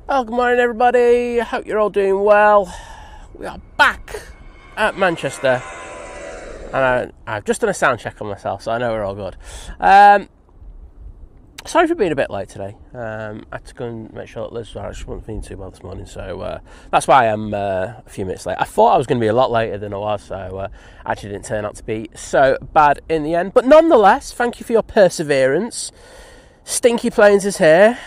Well, good morning everybody, hope you're all doing well. We are back at Manchester and I've just done a sound check on myself, so I know we're all good. Sorry for being a bit late today. I had to go and make sure that Liz was alright. She wasn't feeling too well this morning, so that's why I am a few minutes late. I thought I was going to be a lot later tn I was, so actually didn't turn out to be so bad in the end. But nonetheless, thank you for your perseverance. Stinky Planes is here.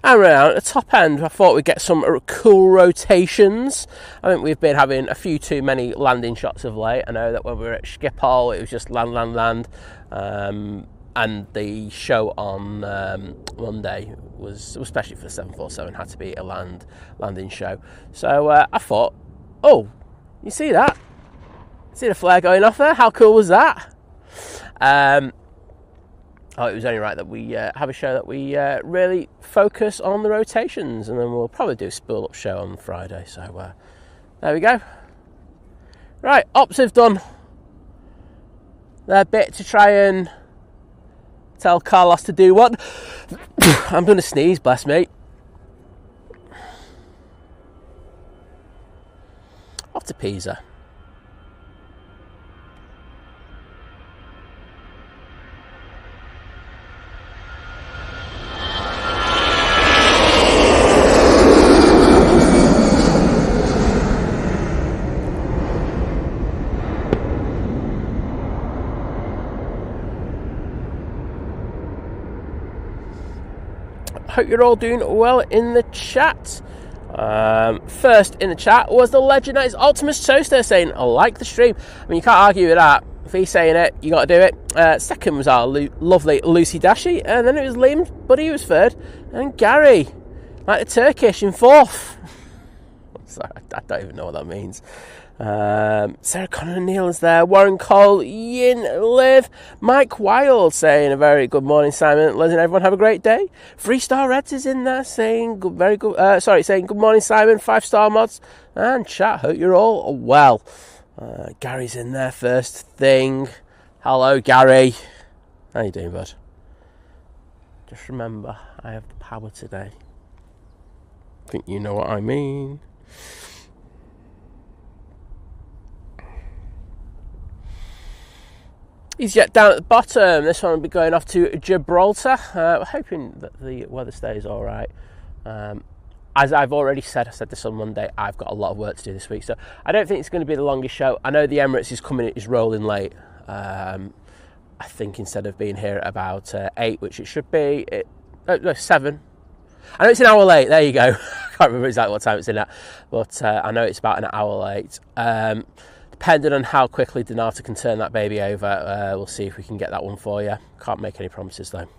And we're out at the top end. I thought we'd get some cool rotations. I think we've been having a few too many landing shots of late. I know that when we were at Schiphol, it was just land. And the show on Monday was, especially for the 747, had to be a landing show. So I thought, oh, you see that? See the flare going off there? How cool was that? It was only right that we have a show that we really focus on the rotations, and then we'll probably do a spool-up show on Friday. So there we go. Right, ops have done their bit to try and tell Carlos to do what? I'm going to sneeze, bless me. Off to Pisa. Hope you're all doing well in the chat. First in the chat was the legend that is Ultimus Toaster saying, I like the stream. I mean, you can't argue with that. If he's saying it, you got to do it. Second was our lovely Lucy Dashi, and then it was Liam Buddy who was third, and Gary, like the Turkish, in fourth. Sorry, I don't even know what that means. Sarah Connor Neal is there. Warren Cole, Yin Liv, Mike Wild saying a very good morning, Simon. Letting everyone have a great day. 3-star Reds is in there saying saying good morning, Simon. 5-star mods and chat. Hope you're all well. Gary's in there first thing. Hello, Gary. How you doing, bud? Just remember, I have the power today. I think you know what I mean. Easyjet down at the bottom. This one will be going off to Gibraltar. We're hoping that the weather stays all right. As I've already said, I said this on Monday, I've got a lot of work to do this week, so I don't think it's going to be the longest show. I know the Emirates is rolling late. I think instead of being here at about 8, which it should be, 7. I know it's an hour late. There you go. I can't remember exactly what time it's in at, but I know it's about an hour late. Depending on how quickly Donata can turn that baby over, we'll see if we can get that one for you. Can't make any promises though.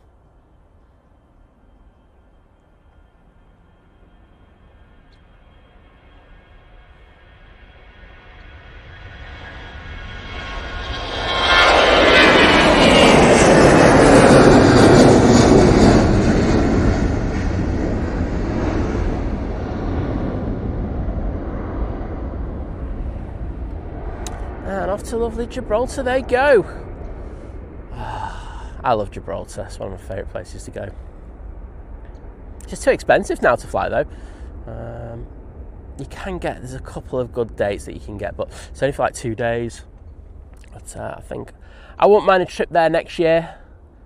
To lovely Gibraltar they go. I love Gibraltar. It's one of my favourite places to go. It's just too expensive now to fly though. You can get, there's a couple of good dates that you can get, but it's only for like 2 days. But I think I won't mind a trip there next year.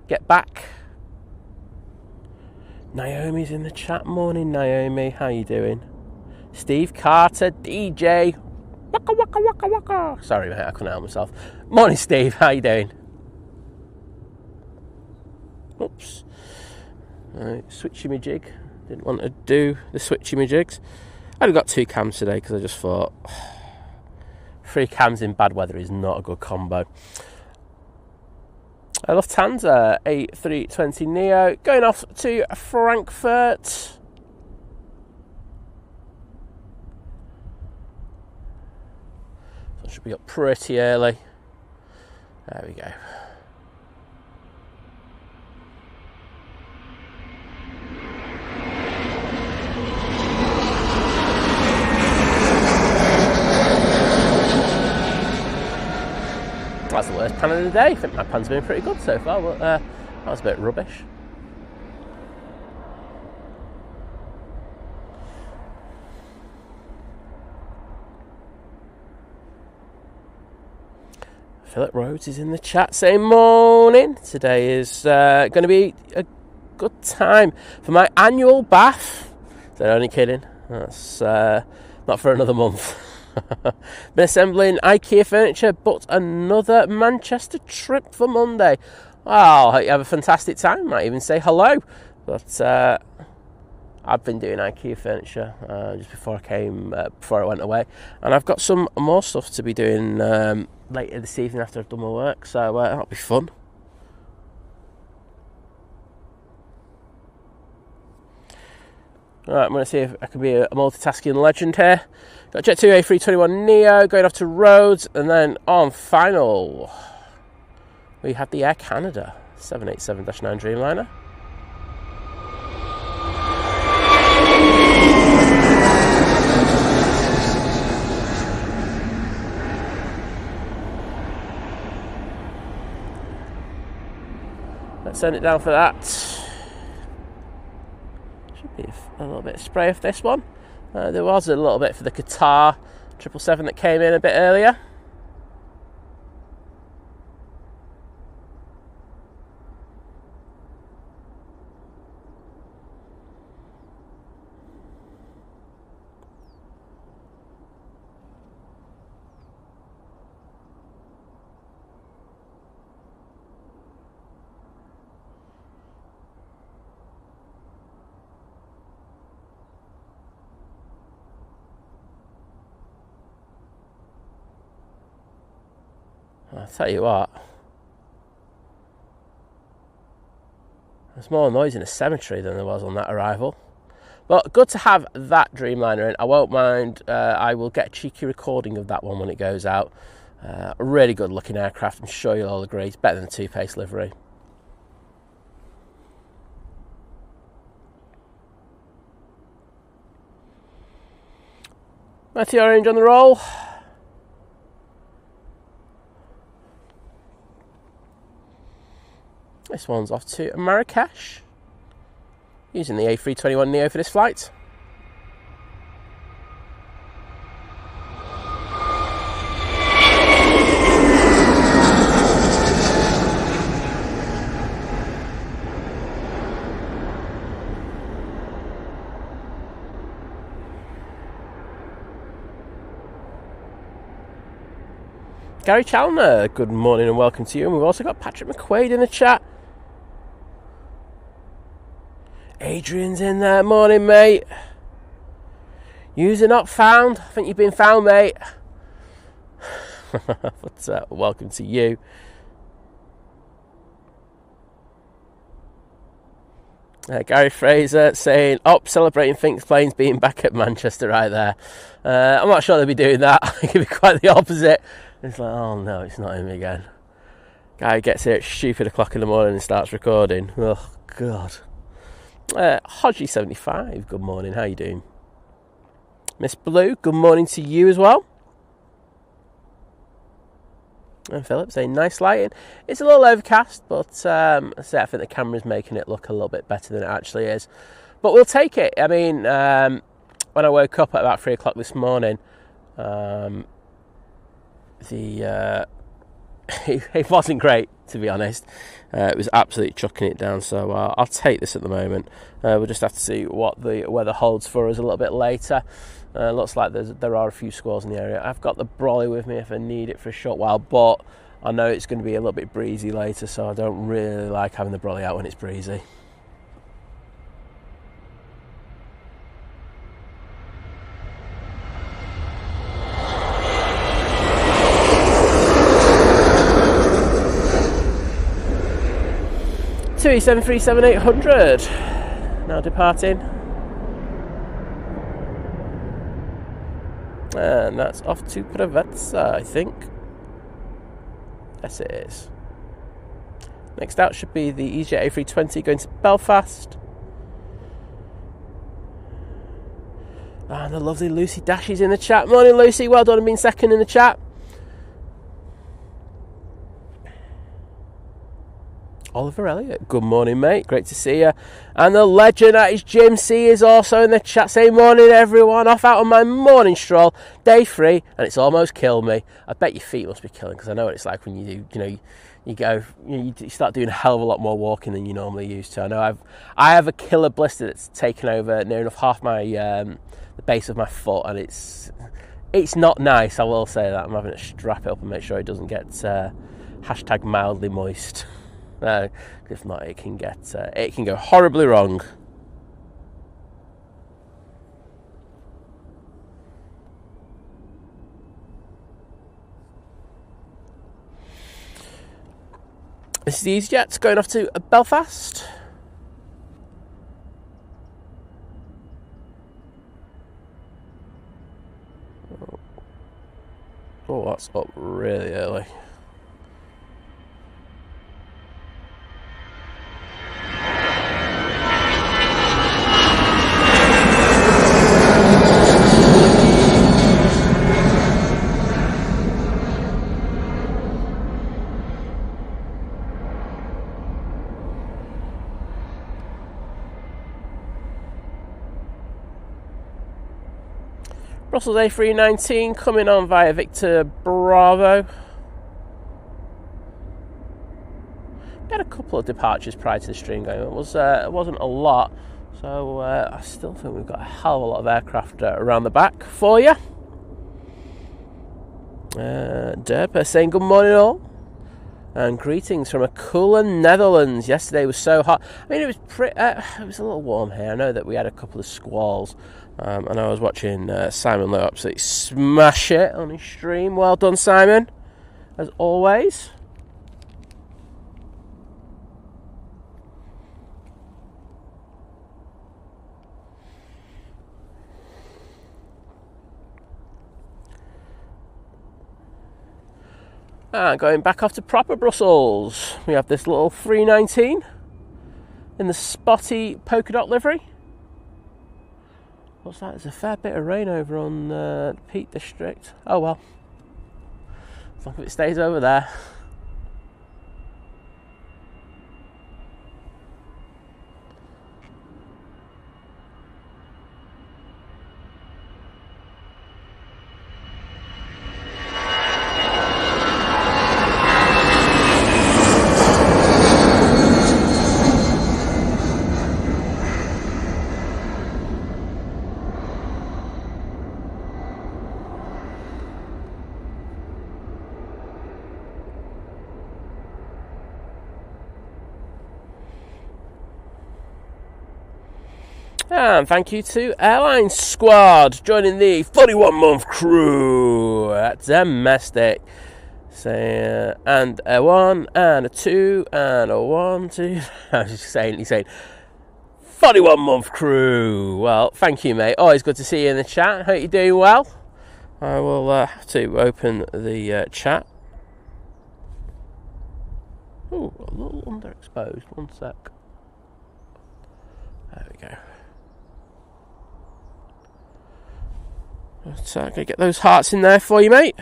Get back. Naomi's in the chat. Morning, Naomi. How you doing? Steve Carter, DJ. Waka waka waka waka. Sorry, mate, I couldn't help myself. Morning, Steve. How you doing? Oops. Switching my jig. Didn't want to do the switching my jigs. I've got 2 cams today because I just thought 3 cams in bad weather is not a good combo. Lufthansa A380 Neo going off to Frankfurt. Should be up pretty early. There we go. That's the worst pan of the day. I think my pan's been pretty good so far, but that was a bit rubbish. Philip Rhodes is in the chat saying morning. Today is going to be a good time for my annual bath. They're only kidding. That's not for another month. Been assembling IKEA furniture, but another Manchester trip for Monday. Oh, I hope you have a fantastic time. Might even say hello. But I've been doing IKEA furniture just before I went away, and I've got some more stuff to be doing later this evening after I've done my work. So that'll be fun. Right, I'm going to see if I can be a multitasking legend here. Got Jet2 A321 Neo going off to Rhodes, and then on final we have the Air Canada 787-9 Dreamliner. Let's send it down for that. Should be a little bit of spray of this one. There was a little bit for the Qatar 777 that came in a bit earlier. I'll tell you what, there's more noise in a cemetery than there was on that arrival. But good to have that Dreamliner in. I won't mind, I will get a cheeky recording of that one when it goes out. A really good looking aircraft, I'm sure you'll all agree. It's better than the two-pace livery. Matthew Orange on the roll. This one's off to Marrakesh, using the A321 Neo for this flight. Gary Challoner, good morning and welcome to you. And we've also got Patrick McQuaid in the chat. Adrian's in there, morning mate. User not found. I think you've been found, mate. But welcome to you. Gary Fraser saying, celebrating Fink's planes being back at Manchester right there. I'm not sure they'll be doing that. I think it'll be quite the opposite. It's like, oh no, it's not him again. Guy gets here at stupid o'clock in the morning and starts recording. Oh God. Hodgie75, good morning, how you doing? Miss Blue, good morning to you as well. And Philip saying, nice lighting. It's a little overcast, but I think the camera's making it look a little bit better than it actually is. But we'll take it. I mean, when I woke up at about 3 o'clock this morning, it wasn't great, to be honest. It was absolutely chucking it down, so I'll take this at the moment. We'll just have to see what the weather holds for us a little bit later. Looks like there are a few squalls in the area. I've got the brolly with me if I need it for a short while, but I know it's going to be a little bit breezy later, so I don't really like having the brolly out when it's breezy. Two 737-800 now departing, and that's off to Preveza, I think. Yes, it is. Next out should be the Easyjet A320 going to Belfast. And the lovely Lucy Dashy's in the chat. Morning, Lucy. Well done on being second in the chat. Oliver Elliott, good morning, mate. Great to see you. And the legend that is Jim C is also in the chat saying, morning, everyone. Off out on my morning stroll, day 3, and it's almost killed me. I bet your feet must be killing, because I know what it's like when you do, you go, you start doing a hell of a lot more walking than you normally used to. I know I have a killer blister that's taken over near enough half my the base of my foot, and it's not nice. I will say that. I'm having to strap it up and make sure it doesn't get hashtag mildly moist. If not, it can go horribly wrong. This is the Easyjet going off to Belfast. Oh, that's up really early. Brussels A380 coming on via Victor Bravo. We had a couple of departures prior to the stream going. It wasn't a lot, so I still think we've got a hell of a lot of aircraft around the back for you. Derpa saying good morning all, and greetings from a cooler Netherlands. Yesterday was so hot. I mean, it was a little warm here. I know that we had a couple of squalls. And I was watching Simon Lowe absolutely smash it on his stream. Well done, Simon, as always. And going back off to proper Brussels, we have this little 319 in the spotty polka dot livery. What's that? There's a fair bit of rain over on the Peak District. Oh well, as long as it stays over there. And thank you to Airlines Squad joining the 41-month crew at domestic. So, and a 1, and a 2, and a 1, 2. I was just saying, he's saying 41-month crew. Well, thank you, mate. Always good to see you in the chat. Hope you're doing well. I will have to open the chat. Oh, a little underexposed. One sec. There we go. So I'm going to get those hearts in there for you, mate.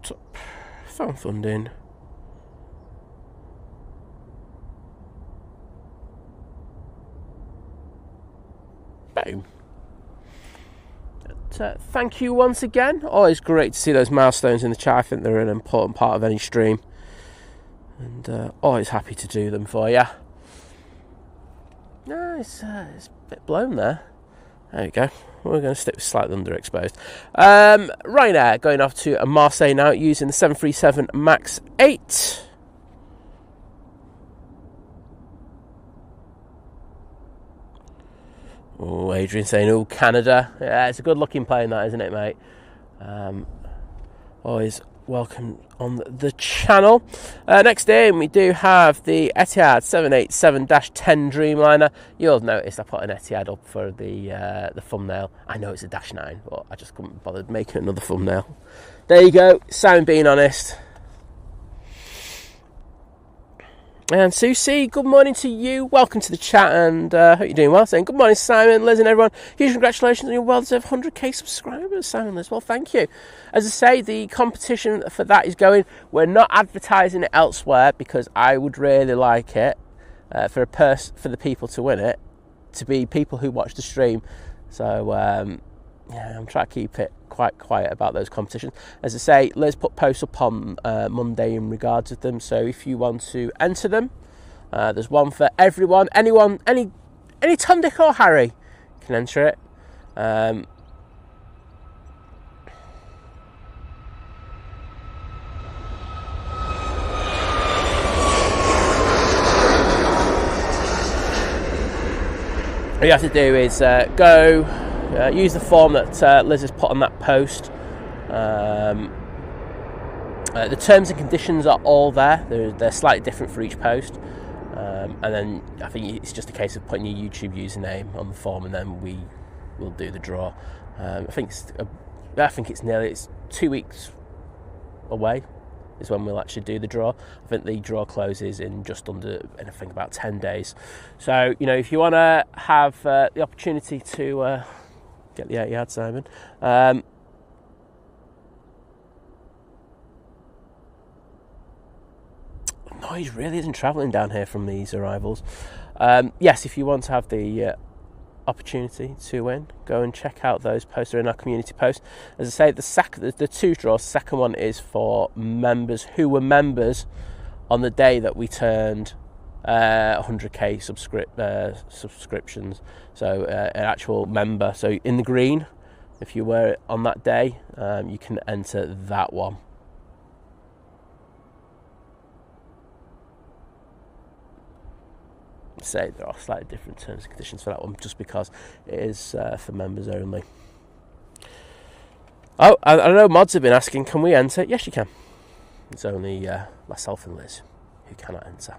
Top. Found funding. Boom. But, thank you once again. Always great to see those milestones in the chat. I think they're an important part of any stream. And always happy to do them for you. No, it's a bit blown there. There we go. We're going to stick with slightly underexposed. Ryanair going off to Marseille now using the 737 MAX 8. Oh, Adrian saying, oh, Canada. Yeah, it's a good looking plane, that, isn't it, mate? Always welcome on the channel. Next in, we do have the Etihad 787-10 Dreamliner. You'll have noticed I put an Etihad up for the thumbnail. I know it's a -9, but I just couldn't bother making another thumbnail. There you go, sound being honest. And Susie, good morning to you. Welcome to the chat, and hope you're doing well. Saying good morning, Simon, Liz, and everyone. Huge congratulations on your well-deserved 100k subscribers, Simon, Liz. Well, thank you. As I say, the competition for that is going. We're not advertising it elsewhere because I would really like it for the people to win it to be people who watch the stream. So yeah, I'm trying to keep it quite quiet about those competitions. As I say, Liz put posts up on Monday in regards to them, so if you want to enter them, there's one for everyone. Anyone, any Tom, Dick or Harry can enter it. All you have to do is go use the form that Liz has put on that post. The terms and conditions are all there. They're slightly different for each post. And then I think it's just a case of putting your YouTube username on the form, and then we will do the draw. I think it's 2 weeks away is when we'll actually do the draw. I think the draw closes in just under, I think, about 10 days. So, you know, if you want to have the opportunity to get the Etihad, Simon. Noise really isn't travelling down here from these arrivals. Yes, if you want to have the opportunity to win, go and check out those posts. They're in our community post. As I say, the two draws, the second one is for members who were members on the day that we turned 100k subscriptions. So an actual member. So in the green, if you were on that day, you can enter that one. Say there are slightly different terms and conditions for that one, just because it is for members only. Oh, I know mods have been asking, can we enter? Yes, you can. It's only myself and Liz who cannot enter.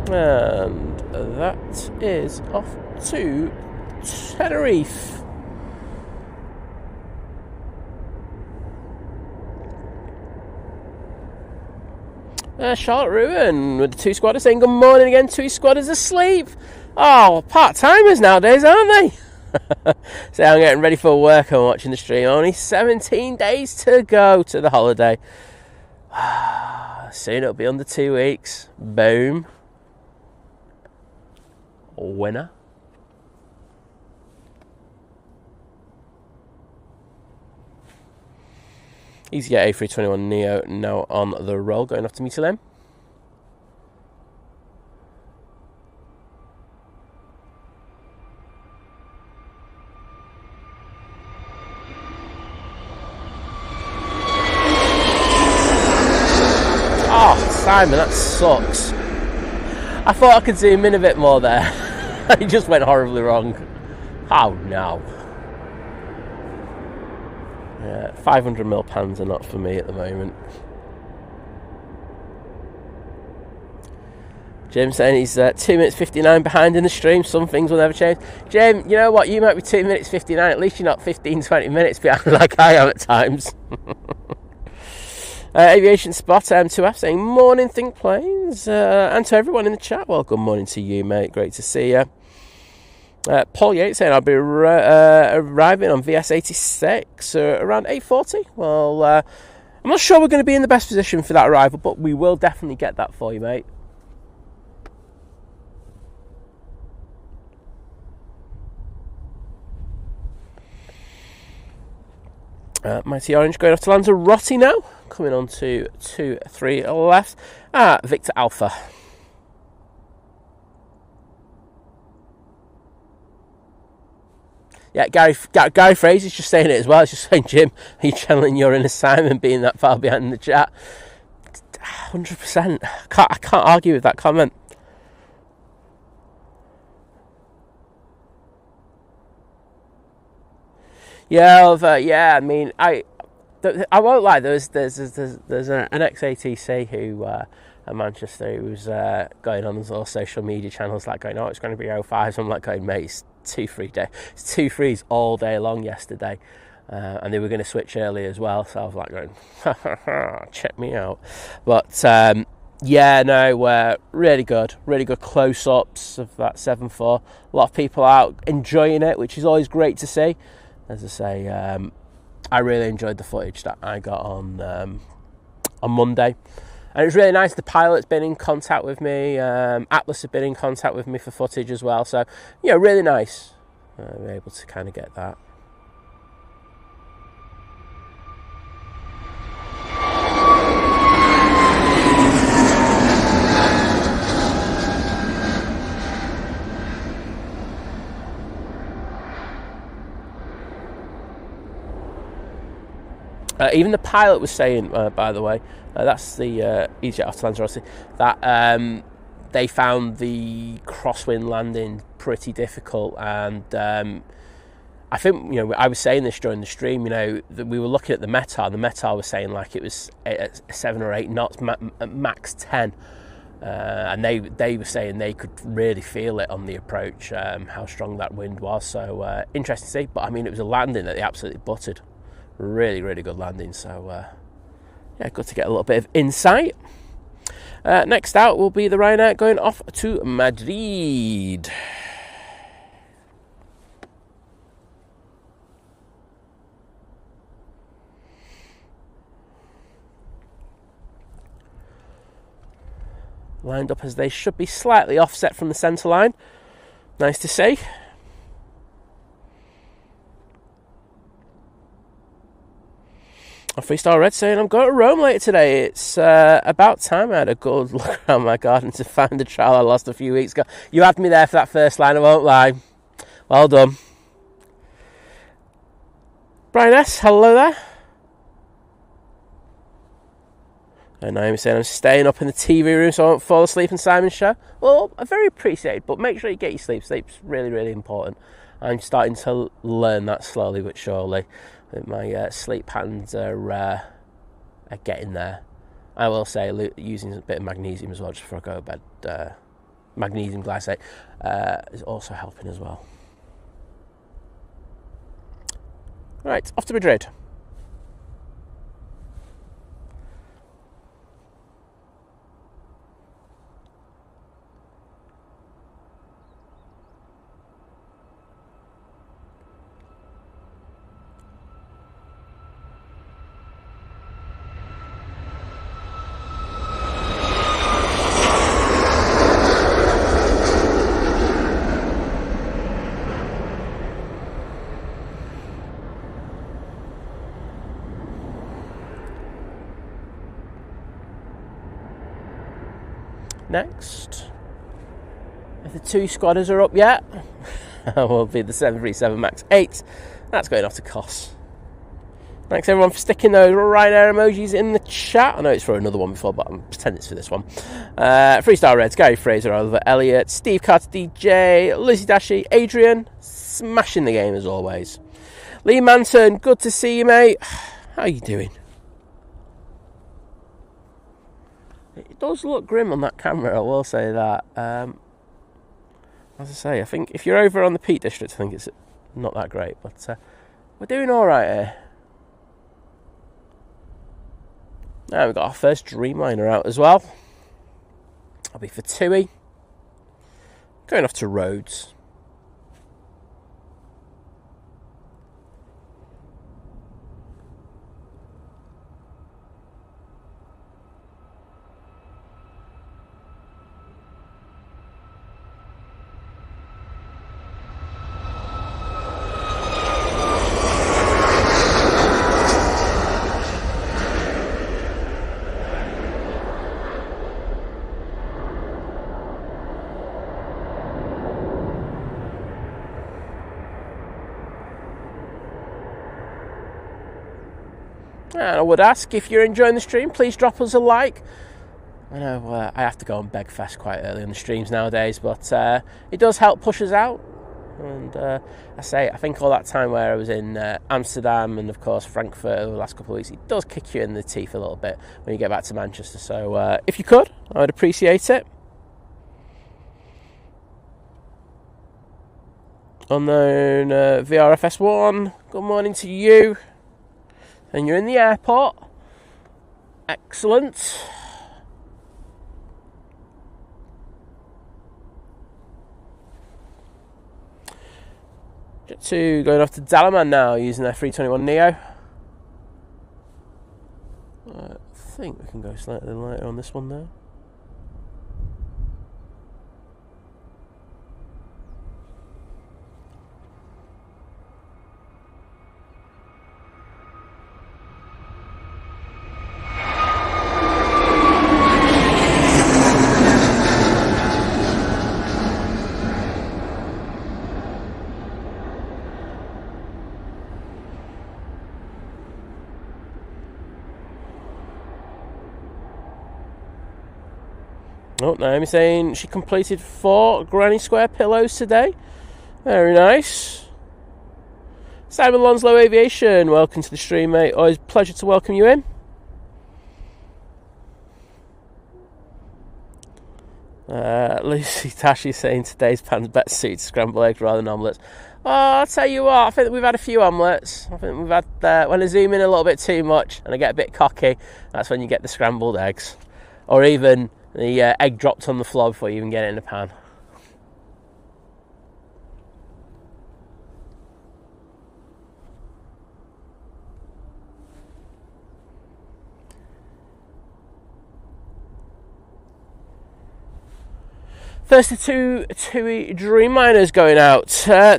And that is off to Tenerife. Charlotte Ruin with the two squatters saying good morning again. Two squatters asleep. Oh, part-timers nowadays, aren't they? So I'm getting ready for work and watching the stream. Only 17 days to go to the holiday. Soon it'll be under 2 weeks. Boom. Winner. Easyjet A321 Neo now on the roll, going off to Meetalem. Oh, Simon, that sucks. I thought I could zoom in a bit more there. It just went horribly wrong. Oh no. Yeah, 500mm pans are not for me at the moment. Jim saying he's 2 minutes 59 behind in the stream. Some things will never change. Jim, you know what? You might be 2 minutes 59. At least you're not 15-20 minutes behind like I am at times. Aviation Spot M2F saying morning Think Planes, and to everyone in the chat, well, good morning to you, mate, great to see you. Paul Yates saying I'll be arriving on VS86 around 8:40. Well, I'm not sure we're going to be in the best position for that arrival, but we will definitely get that for you, mate. Mighty Orange going off to Lanzarote now. Coming on to 2-3 left. Victor Alpha. Yeah, Gary Fraser's just saying it as well. He's just saying, Jim, are you channeling your inner Simon being that far behind in the chat? 100%. I can't argue with that comment. Yeah, I mean, I won't lie. There's an ex-ATC who at Manchester who's going on those all social media channels like going, oh, it's going to be 05s. I'm like going, mate, it's 2-3 day. It's 2-3s all day long yesterday, and they were going to switch early as well. So I was like going, check me out. But yeah, no, really good close-ups of that 747. A lot of people out enjoying it, which is always great to see. As I say, I really enjoyed the footage that I got on Monday. And it was really nice. The pilot's been in contact with me. Atlas have been in contact with me for footage as well. So, yeah, really nice. We're able to kind of get that. Even the pilot was saying, by the way, that's the Easyjet off to Lanzarote, that they found the crosswind landing pretty difficult. And I think, I was saying this during the stream, that we were looking at the METAR, and the METAR was saying like it was 7 or 8 knots, max 10. And they were saying they could really feel it on the approach, how strong that wind was. So interesting to see. But I mean, it was a landing that they absolutely buttered. Really, really good landing. So, yeah, good to get a little bit of insight. Next out will be the Ryanair going off to Madrid. Lined up as they should be, slightly offset from the centre line. Nice to see. A 3-star red saying, I'm going to Rome later today. It's about time I had a good look around my garden to find the trial I lost a few weeks ago. You had me there for that first line, I won't lie. Well done. Brian S, hello there. And I'm saying I'm staying up in the TV room so I won't fall asleep in Simon's show. Well, I very appreciate it, but make sure you get your sleep. Sleep's really, really important. I'm starting to learn that slowly but surely. My sleep patterns are getting there. I will say using a bit of magnesium as well just before I go to bed. Magnesium glycate is also helping as well. Right, off to Madrid. Next, if the two squadders are up yet, will be the 737 MAX 8. That's going off to Kos. Thanks everyone for sticking those Ryanair emojis in the chat. I know it's for another one before, but I'm pretending it's for this one. 3-star Reds, Gary Fraser, Oliver Elliott, Steve Carter DJ, Lizzie Dashi, Adrian, smashing the game as always. Lee Manson, good to see you, mate. How are you doing? It does look grim on that camera, I will say that. As I say, I think if you're over on the Peak District, I think it's not that great, but we're doing alright here. Now we've got our first Dreamliner out as well. That'll be for TUI. Going off to Rhodes. And I would ask, if you're enjoying the stream, please drop us a like. I know I have to go and beg fest quite early on the streams nowadays, but it does help push us out. And I think all that time where I was in Amsterdam and of course Frankfurt over the last couple of weeks, it does kick you in the teeth a little bit when you get back to Manchester. So if you could, I would appreciate it. Unknown VRFS1, good morning to you. And you're in the airport. Excellent. Get to going off to Dalaman now using their 321neo. I think we can go slightly lighter on this one now. Oh, Naomi saying she completed 4 granny square pillows today. Very nice. Simon Lonslow Aviation, welcome to the stream, mate. Always a pleasure to welcome you in. Lucy Tashi saying today's pan's better suited to scrambled eggs rather than omelettes. Oh, I'll tell you what, I think we've had a few omelettes. I think we've had, when I zoom in a little bit too much and I get a bit cocky, that's when you get the scrambled eggs. Or even the egg dropped on the floor before you even get it in the pan. First of two Dreamliners going out.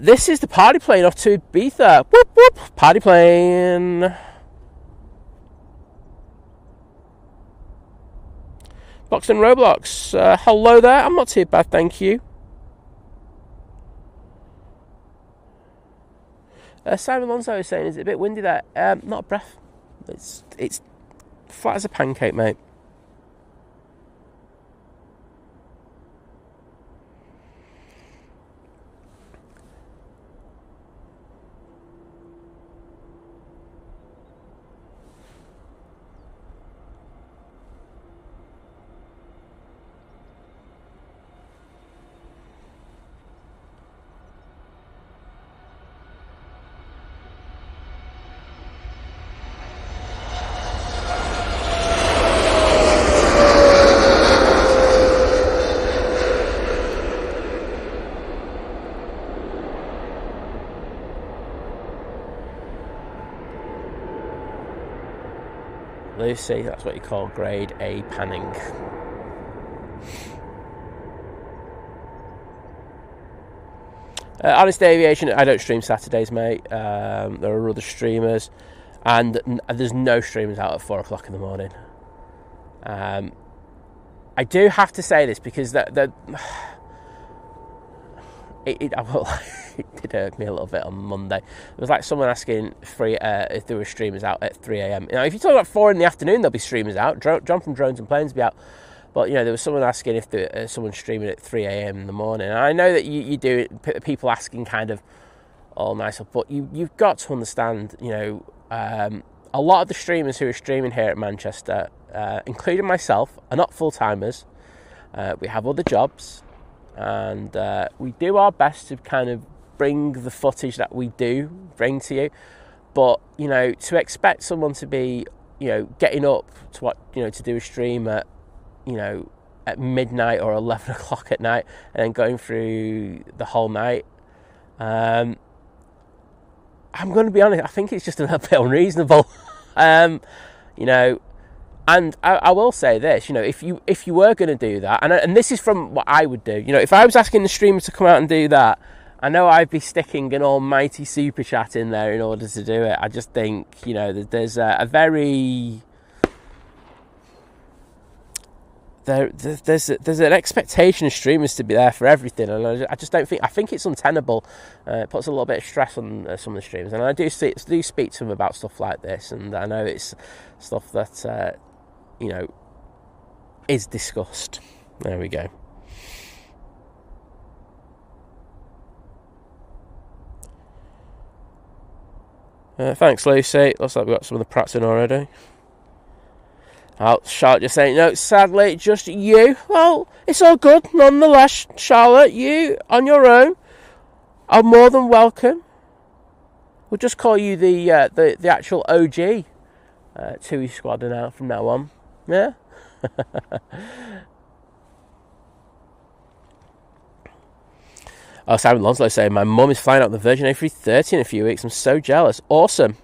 This is the party plane off to Ibiza. Whoop whoop, party plane. Boxton Roblox, hello there. I'm not too bad, thank you. Simon Alonso is saying, is it a bit windy there? Not a breath. It's flat as a pancake, mate. Lucy, that's what you call grade A panning. Honest Aviation, I don't stream Saturdays, mate. There are other streamers, and there's no streamers out at 4 o'clock in the morning. I do have to say this because it did hurt me a little bit on Monday. It was like someone asking if there were streamers out at 3 a.m. You know, if you talk about 4 in the afternoon, there'll be streamers out. John from Drones and Planes will be out. But, you know, there was someone asking if someone's streaming at 3 a.m. in the morning. And I know that you do it, people asking kind of all nice, but you've got to understand, you know, a lot of the streamers who are streaming here at Manchester, including myself, are not full-timers. We have other jobs. And we do our best to kind of bring the footage that we do bring to you, but you know, to expect someone to be, you know, getting up to do a stream at, you know, at midnight or 11 o'clock at night and then going through the whole night, I'm going to be honest, I think it's just a little bit unreasonable. You know, and I will say this, you know, if you were going to do that, and this is from what I would do, you know, if I was asking the streamer to come out and do that, I know I'd be sticking an almighty super chat in there in order to do it. I just think, you know, there's a very... There's an expectation of streamers to be there for everything, and I just don't think... I think it's untenable. It puts a little bit of stress on some of the streamers, and I do speak to them about stuff like this, and I know it's stuff that, you know, is discussed. There we go. Thanks, Lucy. Looks like we've got some of the Pratts in already. Oh, Charlotte just saying, no, sadly, just you. Well, it's all good nonetheless, Charlotte. You, on your own, are more than welcome. We'll just call you the actual OG TUI squad now from now on. Yeah? Oh, Simon Lonslow saying, my mum is flying out the Virgin A330 in a few weeks. I'm so jealous. Awesome.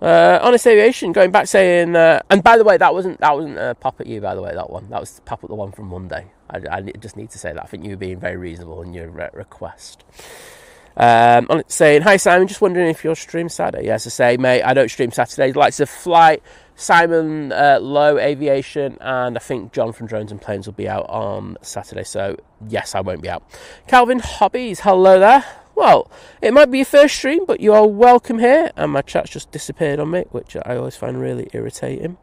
Honest Aviation going back saying, and by the way, that wasn't a pop at you. By the way, that was pop at the one from Monday. I just need to say that. I think you were being very reasonable in your request. On it saying, hi Simon, just wondering if you're stream Saturday. Yes, I say, mate, I don't stream Saturdays. Likes of Flight, Simon Lowe Aviation, and I think John from Drones and Planes will be out on Saturday. So yes, I won't be out. Calvin Hobbies, hello there. Well, it might be your first stream, but you are welcome here. And my chat's just disappeared on me, which I always find really irritating.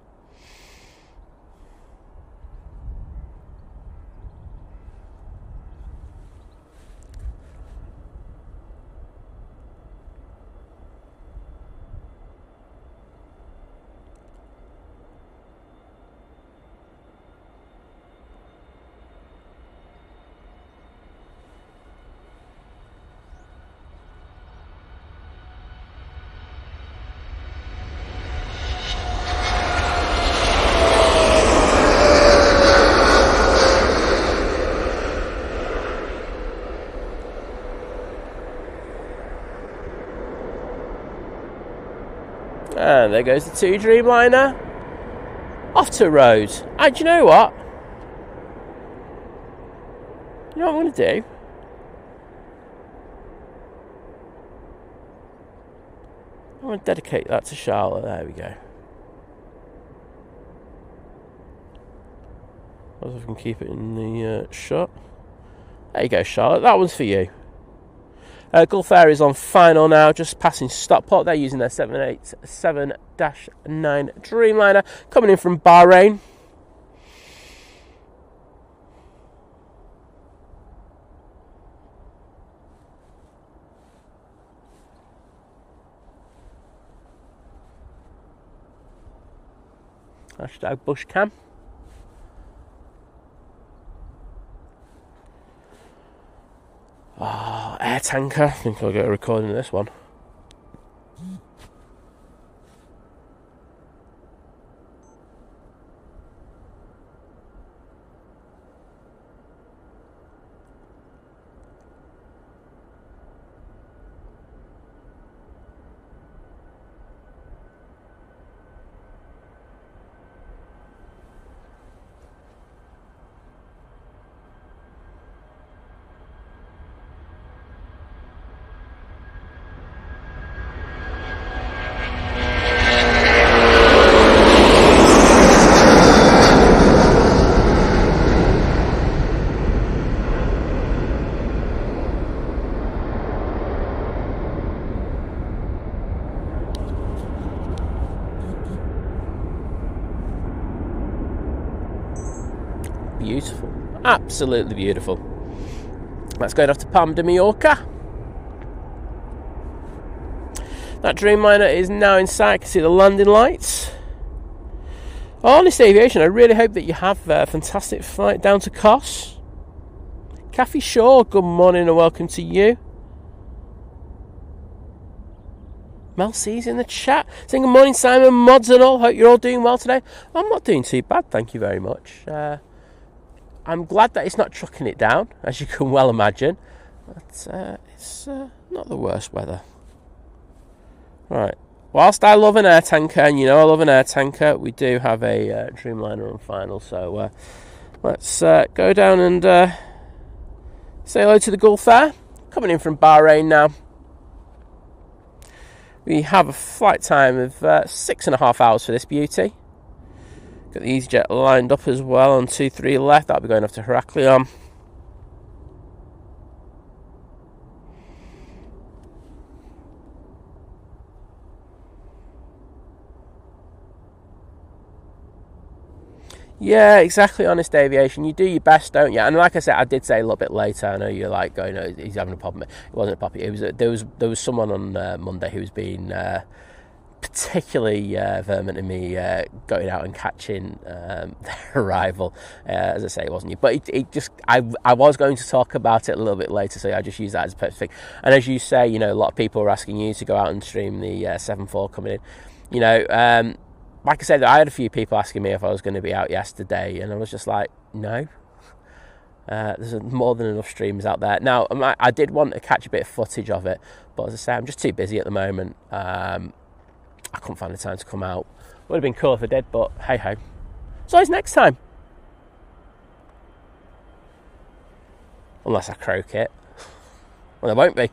And there goes the Etihad Dreamliner off to road. And do you know what? You know what I'm going to do? I'm going to dedicate that to Charlotte. There we go. If I can keep it in the shot. There you go, Charlotte. That one's for you. Gulf Air is on final now, just passing Stockport. They're using their 787-9 Dreamliner, coming in from Bahrain. Hashtag Bushcam. Oh, air tanker. I think I'll get a recording of this one. Beautiful, absolutely beautiful. Let's go off to Palma de Mallorca. That Dreamliner is now in sight. I can see the landing lights. Honest Aviation, I really hope that you have a fantastic flight down to Kos. Kathy Shaw, good morning and welcome to you. Mel C's in the chat saying good morning Simon, mods and all, hope you're all doing well today. I'm not doing too bad, thank you very much. I'm glad that it's not trucking it down, as you can well imagine. But it's not the worst weather. Right. Whilst I love an air tanker, and you know I love an air tanker, we do have a Dreamliner on final. So let's go down and say hello to the Gulf Air. Coming in from Bahrain now. We have a flight time of 6.5 hours for this beauty. Got the Easyjet lined up as well on 2-3 left. That'll be going off to Heraklion. Yeah, exactly. Honest aviation. You do your best, don't you? And like I said, I did say a little bit later. I know you're like going, "Oh, he's having a problem." It wasn't a problem. It was there was someone on Monday who was being particularly vermin to me going out and catching their arrival. As I say, it wasn't you, but it just I was going to talk about it a little bit later, so I just use that as a perfect thing. And as you say, you know, a lot of people are asking you to go out and stream the 7.4 coming in. You know, like I said, I had a few people asking me if I was going to be out yesterday, and I was just like, no. There's more than enough streams out there. Now, I did want to catch a bit of footage of it, but as I say, I'm just too busy at the moment. I couldn't find the time to come out. Would have been cool if I did, but hey ho. So it's next time. Unless I croak it. Well, there won't be.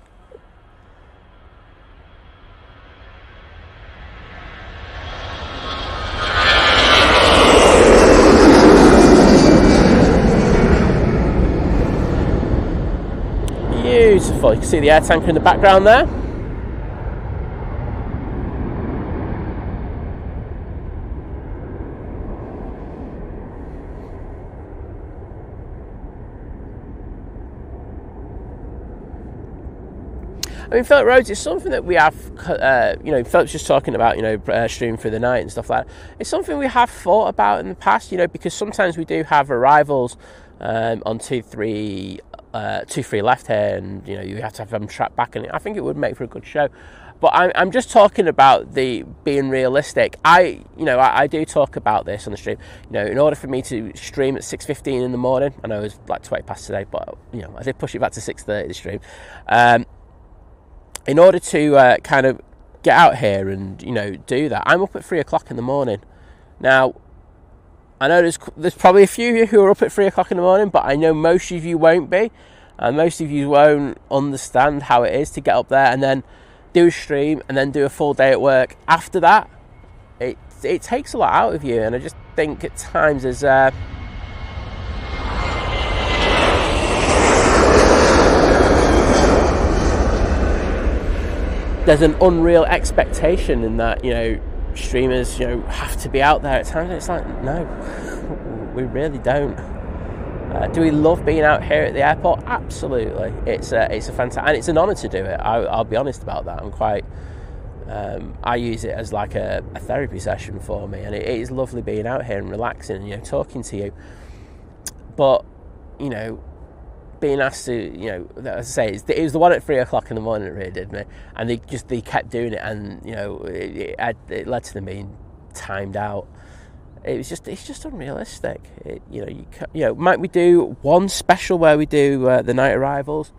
Beautiful. You can see the air tanker in the background there. I mean, Philip Rhodes is something that we have, you know, Philip's just talking about, you know, streaming through the night and stuff like that. It's something we have thought about in the past, you know, because sometimes we do have arrivals on 2-3 left here, and, you know, you have to have them tracked back, and I think it would make for a good show. But I'm just talking about the being realistic. I do talk about this on the stream. You know, in order for me to stream at 6:15 in the morning, I know it was like 20 past today, but, you know, I did push it back to 6:30 the stream. In order to kind of get out here and, you know, do that, I'm up at 3 o'clock in the morning. Now, I know there's probably a few of you who are up at 3 o'clock in the morning, but I know most of you won't be, and most of you won't understand how it is to get up there and then do a stream and then do a full day at work. After that, it takes a lot out of you, and I just think at times there's an unreal expectation in that, you know, streamers, you know, have to be out there at times. It's like, no, we really don't. Do we love being out here at the airport? Absolutely. It's a fantastic, and it's an honour to do it. I'll be honest about that. I'm quite. I use it as like a therapy session for me, and it is lovely being out here and relaxing and, you know, talking to you. But, you know, being asked to, you know, as I say, it was the one at 3 o'clock in the morning that really did me, and they kept doing it, and, you know, it led to them being timed out. It's just unrealistic. You know, might we do one special where we do the night arrivals?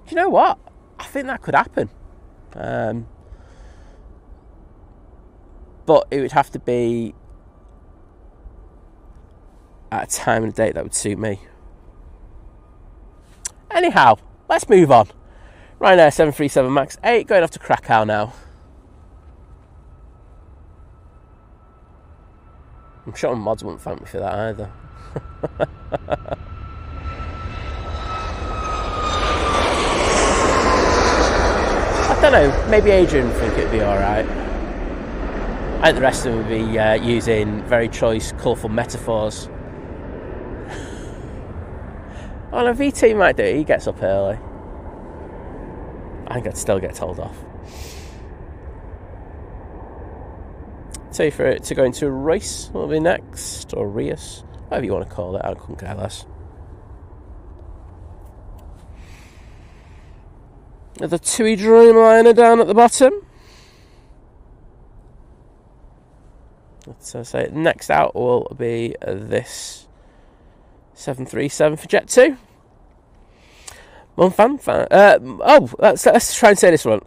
Do you know what? I think that could happen, but it would have to be at a time and a date that would suit me. Anyhow, let's move on. Ryanair 737 MAX 8 going off to Krakow now. I'm sure mods wouldn't thank me for that either. I don't know, maybe Adrian would think it'd be alright. I think the rest of them would be using very choice, colourful metaphors. Oh no, VT might do it. He gets up early. I think I'd still get told off. So for it to go into a race, what will be next? Or Rias, whatever you want to call it, I couldn't care less. The Etihad Dreamliner down at the bottom. So say next out will be this 737 for Jet 2. Mum fan. Let's try and say this one.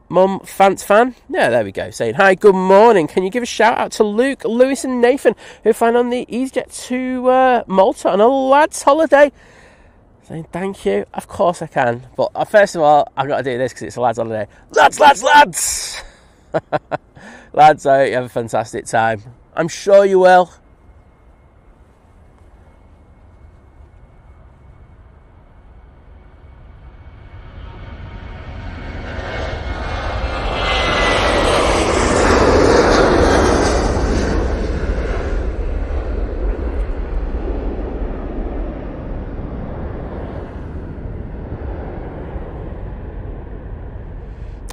Mum fan. Yeah, there we go. Saying hi, good morning. Can you give a shout out to Luke, Lewis, and Nathan who flying on the Easyjet to Malta on a lads' holiday? Saying thank you. Of course I can. But first of all, I've got to do this because it's a lads' holiday. Lads! Lads, I hope you have a fantastic time. I'm sure you will.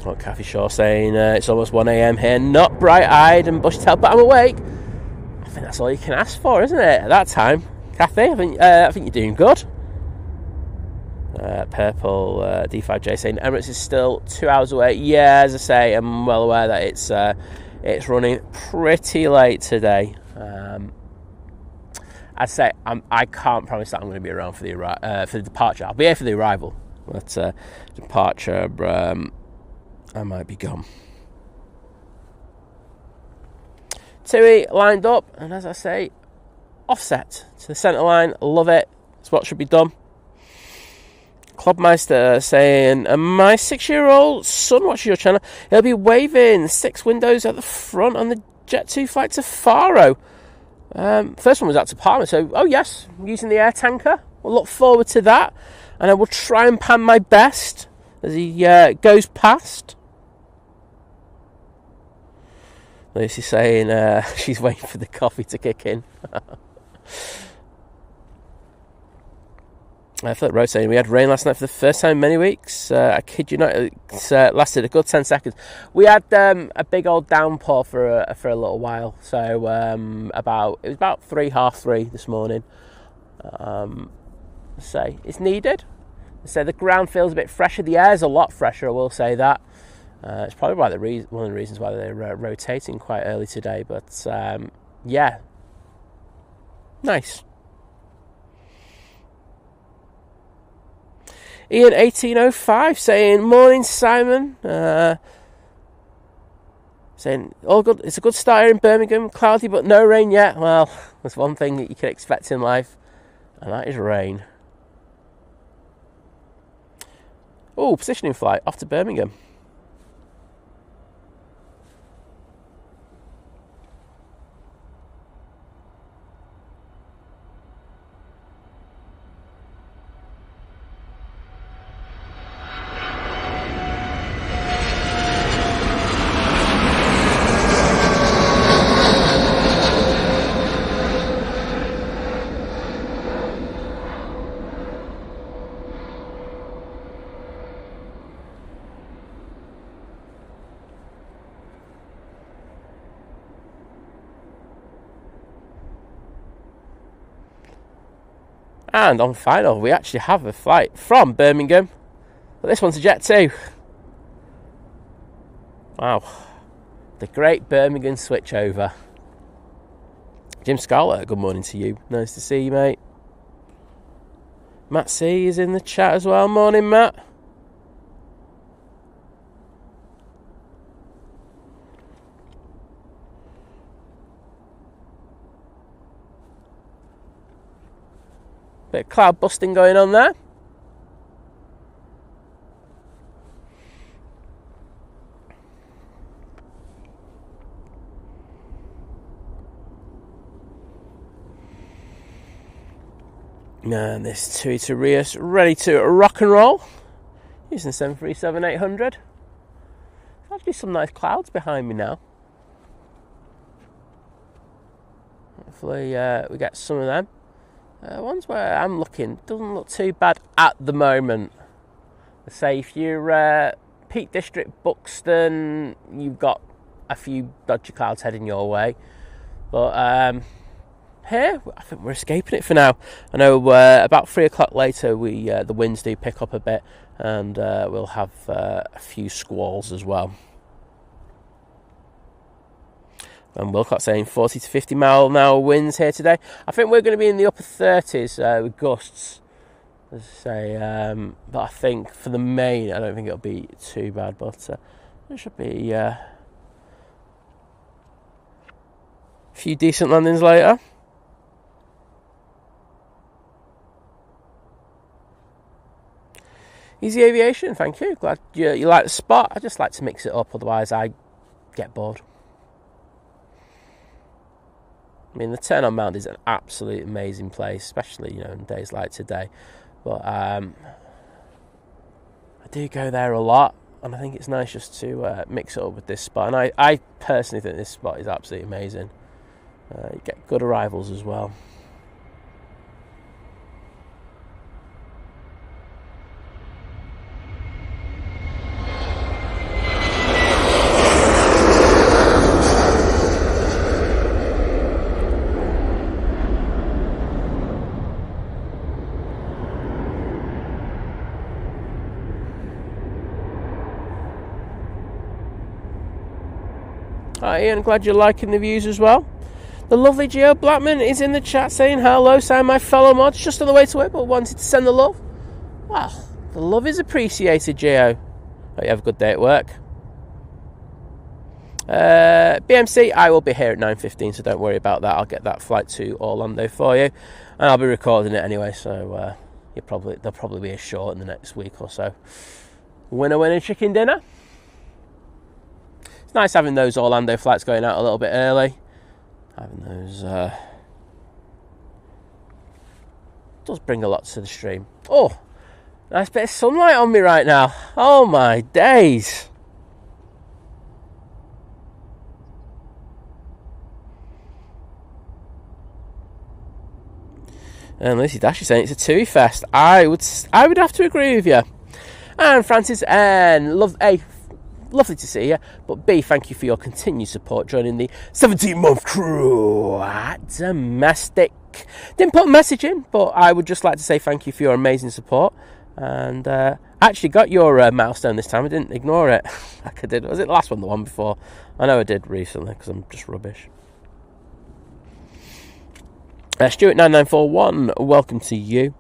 What Kathy Shaw saying, it's almost 1 a.m. here, not bright-eyed and bushy-tailed, but I'm awake. I think that's all you can ask for, isn't it, at that time? Kathy, I think you're doing good. Purple D5J saying, Emirates is still 2 hours away. Yeah, as I say, I'm well aware that it's running pretty late today. I'd say I can't promise that I'm going to be around for the departure. I'll be here for the arrival, but departure, I might be gone. Tui lined up, and as I say, offset to the centre line. Love it. It's what should be done. Clubmeister saying, my 6-year-old son watches your channel. He'll be waving 6 windows at the front on the Jet 2 flight to Faro. First one was out to Palma, so oh yes, using the air tanker. We'll look forward to that, and I will try and pan my best as he goes past. Lucy saying she's waiting for the coffee to kick in. Philip Rose saying we had rain last night for the first time in many weeks. I kid you not, it lasted a good 10 seconds. We had a big old downpour for a little while. So it was about 3:30 this morning. So it's needed. So the ground feels a bit fresher. The air's a lot fresher, I will say that. It's probably one of the reasons why they're rotating quite early today. But yeah, nice. Ian 1805 saying, morning Simon, saying all good. It's a good start here in Birmingham, cloudy but no rain yet. Well, there's one thing that you can expect in life, and that is rain. Oh, positioning flight off to Birmingham. And on final, we actually have a flight from Birmingham, but this one's a Jet 2. Wow, the great Birmingham switchover. Jim Scarlett, good morning to you. Nice to see you, mate. Matt C is in the chat as well. Morning, Matt. Bit of cloud busting going on there. And this Tui to Rios ready to rock and roll. Using the 737-800. There's actually some nice clouds behind me now. Hopefully we get some of them. Ones where I'm looking doesn't look too bad at the moment. Say if you're Peak District, Buxton, you've got a few dodgy clouds heading your way. But here, I think we're escaping it for now. I know about 3 o'clock later, the winds do pick up a bit, and we'll have a few squalls as well. And Wilcox saying 40 to 50 mile an hour winds here today. I think we're going to be in the upper 30s with gusts. As I say, but I think for the main, I don't think it'll be too bad. But there should be a few decent landings later. Easy Aviation, thank you. Glad you like the spot. I just like to mix it up, otherwise I get bored. I mean, the Turn on Mount is an absolute amazing place, especially on days like today. But I do go there a lot, and I think it's nice just to mix it up with this spot. And I personally think this spot is absolutely amazing. You get good arrivals as well. Hi Ian, glad you're liking the views as well. The lovely Gio Blackman is in the chat saying hello, saying my fellow mods just on the way to work but wanted to send the love. Well, the love is appreciated, Gio. Hope you have a good day at work. BMC, I will be here at 9:15, so don't worry about that. I'll get that flight to Orlando for you, and I'll be recording it anyway, so there'll probably be a short in the next week or so. Winner chicken dinner. It's nice having those Orlando flights going out a little bit early. Having those does bring a lot to the stream. Oh, nice bit of sunlight on me right now. Oh my days. And Lucy Dash is saying it's a TUI fest. I would have to agree with you. And Francis N, lovely to see you. But B, thank you for your continued support joining the 17-month crew at Domestic. Didn't put a message in, but I would just like to say thank you for your amazing support. And actually got your milestone this time. I didn't ignore it like I did. Was it the last one, the one before? I know I did recently because I'm just rubbish. Stuart9941, welcome to you.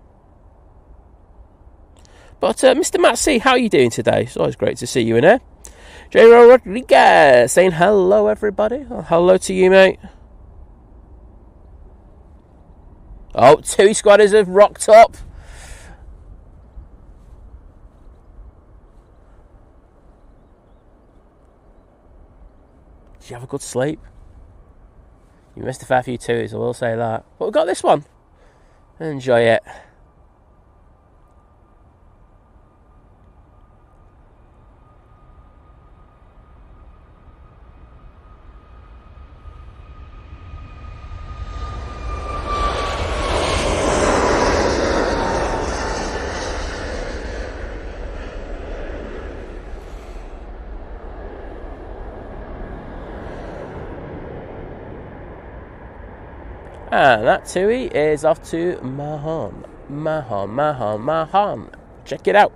But Mr. Matt C, how are you doing today? It's always great to see you in here. J-Ro Rodriguez saying hello, everybody. Oh, hello to you, mate. Oh, TUI squatters have rocked up. Did you have a good sleep? You missed a fair few TUIs, I will say that. But we've got this one. Enjoy it. And that TUI is off to Mahon. Check it out.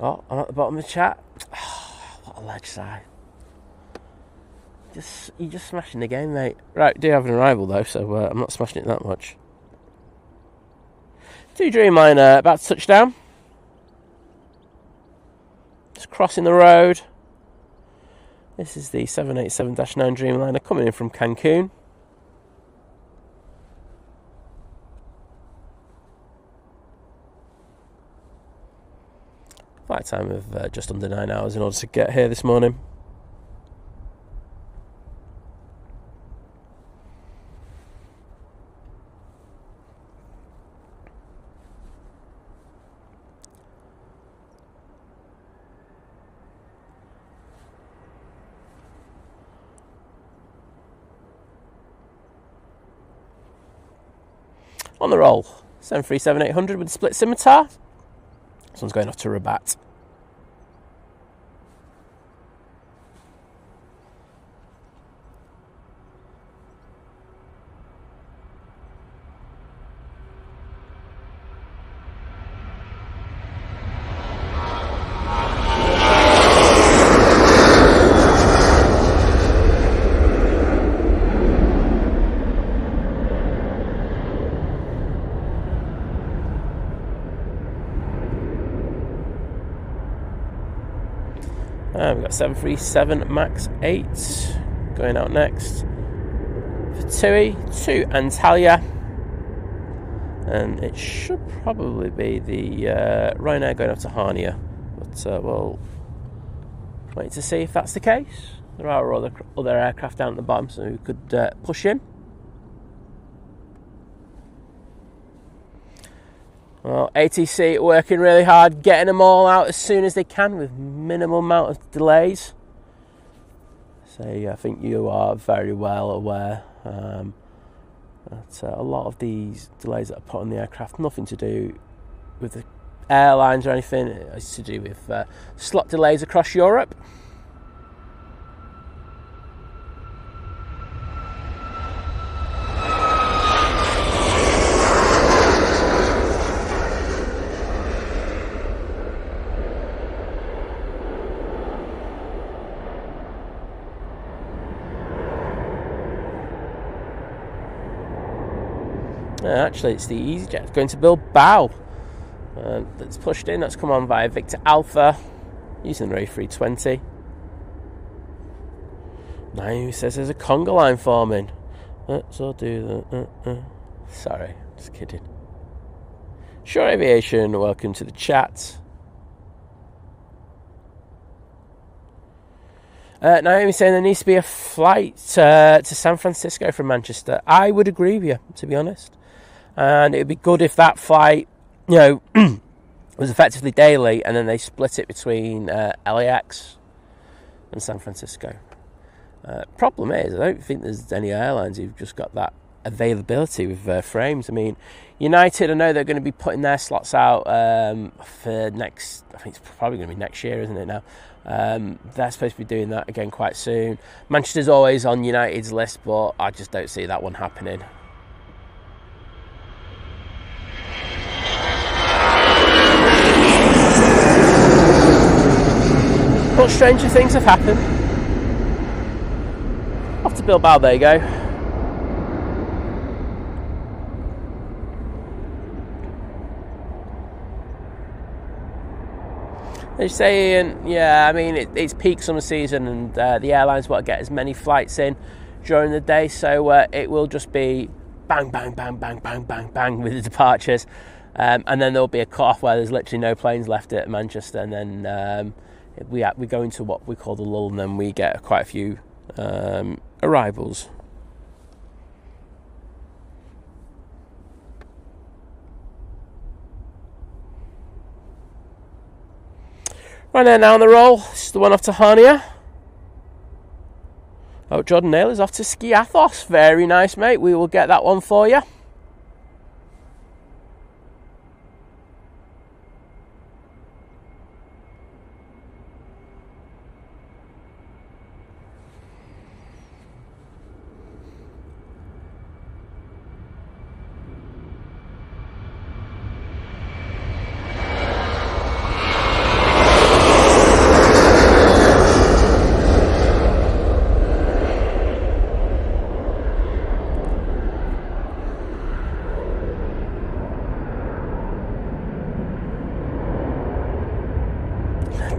Oh, I'm at the bottom of the chat. Oh, what a ledge side. You're just smashing the game, mate. Right, do have an arrival though, so I'm not smashing it that much. Etihad Dreamliner about to touch down. Just crossing the road. This is the 787-9 Dreamliner coming in from Cancun. Flight time of just under 9 hours in order to get here this morning. On the roll, 737-800 with a split scimitar. This one's going off to Rabat. We've got 737 MAX 8 going out next for TUI to Antalya, and it should probably be the Ryanair going up to Hania, but we'll wait to see if that's the case. There are other aircraft down at the bottom, so we could push in. Well, ATC working really hard, getting them all out as soon as they can with minimal amount of delays. So I think you are very well aware that a lot of these delays that are put on the aircraft, nothing to do with the airlines or anything, it's to do with slot delays across Europe. Actually, it's the Easyjet going to Bilbao. That's pushed in. That's come on via Victor Alpha using the A320. Naomi says there's a conga line forming. Let's all do that. Sorry, just kidding. Shore Aviation, welcome to the chat. Naomi saying there needs to be a flight to San Francisco from Manchester. I would agree with you, to be honest. And it would be good if that flight, was effectively daily, and then they split it between LAX and San Francisco. Problem is, I don't think there's any airlines who've just got that availability with frames. I mean, United, I know they're going to be putting their slots out for next, I think it's probably going to be next year, isn't it now? They're supposed to be doing that again quite soon. Manchester's always on United's list, but I just don't see that one happening. But stranger things have happened. Off to Bilbao, there you go. They're saying, yeah, I mean, it's peak summer season, and the airlines want to get as many flights in during the day, so it will just be bang, bang, bang, bang, bang, bang, bang with the departures, and then there'll be a cut-off where there's literally no planes left at Manchester, and then we go into what we call the lull, and then we get quite a few arrivals. Right now on the roll, this is the one off to Hania. Oh, Jordan Naylor's off to Skiathos. Very nice, mate. We will get that one for you.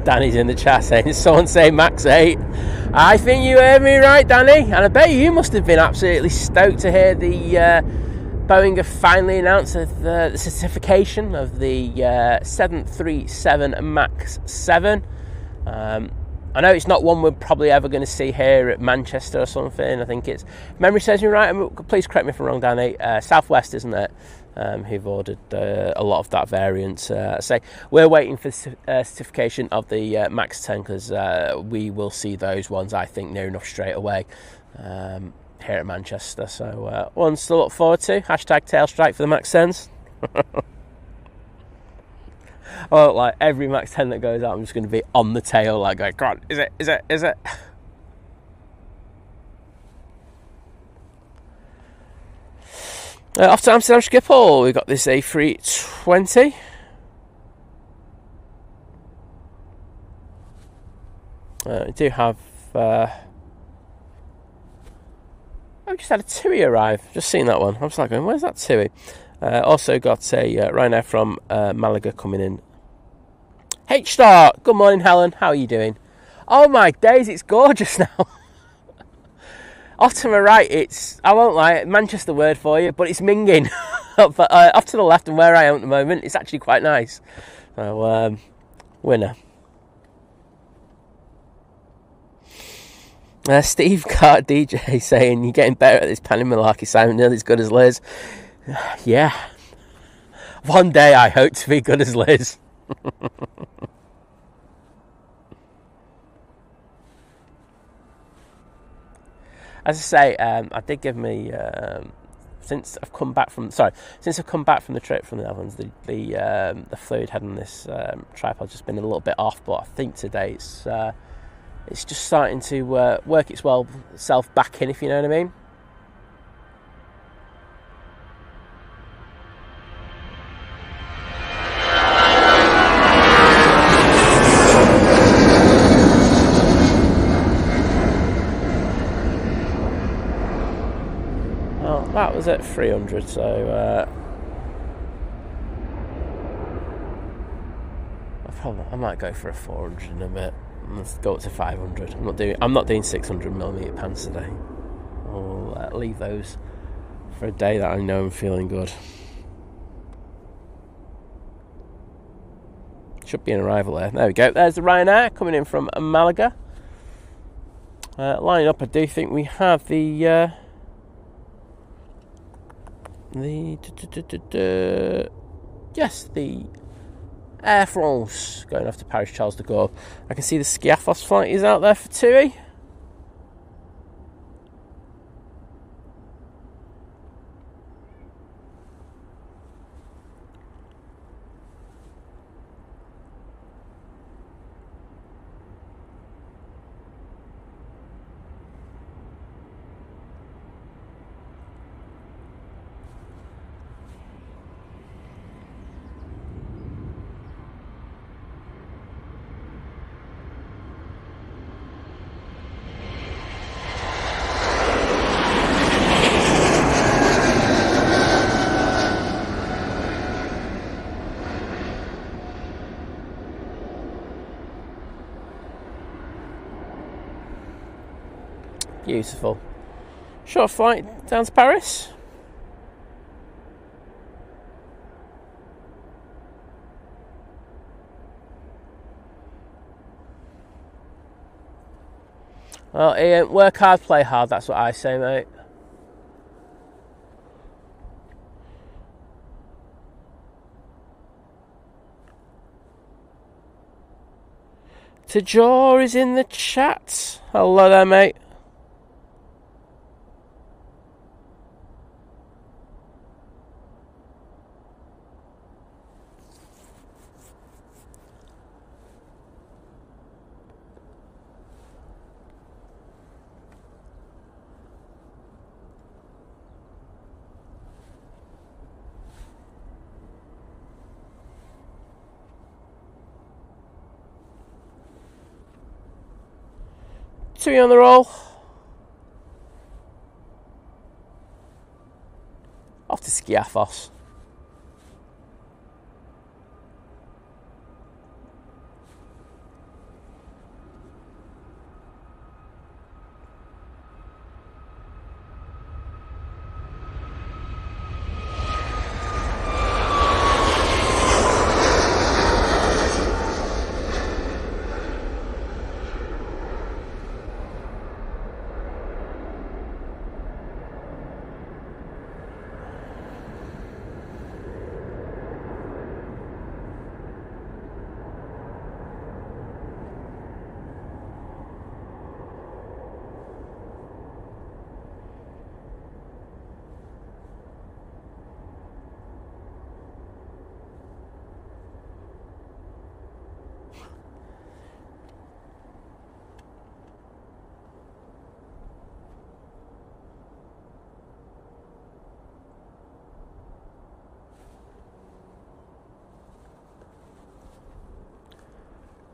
Danny's in the chat saying, someone say Max 8. I think you heard me right, Danny. And I bet you must have been absolutely stoked to hear the Boeing have finally announced the certification of the 737 MAX 7. I know it's not one we're probably ever going to see here at Manchester or something. I think it's, if memory serves me right, please correct me if I'm wrong, Danny, Southwest, isn't it? Who've ordered a lot of that variant. So we're waiting for certification of the MAX 10, because we will see those ones, I think, near enough straight away here at Manchester. So ones to look forward to. Hashtag tail strike for the MAX 10s. Oh, like every MAX 10 that goes out, I'm just going to be on the tail, like going, God, is it? Off to Amsterdam Schiphol, we've got this A320. We do have... we just had a TUI arrive. Just seen that one. I was like, going, where's that TUI? Also got a Ryanair from Malaga coming in. H-Star! Good morning, Helen. How are you doing? Oh my days, it's gorgeous now. Off to my right, it's, I won't lie, Manchester word for you, but it's minging. But off to the left and where I am at the moment, it's actually quite nice. So, winner. Steve Cart DJ saying, you're getting better at this Panny Malarkey, Simon, nearly as good as Liz. Yeah. One day I hope to be good as Liz. As I say, I did give me since I've come back from the trip from the Netherlands, the fluid head on this tripod's just been a little bit off, but I think today it's just starting to work itself back in, if you know what I mean. Well, that was at 300, so I might go for a 400 in a bit. Let's go up to 500. I'm not doing 600mm pants today. I'll leave those for a day that I know I'm feeling good. Should be an arrival there. There we go. There's the Ryanair coming in from Malaga. Lining up, I do think we have the Air France going off to Paris Charles de Gaulle. I can see the Skiathos flight is out there for TUI. Beautiful. Short flight down to Paris. Well, Ian, work hard, play hard, that's what I say, mate. Tajor is in the chat. Hello there, mate. TUI on the roll. Off to Skiathos.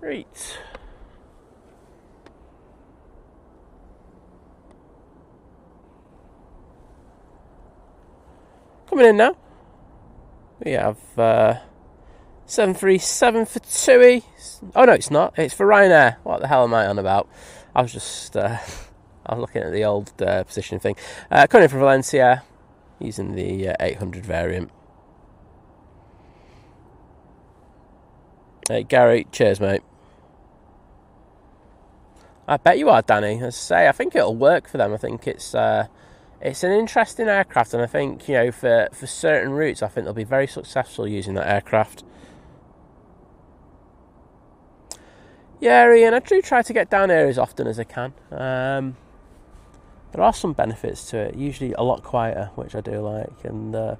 Right. Coming in now. We have 737 for TUI. Oh no, it's not. It's for Ryanair. What the hell am I on about? I was just I was looking at the old position thing. Coming in from Valencia, using the 800 variant. Hey Gary, cheers mate. I bet you are, Danny. As I say, I think it'll work for them. I think it's an interesting aircraft, and I think, you know, for certain routes, I think they'll be very successful using that aircraft. Yeah, Ian, I do try to get down here as often as I can. There are some benefits to it. Usually a lot quieter, which I do like, and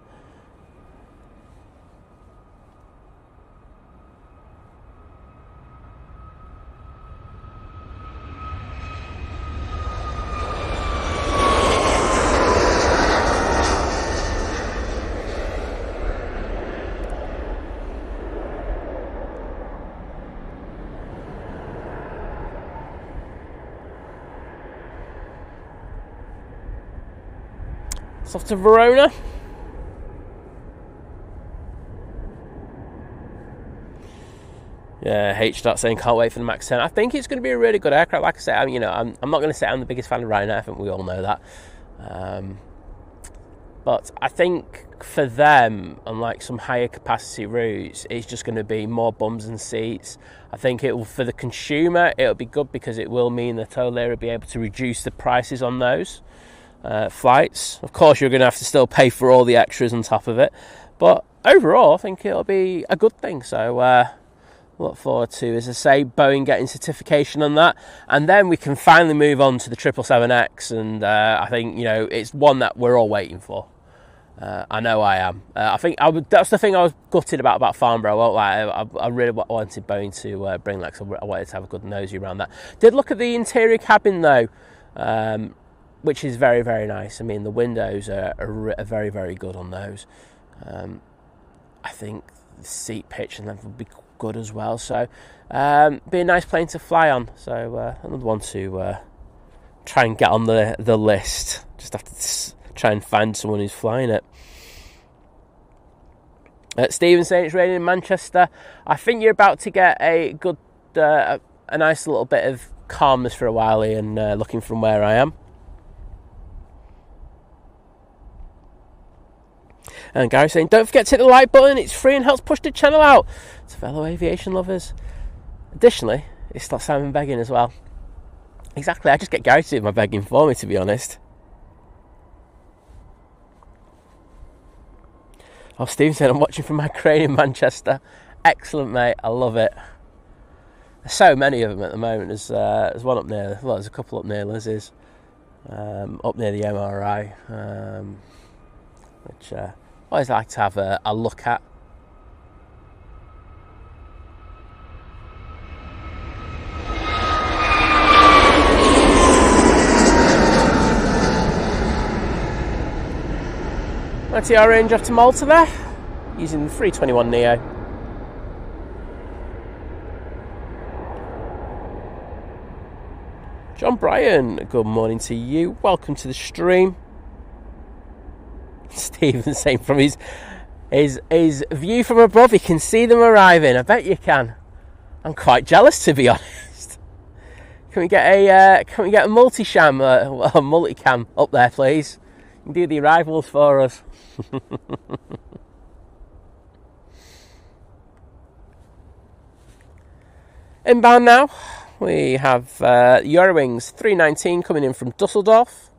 It's off to Verona. Yeah, H. saying can't wait for the MAX 10. I think it's going to be a really good aircraft. Like I said, I'm not going to say I'm the biggest fan of Ryanair. I think we all know that. But I think for them, unlike some higher capacity routes, it's just going to be more bums and seats. I think it will, for the consumer, it'll be good because it will mean that O'Leary will be able to reduce the prices on those flights. Of course, you're going to have to still pay for all the extras on top of it. But overall, I think it'll be a good thing. So look forward to, as I say, Boeing getting certification on that, and then we can finally move on to the 777X, and I think, it's one that we're all waiting for. I know I am. I think that's the thing I was gutted about Farnborough. I really wanted Boeing to bring that, because I wanted to have a good nosy around that. Did look at the interior cabin though, which is very, very nice. I mean, the windows are very, very good on those. I think the seat pitch and length would be good as well, so be a nice plane to fly on. So another one to try and get on the list. Just have to try and find someone who's flying it. Stephen saying it's raining in Manchester. I think you're about to get a good a nice little bit of calmness for a while, Ian, looking from where I am. And Gary saying, don't forget to hit the like button, it's free and helps push the channel out to fellow aviation lovers. Additionally, it's not Simon begging as well. Exactly, I just get Gary to do my begging for me, to be honest. Oh, Steve said, I'm watching from my crane in Manchester. Excellent, mate, I love it. There's so many of them at the moment. There's one up near, well, there's a couple up near Liz's, up near the MRI, which I always like to have a look at. TR range off to Malta there, using the 321neo. John Bryan, good morning to you. Welcome to the stream. Stephen saying from his view from above, he can see them arriving. I bet you can. I'm quite jealous, to be honest. Can we get a multi-sham, a multicam up there, please? You can do the arrivals for us. Inbound now, we have Eurowings 319 coming in from Dusseldorf.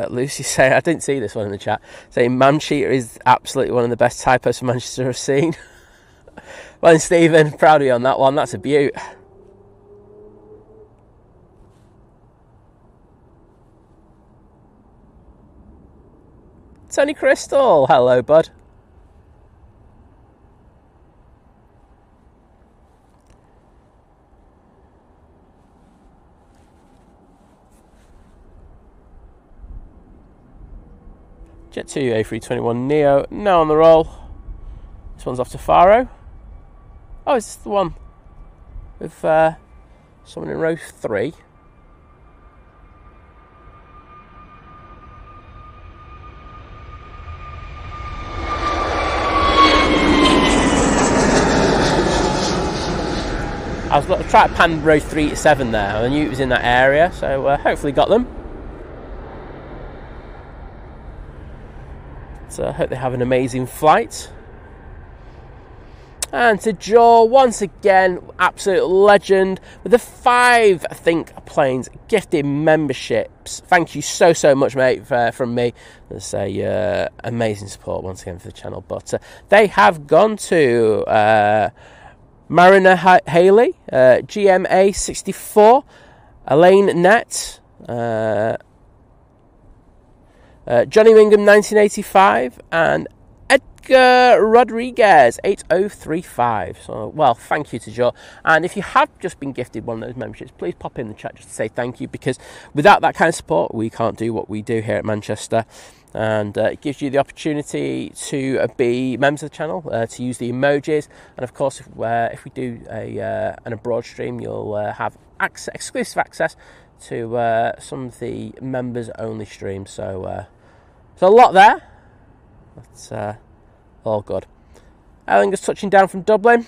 Lucy saying, I didn't see this one in the chat, saying Mancheater is absolutely one of the best typos for Manchester I've seen. Well, Stephen, proud of you on that one. That's a beaut. Tony Crystal, hello, bud. Jet 2 A321neo, now on the roll. This one's off to Faro. Oh, is this the one with someone in row 3? I was trying to pan row 3 to 7 there. I knew it was in that area, so hopefully got them. So I hope they have an amazing flight. And to Joe, once again, absolute legend, with the 5 Think Planes gifted memberships. Thank you so much, mate, from me. That's amazing support once again for the channel. But they have gone to Marina Haley, GMA 64, Elaine Nett, Johnny Wingham 1985, and Edgar Rodriguez 8035. So, well, thank you to Joe. And if you have just been gifted one of those memberships, please pop in the chat just to say thank you, because without that kind of support, we can't do what we do here at Manchester. and it gives you the opportunity to be members of the channel, to use the emojis, and of course if we do an abroad stream, you'll have exclusive access to some of the members only streams. So a lot there. That's all good. Erlinger's touching down from Dublin.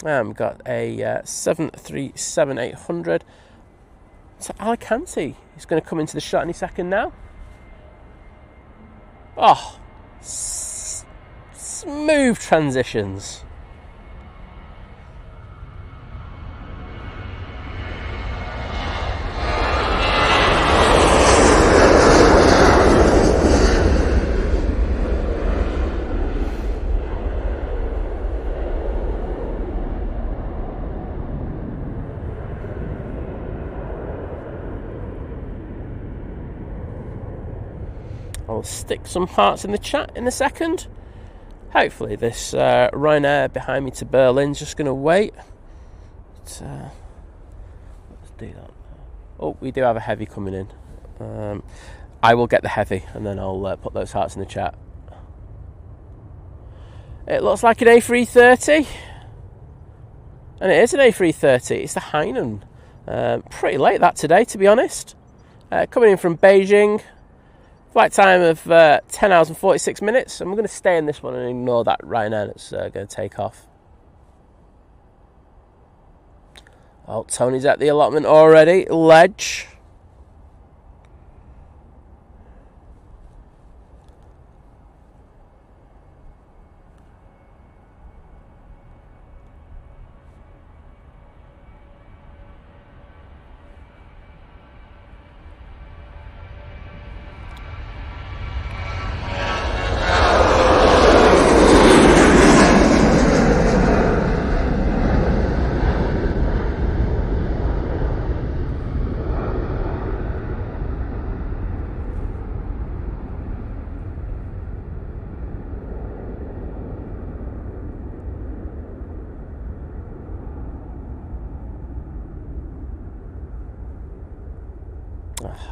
We've got a 737-800 to Alicante. He's going to come into the shot any second now. Oh, smooth transitions. I'll stick some hearts in the chat in a second. Hopefully this Ryanair behind me to Berlin's just going to wait. Let's do that. Oh, we do have a heavy coming in. I will get the heavy and then I'll put those hearts in the chat. It looks like an A330. And it is an A330. It's the Hainan. Pretty late that today, to be honest. Coming in from Beijing. Flight time of 10 hours and 46 minutes. And we're going to stay in this one and ignore that Ryanair that's going to take off. Oh, Tony's at the allotment already. Ledge.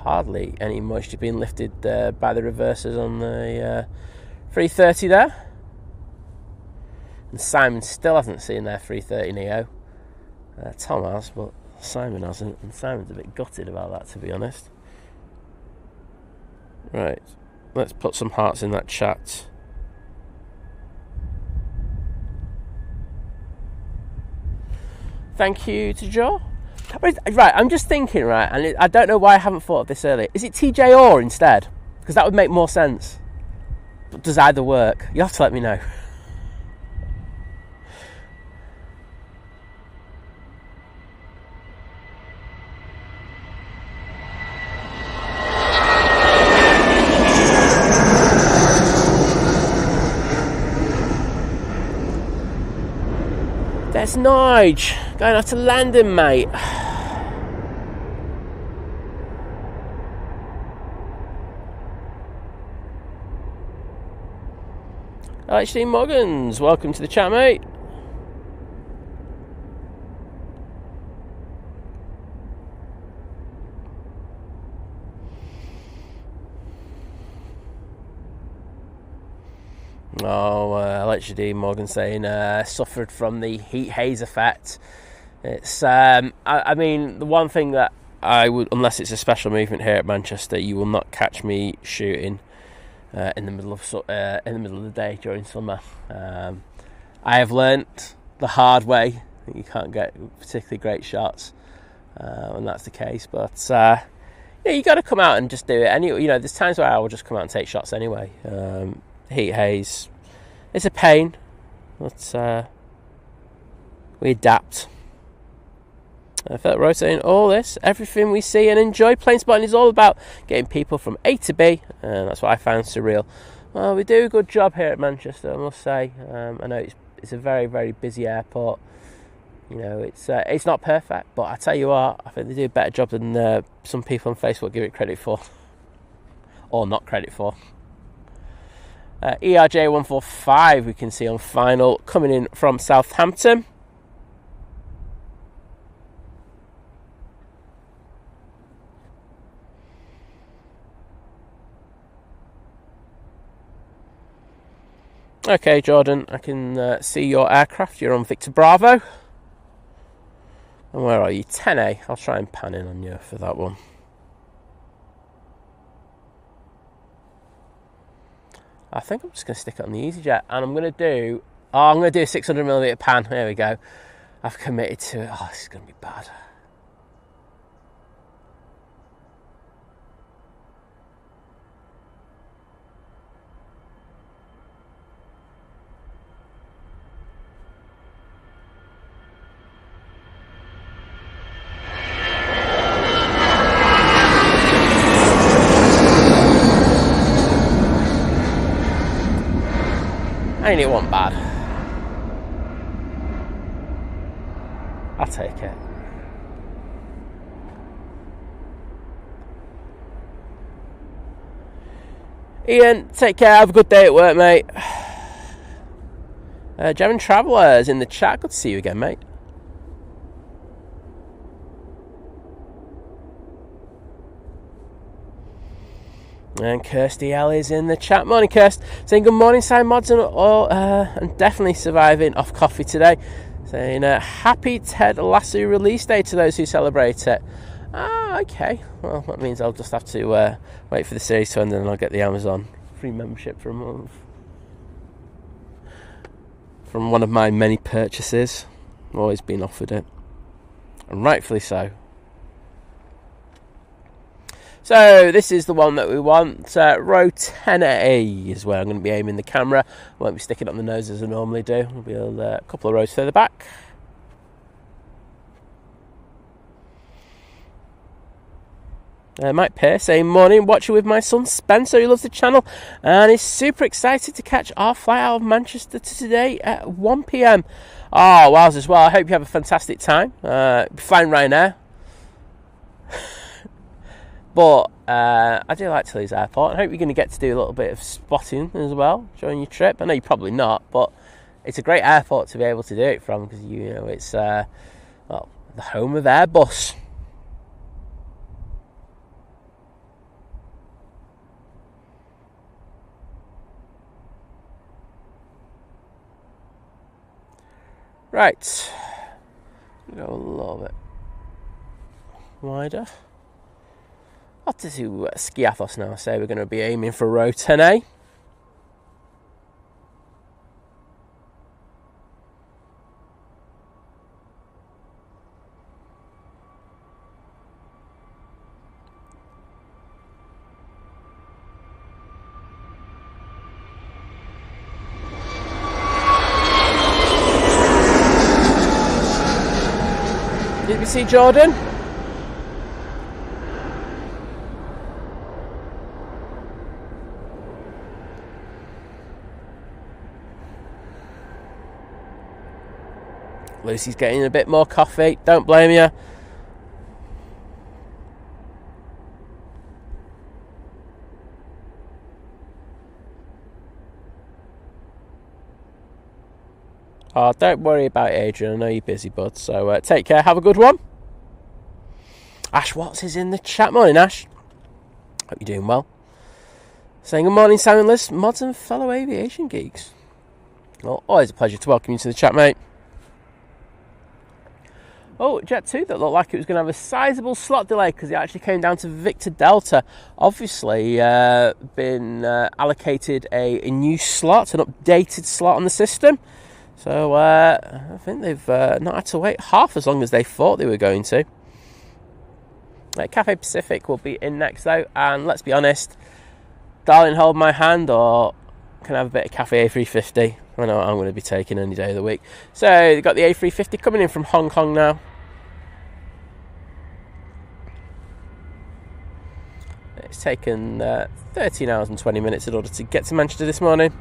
Hardly any moisture being lifted by the reversers on the 330 there. And Simon still hasn't seen their 330 Neo. Tom has, but Simon hasn't. And Simon's a bit gutted about that, to be honest. Right, let's put some hearts in that chat. Thank you to Joe. Right, I'm just thinking, right, and I don't know why I haven't thought of this earlier. Is it TJ Orr instead? Because that would make more sense. But does either work? You have to let me know. That's Nige. Going off to London, mate. LHD Moggins, welcome to the chat, mate. Oh, LHD Morgan saying suffered from the heat haze effect. It's I mean, the one thing that I would, unless it's a special movement here at Manchester, you will not catch me shooting in the middle of the day during summer. I have learnt the hard way that you can't get particularly great shots when that's the case. But yeah, you got to come out and just do it. Anyway, you know, there's times where I will just come out and take shots anyway. Heat haze, it's a pain, but we adapt. I felt rotating all this, everything we see and enjoy. Plane spotting is all about getting people from A to B, and that's what I found surreal. Well, we do a good job here at Manchester, I must say. I know it's a very, very busy airport. You know, it's not perfect, but I tell you what, I think they do a better job than some people on Facebook give it credit for, or not credit for. ERJ145 we can see on final, coming in from Southampton. Okay, Jordan, I can see your aircraft. You're on Victor Bravo. And where are you? 10A. I'll try and pan in on you for that one. I think I'm just going to stick it on the Easyjet, and I'm going to do a 600mm pan. There we go. I've committed to it. Oh, this is going to be bad. Ain't it one bad? I'll take it. Ian, take care. Have a good day at work, mate. German Travellers in the chat. Good to see you again, mate. And Kirsty L is in the chat. Morning, Kirst. Saying good morning, Sign Mods, and definitely surviving off coffee today. Saying happy Ted Lasso release day to those who celebrate it. Ah, okay. Well, that means I'll just have to wait for the series to end, and then I'll get the Amazon free membership for a month from one of my many purchases. I've always been offered it, and rightfully so. So this is the one that we want. Row 10A is where I'm going to be aiming the camera. I won't be sticking it on the nose as I normally do. I'll be a couple of rows further back. Mike Pearce saying, morning, watching with my son Spencer, who loves the channel and is super excited to catch our flight out of Manchester today at 1 p.m. Oh, wowzers. As well. I hope you have a fantastic time. Flying Ryanair. But I do like Tilly's Airport. I hope you're going to get to do a little bit of spotting as well during your trip. I know you're probably not, but it's a great airport to be able to do it from, because you know it's the home of Airbus. Right, go a little bit wider. I'll have to do Skiathos now. So we're going to be aiming for row 10A. Did we see Jordan? Lucy's getting a bit more coffee. Don't blame you. Oh, don't worry about it, Adrian. I know you're busy, bud. So take care. Have a good one. Ash Watts is in the chat. Morning, Ash. Hope you're doing well. Saying good morning, Simon List, mods and fellow aviation geeks. Well, always a pleasure to welcome you to the chat, mate. Oh, Jet 2 that looked like it was going to have a sizable slot delay because it actually came down to Victor Delta. Obviously, been allocated a new slot, an updated slot on the system. So I think they've not had to wait half as long as they thought they were going to. Cafe Pacific will be in next though, and let's be honest, darling, hold my hand, or can I have a bit of Cafe A350? I know what I'm going to be taking any day of the week. So they've got the A350 coming in from Hong Kong now. It's taken 13 hours and 20 minutes in order to get to Manchester this morning.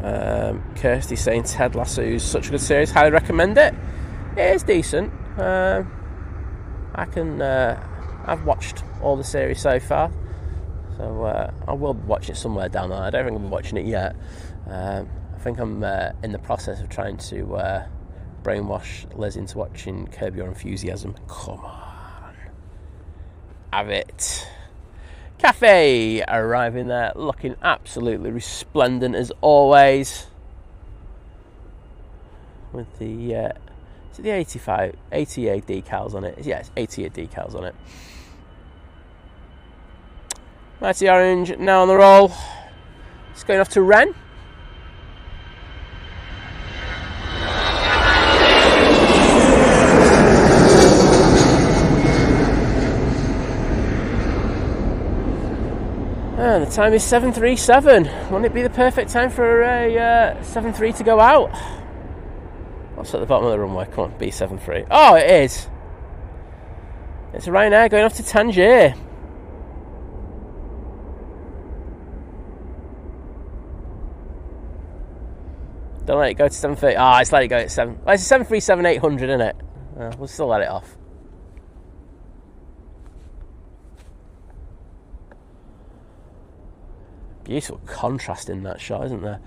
Kirsty saying Ted Lasso is such a good series, highly recommend it. It is decent. I've watched all the series so far, so I will be watching it somewhere down the line. I don't think I'll be watching it yet. I think I'm in the process of trying to brainwash Liz into watching Curb Your Enthusiasm. Come on, have it. Cafe arriving there, looking absolutely resplendent as always, with the is it the 88 decals on it? Yes, 88 decals on it. Mighty Orange now on the roll. It's going off to Wren. And the time is 7:37. Wouldn't it be the perfect time for a 7.3 to go out? What's at the bottom of the runway? Come on, B73. Oh, it is. It's a Ryanair going off to Tangier. Don't let it go to 7.30. Ah, it's let it go at 7. Well, it's a 737-800, isn't it? We'll still let it off. Beautiful contrast in that shot, isn't there?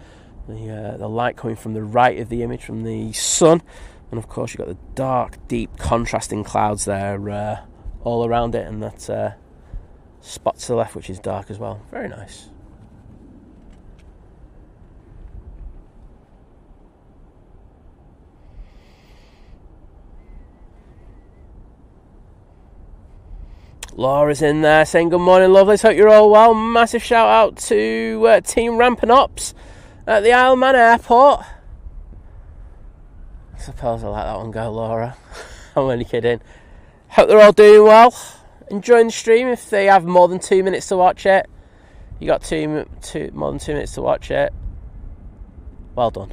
The light coming from the right of the image, from the sun, and of course you've got the dark, deep, contrasting clouds there all around it, and that spot to the left which is dark as well. Very nice. Laura's in there saying good morning, lovelies, hope you're all well. Massive shout out to Team Ramp and Ops at the Isle of Man Airport. I suppose I'll let that one go, Laura. I'm only kidding. Hope they're all doing well, enjoying the stream. If they have more than 2 minutes to watch it, you got more than 2 minutes to watch it, well done.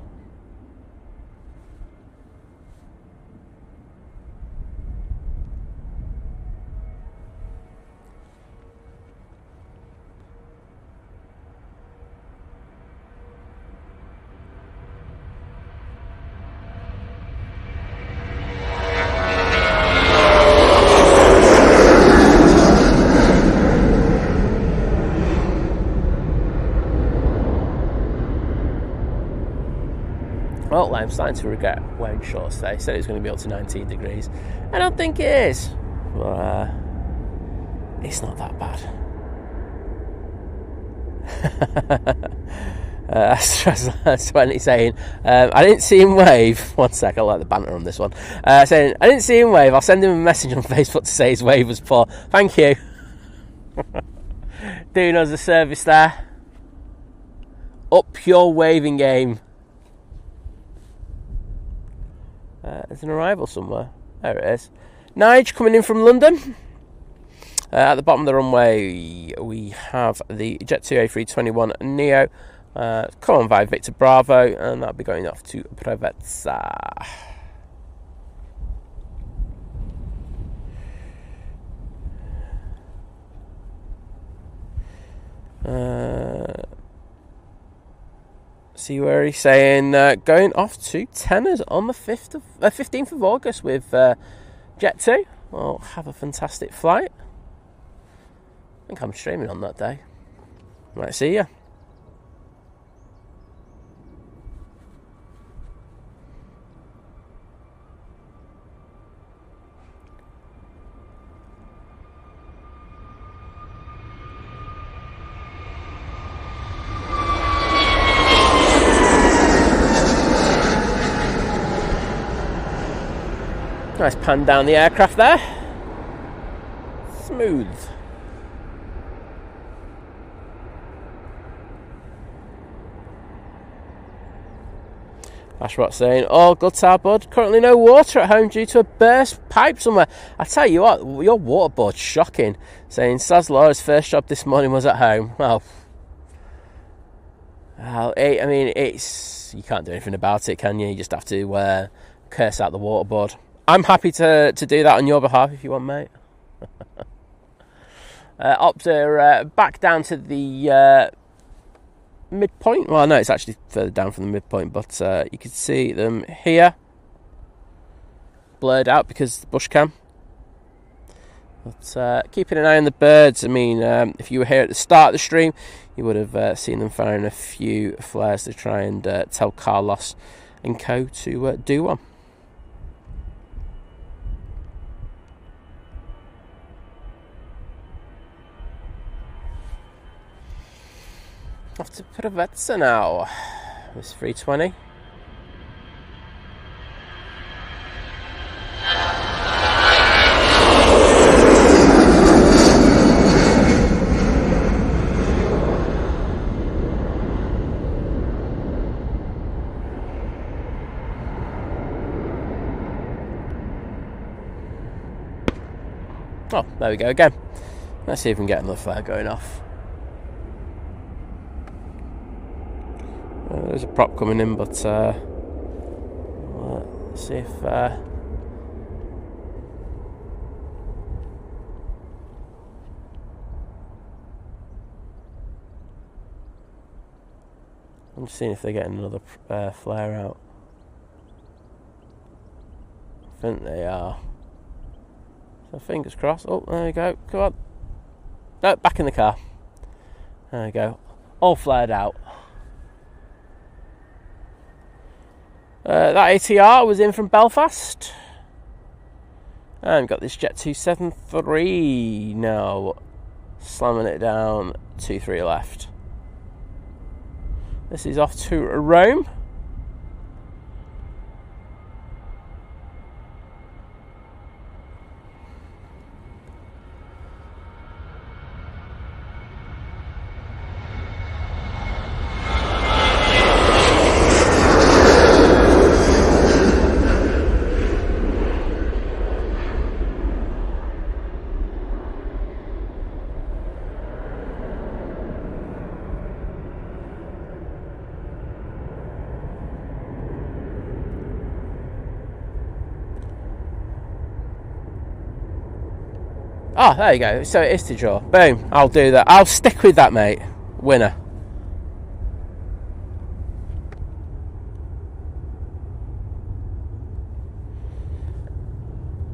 Well, I'm starting to regret wearing shorts today. Said it was going to be up to 19 degrees. I don't think it is. But it's not that bad. That's when he's saying, I didn't see him wave. One sec, I like the banter on this one. Saying, I didn't see him wave. I'll send him a message on Facebook to say his wave was poor. Thank you. Doing us a service there. Up your waving game. There's an arrival somewhere. There it is. Nige coming in from London. At the bottom of the runway, we have the Jet2 A321 Neo. Come on via Victor Bravo, and that'll be going off to Preveza. See where he's saying going off to Tenors on the 15th of August with Jet2. Well, have a fantastic flight. I think I'm streaming on that day. Might see you. Nice pan down the aircraft there. Smooth. Ashbot saying, oh, good tar, bud. Currently no water at home due to a burst pipe somewhere. I tell you what, your waterboard's shocking. Saying, Saz Laura's first job this morning was at home. Well, I mean, it's, you can't do anything about it, can you? You just have to curse out the waterboard. I'm happy to do that on your behalf if you want, mate. Opter back down to the midpoint. Well, no, it's actually further down from the midpoint, but you can see them here, blurred out because of the bush cam. But keeping an eye on the birds. I mean, if you were here at the start of the stream, you would have seen them firing a few flares to try and tell Carlos and co to do one. Off to Preveza now. It's 320. Oh, there we go again. Let's see if we can get another flare going off. There's a prop coming in, but let's see if I'm just seeing if they're getting another flare out. I think they are. So fingers crossed. Oh, there we go. Come on. No, back in the car. There we go. All flared out. That ATR was in from Belfast. And got this Jet 273 now. Slamming it down. 2-3 left. This is off to Rome. Oh, there you go. So it is to draw. Boom. I'll do that. I'll stick with that, mate. Winner.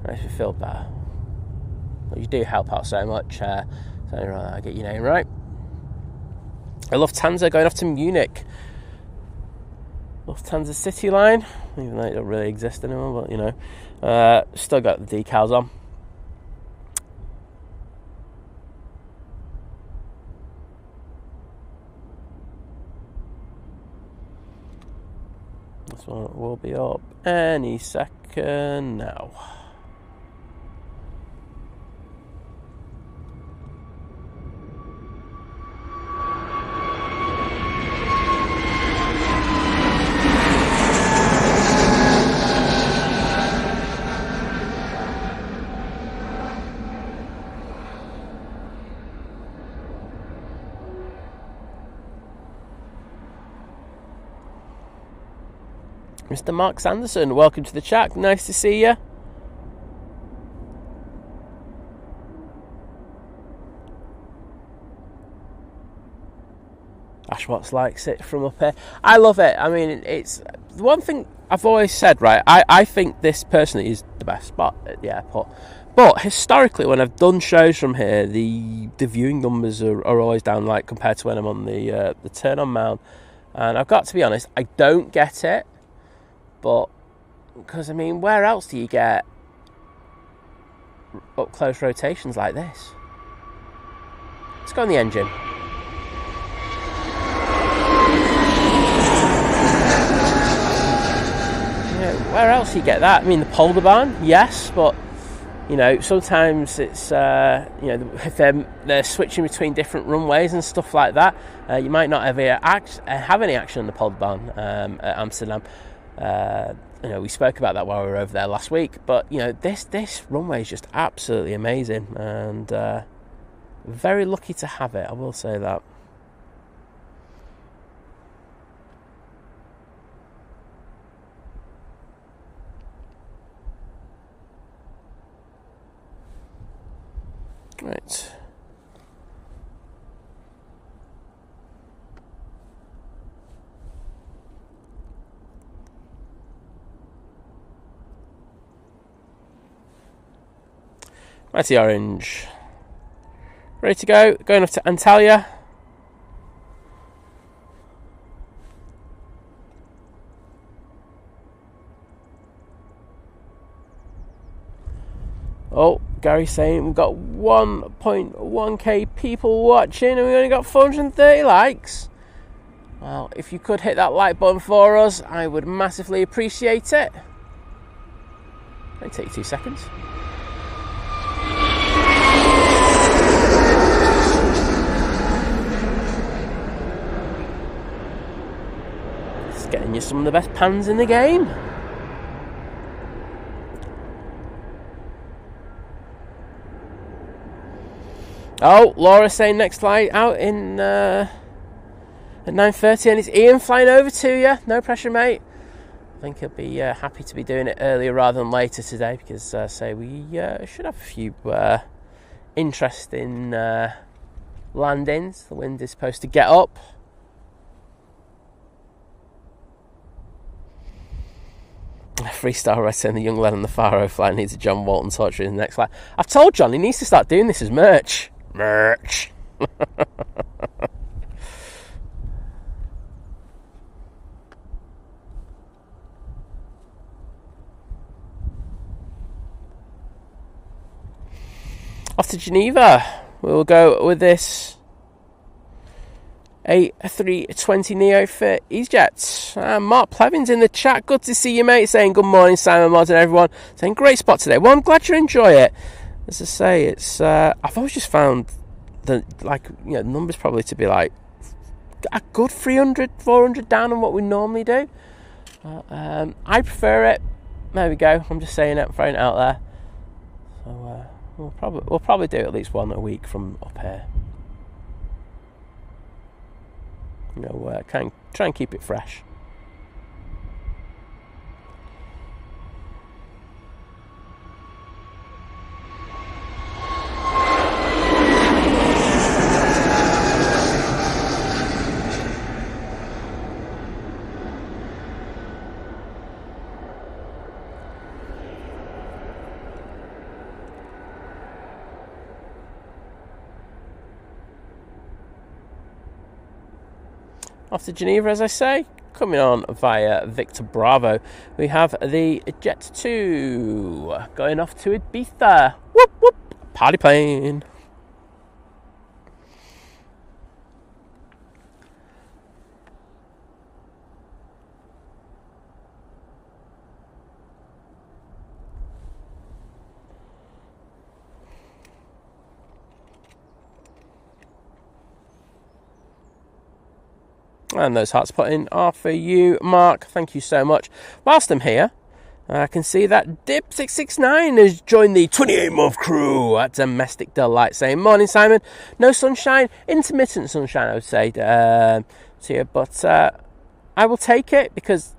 Makes me feel better. You do help out so much. So I get your name right. I love Lufthansa going off to Munich. Lufthansa City line, even though it don't really exist anymore, but you know, still got the decals on. This one will be up any second now. Mr. Mark Sanderson, welcome to the chat. Nice to see you. Ash Watts likes it from up here. I love it. I mean, it's the one thing I've always said, right? I think this personally is the best spot at the airport. But historically, when I've done shows from here, the viewing numbers are always down, like compared to when I'm on the turn-on mount. And I've got to be honest, I don't get it. But, because I mean, where else do you get up close rotations like this? Let's go on the engine. Yeah, where else do you get that? I mean, the Polderbahn, yes, but you know, sometimes it's you know, if they're switching between different runways and stuff like that, you might not ever have any action on the Polderbahn at Amsterdam. You know, we spoke about that while we were over there last week, but you know, this runway is just absolutely amazing, and very lucky to have it, I will say that. Right. Mighty Orange. Ready to go. Going off to Antalya. Oh, Gary's saying we've got 1.1k people watching and we only got 430 likes. Well, if you could hit that like button for us, I would massively appreciate it. It'll take you 2 seconds. It's getting you some of the best pans in the game. Oh, Laura's saying next flight out in at 9:30, and it's Ian flying over to you. No pressure, mate. I think he'll be happy to be doing it earlier rather than later today because, we should have a few interesting landings. The wind is supposed to get up. Freestyle Red saying the young lad on the Faro flight needs a John Walton torture in the next flight. I've told John he needs to start doing this as merch. Merch. Off to Geneva. We'll go with this A380 Neo for Easyjet. Mark Plevin's in the chat. Good to see you, mate. Saying good morning, Simon Mod and everyone. Saying great spot today. Well, I'm glad you enjoy it. As I say, it's I've always just found the numbers probably to be like a good 300, 400 down on what we normally do. I prefer it. There we go. I'm just saying it, throwing it out there. So we'll probably do at least one a week from up here. Try and keep it fresh. Off to Geneva, as I say, coming on via Victor Bravo. We have the Jet 2 going off to Ibiza. Whoop, whoop, party plane. And those hearts put in are for you, Mark. Thank you so much. Whilst I'm here, I can see that Dip669 has joined the 28-month crew at Domestic Delight, saying, morning, Simon. No sunshine, intermittent sunshine, I would say, to you. But I will take it because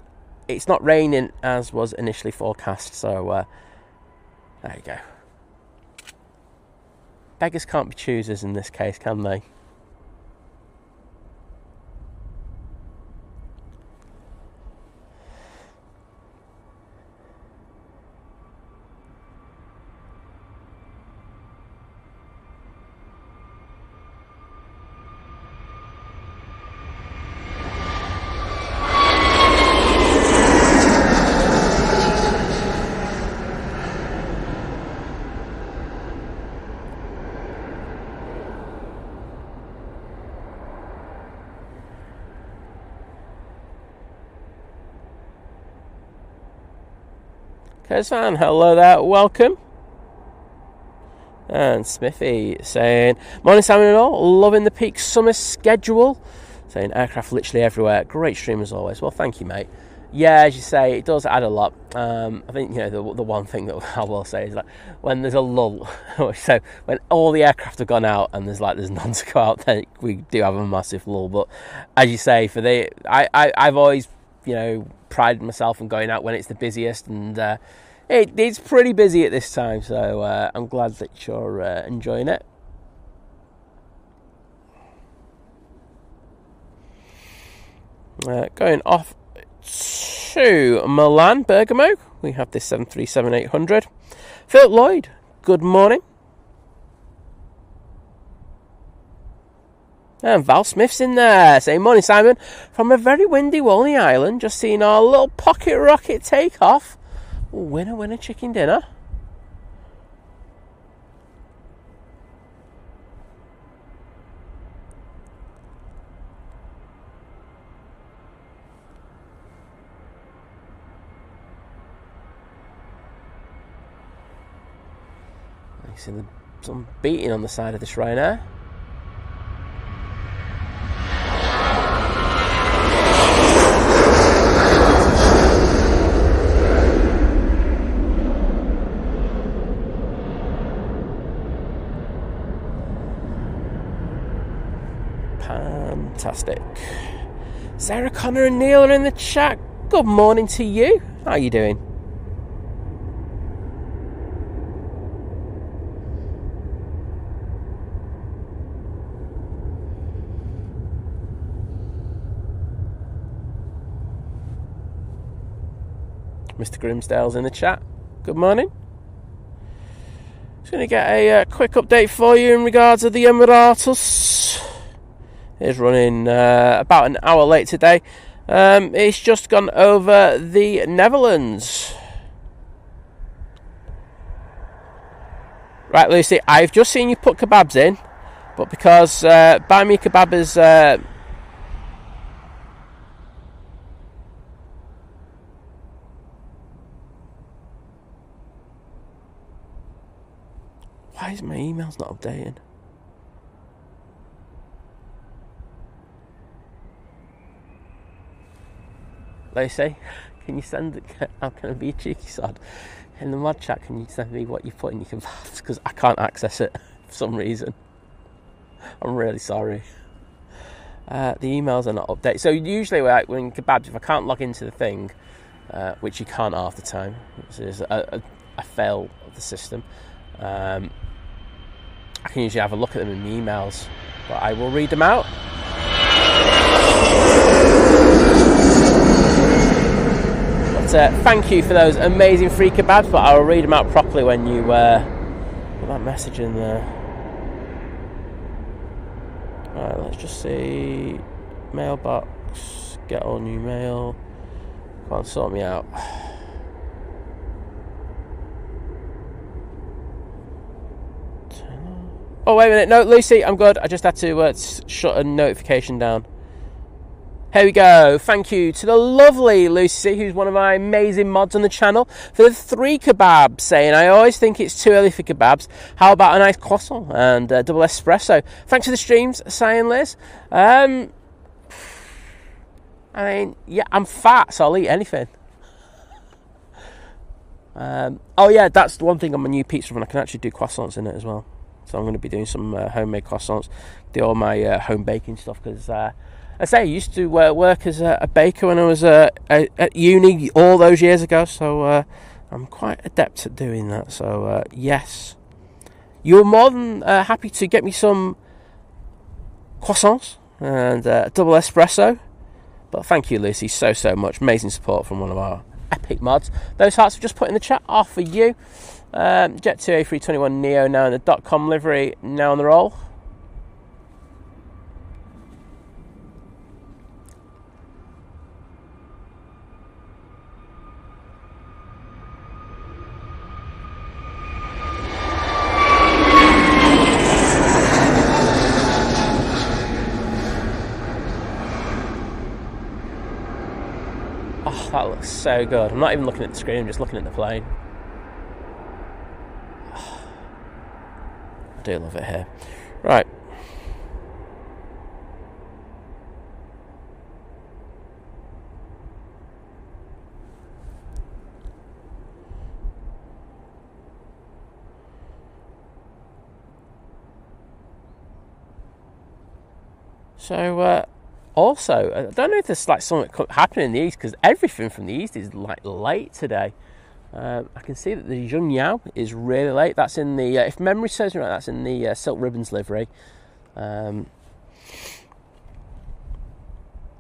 it's not raining as was initially forecast. So, there you go. Beggars can't be choosers in this case, can they? Kezvan, hello there, welcome. And Smithy saying, morning Simon and all, loving the peak summer schedule. Saying aircraft literally everywhere, great stream as always. Well, thank you, mate. Yeah, as you say, it does add a lot. I think, the one thing that I will say is like when there's a lull, so when all the aircraft have gone out and there's none to go out, then we do have a massive lull. But as you say, I've always, prided myself on going out when it's the busiest, and it's pretty busy at this time, so I'm glad that you're enjoying it. Going off to Milan, Bergamo, we have this 737-800. Philip Lloyd, good morning. And Val Smith's in there, saying, morning Simon, from a very windy Walney Island, just seeing our little pocket rocket take off. Winner chicken dinner. You see some beating on the side of this Ryanair. Fantastic. Sarah Connor and Neil are in the chat. Good morning to you. How are you doing? Mr. Grimsdale's in the chat. Good morning. Just going to get a quick update for you in regards to the Emirates. It's running about an hour late today. It's just gone over the Netherlands. Right, Lucy, I've just seen you put kebabs in, but because Me A Kebab is... Why is my emails not updating? Lucy, can you send it? How can I be a cheeky sod? In the mod chat, can you send me what you put in your kebabs? Because I can't access it for some reason. I'm really sorry. The emails are not updated. So usually when kebabs, if I can't log into the thing, which you can't half the time, which is a fail of the system, I can usually have a look at them in the emails, but I will read them out. But thank you for those amazing free kebabs, but I'll read them out properly when you put that message in there. Alright, let's just see. Mailbox, get all new mail. Come on, sort me out. Oh, wait a minute. No, Lucy, I'm good. I just had to shut a notification down. Here we go. Thank you to the lovely Lucy, who's one of my amazing mods on the channel, for the 3 kebabs, saying, I always think it's too early for kebabs. How about a nice croissant and double espresso? Thanks for the streams, saying Liz. I mean, yeah, I'm fat, so I'll eat anything. Oh, yeah, that's the one thing on my new pizza oven. I can actually do croissants in it as well. So I'm going to be doing some homemade croissants, do all my home baking stuff, because I used to work as a baker when I was at uni all those years ago, so I'm quite adept at doing that. So yes, you're more than happy to get me some croissants and double espresso. But thank you, Lucy, so much. Amazing support from one of our epic mods. Those hearts we've just put in the chat are for you. Jet 2 A321 Neo now in the .com livery, now on the roll. Oh, that looks so good. I'm not even looking at the screen, I'm just looking at the plane. I do love it here. Right. So, also, I don't know if there's like something happening in the east, because everything from the east is like late today. I can see that the Jun Yao is really late. That's in the, if memory serves me right, that's in the Silk Ribbons livery. I mean,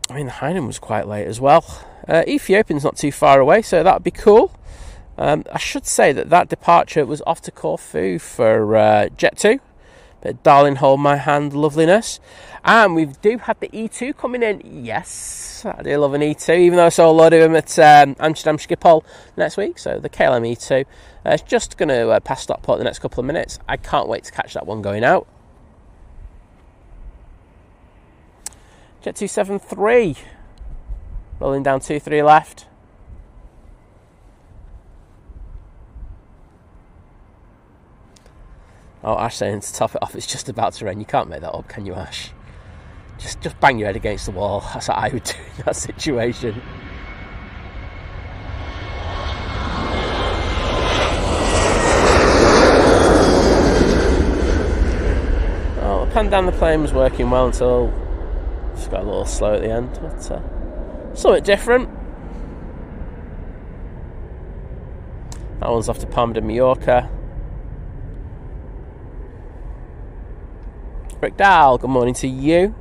the Hainan was quite late as well. Ethiopian's not too far away, so that'd be cool. I should say that departure was off to Corfu for Jet 2, But darling, hold my hand, loveliness. And we do have the E2 coming in. Yes, I do love an E2, even though I saw a lot of them at Amsterdam Schiphol next week. So the KLM E2 is just going to pass Stockport the next couple of minutes. I can't wait to catch that one going out. Jet 273, rolling down 23 left. Oh, Ash saying to top it off, it's just about to rain. You can't make that up, can you, Ash? Just bang your head against the wall. That's what I would do in that situation. Well, the pan down the plane was working well until it just got a little slow at the end. But something different. That one's off to Palma de Mallorca. Rick Dahl, good morning to you.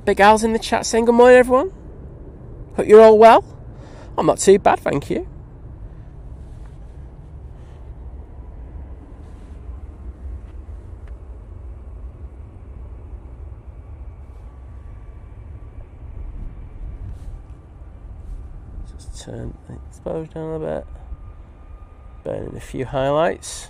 Big Al's in the chat saying good morning, everyone. Hope you're all well. I'm not too bad, thank you. Just turn the exposure down a bit. Burning a few highlights.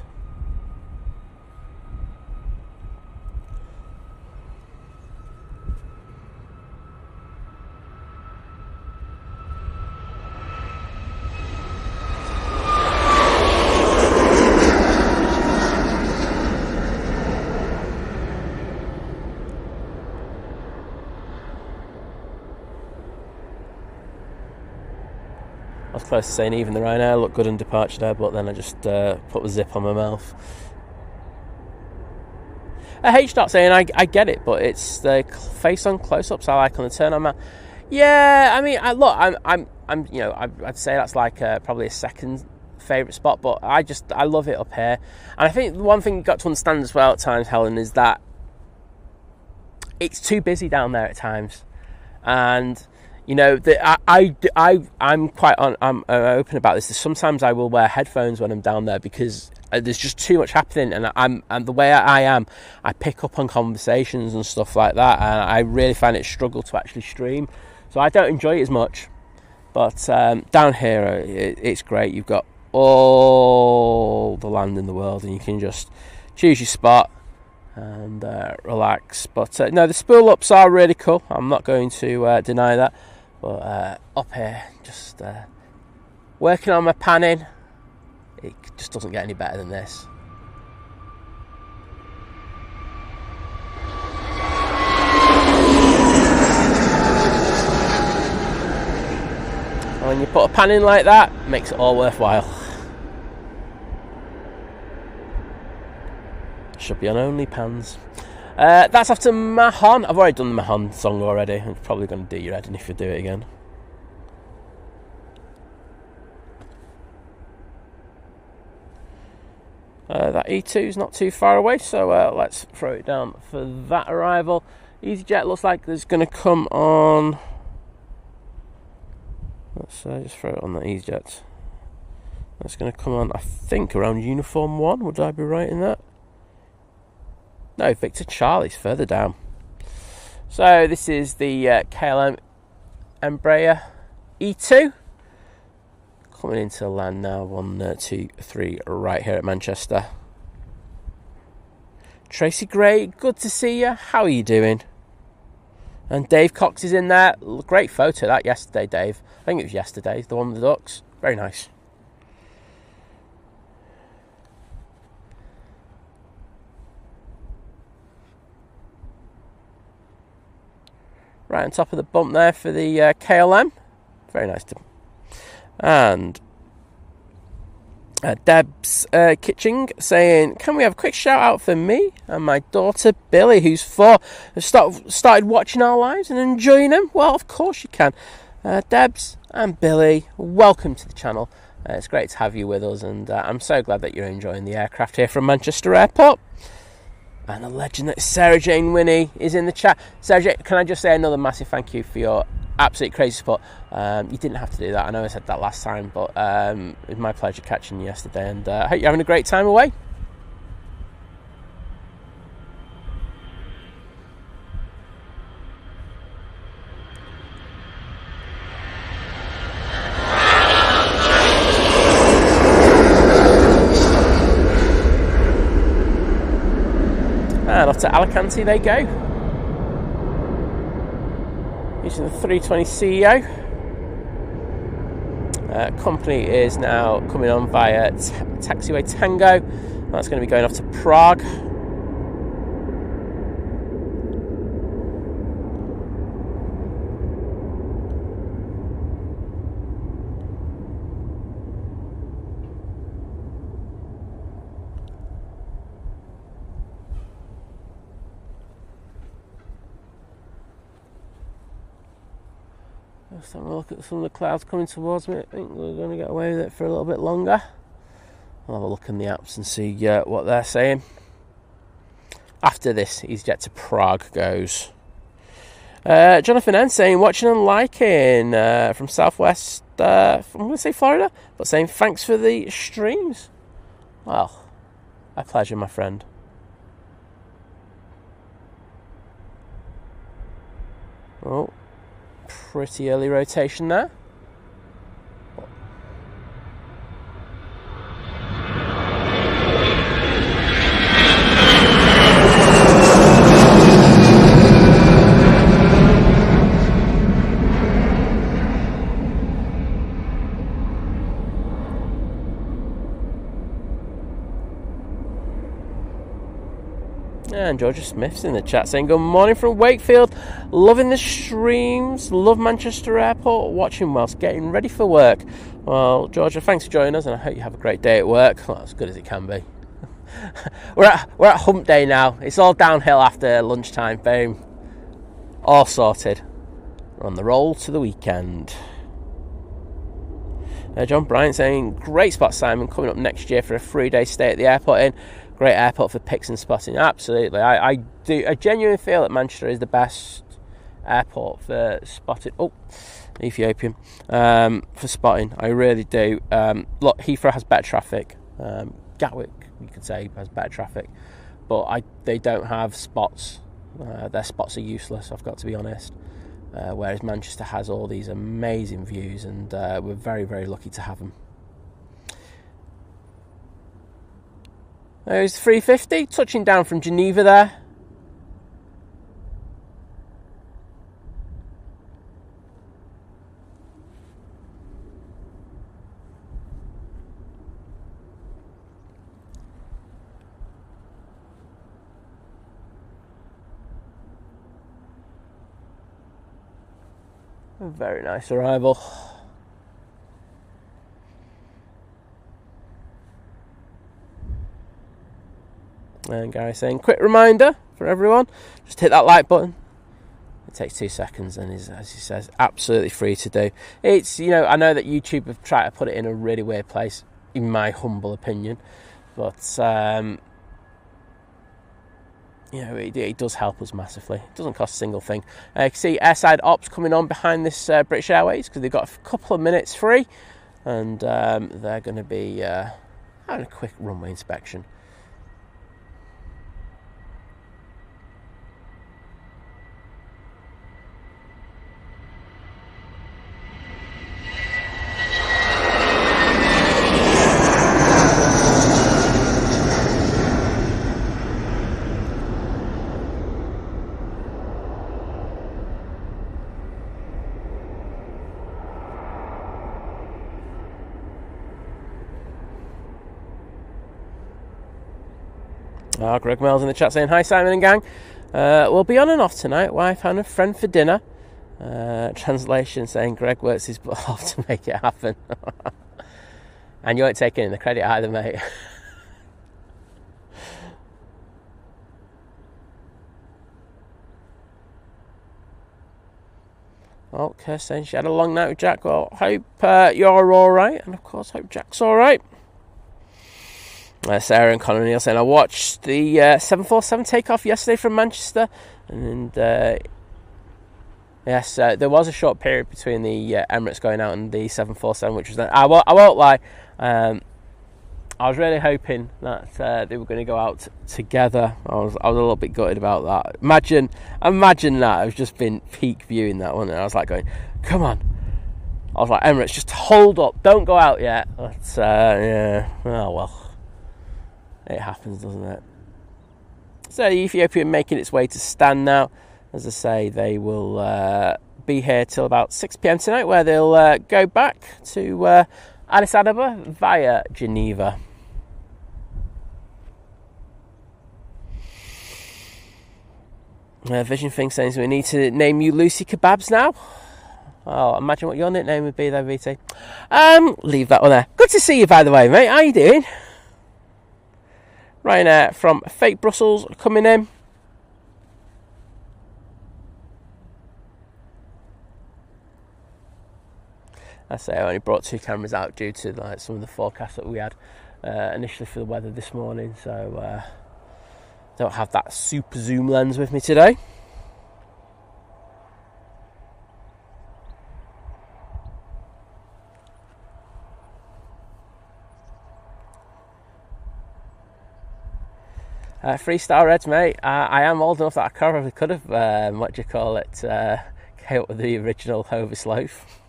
I was close to saying even the Ryanair looked good in departure there, but then I just put the zip on my mouth. H-Dot saying I get it, but it's the face on close-ups I like on the turn on mouth. Yeah, I mean, I'm you know, I'd say that's like probably a second favourite spot, but I love it up here. And I think the one thing you've got to understand as well at times, Helen, is that it's too busy down there at times, and you know, I'm quite I'm open about this. Sometimes I will wear headphones when I'm down there because there's just too much happening, and the way I am, I pick up on conversations and stuff like that, and I really find it struggle to actually stream, so I don't enjoy it as much. But down here, it's great. You've got all the land in the world, and you can just choose your spot and relax. But no, the spool ups are really cool. I'm not going to deny that. But up here, just working on my panning, it just doesn't get any better than this. And when you put a pan in like that, it makes it all worthwhile. Should be on OnlyPans. That's after Mahon. I've already done the Mahon song already. I'm probably going to do your head in if you do it again. That E2 is not too far away, so let's throw it down for that arrival. Easyjet looks like there's going to come on. Let's just throw it on the Easyjet. That's going to come on, I think, around Uniform 1. Would I be right in that? No, Victor Charlie's further down. So this is the KLM Embraer E2 coming into land now. 1, 2, 3, right here at Manchester. Tracy Gray, good to see you. How are you doing? And Dave Cox is in there. Great photo that yesterday, Dave. I think it was yesterday, the one with the ducks. Very nice. Right on top of the bump there for the KLM. Very nice. And Deb's Kitching saying, can we have a quick shout out for me and my daughter Billy, who's 4, has started watching our lives and enjoying them? Well, of course you can. Debs and Billy, welcome to the channel. It's great to have you with us, and I'm so glad that you're enjoying the aircraft here from Manchester Airport. And a legend that Sarah Jane Winnie is in the chat. Sarah Jane, can I just say another massive thank you for your absolute crazy support. You didn't have to do that. I know I said that last time, but it was my pleasure catching you yesterday, and I hope you're having a great time away. And off to Alicante they go. Using the 320 CEO. Company is now coming on via Taxiway Tango. That's going to be going off to Prague. Let's have a look at some of the clouds coming towards me. I think we're going to get away with it for a little bit longer. I'll have a look in the apps and see what they're saying. After this, Easyjet to Prague goes. Jonathan N saying, watching and liking from Southwest, I'm going to say Florida, but saying thanks for the streams. Well, a pleasure, my friend. Oh. Pretty early rotation there. And Georgia Smith's in the chat saying, good morning from Wakefield, loving the streams, love Manchester Airport, watching whilst getting ready for work. Well, Georgia, thanks for joining us, and I hope you have a great day at work. Well, as good as it can be. we're at hump day now. It's all downhill after lunchtime. Boom, all sorted. We're on the roll to the weekend. John Bryant saying, great spot, Simon, coming up next year for a 3-day stay at the airport in. Great airport for pics and spotting. Absolutely. I genuinely feel that Manchester is the best airport for spotting. Oh, Ethiopian. For spotting. I really do. Look, Heathrow has better traffic. Gatwick, you could say, has better traffic. But they don't have spots. Their spots are useless, I've got to be honest. Whereas Manchester has all these amazing views, and we're very, very lucky to have them. There's 350, touching down from Geneva there. A very nice arrival. And Gary saying, quick reminder for everyone, just hit that like button. It takes 2 seconds and is, as he says, absolutely free to do. It's, I know that YouTube have tried to put it in a really weird place, in my humble opinion, but it does help us massively. It doesn't cost a single thing. You can see airside ops coming on behind this British Airways, because they've got a couple of minutes free, and they're going to be having a quick runway inspection. Greg Mel's in the chat saying, hi Simon and gang, we'll be on and off tonight, wife and a friend for dinner. Translation saying Greg works his butt off to make it happen. And you ain't taking the credit either, mate. Well, Kirst saying she had a long night with Jack. Well, hope you're alright, and of course hope Jack's alright. Sarah and Conor Neal saying, I watched the 747 takeoff yesterday from Manchester, and Yes, there was a short period between the Emirates going out and the 747, which was... I won't lie, I was really hoping that they were going to go out together. I was a little bit gutted about that. Imagine that. I've just been peak viewing that one, and I was like going, come on. I was like, Emirates, just hold up. Don't go out yet. But, yeah, oh well. It happens, doesn't it? So Ethiopian making its way to stand now. As I say, they will be here till about 6 p.m. tonight, where they'll go back to Addis Ababa via Geneva. Vision Thing saying, so we need to name you Lucy Kebabs now. Oh, imagine what your nickname would be there, VT. Leave that one there. Good to see you, by the way, mate. How you doing? Ryanair from Fake Brussels coming in. I say I only brought 2 cameras out due to like some of the forecasts that we had initially for the weather this morning, so don't have that super zoom lens with me today. Freestyle Reds, mate. I am old enough that I probably could have, came up with the original Hovis loaf.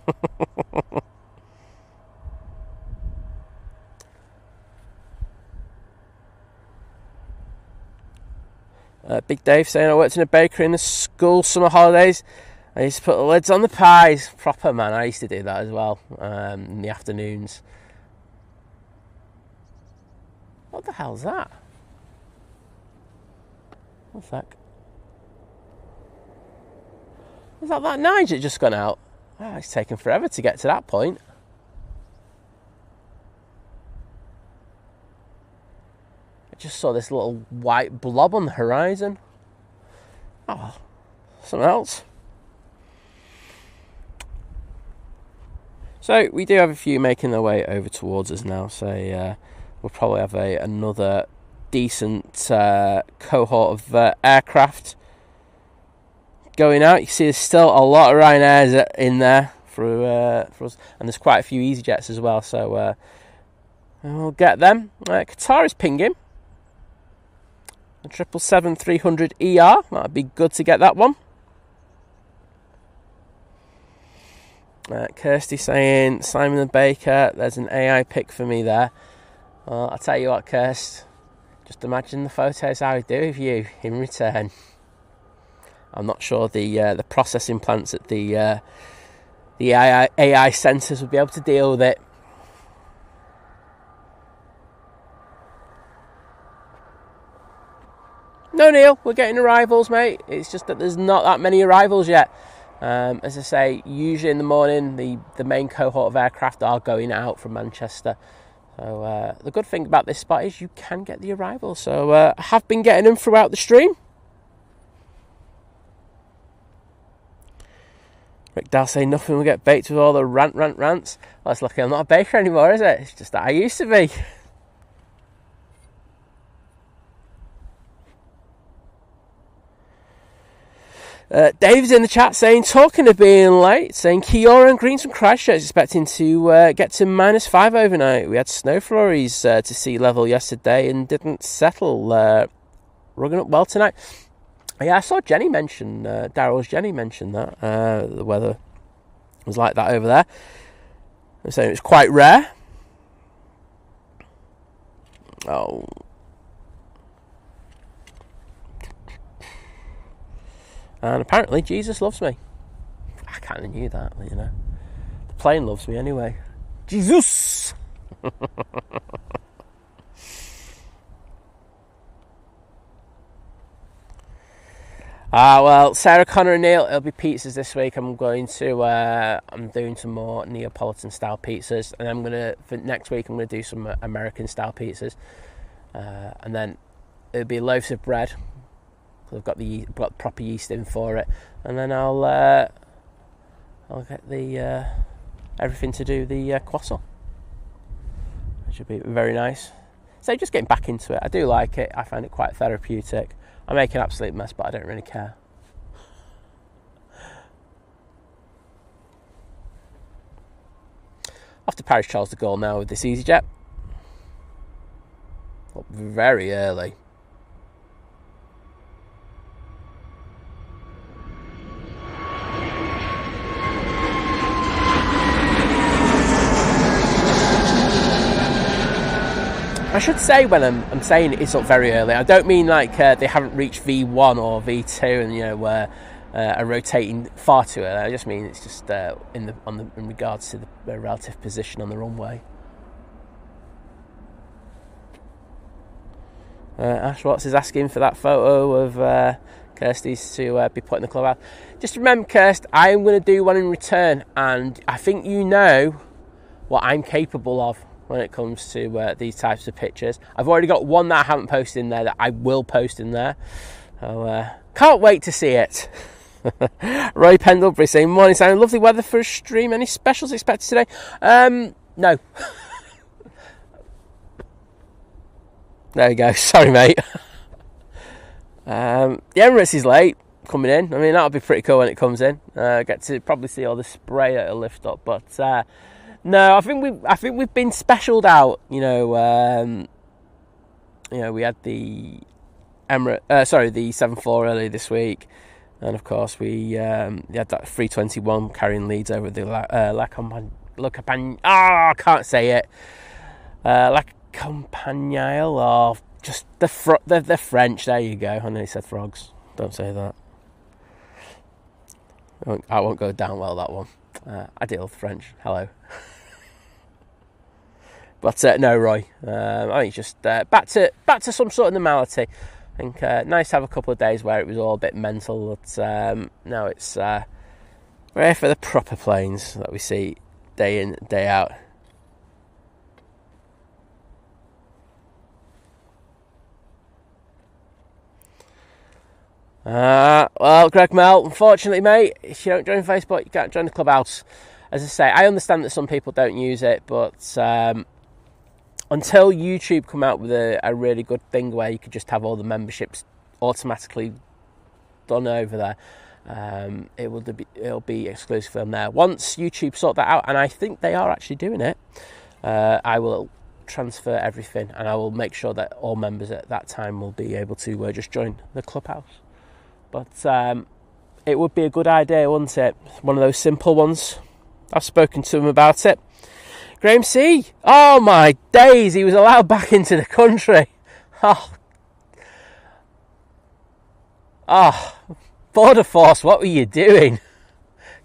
Big Dave saying, I worked in a bakery in the school summer holidays. I used to put the lids on the pies. Proper, man. I used to do that as well in the afternoons. What the hell's that? One sec. Was that Nigel just gone out? Oh, it's taken forever to get to that point. I just saw this little white blob on the horizon. Oh, something else. So we do have a few making their way over towards us now. So we'll probably have another decent cohort of aircraft going out. You see there's still a lot of Ryanairs in there for us, and there's quite a few Easyjets as well, so we'll get them. Qatar is pinging a 777-300ER. That'd be good to get that one. Kirsty saying, Simon the Baker, there's an AI pic for me there. I'll tell you what, Kirst, just imagine the photos I would do with you in return. I'm not sure the processing plants at the AI centres would be able to deal with it. No, Neil, we're getting arrivals, mate. It's just that there's not that many arrivals yet. As I say, usually in the morning, the main cohort of aircraft are going out from Manchester. So the good thing about this spot is you can get the arrivals. So I have been getting them throughout the stream. Rick Dal saying nothing will get baked with all the rants. Well, it's lucky I'm not a baker anymore, is it? It's just that I used to be. Dave's in the chat saying, talking of being late, saying Kiora and Greens from Christchurch expecting to get to -5 overnight. We had snow flurries to sea level yesterday and didn't settle. Rugging up well tonight. Yeah, I saw Jenny mention, Daryl's Jenny mentioned that the weather was like that over there. They're saying it's quite rare. Oh. And apparently Jesus loves me. I kind of knew that, you know. The plane loves me anyway. Jesus! Well, Sarah, Connor and Neil, it'll be pizzas this week. I'm doing some more Neapolitan style pizzas, and for next week I'm gonna do some American style pizzas, and then it'll be loaves of bread. I've got proper yeast in for it, and then I'll get the everything to do the croissant. It should be very nice. So just getting back into it. I do like it. I find it quite therapeutic. I make an absolute mess, but I don't really care. to Paris Charles de Gaulle now with this Easyjet. Very early. I should say when I'm saying it's up very early, I don't mean like they haven't reached V1 or V2 and are rotating far too early. I just mean it's just in regards to the relative position on the runway. Ash Watts is asking for that photo of Kirsty's to be put in the club out. Just remember, Kirst, I am going to do one in return, and I think you know what I'm capable of when it comes to these types of pictures. I've already got one that I haven't posted in there that I will post in there. So, can't wait to see it. Roy Pendlebury saying, morning Simon, lovely weather for a stream. Any specials expected today? No. There you go. Sorry, mate. The Emirates is late coming in. I mean, that'll be pretty cool when it comes in. Get to probably see all the spray it'll lift up, but no, I think we've been specialed out. We had the the 747 earlier this week, and of course we had that 321 carrying leads over the La Campagne. I can't say it. La Campagnale, or just the French. There you go. I nearly said frogs. Don't say that. I won't go down well, that one. I deal with French. Hello. But no, Roy. I think just back to some sort of normality. I think nice to have a couple of days where it was all a bit mental. But now it's we're here for the proper planes that we see day in, day out. Well, Greg Mel, unfortunately, mate, if you don't join Facebook, you can't join the clubhouse. As I say, I understand that some people don't use it, but until YouTube come out with a really good thing where you could just have all the memberships automatically done over there, it'll be exclusive on there. Once YouTube sort that out, and I think they are actually doing it, I will transfer everything, and I will make sure that all members at that time will be able to just join the clubhouse. But it would be a good idea, wouldn't it? One of those simple ones. I've spoken to him about it. Graham C. Oh my days, he was allowed back into the country. Border Force, what were you doing?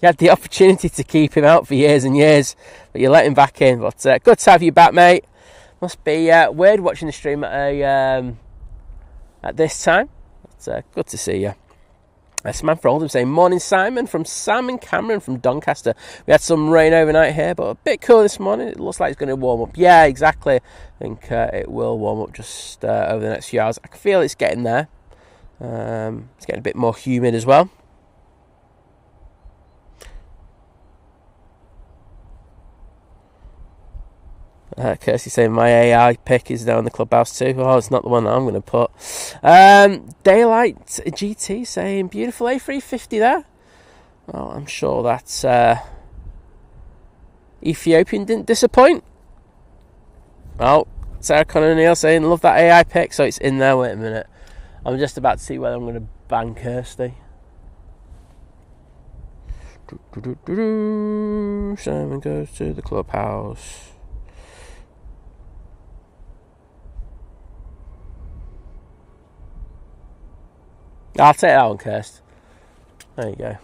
You had the opportunity to keep him out for years and years, but you let him back in. But good to have you back, mate. Must be weird watching the stream at this time. But good to see you. Samantha Oldham saying, morning Simon, from Sam and Cameron from Doncaster. We had some rain overnight here, but a bit cool this morning. It looks like it's going to warm up. Yeah, exactly. I think it will warm up just over the next few hours. I can feel it's getting there. It's getting a bit more humid as well. Kirsty saying my AI pick is down in the clubhouse too. Oh, it's not the one that I'm going to put. Daylight GT saying beautiful A350 there. Well, I'm sure that Ethiopian didn't disappoint. Well, Sarah Connor Neal saying love that AI pick, so it's in there. Wait a minute, I'm just about to see whether I'm going to ban Kirsty. Simon goes to the clubhouse. I'll take that one, Kirst. There you go.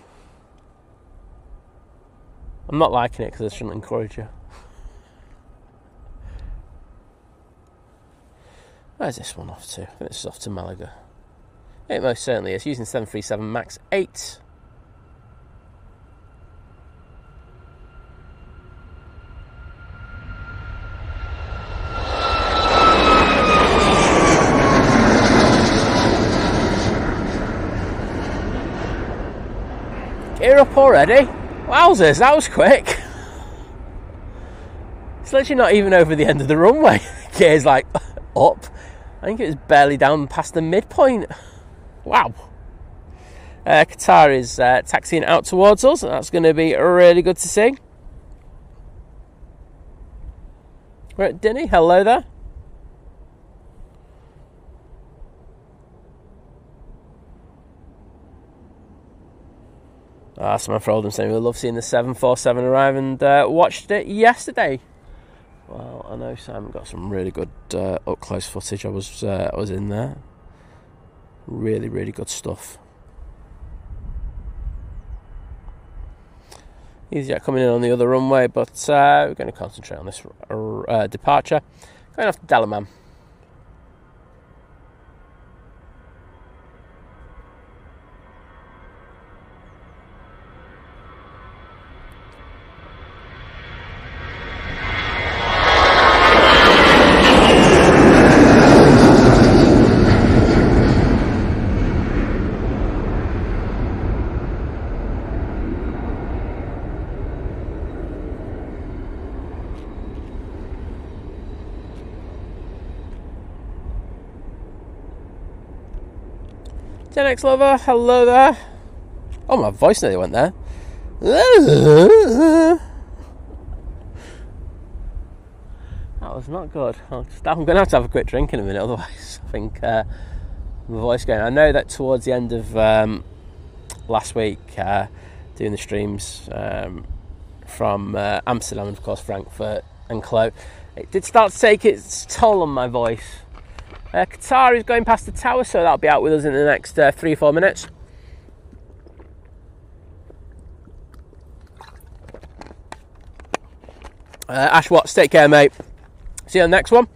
I'm not liking it because I shouldn't encourage you. Where's this one off to? I think this is off to Malaga. It most certainly is. Using 737 MAX 8. Gear up already? Wowzers, that was quick. It's literally not even over the end of the runway. Gear's like up. I think it was barely down past the midpoint. Wow. Qatar is taxiing out towards us. That's going to be really good to see. We're at Dinny. Hello there. Someone for Oldham saying we love seeing the 747 arrive and watched it yesterday. Well, I know Simon got some really good up close footage. I was in there. Really, really good stuff. Easyjet coming in on the other runway, but we're going to concentrate on this departure. Going off to Dalaman. Gen X Lover, hello there. Oh, my voice nearly went there. That was not good. I'm going to have a quick drink in a minute, otherwise I think my voice going. I know that towards the end of last week, doing the streams from Amsterdam and of course Frankfurt and Cologne, it did start to take its toll on my voice. Qatar is going past the tower, so that'll be out with us in the next 3-4 minutes. Ash Watts, take care, mate. See you on the next one.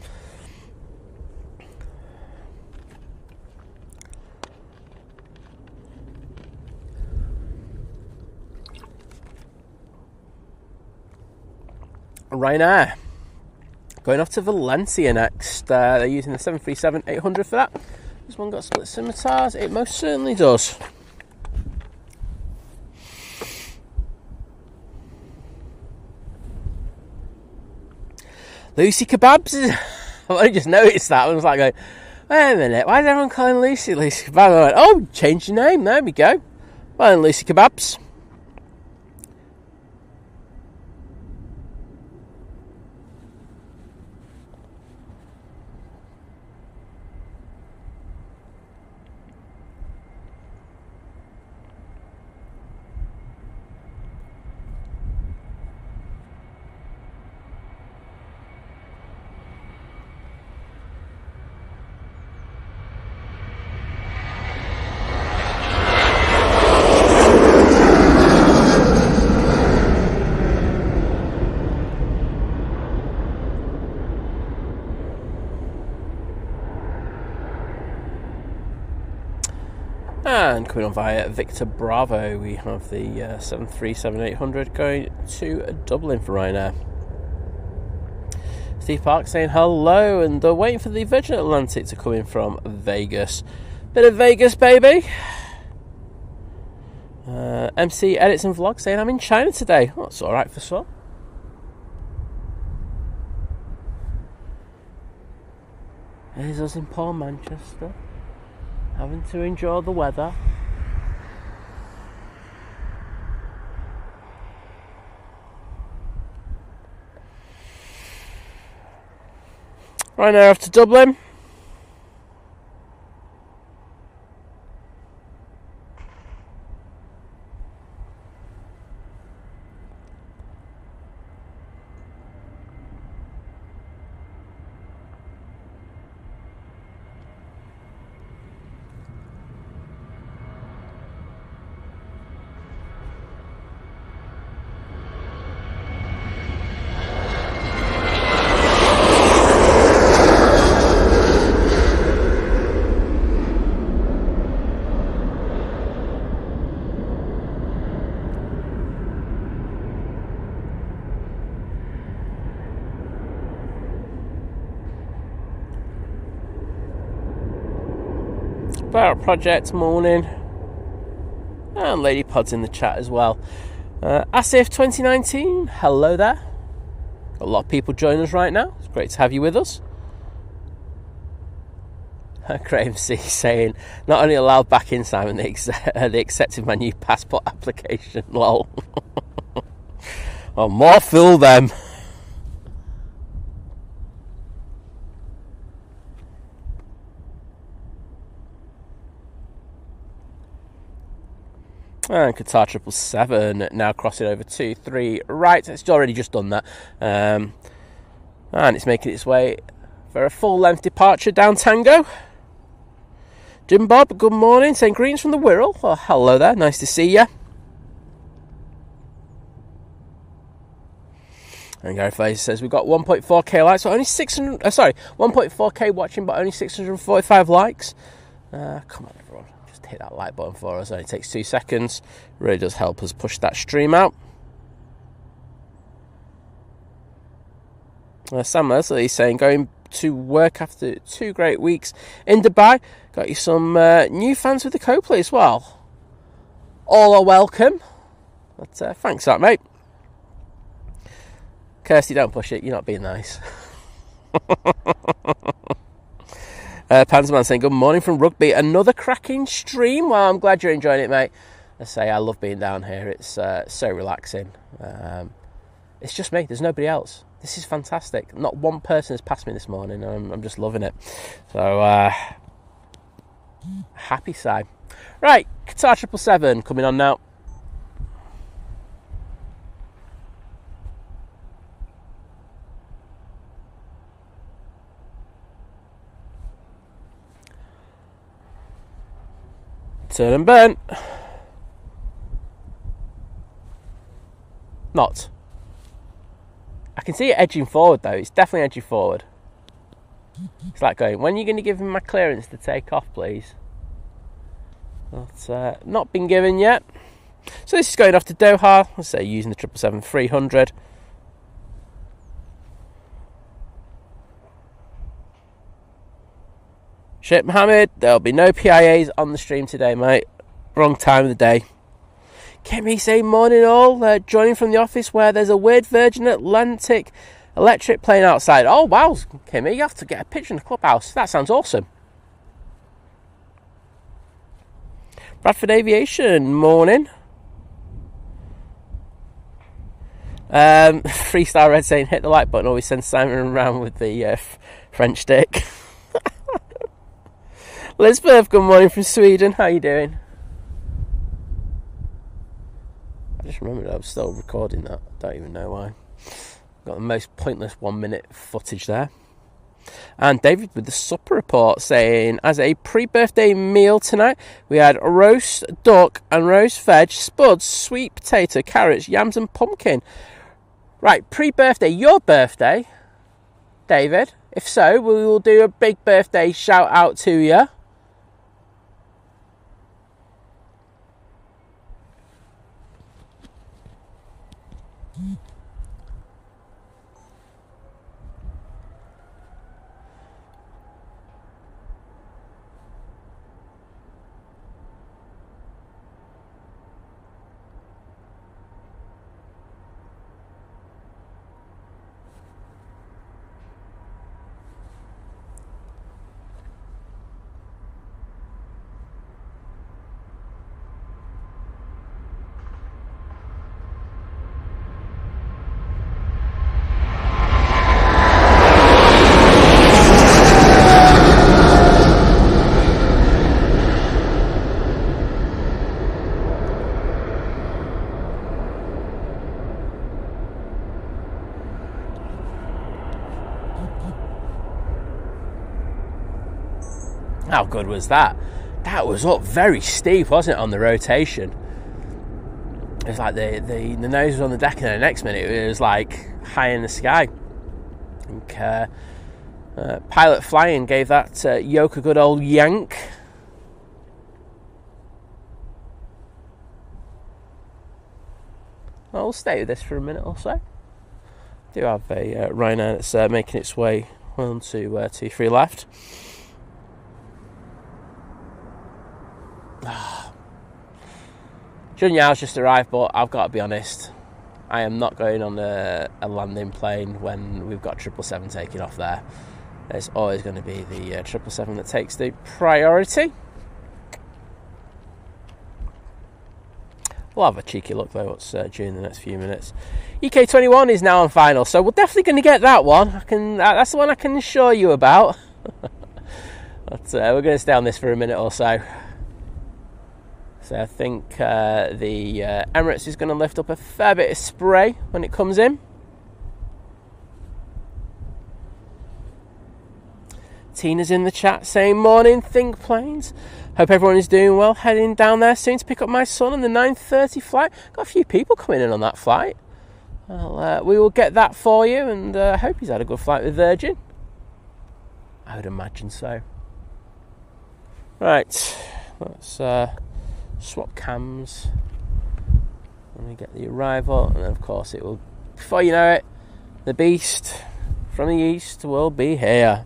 Ryanair. Going off to Valencia next. They're using the 737-800 for that. This one got split scimitars. It most certainly does. Lucy Kebabs. I've only just noticed that. I was like going, wait a minute, why is everyone calling Lucy Kebab? I went, oh, change your name. There we go. Well, then, Lucy Kebabs. And coming on via Victor Bravo, we have the 737-800 going to Dublin for Ryanair. Steve Park saying hello, and they're waiting for the Virgin Atlantic to come in from Vegas. Bit of Vegas, baby. MC Edits and Vlog saying I'm in China today. Oh, that's alright for some. There's us in poor Manchester, having to enjoy the weather. Right now off to Dublin. Barrett Project morning, and Lady Pod's in the chat as well. Asif 2019, hello there. A lot of people joining us right now. It's great to have you with us. Graham C saying not only allowed back in, Simon, they accepted my new passport application. Lol. Oh, more fool them. And Qatar 777 now crossing over 2-3 right. It's already just done that. And it's making its way for a full-length departure down Tango. Jim Bob, good morning. Saying greetings from the Wirral. Oh, hello there. Nice to see you. And Gary Fraser says we've got 1.4k likes, but only 1.4k watching, but only 645 likes. Come on, everyone. Just hit that like button for us. It only takes 2 seconds. Really does help us push that stream out. Sam Leslie is saying going to work after 2 great weeks in Dubai. Got you some new fans with the Copley as well. All are welcome. But thanks for that, mate. Kirsty, don't push it. You're not being nice. Panzerman saying good morning from Rugby. Another cracking stream. Well, I'm glad you're enjoying it, mate. I say I love being down here. It's so relaxing. It's just me. There's nobody else. This is fantastic. Not one person has passed me this morning. I'm just loving it. So, happy side. Right, Qatar 777 coming on now. Turn and burn. Not. I can see it edging forward though. It's definitely edging forward. It's like going, when are you going to give me my clearance to take off, please? That's not been given yet. So this is going off to Doha. Let's say using the 777-300. Sheikh Mohammed, there'll be no PIAs on the stream today, mate. Wrong time of the day. Kimmy saying morning all, joining from the office where there's a weird Virgin Atlantic electric plane outside. Oh wow, Kimmy, you have to get a picture in the clubhouse. That sounds awesome. Bradford Aviation, morning. Freestyle Red saying hit the like button, always send Simon around with the French stick. Lisbeth, good morning from Sweden. How you doing? I just remembered I was still recording that. I don't even know why. Got the most pointless 1 minute footage there. And David with the supper report saying, as a pre-birthday meal tonight, we had roast duck and roast veg, spuds, sweet potato, carrots, yams and pumpkin. Right, pre-birthday, your birthday, David. If so, we will do a big birthday shout out to you. How good was that? That was up very steep, wasn't it, on the rotation? It was like the nose was on the deck, and then the next minute it was like high in the sky. I think Pilot Flying gave that yoke a good old yank. I'll stay with this for a minute or so. I do have a Ryanair that's making its way 1, 2, 2, 3 left. Junyau's just arrived, but I've got to be honest, I am not going on a landing plane when we've got 777 taking off there. There's always going to be the 777 that takes the priority. We'll have a cheeky look though what's during the next few minutes. EK21 is now on final, so we're definitely going to get that one. That's the one I can assure you about. But we're going to stay on this for a minute or so. So I think the Emirates is going to lift up a fair bit of spray when it comes in. Tina's in the chat saying, morning, think planes. Hope everyone is doing well. Heading down there soon to pick up my son on the 9:30 flight. Got a few people coming in on that flight. Well, we will get that for you, and I hope he's had a good flight with Virgin. I would imagine so. Right, let's swap cams when we get the arrival, and then of course it will, before you know it, the beast from the east will be here.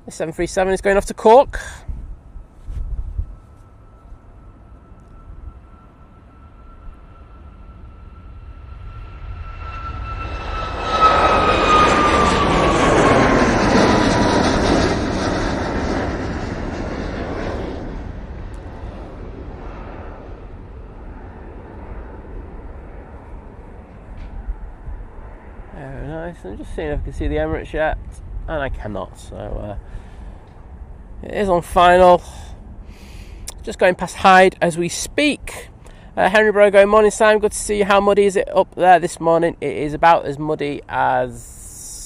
The 737 is going off to Cork. Very nice. I'm just seeing if I can see the Emirates yet, and I cannot, so it is on final. Just going past Hyde as we speak. Henry Bro going, morning Sam, good to see you. How muddy is it up there this morning? It is about as muddy as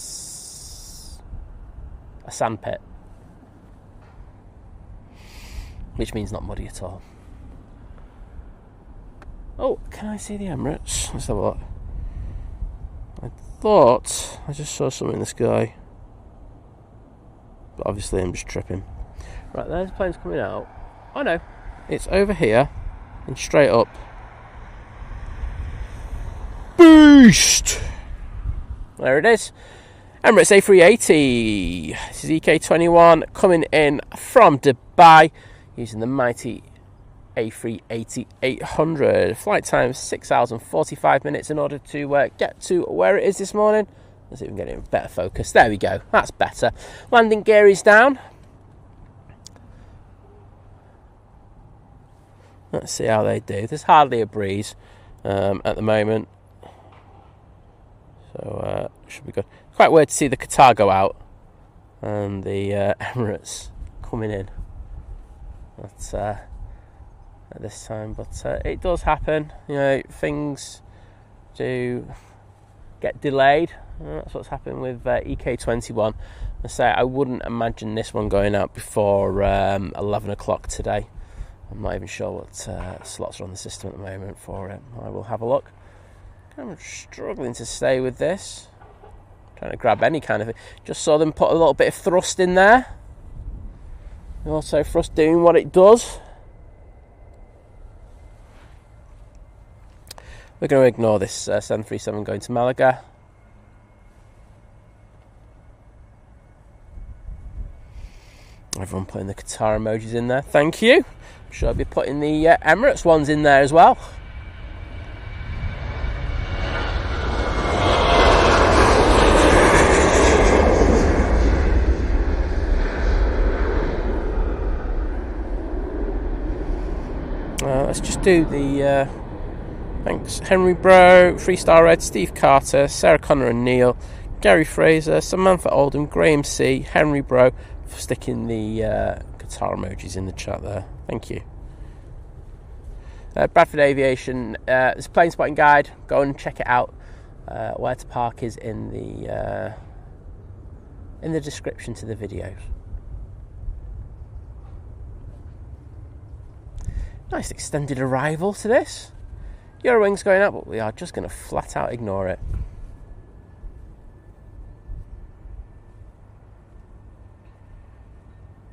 a sandpit, which means not muddy at all. Oh, can I see the Emirates? Let's have a look. I thought I just saw something in the sky, but obviously I'm just tripping. Right, there's planes coming out. Oh no, it's over here and straight up. Boost! There it is. Emirates A380. This is EK21 coming in from Dubai using the mighty A380-800. Flight time 6 hours and 45 minutes in order to get to where it is this morning. Let's see if we can get it in better focus. There we go. That's better. Landing gear is down. Let's see how they do. There's hardly a breeze at the moment, so should be good. Quite weird to see the Qatar go out and the Emirates coming in at this time, but it does happen. You know, things do get delayed. That's what's happened with EK21. I say I wouldn't imagine this one going out before 11 o'clock today. I'm not even sure what slots are on the system at the moment for it. I will have a look. I'm struggling to stay with this. Trying to grab any kind of it. Just saw them put a little bit of thrust in there. Also thrust doing what it does. We're going to ignore this 737 going to Malaga. Everyone putting the Qatar emojis in there. Thank you. I'm sure I'll be putting the Emirates ones in there as well. Let's just do the thanks. Henry Bro, Freestar Red, Steve Carter, Sarah Connor and Neil, Gary Fraser, Samantha Oldham, Graham C, Henry Bro, for sticking the Qatar emojis in the chat there. Thank you. Bradford Aviation, there's a plane spotting guide. Go and check it out. Where to park is in the description to the videos. Nice extended arrival to this. Eurowings going up, but we are just going to flat out ignore it.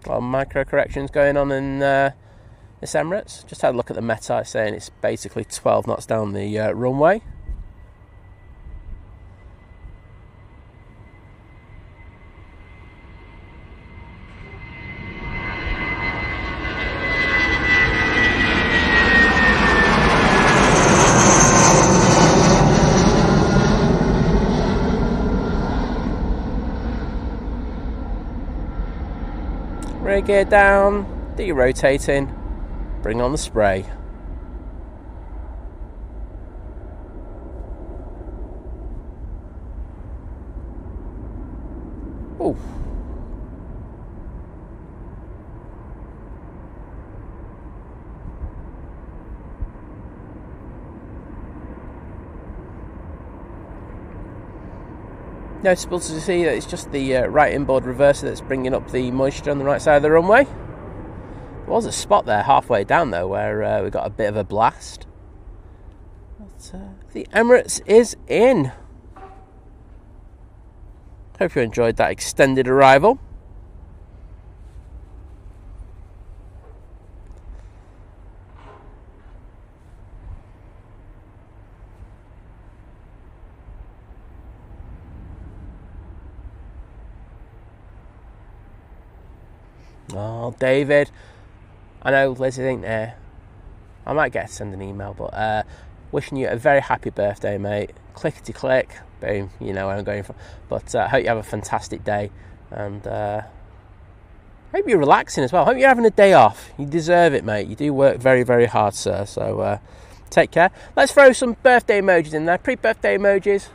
A lot of micro corrections going on in this Emirates. Just had a look at the Meta, saying it's basically 12 knots down the runway. Rear gear down, derotating, bring on the spray. Ooh. Noticeable to see that it's just the right inboard reverser that's bringing up the moisture on the right side of the runway. There was a spot there halfway down though where we got a bit of a blast. But the Emirates is in. Hope you enjoyed that extended arrival. Oh, David. I know Liz ain't there. I might get to send an email, but wishing you a very happy birthday, mate. Clickety click. Boom. You know where I'm going from. But I hope you have a fantastic day. And hope you're relaxing as well. Hope you're having a day off. You deserve it, mate. You do work very, very hard, sir. So take care. Let's throw some birthday emojis in there. Pre-birthday emojis.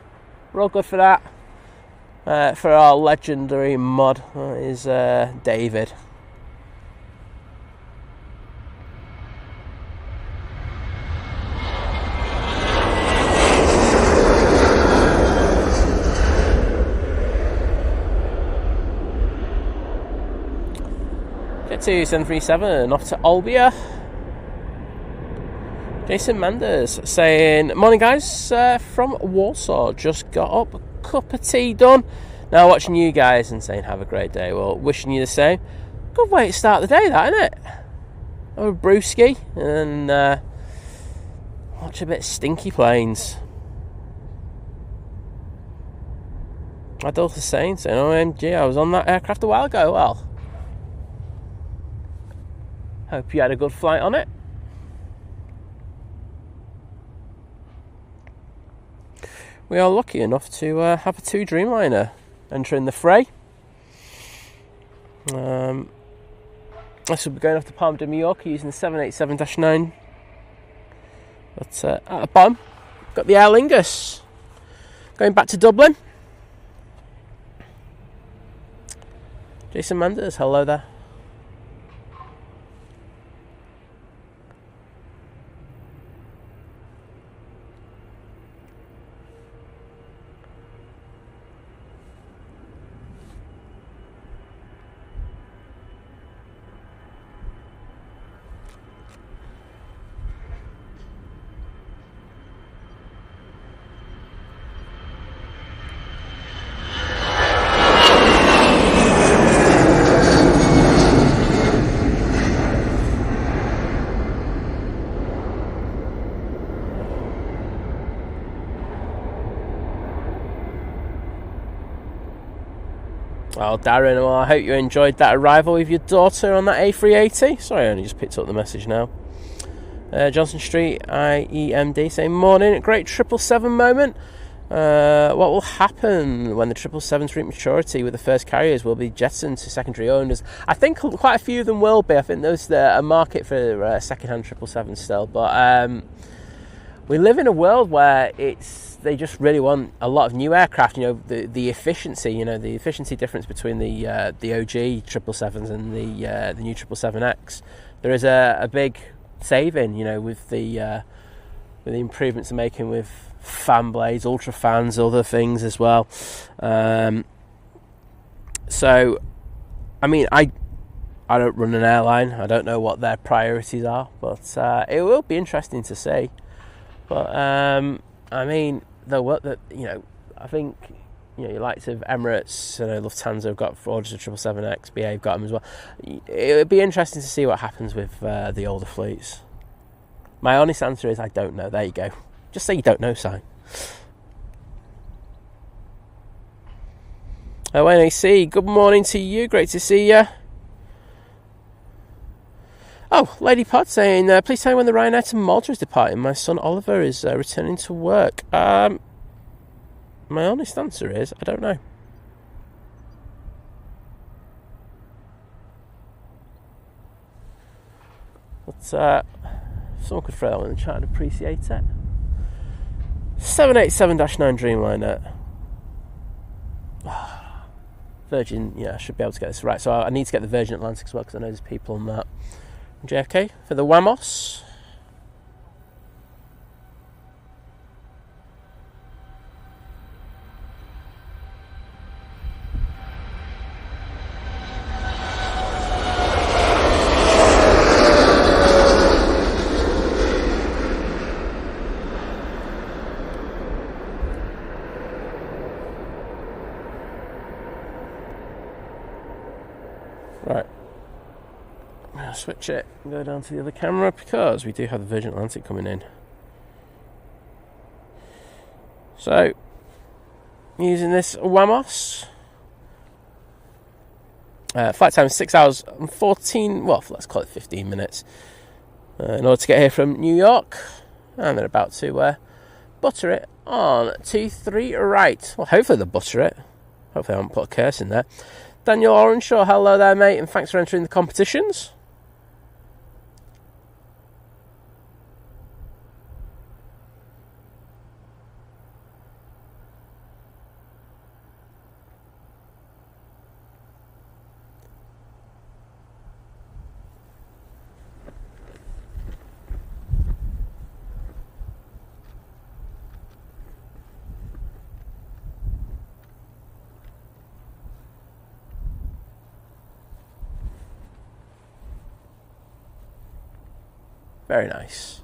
We're all good for that. For our legendary mod is David. Get to 737 off to Olbia. Jason Manders saying, morning guys, from Warsaw, just got up, cup of tea done, now watching you guys and saying have a great day. Well, wishing you the same. Good way to start the day, that, isn't it? Have a brewski and watch a bit of Stinky Planes. My daughter's saying, OMG, I was on that aircraft a while ago. Well, hope you had a good flight on it. We are lucky enough to have a 2 Dreamliner entering the fray. This will be going off to Palma de Mallorca using the 787-9. But at the bottom, got the Aer Lingus going back to Dublin. Jason Manders, hello there. Well, Darren, well, I hope you enjoyed that arrival with your daughter on that A380. Sorry, I only just picked up the message now. Johnson Street, IEMD, saying, morning, great 777 moment. What will happen when the 777s reach maturity with the first carriers will be jettisoned to secondary owners? I think quite a few of them will be. I think there's a market for second-hand 777s still. But we live in a world where they just really want a lot of new aircraft. You know, the efficiency. You know, the efficiency difference between the OG 777s and the new 777X. There is a big saving. You know, with the improvements they're making with fan blades, ultra fans, other things as well. So, I mean, I don't run an airline. I don't know what their priorities are, but it will be interesting to see. But I mean, the work that I think your likes of Emirates, Lufthansa have got orders of 777X, BA have got them as well. It would be interesting to see what happens with the older fleets. My honest answer is I don't know. There you go. Just say you don't know, Si. NAC, good morning to you. Great to see you. Oh, Lady Pod saying, please tell me when the Ryanair to Malta is departing. My son Oliver is returning to work. My honest answer is I don't know. But someone could throw that one in the chat, I'd appreciate it. 787-9 Dreamliner. Virgin, I should be able to get this right. So I need to get the Virgin Atlantic as well because I know there's people on that. JFK for the Wamos. Right. I'm going to switch it and go down to the other camera because we do have the Virgin Atlantic coming in. So, using this Wamos. Flight time is 6 hours and 14, well, let's call it 15 minutes. In order to get here from New York. And they're about to butter it on 2-3 right. Well, hopefully they'll butter it. Hopefully I haven't put a curse in there. Daniel Orenshaw, hello there, mate, and thanks for entering the competitions. Very nice.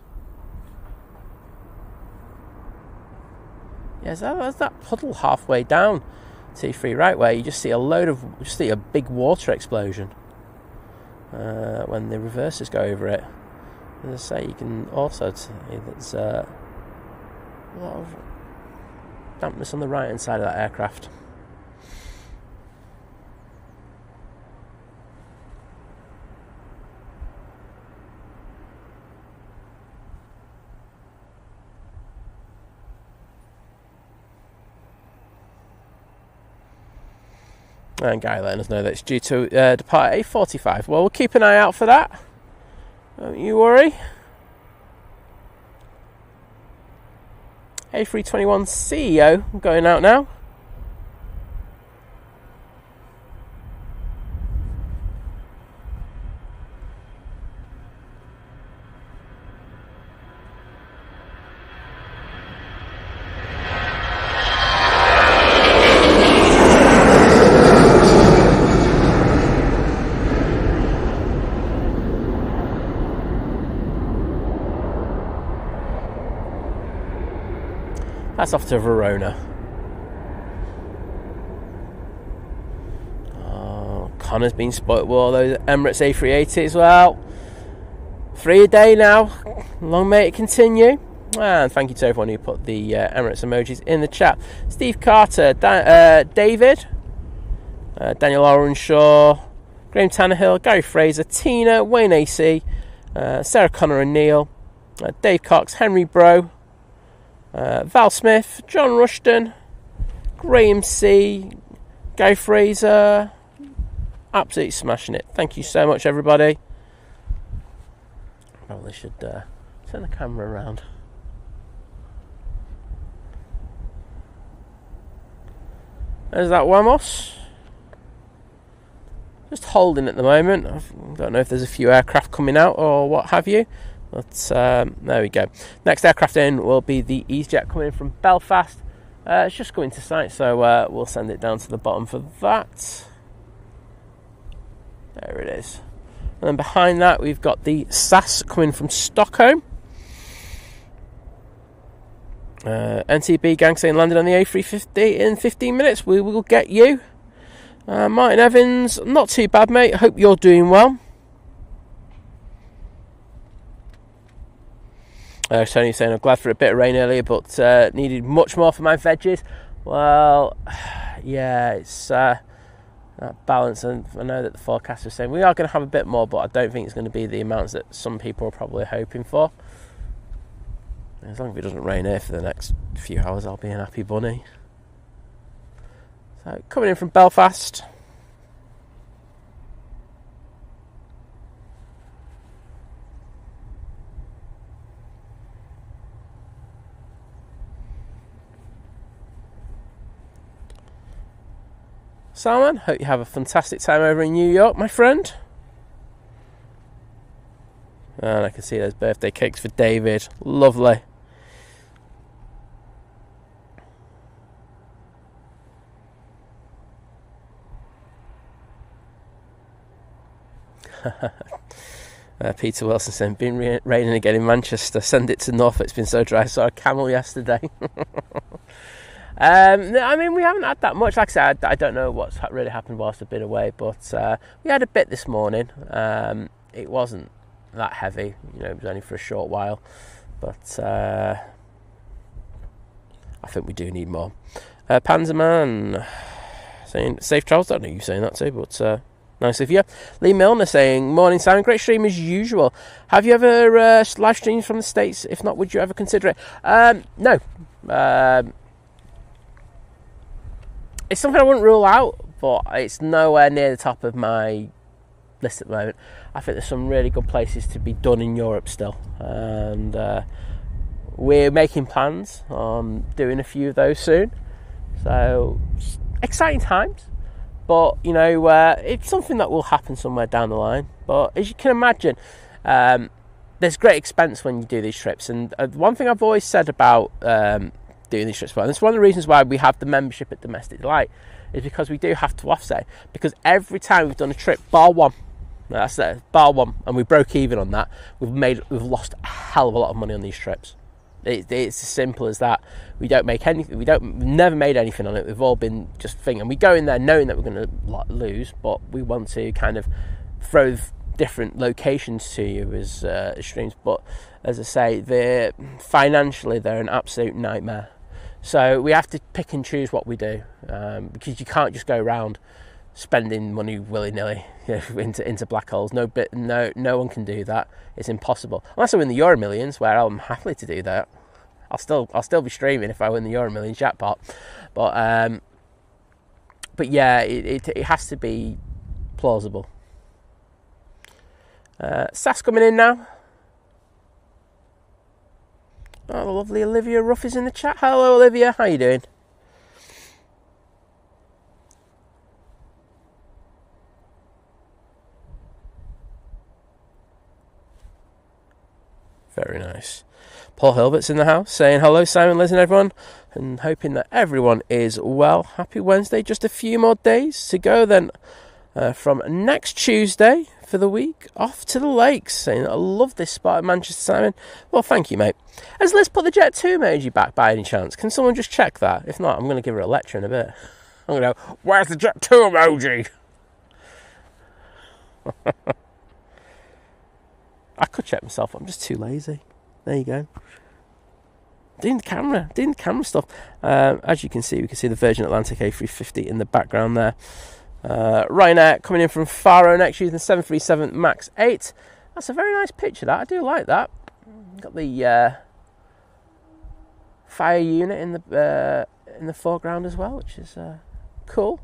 Yeah, so there's that puddle halfway down T3 right where you just see a big water explosion when the reversers go over it. As I say, you can also see there's a lot of dampness on the right hand side of that aircraft. And Guy letting us know that it's due to depart at 8:45. Well, we'll keep an eye out for that. Don't you worry. A321 CEO going out now. That's off to Verona. Oh, Connor's been spoilt with all those Emirates A380 as well. 3 a day now. Long may it continue. And thank you to everyone who put the Emirates emojis in the chat. Steve Carter, David, Daniel Orenshaw, Graham Tannehill, Gary Fraser, Tina, Wayne AC, Sarah Connor and Neil, Dave Cox, Henry Bro, Val Smith, John Rushton, Graham C, Guy Fraser, absolutely smashing it. Thank you so much, everybody. Probably should turn the camera around. There's that Wamos. Just holding at the moment. I don't know if there's a few aircraft coming out or what have you. But there we go. Next aircraft in will be the Easyjet coming from Belfast. It's just going to site, so we'll send it down to the bottom for that. There it is. And then behind that we've got the SAS coming from Stockholm. NTB gang saying landed on the A350 in 15 minutes. We will get you. Martin Evans, not too bad, mate. Hope you're doing well. Tony saying I'm glad for a bit of rain earlier, but needed much more for my veggies. Well, yeah, it's that balance, and I know that the forecast is saying we are going to have a bit more, but I don't think it's going to be the amounts that some people are probably hoping for. As long as it doesn't rain here for the next few hours, I'll be an happy bunny. So, coming in from Belfast. Salman, hope you have a fantastic time over in New York, my friend. And I can see those birthday cakes for David. Lovely. Peter Wilson saying, been raining again in Manchester. Send it to Norfolk. It's been so dry. I saw a camel yesterday. I mean, we haven't had that much. Like I said, I don't know what's really happened whilst I've been away, but we had a bit this morning. It wasn't that heavy, you know, it was only for a short while, but I think we do need more. Panzerman saying safe travels. I don't know you saying that too, but nice of you. Lee Milner saying, morning Simon, great stream as usual. Have you ever live streamed from the States? If not, would you ever consider it? No. It's something I wouldn't rule out, but it's nowhere near the top of my list at the moment. I think there's some really good places to be done in Europe still, and we're making plans on doing a few of those soon. So exciting times. But, you know, it's something that will happen somewhere down the line. But as you can imagine, there's great expense when you do these trips. And one thing I've always said about doing these trips, and it's one of the reasons why we have the membership at Domestic Delight, is because we do have to offset. Because every time we've done a trip, bar one, and we broke even on that, we've lost a hell of a lot of money on these trips. It's as simple as that. We don't make anything. We've never made anything on it. We've all been just thinking. We go in there knowing that we're going to lose, but we want to kind of throw different locations to you as streams. But as I say, financially they're an absolute nightmare. So we have to pick and choose what we do, because you can't just go around spending money willy-nilly, you know, into black holes. No one can do that. It's impossible unless I win the Euro Millions, where I'm happy to do that. I'll still be streaming if I win the Euro Millions jackpot. But yeah, it has to be plausible. Sass coming in now. Oh, the lovely Olivia Ruff is in the chat. Hello, Olivia. How you doing? Very nice. Paul Hilbert's in the house saying hello, Simon, Liz and everyone, and hoping that everyone is well. Happy Wednesday. Just a few more days to go then from next Tuesday for the week off to the lakes. Saying I love this spot at Manchester, Simon. Well, thank you, mate. Has Liz put the Jet 2 emoji back by any chance? Can someone just check that? If not, I'm going to give her a lecture in a bit. I'm going to go, where's the Jet 2 emoji? I could check myself, I'm just too lazy. There you go. Doing the camera stuff. As you can see, we can see the Virgin Atlantic A350 in the background there. Ryanair coming in from Faro next, using the 737 MAX 8. That's a very nice picture, that. I do like that. Got the fire unit in the foreground as well, which is cool.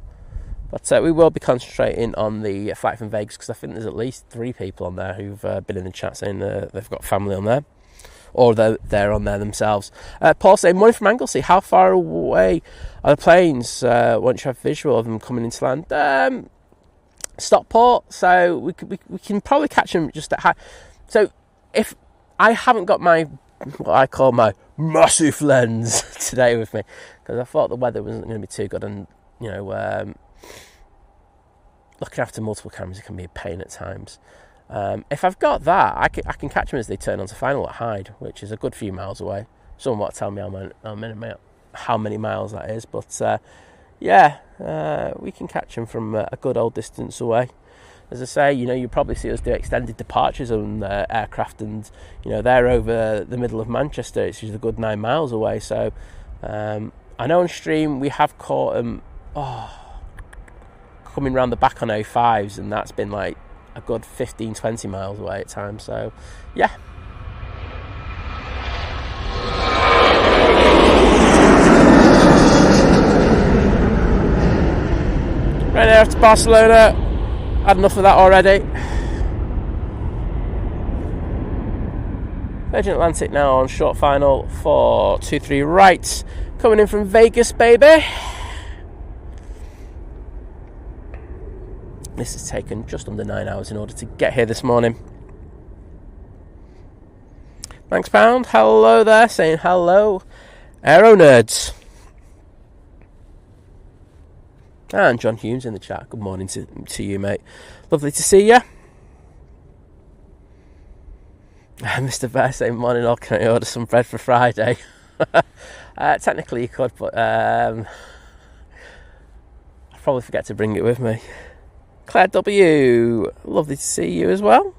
But we will be concentrating on the flight from Vegas, because I think there's at least 3 people on there who've been in the chat saying they've got family on there, or they're on there themselves. Paul saying, morning from Anglesey, how far away are the planes once you have visual of them coming into land? Stockport, so we can probably catch them just at high. So if I haven't got what I call my massive lens today with me, because I thought the weather wasn't going to be too good, and you know, looking after multiple cameras, it can be a pain at times. If I've got that, I can catch them as they turn onto final at Hyde, which is a good few miles away. Someone might tell me how many miles that is, but yeah, we can catch them from a good old distance away. As I say, you know, you probably see us do extended departures on aircraft, and you know, they're over the middle of Manchester. It's usually a good 9 miles away. So I know on stream we have caught them coming round the back on 05s, and that's been like a good 15-20 miles away at times. So yeah, right there to Barcelona. Had enough of that already. Virgin Atlantic now on short final for 23 right, coming in from Vegas, baby. This has taken just under 9 hours in order to get here this morning. Thanks, Pound. Hello there, saying hello, Aero Nerds. And John Humes in the chat. Good morning to you, mate. Lovely to see you. Mr. Bear saying, morning all, can I order some bread for Friday? Technically you could, but I'd probably forget to bring it with me. Claire W, lovely to see you as well.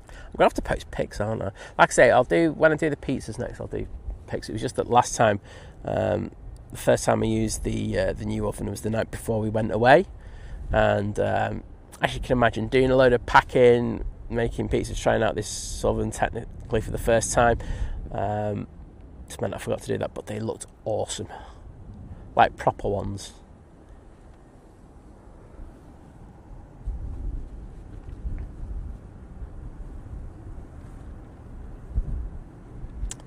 I'm gonna have to post pics, aren't I? Like I say, when I do the pizzas next, I'll do pics. It was just that last time, the first time I used the new oven was the night before we went away, and as you can imagine, doing a load of packing, making pizzas, trying out this oven technically for the first time, just meant I forgot to do that. But they looked awesome, like proper ones.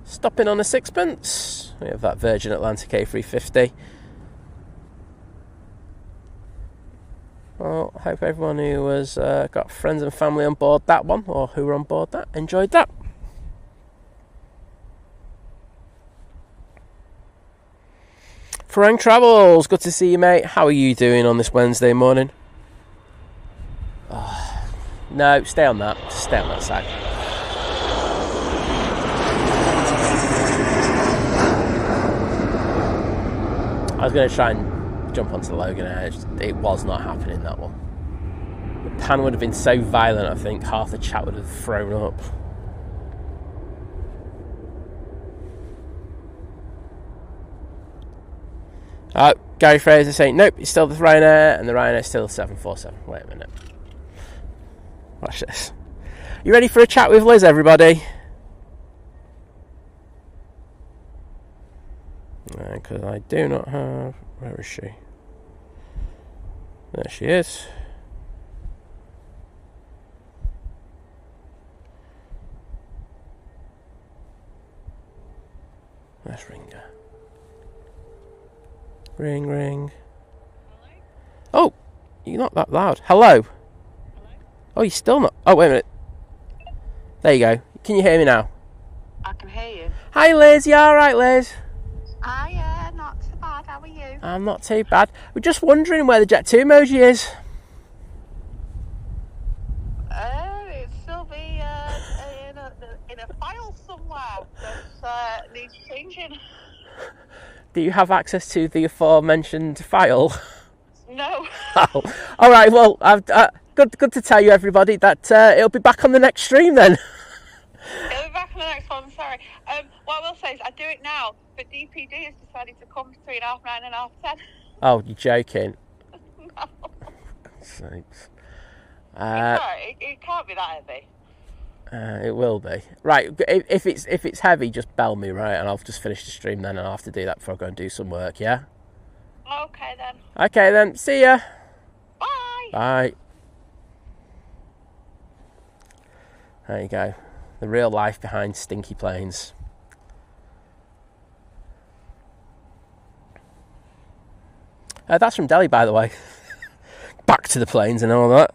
Stopping on a sixpence. We have that Virgin Atlantic A380. Well, I hope everyone who has got friends and family on board that one, or who were on board that, enjoyed that. Frank Travels, good to see you, mate. How are you doing on this Wednesday morning? Oh, no, stay on that. Just stay on that side. I was going to try and jump onto the Logan Air. It was not happening, that one. The pan would have been so violent, I think half the chat would have thrown up. Gary Fraser saying, nope, it's still the Ryanair, and the Ryanair is still the 747. Wait a minute. Watch this. You ready for a chat with Liz, everybody? Because I do not have... Where is she? There she is. Let's ring her. Ring, ring. Hello? Oh, you're not that loud. Hello? Hello? Oh, you're still not... Oh, wait a minute. There you go. Can you hear me now? I can hear you. Hi, Liz. You alright, Liz? Hiya, not so bad. How are you? I'm not too bad. We're just wondering where the Jet 2 emoji is. It'll still be in a file somewhere that needs changing. Do you have access to the aforementioned file? No. Oh, all right. Well, good to tell you, everybody, that it'll be back on the next stream then. It'll be back on the next one. Sorry. What I will say is I do it now, but DPD has decided to come between 9:30 and 10:30. Oh, you're joking. No. Sakes. It can't be that heavy. It will be. Right, if it's heavy, just bell me, right, and I'll just finish the stream then, and I'll have to do that before I go and do some work, yeah? Okay then. Okay then, see ya. Bye. Bye. There you go. The real life behind stinky planes. That's from Delhi, by the way. Back to the planes and all that.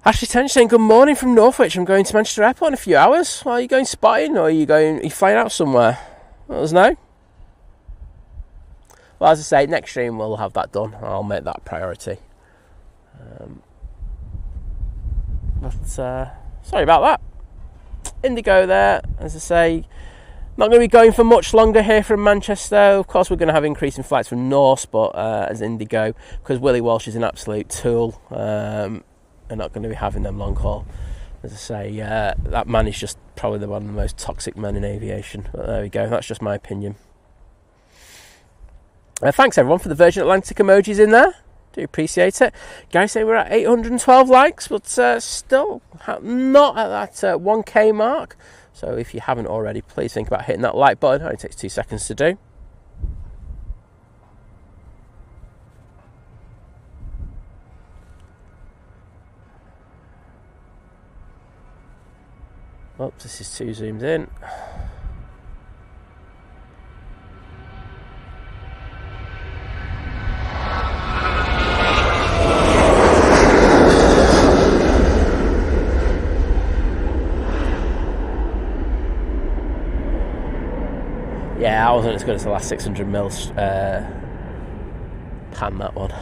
Ashley Tench saying, good morning from Northwich. I'm going to Manchester Airport in a few hours. Well, are you going spotting, or are you flying out somewhere? Let us know. Well, as I say, next stream we'll have that done. I'll make that a priority. Sorry about that. Indigo there, as I say, not going to be going for much longer here from Manchester. Of course, we're going to have increasing flights from Norse, but as Indigo, because Willie Walsh is an absolute tool, they're not going to be having them long haul. As I say, that man is just probably one of the most toxic men in aviation. But there we go, that's just my opinion. Thanks everyone for the Virgin Atlantic emojis in there. Do appreciate it. Guys say we're at 812 likes, but still not at that 1k mark. So if you haven't already, please think about hitting that like button. It only takes 2 seconds to do. Oops, this is too zoomed in. Yeah, I wasn't as good as the last 600 mils can, that one.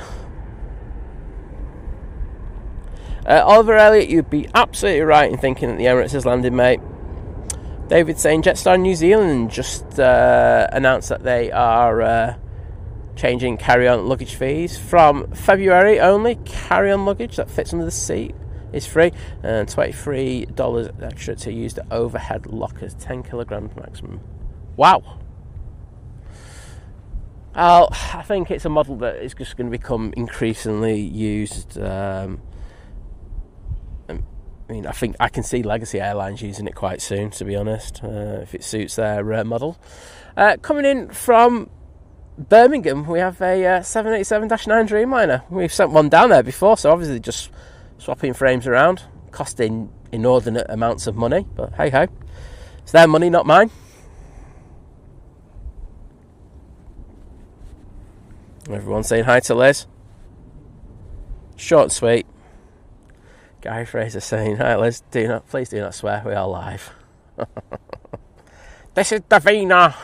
Oliver Elliott, you'd be absolutely right in thinking that the Emirates has landed, mate. David saying Jetstar New Zealand just announced that they are changing carry-on luggage fees. From February only, carry-on luggage that fits under the seat is free, and $23 extra to use the overhead lockers, 10 kilograms maximum. Wow. I think it's a model that is just going to become increasingly used. I mean, I think I can see Legacy Airlines using it quite soon, to be honest, if it suits their model. Coming in from Birmingham, we have a 787-9 Dreamliner. We've sent one down there before, so obviously just swapping frames around, costing inordinate amounts of money, but hey-ho. It's their money, not mine. Everyone's saying hi to Liz. Short and sweet. Gary Fraser saying, hi Liz, please do not swear, we are live. This is Davina.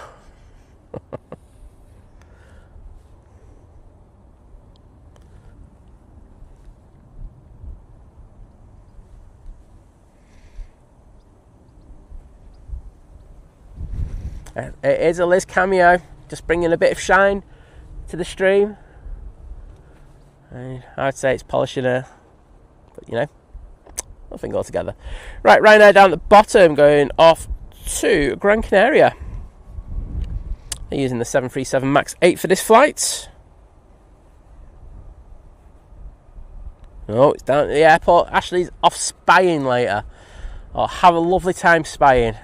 It is a Liz cameo, just bringing a bit of shine to the stream. I'd say it's polishing her, but you know, nothing altogether. Right, Ryanair down at the bottom, going off to Gran Canaria. They're using the 737 MAX 8 for this flight. Oh, it's down at the airport. Ashley's off spying later. Oh, have a lovely time spying.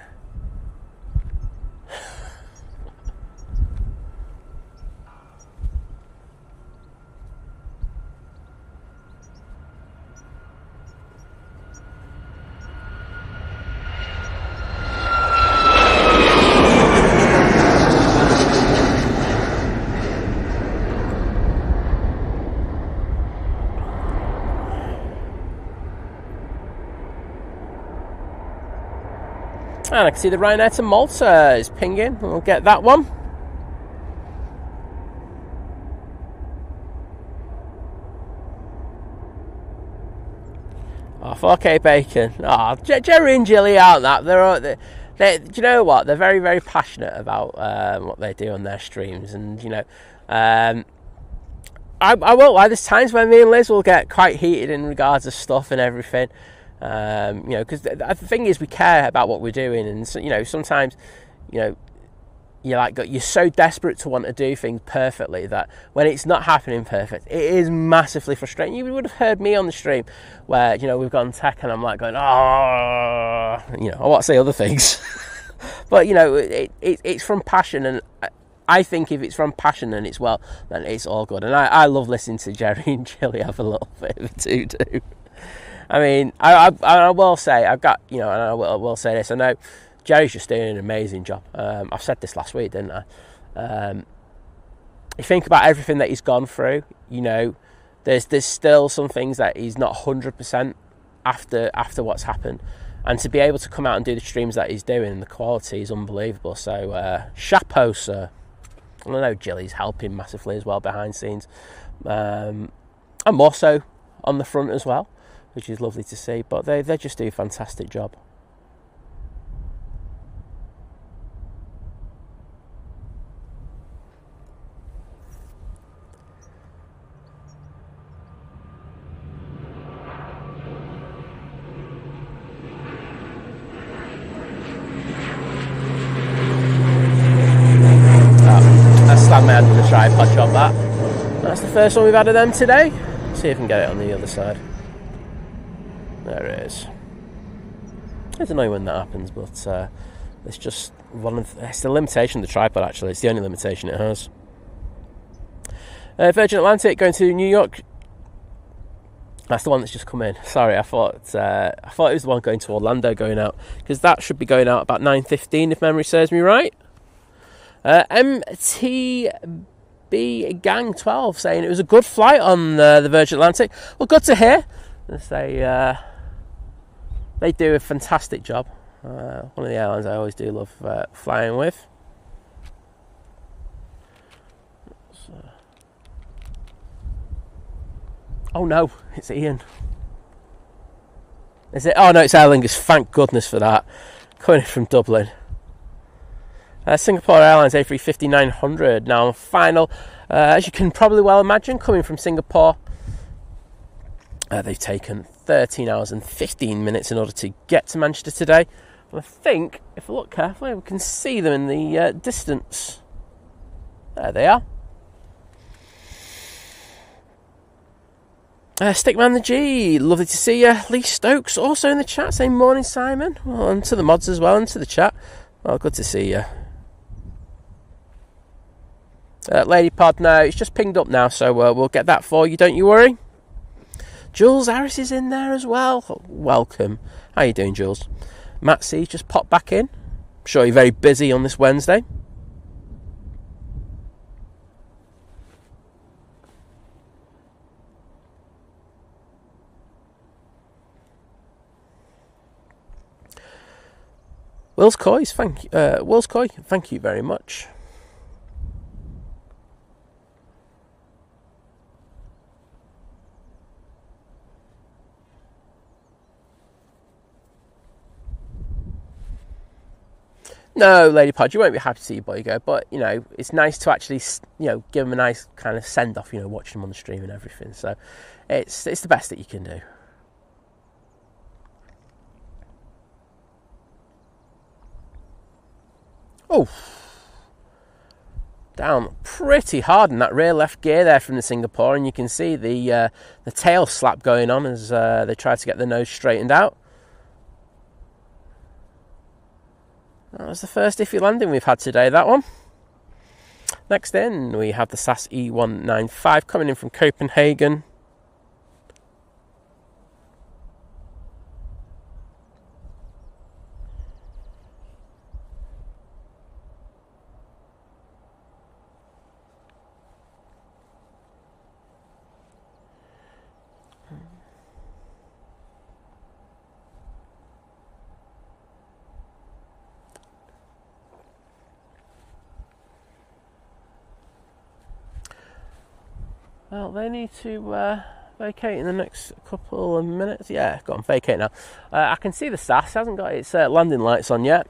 And I can see the Ryanair to Malta is pinging. We'll get that one. Oh, 4K bacon. Oh, Jerry and Jilly aren't that. Do you know what? They're very, very passionate about what they do on their streams. And, you know, I won't lie, there's times when me and Liz will get quite heated in regards to stuff and everything. You know, because the thing is, we care about what we're doing, and so, you know, sometimes, you know, you're so desperate to want to do things perfectly that when it's not happening perfect, it is massively frustrating. You would have heard me on the stream where, you know, we've gone tech and I'm like going, oh, you know, I want to say other things, but you know, it's from passion, and I think if it's from passion and it's well, then it's all good. And I love listening to Jerry and Jilly have a little bit of a to-do. I mean, I will say, I've got, you know, and I will say this, I know Jerry's just doing an amazing job. I've said this last week, didn't I? You think about everything that he's gone through, you know, there's still some things that he's not 100% after what's happened. And to be able to come out and do the streams that he's doing, the quality is unbelievable. So, chapeau, sir. And I know Jilly's helping massively as well behind scenes. And more so on the front as well, which is lovely to see, but they just do a fantastic job. I slammed my hand with the tripod job, that's the first one we've had of them today. See if I can get it on the other side. There it is. It's annoying when that happens, but it's just it's the limitation of the tripod, actually. It's the only limitation it has. Virgin Atlantic going to New York. That's the one that's just come in. Sorry, I thought it was the one going to Orlando going out, because that should be going out about 9:15 if memory serves me right. MTB Gang 12 saying it was a good flight on the Virgin Atlantic. Well, good to hear. They do a fantastic job. One of the airlines I always do love flying with. Oh no, it's Ian. Is it? Oh no, it's Aer Lingus. Thank goodness for that. Coming in from Dublin. Singapore Airlines A350-900 now final. As you can probably well imagine, coming from Singapore, they've taken 13 hours and 15 minutes in order to get to Manchester today. And I think, if I look carefully, we can see them in the distance. There they are. Stickman the G, lovely to see you. Lee Stokes also in the chat, saying morning Simon. Well, and to the mods as well, and to the chat. Well, good to see you. Lady Pod, no, it's just pinged up now, so we'll get that for you, don't you worry. Jules Harris is in there as well. Welcome. How you doing, Jules? Matt C just popped back in. I'm sure you're very busy on this Wednesday. Will's Coy, thank you very much. No, Lady Pod, you won't be happy to see your boy go, but, you know, it's nice to actually, you know, give him a nice kind of send-off, you know, watching him on the stream and everything. So it's the best that you can do. Oh, down pretty hard in that rear left gear there from the Singapore, and you can see the tail slap going on as they try to get the nose straightened out. That was the first iffy landing we've had today, that one. Next in, we have the SAS E195 coming in from Copenhagen. Well, they need to vacate in the next couple of minutes. Yeah, go on, vacate now. I can see the SAS hasn't got its landing lights on yet.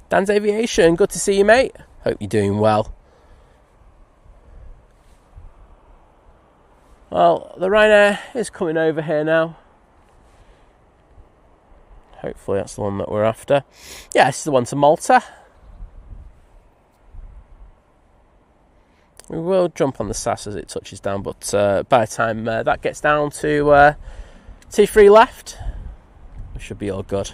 Dan's Aviation, good to see you, mate. Hope you're doing well. Well, the Ryanair is coming over here now. Hopefully that's the one that we're after. Yeah, this is the one to Malta. We will jump on the SAS as it touches down, but by the time that gets down to T3 left, we should be all good.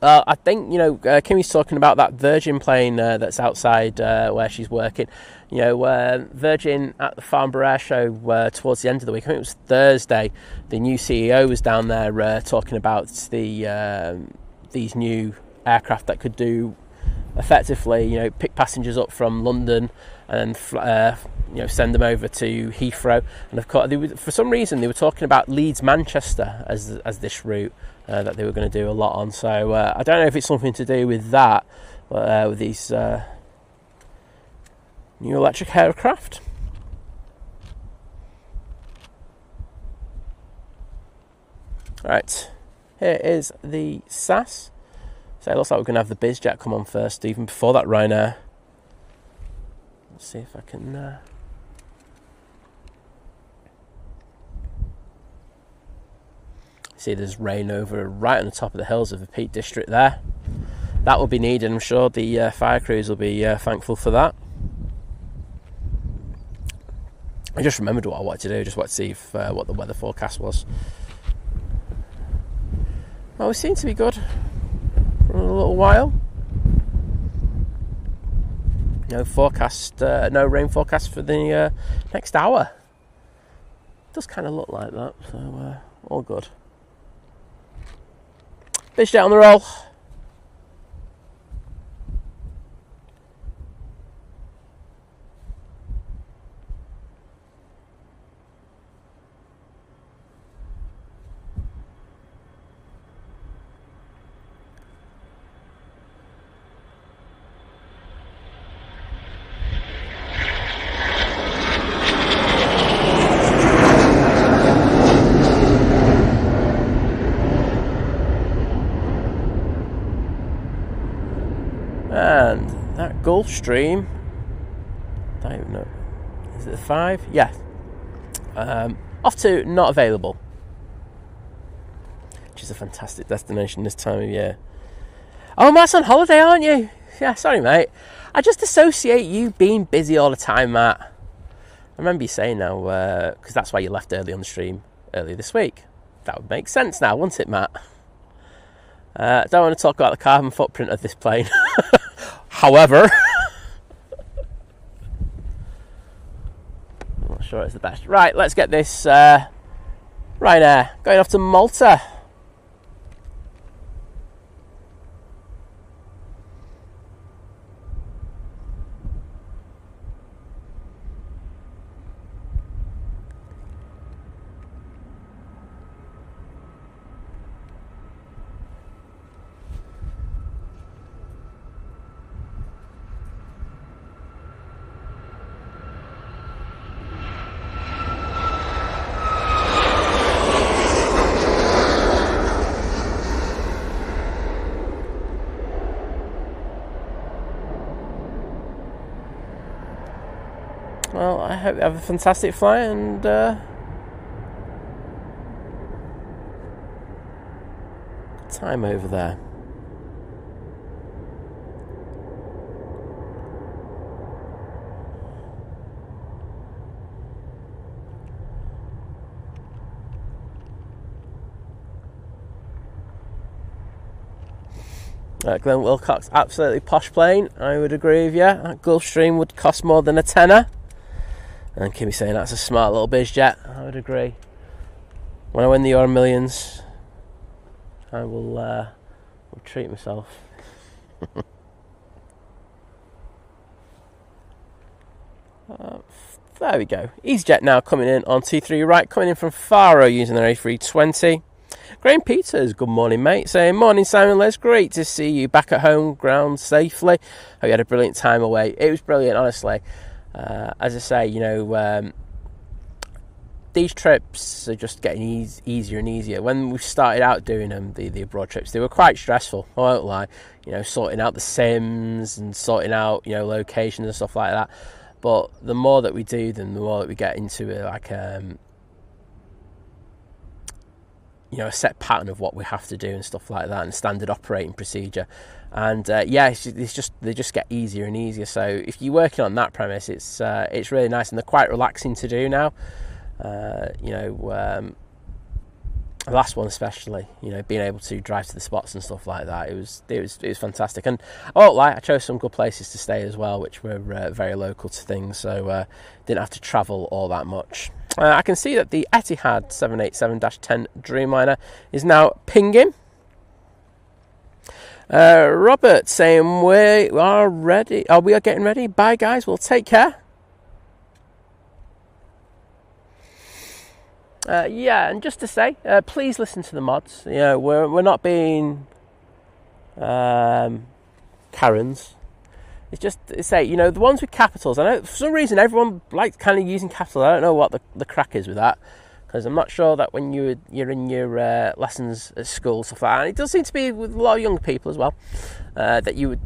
I think, you know, Kimmy's talking about that Virgin plane that's outside where she's working. You know, Virgin at the Farnborough Air Show towards the end of the week, I think it was Thursday, the new CEO was down there talking about these new aircraft that could do effectively, you know, pick passengers up from London and you know, send them over to Heathrow. And of course, for some reason, they were talking about Leeds Manchester as this route that they were going to do a lot on. So I don't know if it's something to do with that, with these new electric aircraft. Right, here is the SAS. So it looks like we're going to have the BizJet come on first, even before that Ryanair. Let's see if I can... See, there's rain over right on the top of the hills of the Peak District there. That will be needed. I'm sure the fire crews will be thankful for that. I just remembered what I wanted to do. Just wanted to see if, what the weather forecast was. Well, we seem to be good for a little while. No forecast, no rain forecast for the next hour. It does kind of look like that, so all good. BizJet on the roll. And that Gulfstream, I don't know, is it the 5? Yeah. Off to not available, which is a fantastic destination this time of year. Oh, Matt's on holiday, aren't you? Yeah, sorry, mate. I just associate you being busy all the time, Matt. I remember you saying now, because that's why you left early on the stream earlier this week. That would make sense now, wouldn't it, Matt? I don't want to talk about the carbon footprint of this plane. However, I'm not sure it's the best. Right, let's get this Ryanair going off to Malta. Well, I hope you have a fantastic flight and time over there. Glenn Wilcox, absolutely posh plane. I would agree with you. That Gulfstream would cost more than a tenner. And Kimmy saying that's a smart little biz jet. I would agree. When I win the Euro Millions, I will treat myself. There we go. Easyjet now coming in on 23 right, coming in from Faro using their A320. Graham Peters, good morning, mate. Saying, morning, Simon Les. Great to see you back at home ground safely. Hope you had a brilliant time away. It was brilliant, honestly. As I say, you know, these trips are just getting easier and easier. When we started out doing them, the abroad trips, they were quite stressful, I won't lie. You know, sorting out the sims and sorting out, you know, locations and stuff like that. But the more that we do them, the more that we get into like you know, a set pattern of what we have to do and stuff like that, and standard operating procedure. And yeah, they just get easier and easier. So if you're working on that premise, it's really nice, and they're quite relaxing to do now. You know, the last one especially, you know, being able to drive to the spots and stuff like that, it was fantastic. And I won't lie, I chose some good places to stay as well, which were very local to things, so didn't have to travel all that much. I can see that the Etihad 787-10 Dreamliner is now pinging. Robert saying we are ready. Oh, we are getting ready. Bye, guys. We'll take care. Yeah, and just to say, please listen to the mods. You know, we're not being Karens. It's just to say, you know, the ones with capitals. I know for some reason everyone likes kind of using capitals. I don't know what the crack is with that, because I'm not sure that when you're in your lessons at school, stuff like that, and it does seem to be with a lot of young people as well, that you would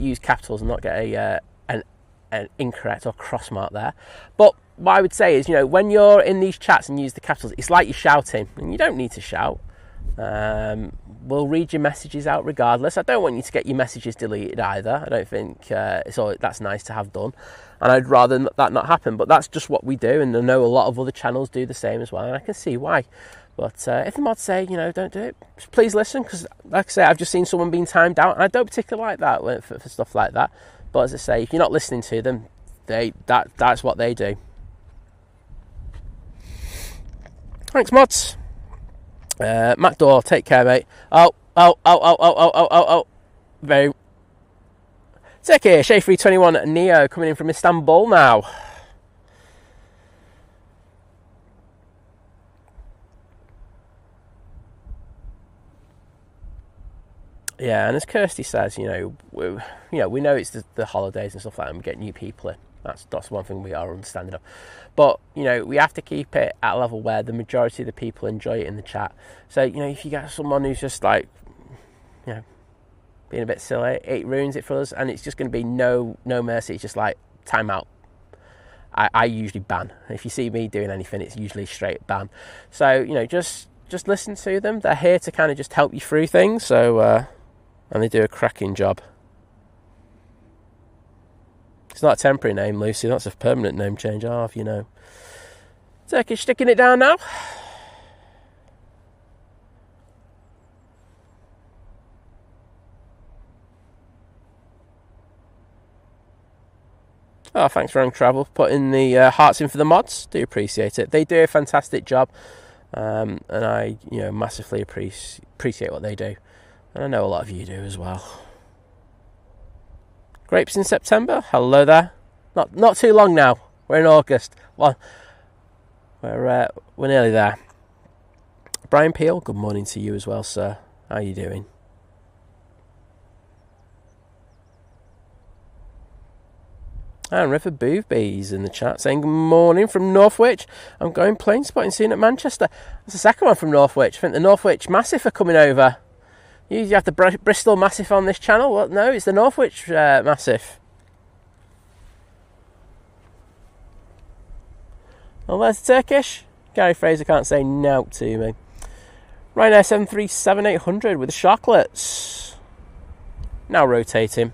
use capitals and not get an incorrect or cross mark there. But what I would say is, you know, when you're in these chats and use the capitals, it's like you're shouting, and you don't need to shout. We'll read your messages out regardless. I don't want you to get your messages deleted either. I don't think that's nice to have done, and I'd rather that not happen, but that's just what we do, and I know a lot of other channels do the same as well, and I can see why. But if the mods say, you know, don't do it, please listen, because like I say, I've just seen someone being timed out, and I don't particularly like that for stuff like that. But as I say, if you're not listening to them, that's what they do. Thanks, mods. Matt Dorr, take care, mate. Oh. Very. Take care, Shay 321 Neo coming in from Istanbul now. Yeah, and as Kirsty says, you know, we know it's the holidays and stuff like that, and we get new people in. That's one thing we are understanding of. But, you know, we have to keep it at a level where the majority of the people enjoy it in the chat. So, you know, if you get someone who's just like, you know, being a bit silly, it ruins it for us, and it's just going to be no mercy. It's just like time out. I usually ban. If you see me doing anything, it's usually straight ban. So, you know, just listen to them. They're here to kind of just help you through things. So, and they do a cracking job. It's not a temporary name, Lucy. That's a permanent name change. If you know. Turkish sticking it down now. Oh, thanks, Wrong Travel, putting the hearts in for the mods. Do appreciate it. They do a fantastic job, and I, massively appreciate what they do, and I know a lot of you do as well. Grapes in September. Hello there. Not too long now. We're in August. Well, we're nearly there. Brian Peel. Good morning to you as well, sir. How are you doing? And River Boobies in the chat saying good morning from Northwich. I'm going plane spotting soon at Manchester. That's the second one from Northwich. I think the Northwich Massive are coming over. You usually have the Bristol Massive on this channel. Well, no, it's the Northwich Massive. Well, there's the Turkish. Gary Fraser can't say no to me. Ryanair 737-800 with the chocolates. Now rotating.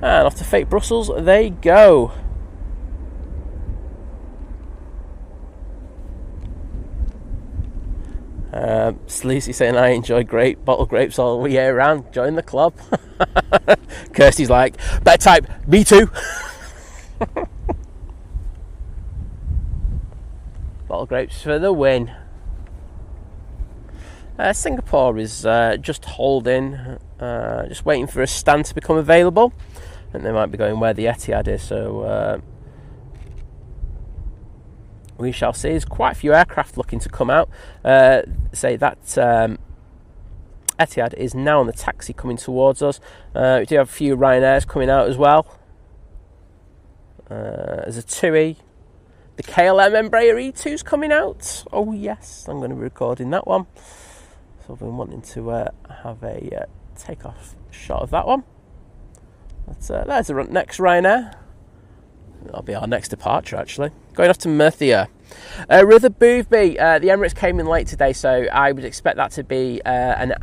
And off to fake Brussels they go. Sleazy saying I enjoy great bottle grapes all year round. Join the club. Kirsty's like, better type, me too. Bottle grapes for the win. Singapore is just holding, just waiting for a stand to become available. And they might be going where the Etihad is, so we shall see. There's quite a few aircraft looking to come out. Say that Etihad is now on the taxi coming towards us. We do have a few Ryanairs coming out as well. There's a TUI. The KLM Embraer E2's coming out. Oh yes, I'm going to be recording that one. So I've been wanting to have a takeoff shot of that one. There's the next Ryanair. That'll be our next departure, actually. Going off to Murcia. River Boothby. The Emirates came in late today, so I would expect that to be an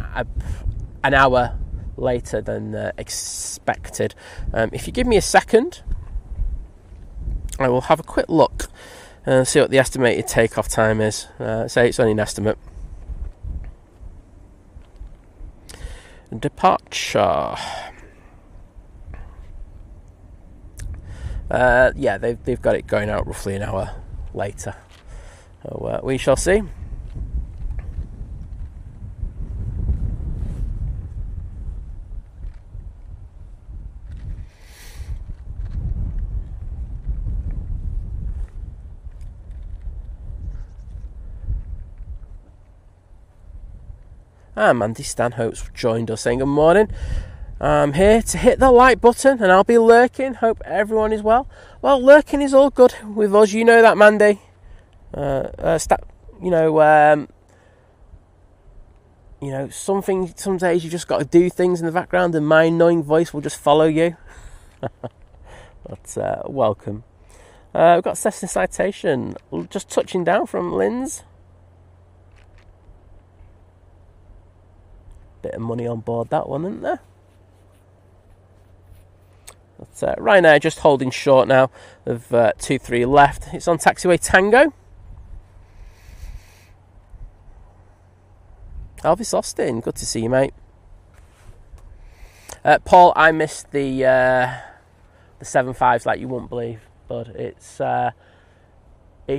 hour later than expected. If you give me a second, I will have a quick look and see what the estimated takeoff time is. Say it's only an estimate. Departure. Yeah, they've got it going out roughly an hour later. So we shall see. Mandy Stanhope's joined us saying good morning. I'm here to hit the like button and I'll be lurking. Hope everyone is well. Well, lurking is all good with us. You know that, Mandy. Some days you just got to do things in the background and my annoying voice will just follow you. But welcome. We've got Cessna Citation just touching down from Linz. Bit of money on board that one, isn't there? But Ryanair just holding short now of 2-3 left. It's on taxiway Tango. Elvis Austin, good to see you, mate. Paul, I missed the 7.5s like you wouldn't believe, but it's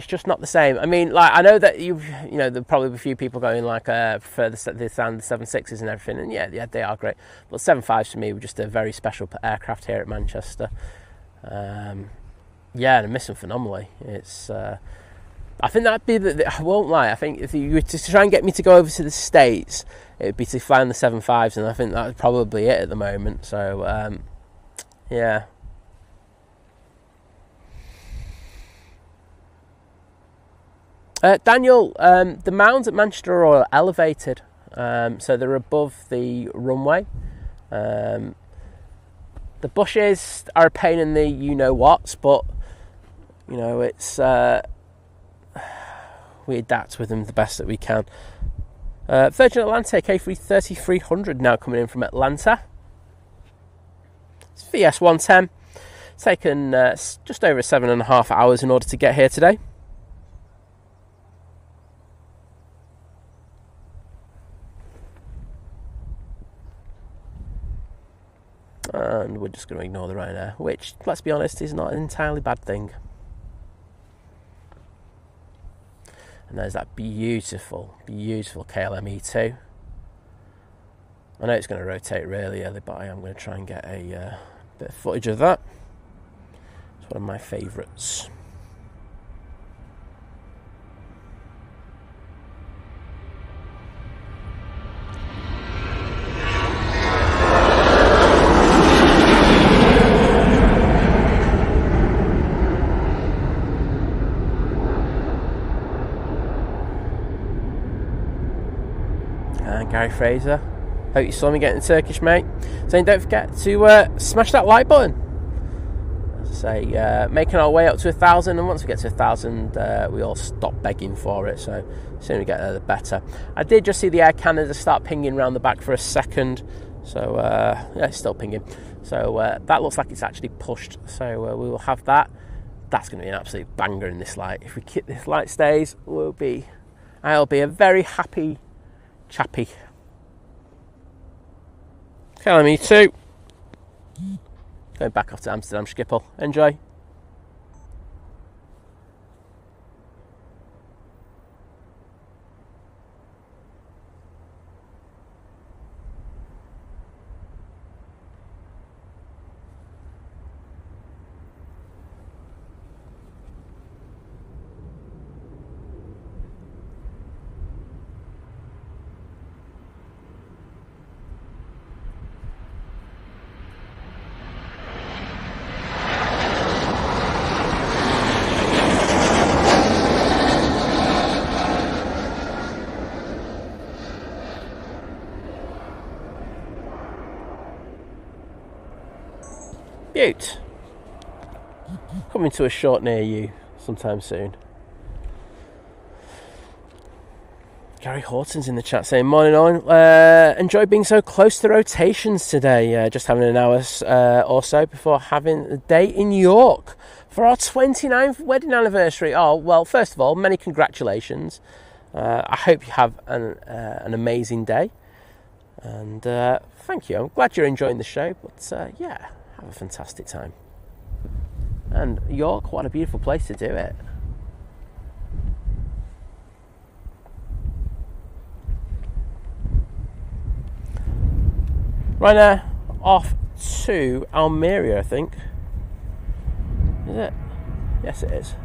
just not the same. I mean, like, I know that there'll probably be a few people going like for the 7.6s and everything, and yeah, they are great. But 7.5s for me were just a very special aircraft here at Manchester. And I miss them phenomenally. It's I think that'd be I won't lie. I think if you were to try and get me to go over to the States, it would be to fly on the 75s, and I think that's probably it at the moment. So, yeah. Daniel, the mounds at Manchester are elevated, so they're above the runway. The bushes are a pain in the you-know-whats, but, it's... we adapt with them the best that we can. Virgin Atlantic A330-300 now coming in from Atlanta. It's VS 110. It's taken just over 7.5 hours in order to get here today. And we're just going to ignore the Ryanair, which, let's be honest, is not an entirely bad thing. And there's that beautiful, beautiful KLM E2. I know it's going to rotate really early, but I am going to try and get a bit of footage of that. It's one of my favourites. Gary Fraser, hope you saw me getting Turkish, mate. Saying don't forget to smash that like button. As I say, making our way up to 1,000, and once we get to 1,000, we all stop begging for it. So the sooner we get there, the better. I did just see the Air Canada start pinging around the back for a second. So yeah, it's still pinging. So that looks like it's actually pushed. So we will have that. That's going to be an absolute banger in this light. If we keep this light stays, I'll be a very happy chappy. KLM E2. Going back off to Amsterdam Schiphol. Enjoy. Butte. Coming to a short near you sometime soon. Gary Horton's in the chat saying, morning on. Enjoy being so close to rotations today. Just having an hour or so before having the day in York for our 29th wedding anniversary. Oh, well, first of all, many congratulations. I hope you have an amazing day. And thank you. I'm glad you're enjoying the show. But yeah, have a fantastic time. And York, what a beautiful place to do it. Right now, off to Almeria, I think. Is it? Yes, it is.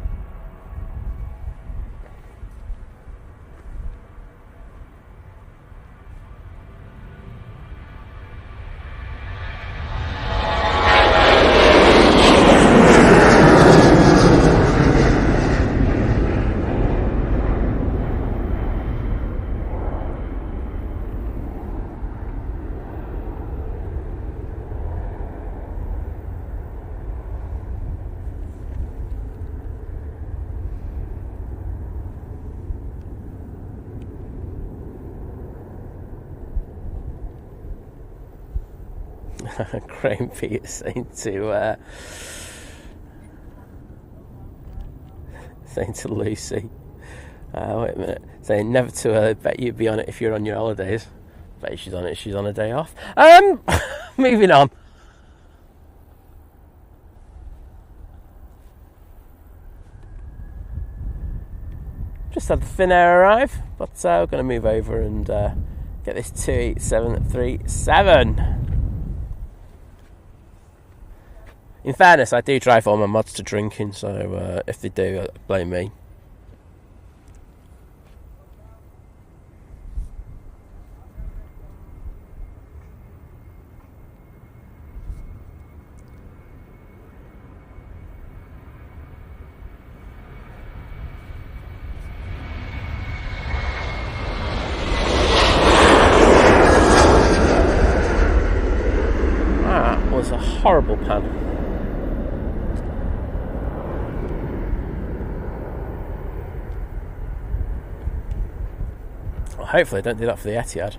Graham Peters saying to Lucy, wait a minute, saying never too early, bet you'd be on it if you're on your holidays. Bet she's on it, she's on a day off. Moving on. Just had the Finnair arrive, but we're going to move over and get this 28737. In fairness, I do drive all my mods to drinking, so if they do, blame me. horrible pan. Well, hopefully I don't do that for the Etihad.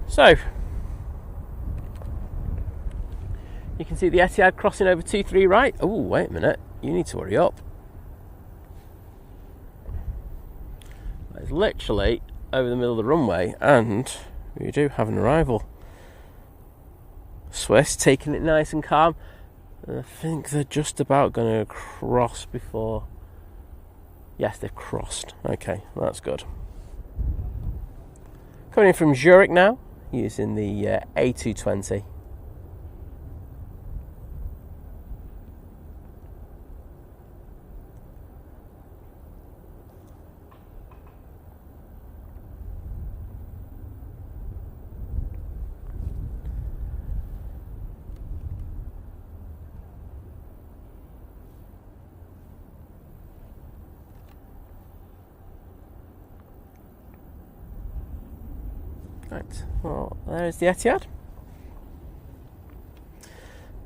So, you can see the Etihad crossing over 23 right. Oh, wait a minute. You need to hurry up. It's literally over the middle of the runway, and we do have an arrival. Swiss taking it nice and calm. I think they're just about going to cross before... Yes, they've crossed. Okay, that's good. Coming in from Zurich now, using the A380. Right, well, there's the Etihad.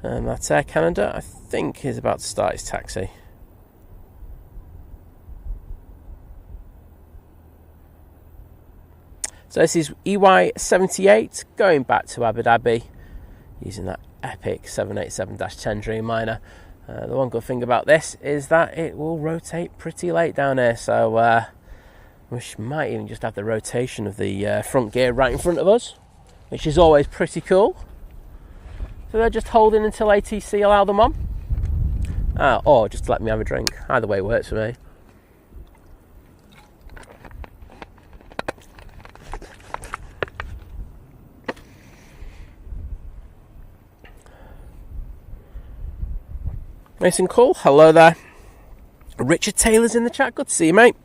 And that's Air Canada, I think, is about to start its taxi. So this is EY78 going back to Abu Dhabi using that epic 787-10 Dreamliner. The one good thing about this is that it will rotate pretty late down here, so we might even just have the rotation of the front gear right in front of us, which is always pretty cool. So they're just holding until ATC allow them on. Or just let me have a drink. Either way works for me. Nice and cool. Hello there. Richard Taylor's in the chat. Good to see you, mate.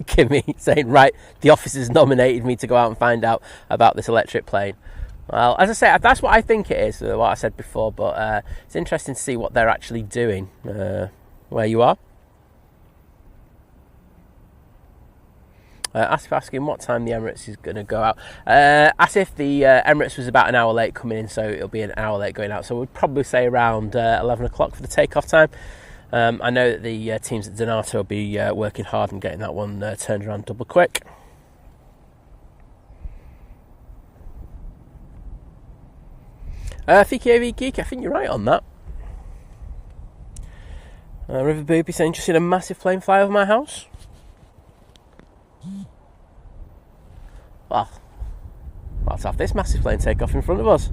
Kimmy saying, right, the officers nominated me to go out and find out about this electric plane. Well, as I say, that's what I think it is, what I said before, but it's interesting to see what they're actually doing where you are. Asking what time the Emirates is going to go out. As if the Emirates was about an hour late coming in, so it'll be an hour late going out. So we'd probably say around 11 o'clock for the takeoff time. I know that the teams at Donato will be working hard and getting that one turned around double quick. Fiki AV Geek, I think you're right on that. River Booby saying, just seen a massive plane fly over my house. Well, let's have this massive plane take off in front of us.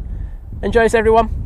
Enjoys, everyone.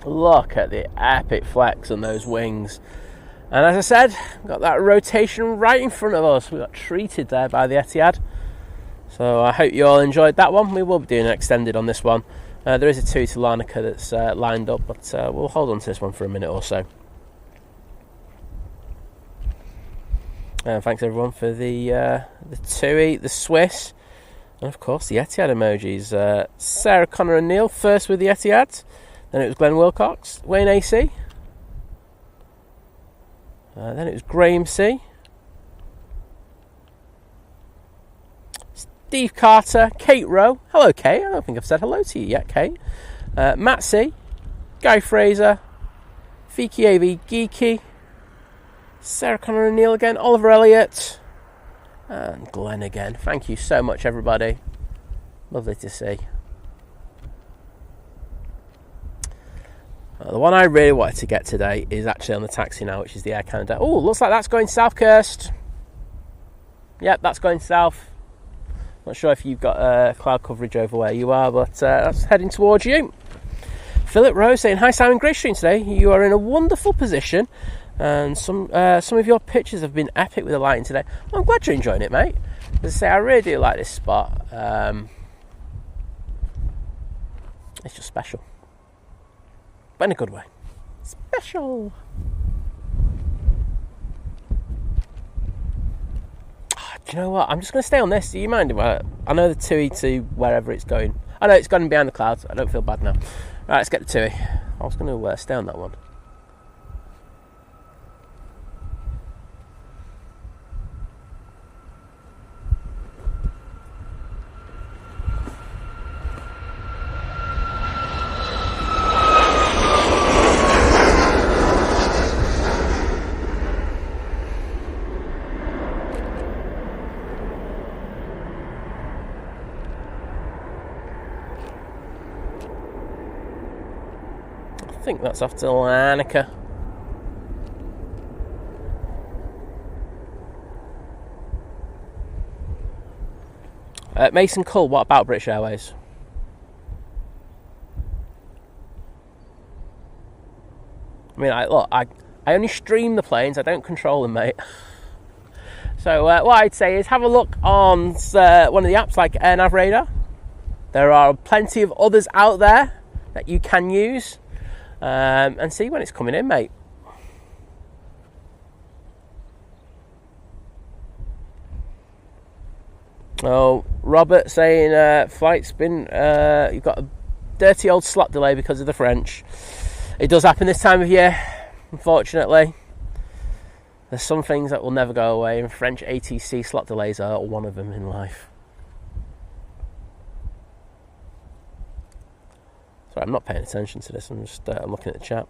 Look at the epic flex on those wings. And as I said, got that rotation right in front of us. We got treated there by the Etihad. So I hope you all enjoyed that one. We will be doing an extended on this one. There is a 2 to Larnaca that's lined up, but we'll hold on to this one for a minute or so. Thanks everyone for the TUI, the Swiss, and of course the Etihad emojis. Sarah Connor and Neil first with the Etihad. Then it was Glenn Wilcox, Wayne AC. Then it was Graham C. Steve Carter, Kate Rowe. Hello, Kate. I don't think I've said hello to you yet, Kate. Matt C. Guy Fraser. Vicky AV Geeky, Sarah Connor and Neil again, Oliver Elliott, and Glenn again. Thank you so much, everybody. Lovely to see. The one I really wanted to get today is actually on the taxi now, which is the Air Canada. Oh, looks like that's going south, Kirst. Yep, that's going south. Not sure if you've got cloud coverage over where you are, but that's heading towards you. Philip Rose saying, hi Simon, great stream today. You are in a wonderful position, and some of your pictures have been epic with the lighting today. Well, I'm glad you're enjoying it, mate. As I say, I really do like this spot. It's just special. But in a good way. Special. Do you know what? I'm just going to stay on this. Do you mind? I know the TUI to wherever it's going. I know it's going behind the clouds. I don't feel bad now. Right, let's get the TUI. I was going to stay on that one. I think that's off to Lanka. Mason Cull, what about British Airways? I mean, I only stream the planes, I don't control them, mate. So what I'd say is have a look on one of the apps like AirNav Radar. There are plenty of others out there that you can use. And see when it's coming in, mate. Oh, Robert saying flight's been you've got a dirty old slot delay because of the French. It does happen this time of year, unfortunately. There's some things that will never go away, and French ATC slot delays are one of them in life. Sorry, I'm not paying attention to this. I'm just looking at the chat.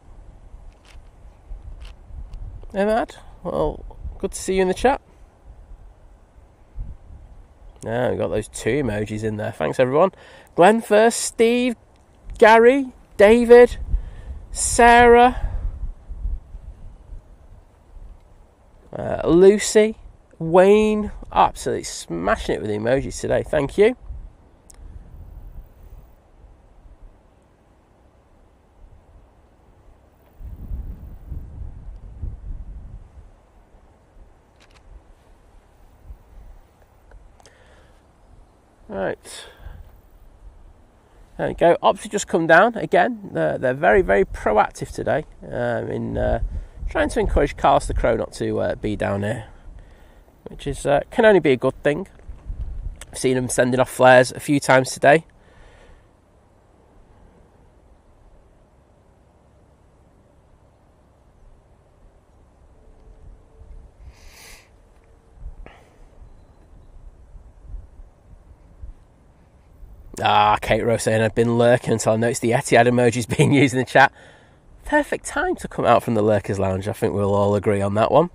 Hey, Mad. Well, good to see you in the chat. Yeah, we've got those two emojis in there. Thanks, everyone. Glenn first, Steve, Gary, David, Sarah, Lucy, Wayne. Absolutely smashing it with the emojis today. Thank you. Right, there we go. Ops have just come down again. They're very, very proactive today in trying to encourage Carlos the Crow not to be down here, which is can only be a good thing. I've seen them sending off flares a few times today. Kate Rose saying I've been lurking until I noticed the Etihad emojis being used in the chat. Perfect time to come out from the Lurkers Lounge. I think we'll all agree on that one.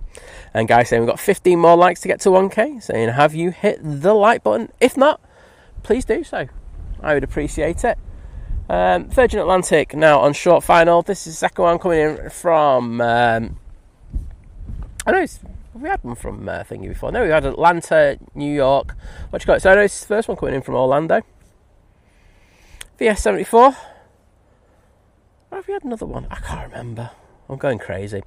And guys saying we've got 15 more likes to get to 1k. Saying, have you hit the like button? If not, please do so. I would appreciate it. Virgin Atlantic now on short final. This is the second one coming in from... I know we had one from thingy before. No, we had Atlanta, New York. What you got? So I know it's the first one coming in from Orlando. VS74. Or have we had another one? I can't remember. I'm going crazy.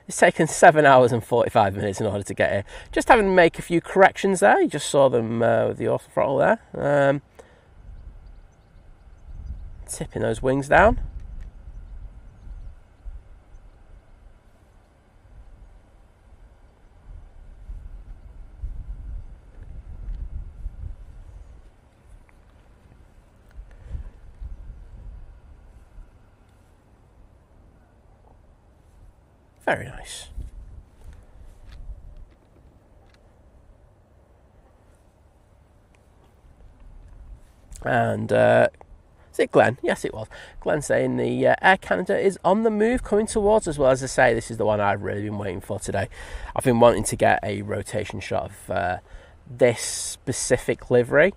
It's taken 7 hours and 45 minutes in order to get here. Just having to make a few corrections there. You just saw them with the auto throttle there. Tipping those wings down. Very nice. And Is it Glenn? Yes, it was. Glenn saying the Air Canada is on the move, coming towards us. Well, as I say, this is the one I've really been waiting for today. I've been wanting to get a rotation shot of this specific livery.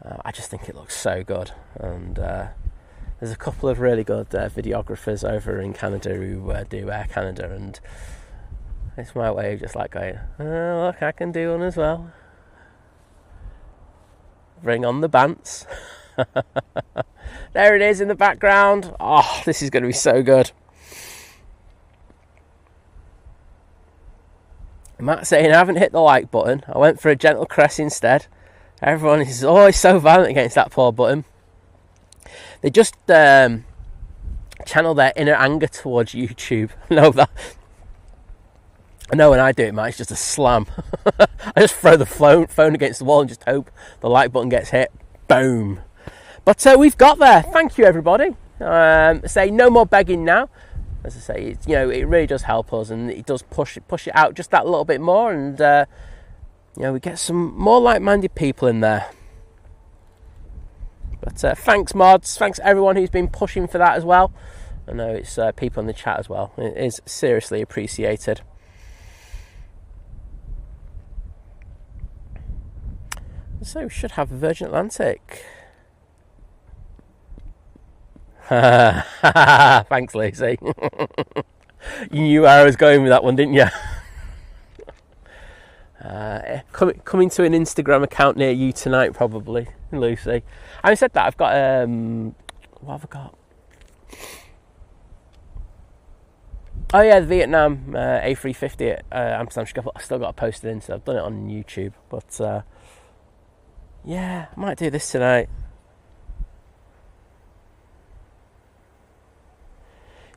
I just think it looks so good. And there's a couple of really good videographers over in Canada who do Air Canada. And it's my way of just like going, oh, look, I can do one as well. Bring on the bants. There it is in the background. Oh, this is going to be so good. Matt saying I haven't hit the like button. I went for a gentle caress instead. Everyone is always so violent against that poor button. They just channel their inner anger towards YouTube. I know when I do it, Matt, it's just a slam. I just throw the phone against the wall and just hope the like button gets hit. Boom. But we've got there. Thank you, everybody. Say no more begging now. As I say, it really does help us, and it does push it out just that little bit more, and we get some more like-minded people in there. But thanks, mods. Thanks everyone who's been pushing for that as well. I know it's people in the chat as well. It is seriously appreciated. So we should have Virgin Atlantic. Thanks, Lacey. You knew where I was going with that one, didn't you? Coming to an Instagram account near you tonight, probably, Lucy. Having said that, I've got what have I got? Oh yeah, the Vietnam A350 at Amsterdam. I've still got to post it in, so I've done it on YouTube. But yeah, I might do this tonight.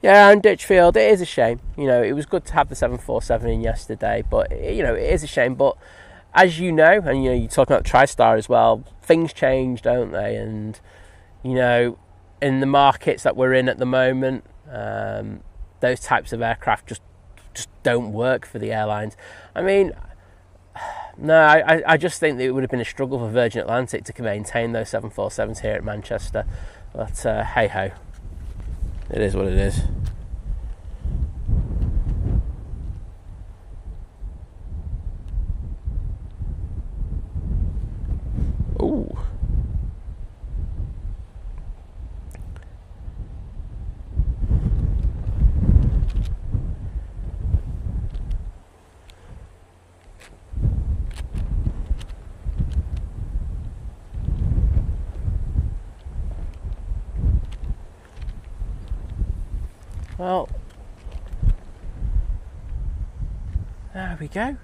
Yeah, and Ditchfield, it is a shame. It was good to have the 747 in yesterday, but it is a shame. But as you know, and you're talking about TriStar as well, things change, don't they? And in the markets that we're in at the moment, those types of aircraft just don't work for the airlines. I mean, no, I just think that it would have been a struggle for Virgin Atlantic to maintain those 747s here at Manchester. But hey ho. It is what it is. Ooh. Well, there we go.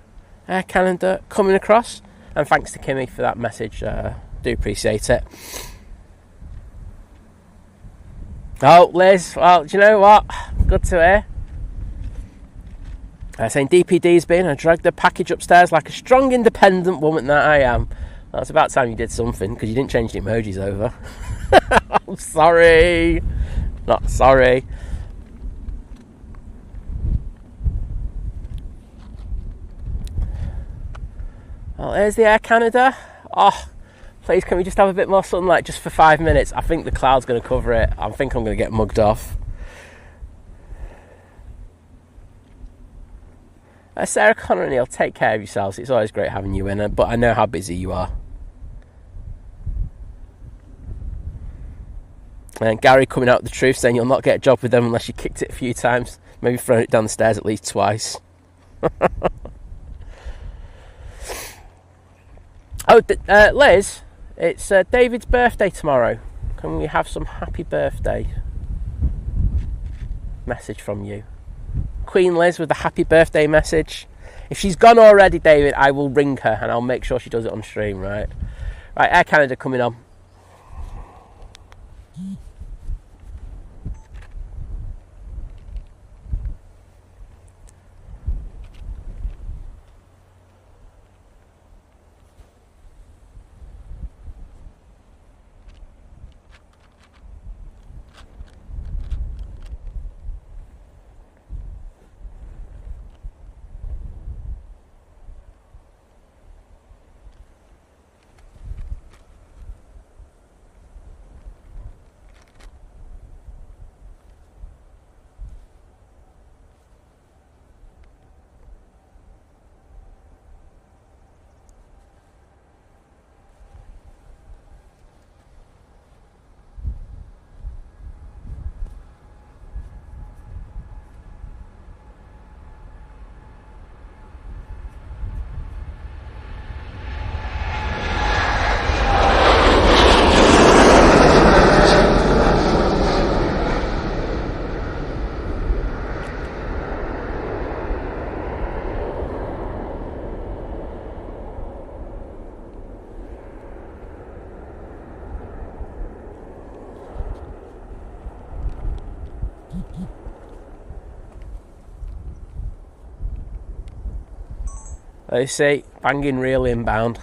Air Canada coming across, and thanks to Kimmy for that message. Do appreciate it. Oh, Liz, well, do you know what? Good to hear. Saying DPD's been, I dragged the package upstairs like a strong, independent woman that I am. Well, it's about time you did something, because you didn't change the emojis over. I'm sorry. Not sorry. Well, here's the Air Canada. Oh, please, can we just have a bit more sunlight just for 5 minutes? I think the cloud's going to cover it. I think I'm going to get mugged off. Sarah Connor and Neil, take care of yourselves. It's always great having you in, but I know how busy you are. And Gary coming out with the truth, saying you'll not get a job with them unless you kicked it a few times. Maybe thrown it down the stairs at least twice. Oh, Liz, it's David's birthday tomorrow. Can we have some happy birthday message from you? Queen Liz with a happy birthday message. If she's gone already, David, I will ring her and I'll make sure she does it on stream, right? Right, Air Canada coming on. You see, banging real inbound.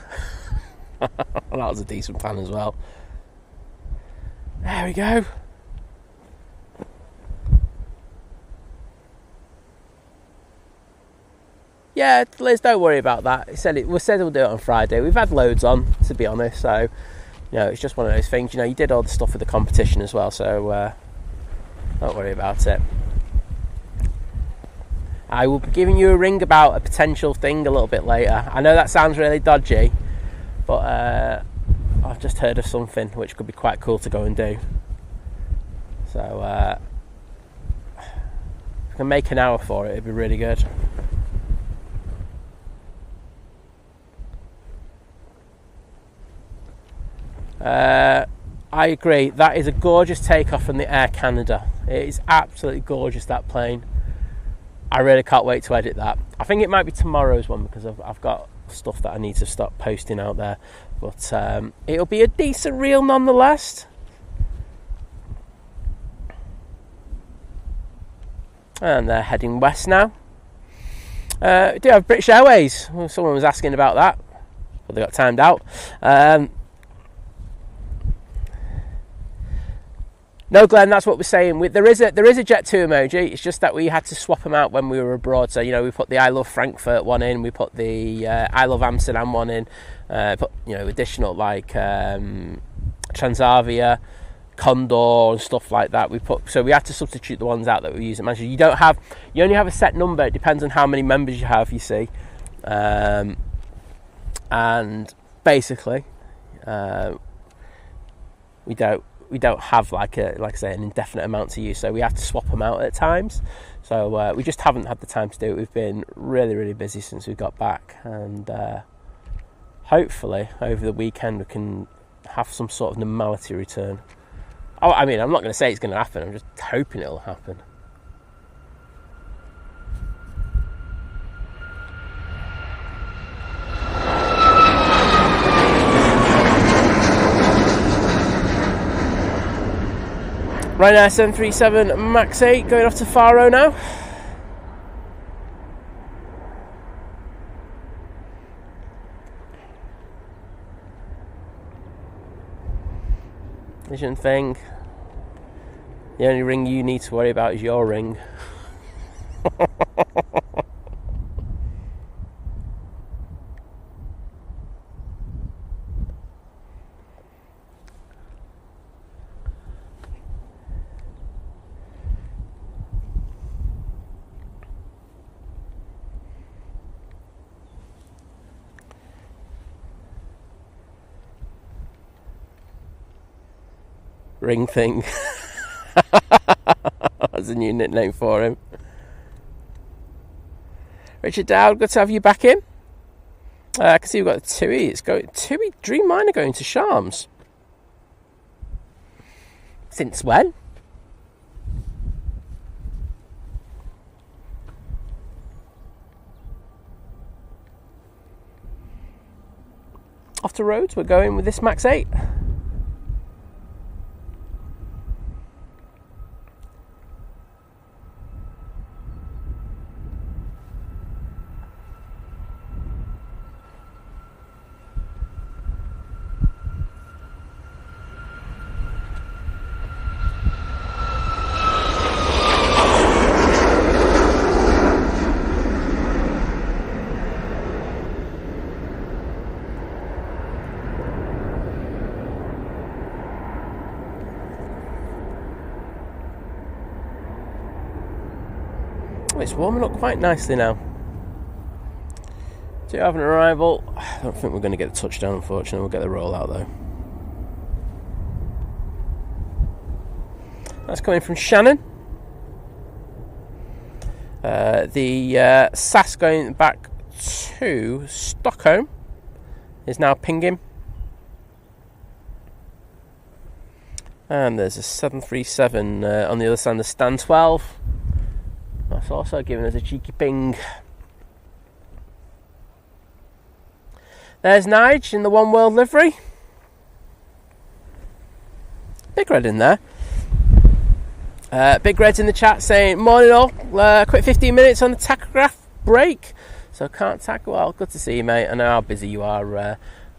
That was a decent plan as well. There we go. Yeah, Liz, don't worry about that. We said we'll do it on Friday. We've had loads on, to be honest, so it's just one of those things. You did all the stuff with the competition as well, so don't worry about it. I will be giving you a ring about a potential thing a little bit later. I know that sounds really dodgy, but I've just heard of something which could be quite cool to go and do. So if I can make an hour for it, it'd be really good. I agree. That is a gorgeous takeoff from the Air Canada. It is absolutely gorgeous, that plane. I really can't wait to edit that. I think it might be tomorrow's one because I've got stuff that I need to start posting out there. But it'll be a decent reel nonetheless. And they're heading west now. We do have British Airways. Someone was asking about that. Well, they got timed out. No, Glenn, that's what we're saying. There is a Jet 2 emoji. It's just that we had to swap them out when we were abroad. So, we put the I Love Frankfurt one in. We put the I Love Amsterdam one in. Put, additional like Transavia, Condor and stuff like that. So we had to substitute the ones out that we use at Manchester. You only have a set number. It depends on how many members you have, you see. And basically, we don't have like I say, an indefinite amount to use, so we have to swap them out at times. So we just haven't had the time to do it. We've been really, really busy since we got back, and hopefully over the weekend we can have some sort of normality return. I mean, I'm not going to say it's going to happen. I'm just hoping it'll happen. Ryanair 737 MAX 8 going off to Faro now. Vision thing. The only ring you need to worry about is your ring. Ring thing. That's a new nickname for him. Richard Dowd, good to have you back in. I can see we've got the TUI. It's going TUI Dreamliner going to Shams. Since when? Off to Rhodes, we're going with this MAX 8. It's warming up quite nicely now. Do you have an arrival? I don't think we're going to get a touchdown, unfortunately. We'll get the rollout though. That's coming from Shannon. The SAS going back to Stockholm is now pinging. And there's a 737 on the other side of the stand 12. That's also giving us a cheeky ping. There's Nige in the One World livery. Big Red in there. Big Red's in the chat saying, morning all, quick 15 minutes on the tachograph break. So can't tag. Well, good to see you, mate. I know how busy you are.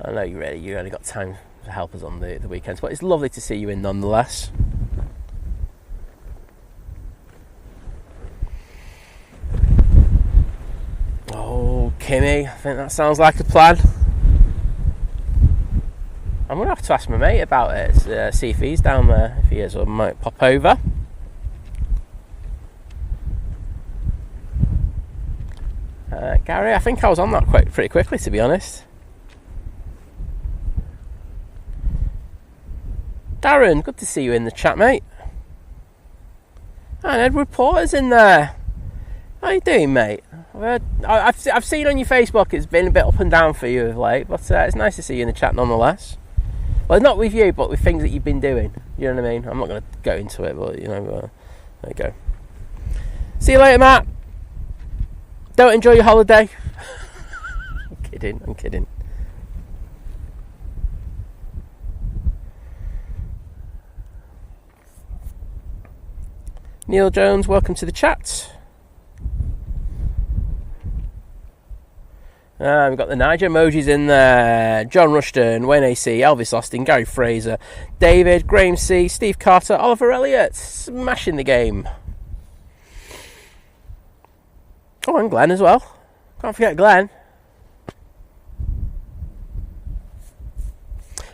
I know you only got time to help us on the weekends, but it's lovely to see you in nonetheless. Oh, Kimmy, I think that sounds like a plan. I'm going to have to ask my mate about it, see if he's down there. If he is, I might pop over. Gary, I think I was on that pretty quickly, to be honest. Darren, good to see you in the chat, mate. And Edward Porter's in there. How you doing, mate? I've seen on your Facebook it's been a bit up and down for you of late, but it's nice to see you in the chat nonetheless. Well, not with you, but with things that you've been doing. You know what I mean? I'm not going to go into it, but, there you go. See you later, Matt. Don't enjoy your holiday. I'm kidding. Neil Jones, welcome to the chat. We've got the Niger emojis in there. John Rushton, Wayne AC, Elvis Austin, Gary Fraser, David, Graham C, Steve Carter, Oliver Elliott, smashing the game. Oh, and Glenn as well. Can't forget Glenn.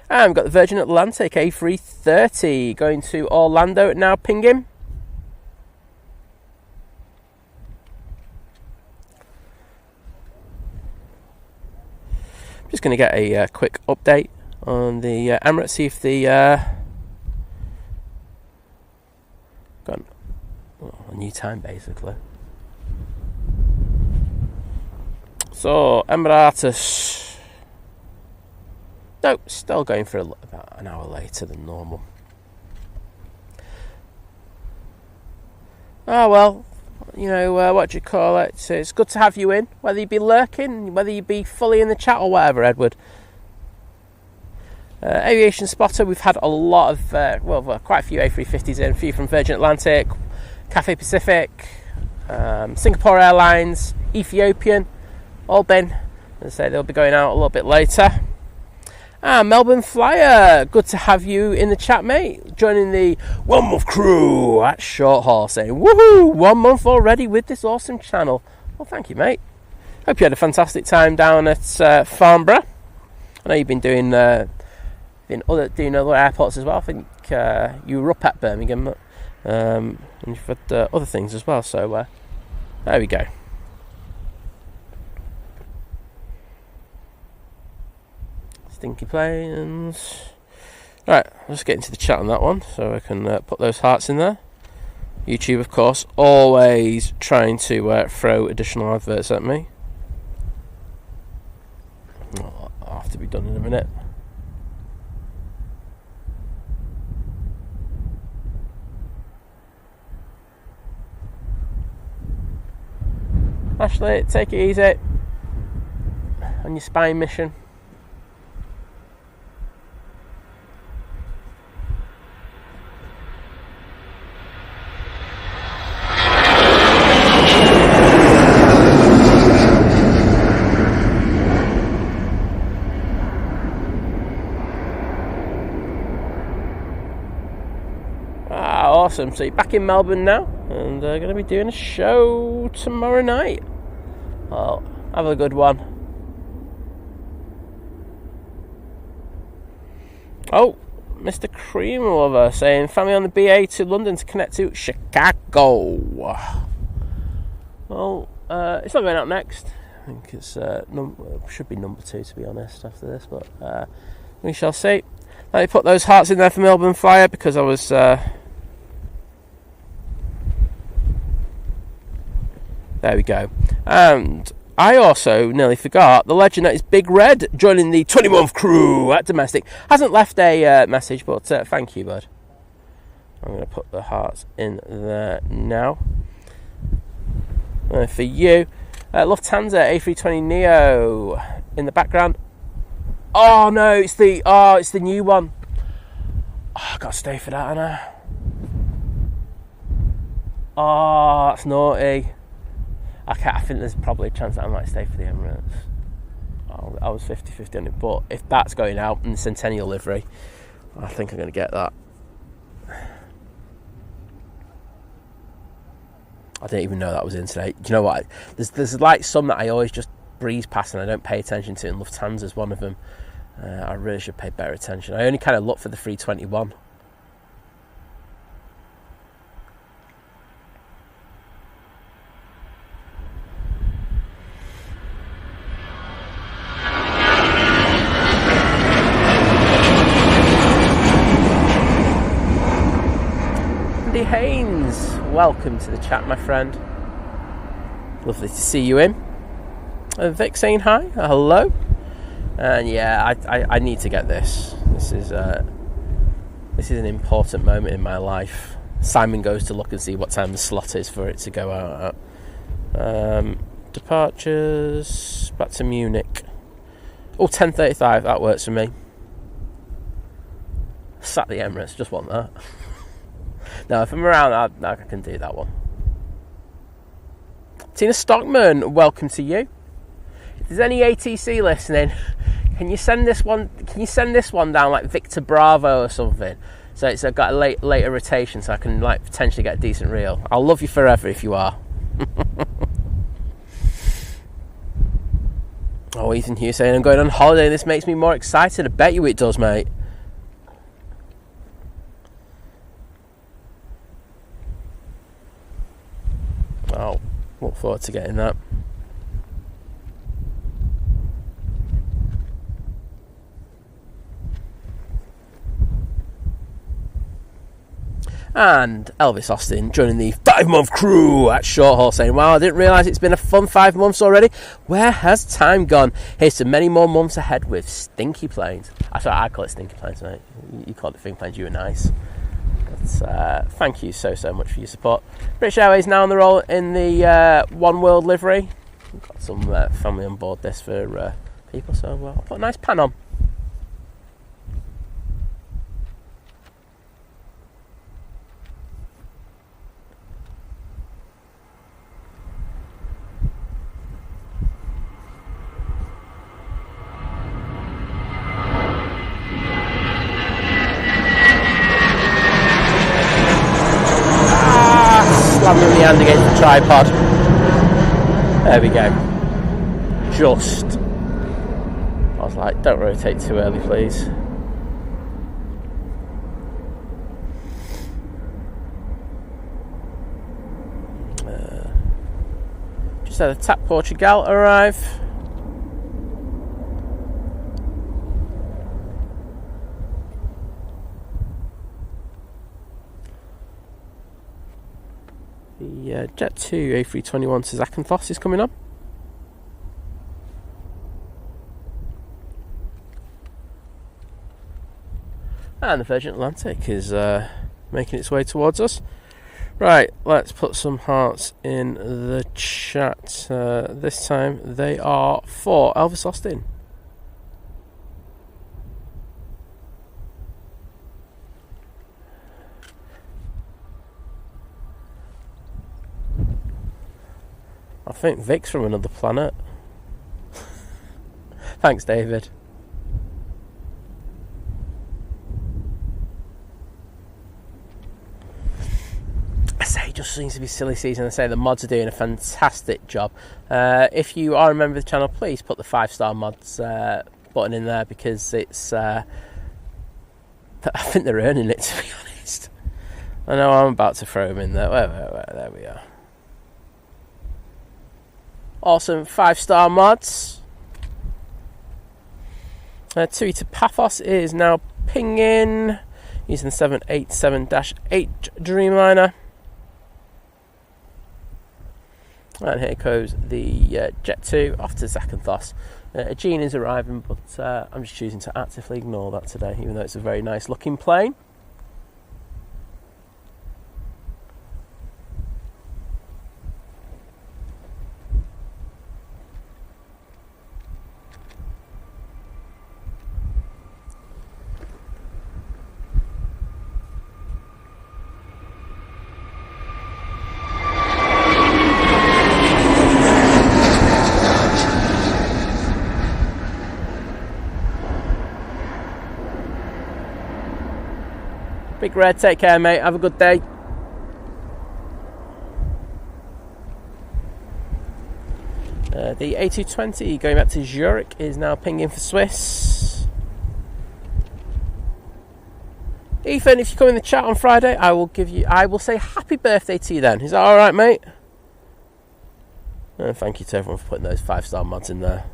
And we've got the Virgin Atlantic A380 going to Orlando now. Ping him. Just going to get a quick update on the Emirates, see if the got a new time basically. So Emirates, nope, still going for about an hour later than normal. Oh well. What do you call it? It's good to have you in, whether you be lurking, whether you be fully in the chat or whatever, Edward. Aviation Spotter, we've had a lot of, quite a few A350s in, a few from Virgin Atlantic, Cathay Pacific, Singapore Airlines, Ethiopian, all been. As I say, they'll be going out a little bit later. Melbourne Flyer, good to have you in the chat, mate. Joining the 1 month crew at Short Haul, saying, woohoo, 1 month already with this awesome channel. Well, thank you, mate. Hope you had a fantastic time down at Farnborough. I know you've been doing other airports as well. I think you were up at Birmingham, and you've had other things as well. So there we go. Stinky planes. Right, I'll just get into the chat on that one so I can put those hearts in there. YouTube, of course, always trying to throw additional adverts at me. I'll have to be done in a minute. Ashley, take it easy on your spying mission. Awesome, so you're back in Melbourne now, and going to be doing a show tomorrow night. Well, have a good one. Oh, Mr. Cream Lover saying, family on the BA to London to connect to Chicago. Well, it's not going out next. I think it's should be number 2, to be honest, after this, but we shall see. Let me put those hearts in there for Melbourne Flyer, because I was... There we go. And I also nearly forgot the legend that is Big Red joining the 20-month crew at Domestic. Hasn't left a message, but thank you, bud. I'm going to put the hearts in there now. For you, Lufthansa A320neo in the background. Oh no, it's the new one. Oh, I got to stay for that, Anna. Oh, that's naughty. I think there's probably a chance that I might stay for the Emirates. I was 50-50 on it, but if that's going out in the Centennial livery, I think I'm going to get that. I didn't even know that was in today. Do you know what? There's like some that I always just breeze past and I don't pay attention to, and Lufthansa's one of them. I really should pay better attention. I only kind of look for the 321. Haynes, welcome to the chat, my friend. Lovely to see you in. Vic saying hi, hello. And yeah, I need to get this. This is an important moment in my life. Simon goes to look and see what time the slot is for it to go out at. Departures back to Munich. Oh, 10:35. That works for me. Sat the Emirates, just want that. No, if I'm around, I can do that one. Tina Stockman, welcome to you. If there's any ATC listening, can you send this one? Can you send this one down like Victor Bravo or something? So it's got a later rotation, so I can like potentially get a decent reel. I'll love you forever if you are. Oh, Ethan Hughes saying I'm going on holiday. This makes me more excited. I bet you it does, mate. I'll look forward to getting that. And Elvis Austin joining the 5-month crew at short haul saying, wow, I didn't realise it's been a fun 5 months already. Where has time gone? Here's to many more months ahead with stinky planes. Sorry, I call it stinky planes, mate. You call it fin planes, you were nice. Thank you so much for your support. British Airways now on the roll in the One World livery. We've got some family on board this for people, so I'll put a nice pan on. Slamming the hand against the tripod. There we go. Just. I was like, don't rotate too early, please. Just had a TAP Portugal arrive. The Jet 2 A321 to Zakynthos is coming on. And the Virgin Atlantic is making its way towards us. Right, let's put some hearts in the chat. This time they are for Elvis Austin. I think Vic's from another planet. Thanks, David. I say it just seems to be silly season. I say the mods are doing a fantastic job. If you are a member of the channel, please put the 5-star mods button in there, because it's I think they're earning it, to be honest. I know I'm about to throw them in there. There we are. Awesome 5-star mods. Tui to Paphos is now pinging using the 787-8 Dreamliner. And here goes the Jet 2 off to Zakynthos. Aegean is arriving, but I'm just choosing to actively ignore that today, even though it's a very nice looking plane. Big Red, take care, mate. Have a good day. The A320 going back to Zurich is now pinging for Swiss. Ethan, if you come in the chat on Friday, I will say happy birthday to you then. Is that alright, mate? And thank you to everyone for putting those 5-star mods in there.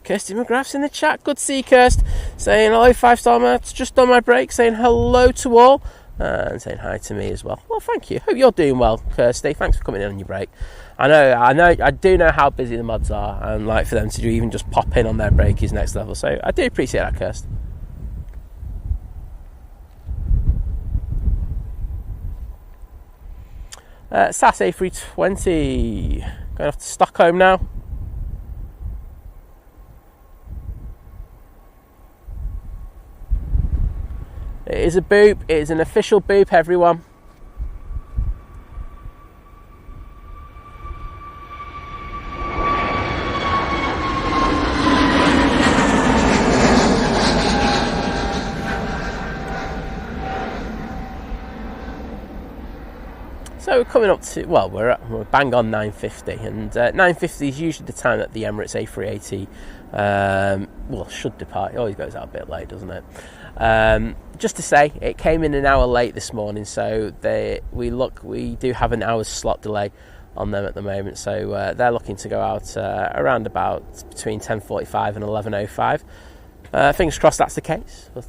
Kirsty McGrath's in the chat. Good to see you, Kirst. Saying hello, 5-star mods. Just on my break. Saying hello to all. And saying hi to me as well. Well, thank you. Hope you're doing well, Kirsty. Thanks for coming in on your break. I do know how busy the mods are, and like for them to even just pop in on their break is next level. So I do appreciate that, Kirst. SAS A320 going off to Stockholm now. It is a boop. It is an official boop, everyone. So we're coming up to, well, we're bang on 9:50, and 9:50 is usually the time that the Emirates A380 should depart. It always goes out a bit late, doesn't it? Just to say, it came in an hour late this morning, so we do have an hour's slot delay on them at the moment, so they're looking to go out around about between 10:45 and 11:05. Fingers crossed that's the case, but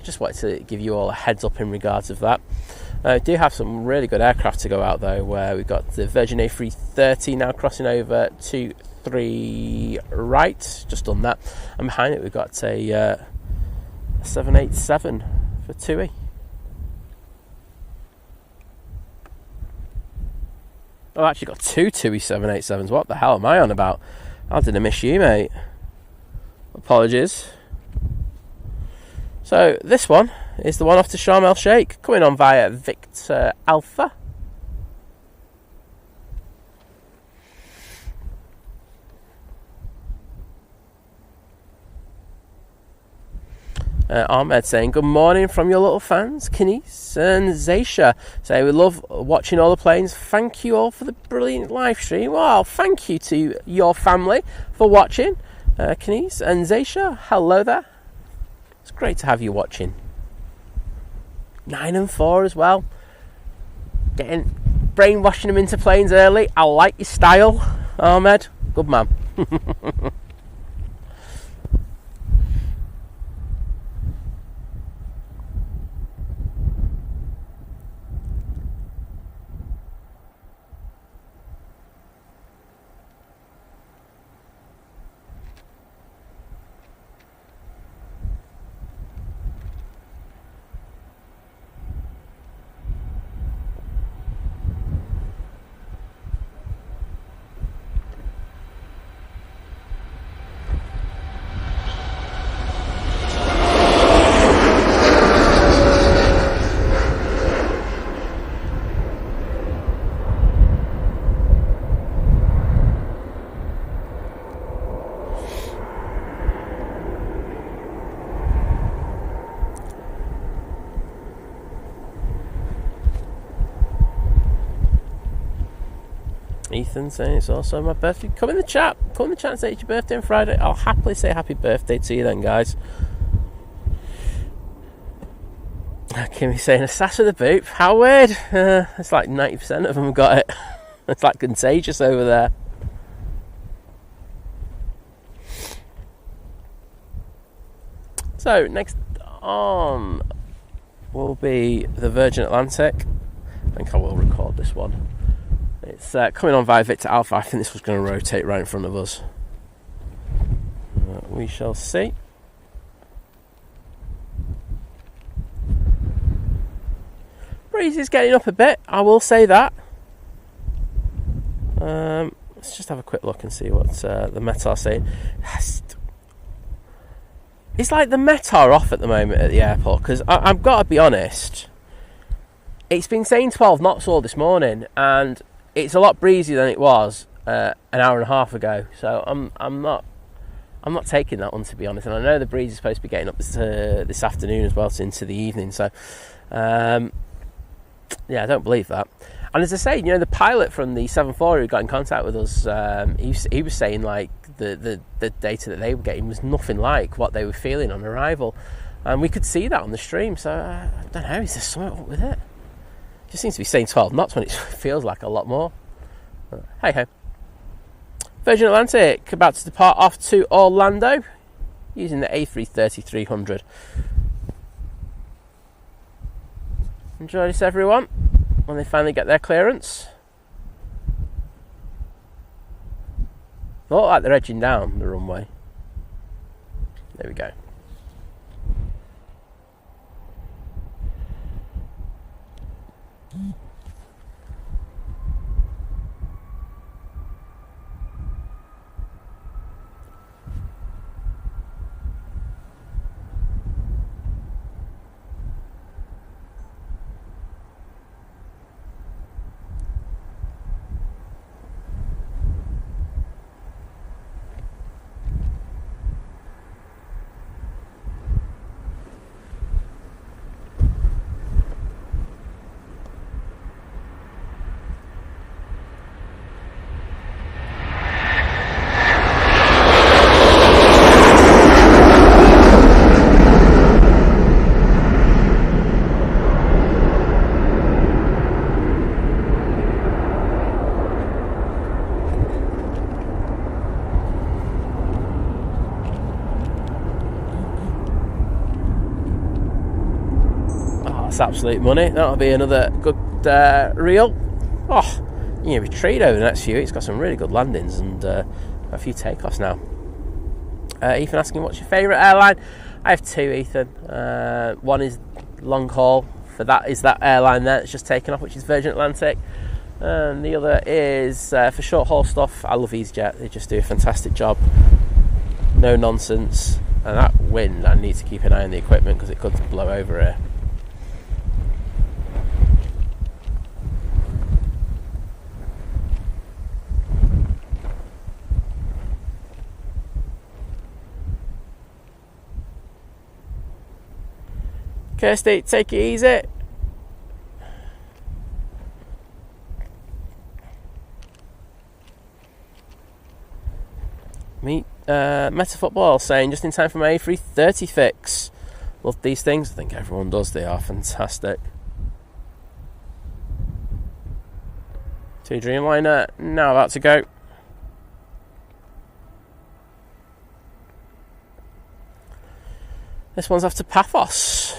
just wanted to give you all a heads up in regards of that. Do have some really good aircraft to go out though, where we've got the Virgin A330 now crossing over to 3 right, just done that, and behind it we've got a 787 for TUI. I've actually got 2 TUI 787s. What the hell am I on about? How did I miss you, mate? Apologies. So this one is the one off to Sharm El Sheikh, coming on via Victor Alpha. Ahmed saying good morning from your little fans, Kines and Zaisha. Say we love watching all the planes. Thank you all for the brilliant live stream. Well, thank you to your family for watching, Kines and Zaisha. Hello there. It's great to have you watching. 9 and 4 as well. Brainwashing them into planes early. I like your style, Ahmed. Good man. Ethan saying it's also my birthday. Come in the chat. Come in the chat and say it's your birthday on Friday. I'll happily say happy birthday to you then, guys. Kimmy's saying a sass with a boop. How weird. It's like 90% of them have got it. It's like contagious over there. So next on will be the Virgin Atlantic. I think I will record this one. It's coming on via Victor Alpha. I think this was going to rotate right in front of us. We shall see. Breeze is getting up a bit, I will say that. Let's just have a quick look and see what the Met are saying. It's like the Met are off at the moment at the airport, because I've got to be honest. It's been saying 12 knots all this morning, and it's a lot breezier than it was an hour and a half ago. So I'm I'm not taking that one, to be honest. And I know the breeze is supposed to be getting up this afternoon as well, into the evening. So, yeah, I don't believe that. And as I say, the pilot from the 740 who got in contact with us, he was saying like the data that they were getting was nothing like what they were feeling on arrival. And we could see that on the stream. So, I don't know, is there something up with it? It just seems to be saying 12 knots when it feels like a lot more. Hey ho. Virgin Atlantic about to depart off to Orlando using the A330-300. Enjoy this, everyone, when they finally get their clearance. They look like they're edging down the runway. There we go. That's absolute money. That'll be another good reel. Oh, you know, retreat over the next few weeks. Got some really good landings and a few takeoffs now. Ethan asking, what's your favourite airline? I have two, Ethan. One is long haul. For that is that airline there that's just taken off, which is Virgin Atlantic. And the other is for short haul stuff. I love Easyjet. They just do a fantastic job. No nonsense. And that wind, I need to keep an eye on the equipment because it could blow over here. Kirsty, take it easy. Meta Football saying, just in time for my A330 fix. Love these things. I think everyone does. They are fantastic. To Dreamliner, now about to go. This one's off to Paphos.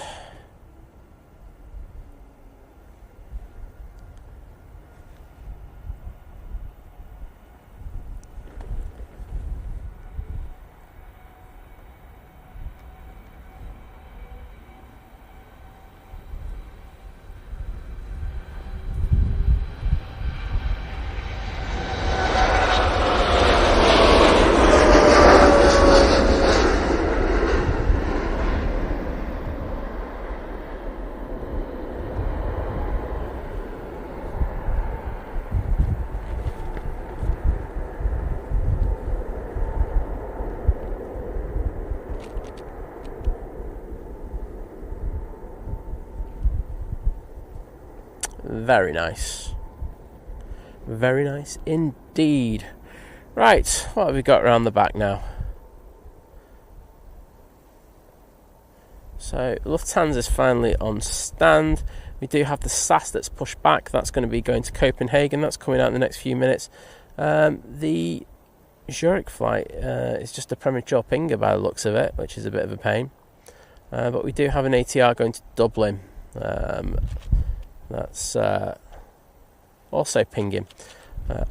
Very nice. Very nice indeed. Right, what have we got around the back now? So Lufthansa's finally on stand. We do have the SAS that's pushed back. That's going to be going to Copenhagen. That's coming out in the next few minutes. The Zurich flight is just a premature pinger by the looks of it, which is a bit of a pain. But we do have an ATR going to Dublin. That's also pinging.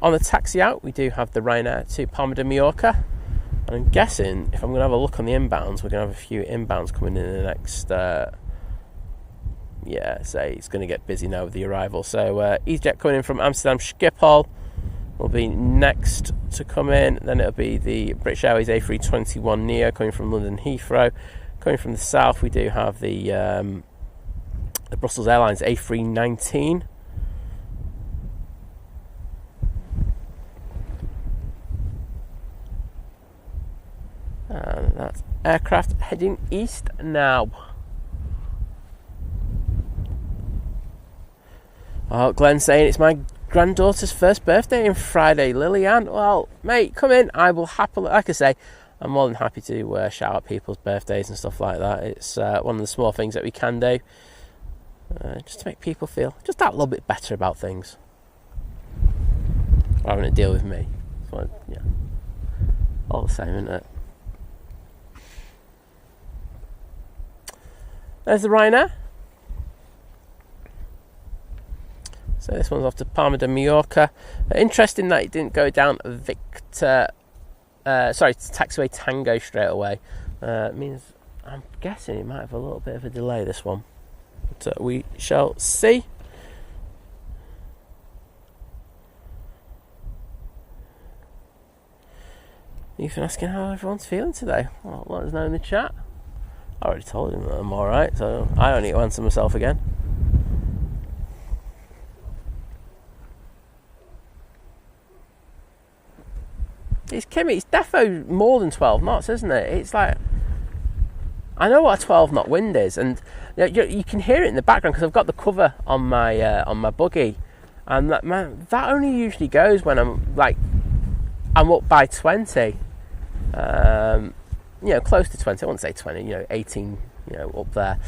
On the taxi out, we do have the Ryanair to Palma de Mallorca. And I'm guessing, if I'm going to have a look on the inbounds, we're going to have a few inbounds coming in the next... say it's going to get busy now with the arrival. So Easyjet coming in from Amsterdam Schiphol will be next to come in. Then it'll be the British Airways A321 Neo coming from London Heathrow. Coming from the south, we do have the Brussels Airlines A319. aircraft heading east now. Oh, Glenn's saying it's my granddaughter's first birthday on Friday, Lillian. Well, mate, come in. I will happily, like I say, I'm more than happy to shout out people's birthdays and stuff like that. It's one of the small things that we can do, just to make people feel just that little bit better about things, rather than to deal with me. So, yeah, all the same, isn't it? There's the Ryanair. So this one's off to Palma de Mallorca. Interesting that it didn't go down taxiway Tango straight away. Means I'm guessing it might have a little bit of a delay, this one. But we shall see. Ethan asking how everyone's feeling today. Well, let us know in the chat. I already told him that I'm alright, so I don't need to answer myself again. It's Kimmy, it's defo more than 12 knots, isn't it? It's like, I know what a 12 knot wind is, and you can hear it in the background because I've got the cover on my buggy, and that only usually goes when I'm up by 20, close to 20. I wouldn't say 20, 18, up there,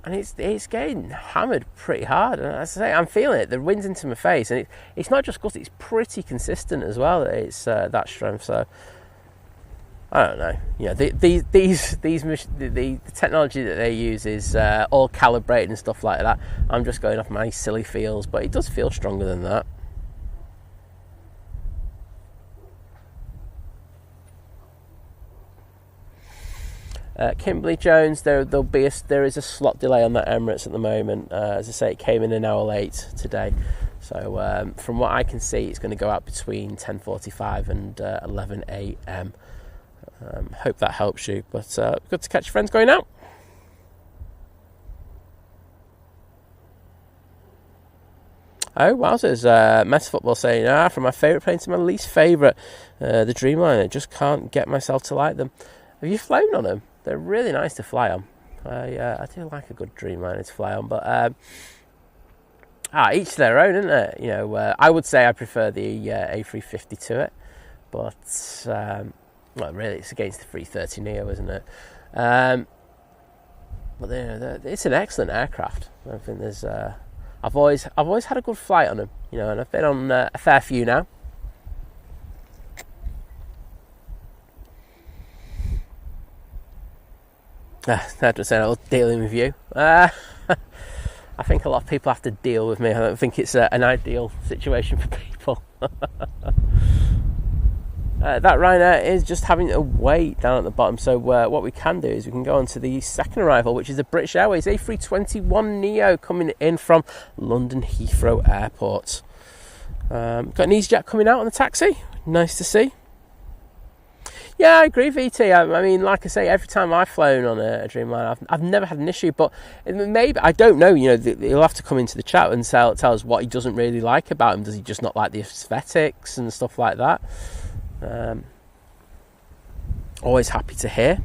and it's getting hammered pretty hard. And as I say, I'm feeling it. The wind's into my face, and it's not just gusty. It's pretty consistent as well. It's that strength. So I don't know. The technology that they use is all calibrated and stuff like that. I'm just going off my silly feels, but it does feel stronger than that. Kimberly Jones, there is a slot delay on that Emirates at the moment. As I say, it came in an hour late today. So from what I can see, it's going to go out between 10:45 and 11 a.m. Hope that helps you. But good to catch your friends going out. Oh, wowzers. Meta Football saying, from my favourite plane to my least favourite, the Dreamliner. Just can't get myself to like them. Have you flown on them? They're really nice to fly on. I do like a good Dreamliner to fly on, but each to their own, isn't it? I would say I prefer the A350 to it, but really, it's against the 330 Neo, isn't it? But it's an excellent aircraft. I think there's I've always had a good flight on them, and I've been on a fair few now. They're just saying I was dealing with you. I think a lot of people have to deal with me. I don't think it's an ideal situation for people. That Ryanair is just having to wait down at the bottom. So what we can do is we can go on to the second arrival, which is the British Airways A321 Neo coming in from London Heathrow Airport. Got an Easyjet coming out on the taxi. Nice to see. Yeah, I agree, VT. I mean, like I say, every time I've flown on a Dreamliner, I've never had an issue. But maybe, I don't know, he'll have to come into the chat and tell us what he doesn't really like about him. Does he just not like the aesthetics and stuff like that? Always happy to hear.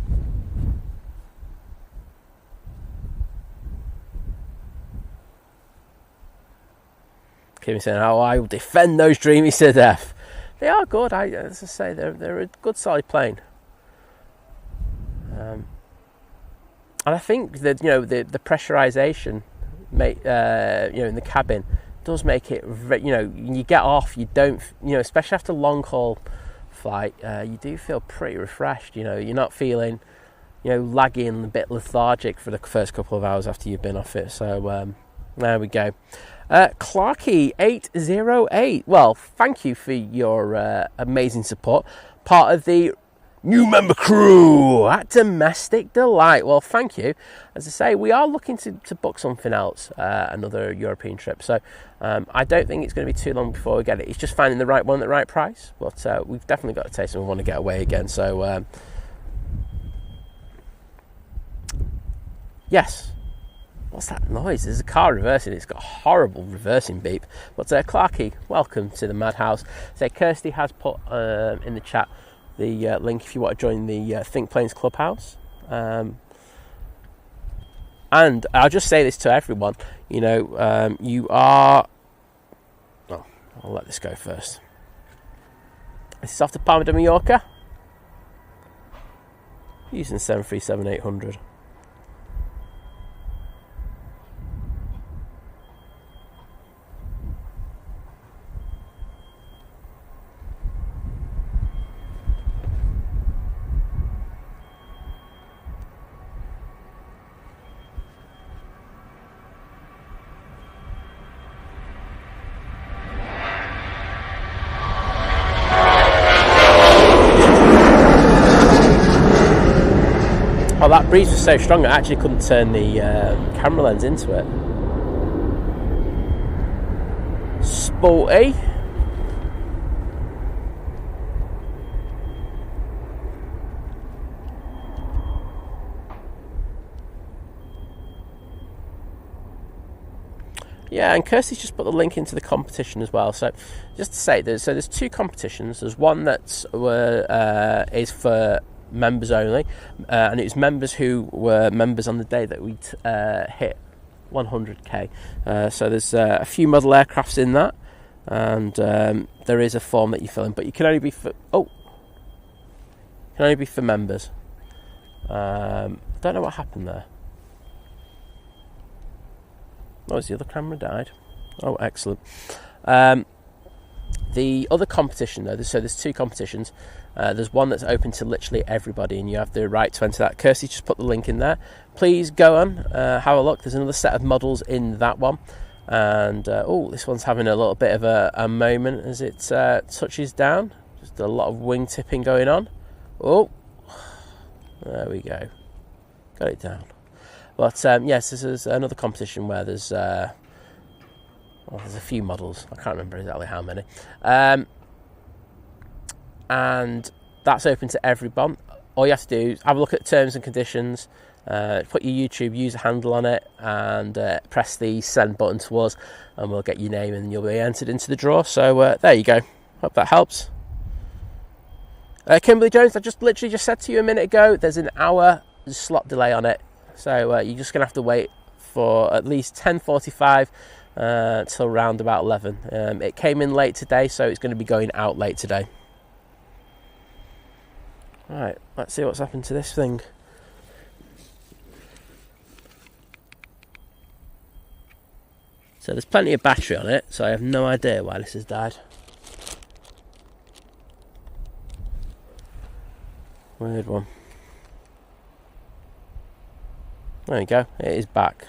Kimmy saying, I will defend those Dreamies to death. They are good. As I say, they're a good solid plane. And I think that the pressurization, in the cabin, does make it. You get off, you don't. Especially after a long haul flight, you do feel pretty refreshed. You're not feeling, laggy and a bit lethargic for the first couple of hours after you've been off it. So there we go. Clarky 808. Well, thank you for your amazing support. Part of the new member crew at Domestic Delight. Well, thank you. As I say, we are looking to book something else, another European trip. So I don't think it's going to be too long before we get it. It's just finding the right one at the right price. But we've definitely got a taste and we want to get away again. So yes. What's that noise? There's a car reversing. It's got a horrible reversing beep. But Clarky, welcome to the madhouse. So Kirsty has put in the chat the link if you want to join the Think Planes Clubhouse. And I'll just say this to everyone, you know, you are... Oh, I'll let this go first. This is off to Palma de Mallorca, using 737-800. Oh, that breeze was so strong I actually couldn't turn the camera lens into it. Sporty. Yeah, and Kirsty's just put the link into the competition as well. So, just to say, there's two competitions. There's one that is for members only, and it was members who were members on the day that we'd hit 100k. So there's a few model aircrafts in that, and there is a form that you fill in, but you can only be for members. I don't know what happened there. Oh, has the other camera died? Oh, excellent. The other competition, though, so there's two competitions. There's one that's open to literally everybody, and you have the right to enter that. Kirsty just put the link in there. Please go on, have a look. There's another set of models in that one. And, this one's having a little bit of a moment as it touches down. Just a lot of wing tipping going on. Oh, there we go. Got it down. But, yes, this is another competition where there's a few models. I can't remember exactly how many. And that's open to everyone. All you have to do is have a look at the terms and conditions, put your YouTube user handle on it, and press the send button to us, and we'll get your name and you'll be entered into the draw. So there you go. Hope that helps. Kimberly Jones, I just literally said to you a minute ago, there's an hour slot delay on it. So you're just going to have to wait for at least 10:45 till around about 11. It came in late today, so it's going to be going out late today. Right, let's see what's happened to this thing. So there's plenty of battery on it, so I have no idea why this has died. Weird one. There you go, it is back.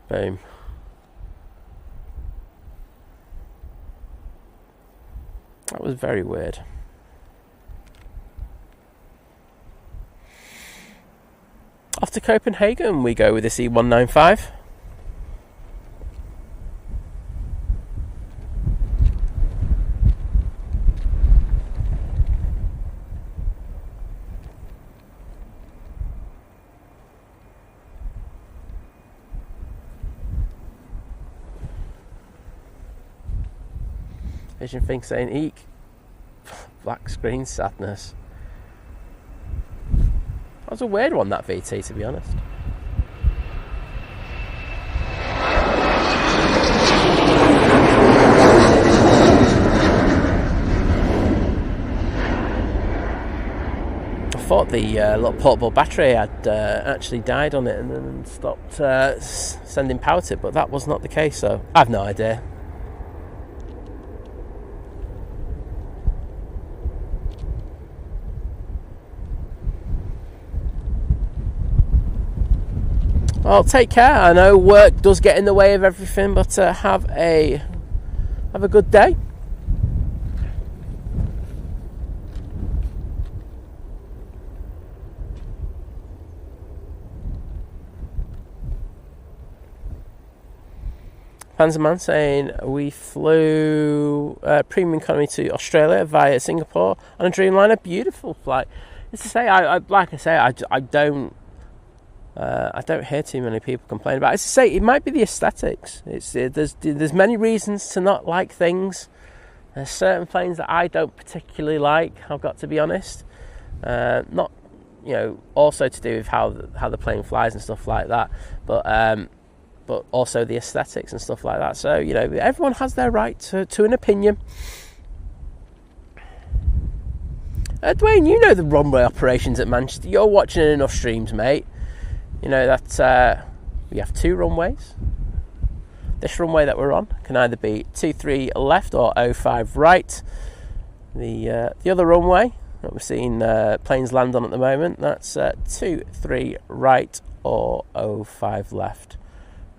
Boom. That was very weird. Off to Copenhagen we go with this E195. Vision thing saying eek. Black screen sadness. That was a weird one, that VT, to be honest. I thought the little portable battery had actually died on it and then stopped sending power to it, but that was not the case, so I have no idea. Well, take care. I know work does get in the way of everything, but have a good day. Panzerman saying we flew premium economy to Australia via Singapore on a Dreamliner. Beautiful flight. As to say, I don't hear too many people complain about it. As I say, it might be the aesthetics. There's many reasons to not like things, There's certain planes that I don't particularly like, I've got to be honest. Not, also to do with how the plane flies and stuff like that, but also the aesthetics and stuff like that. So, everyone has their right to an opinion. Dwayne, you know the runway operations at Manchester. You're watching enough streams, mate. You know that we have 2 runways. This runway that we're on can either be 23 left or 05 right. The other runway that we're seeing planes land on at the moment, that's 23 right or 05 left.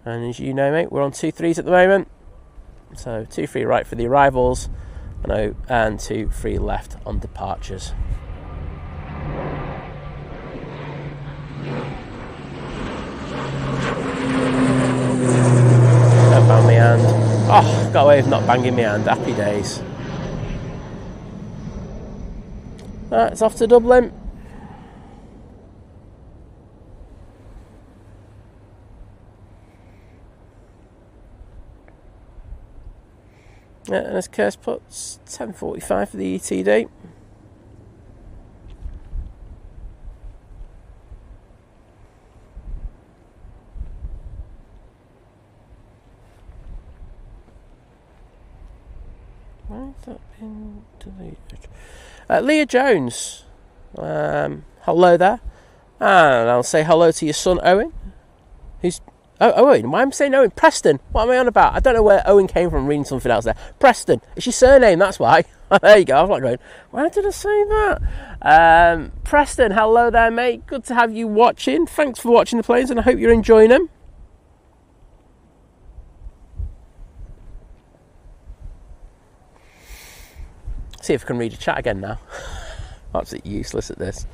And as you know, mate, we're on 23s at the moment. So 23 right for the arrivals and 23 left on departures. Don't bang my hand. Oh, got away with not banging my hand. Happy days. Right, it's off to Dublin. Yeah, and as Kirst puts, 10:45 for the ETD. Why has that been deleted? Leah Jones, hello there, and I'll say hello to your son Owen, who's Owen. Why am I saying Owen? Preston. What am I on about? I don't know where Owen came from. Reading something else there. Preston. It's your surname. That's why. There you go. I was like going, why did I say that? Preston. Hello there, mate. Good to have you watching. Thanks for watching the planes, and I hope you're enjoying them. See if I can read a chat again now. Absolutely useless at this.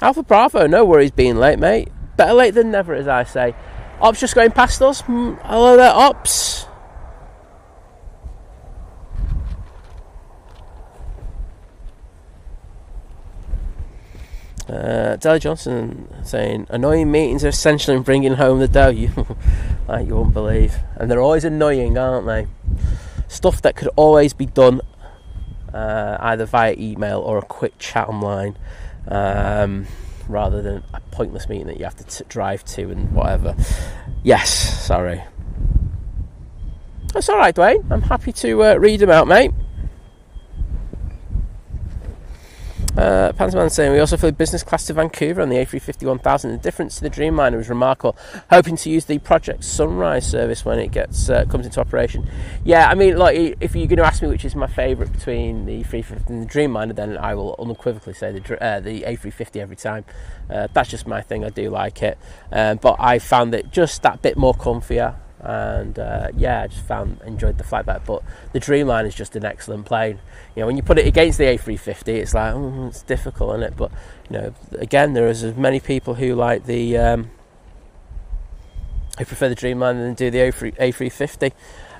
Alpha Bravo, no worries being late, mate. Better late than never, as I say. Ops just going past us. Hello there, Ops. Deli Johnson saying, annoying meetings are essential in bringing home the dough. Like you won't believe. And they're always annoying, aren't they? Stuff that could always be done either via email or a quick chat online. Rather than a pointless meeting that you have to drive to and whatever. Yes, sorry. That's alright, Dwayne. I'm happy to read them out, mate. Panzerman saying, we also flew business class to Vancouver on the A350-1000. The difference to the Dreamliner was remarkable. Hoping to use the Project Sunrise service when it comes into operation. Yeah, I mean, like, if you're going to ask me which is my favourite between the 350 and the Dreamliner, then I will unequivocally say the A350 every time. That's just my thing. I do like it. But I found it just that bit more comfier. And I just enjoyed the flight back. But the Dreamliner is just an excellent plane. When you put it against the A350, it's like, it's difficult, isn't it? But again, there is as many people who like the who prefer the Dreamliner than do the A350.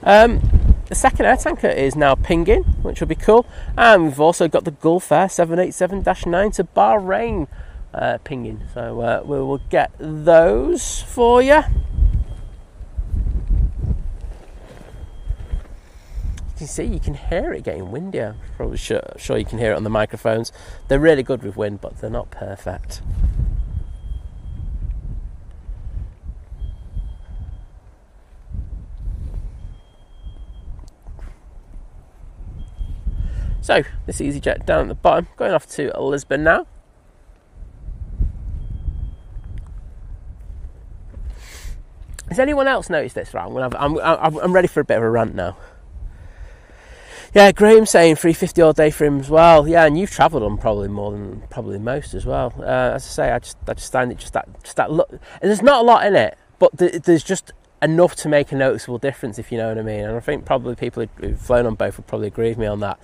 The second air tanker is now pinging, which will be cool. And we've also got the Gulf Air 787-9 to Bahrain pinging. So we will get those for you. You see, you can hear it getting windier. Probably sure you can hear it on the microphones. They're really good with wind, but they're not perfect. So, this Easyjet down at the bottom, going off to Lisbon now. Has anyone else noticed this? Right, I'm ready for a bit of a rant now. Yeah, Graham saying 350 all day for him as well. Yeah, and you've travelled on probably more than most as well. As I say, I just find it just that look. And there's not a lot in it, but there's just enough to make a noticeable difference, if you know what I mean. And I think probably people who've flown on both would probably agree with me on that.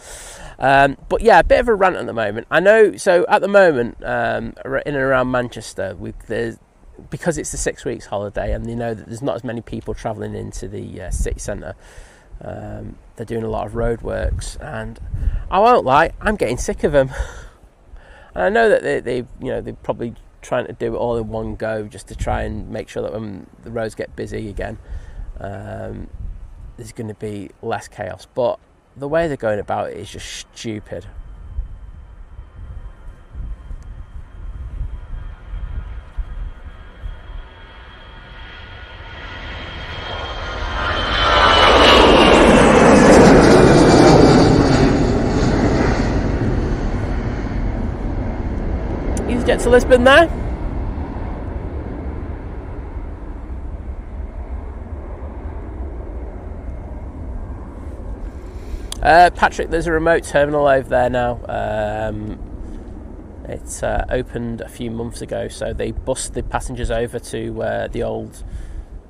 But yeah, a bit of a rant at the moment. I know. So at the moment, in and around Manchester, because it's the 6 weeks holiday, and you know that there's not as many people travelling into the city centre. They're doing a lot of roadworks, and I won't lie, I'm getting sick of them. And I know that they're probably trying to do it all in one go just to try and make sure that when the roads get busy again, there's going to be less chaos. But the way they're going about it is just stupid. Easyjet to Lisbon there. Patrick, there's a remote terminal over there now. It's opened a few months ago, so they bussed the passengers over to the old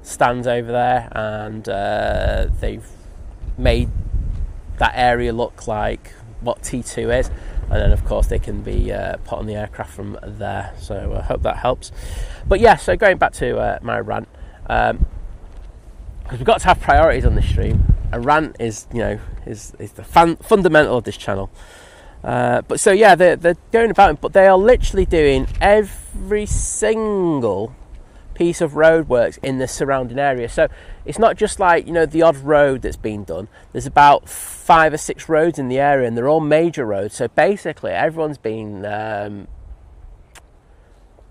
stands over there, and they've made that area look like what T2 is, and then of course they can be put on the aircraft from there, so I hope that helps. But yeah, so going back to my rant, because we've got to have priorities on this stream. A rant is, is the fundamental of this channel. But so yeah, they're going about it, but they are literally doing every single piece of roadworks in the surrounding area. So it's not just like, the odd road that's been done. There's about 5 or 6 roads in the area, and they're all major roads. So basically everyone's been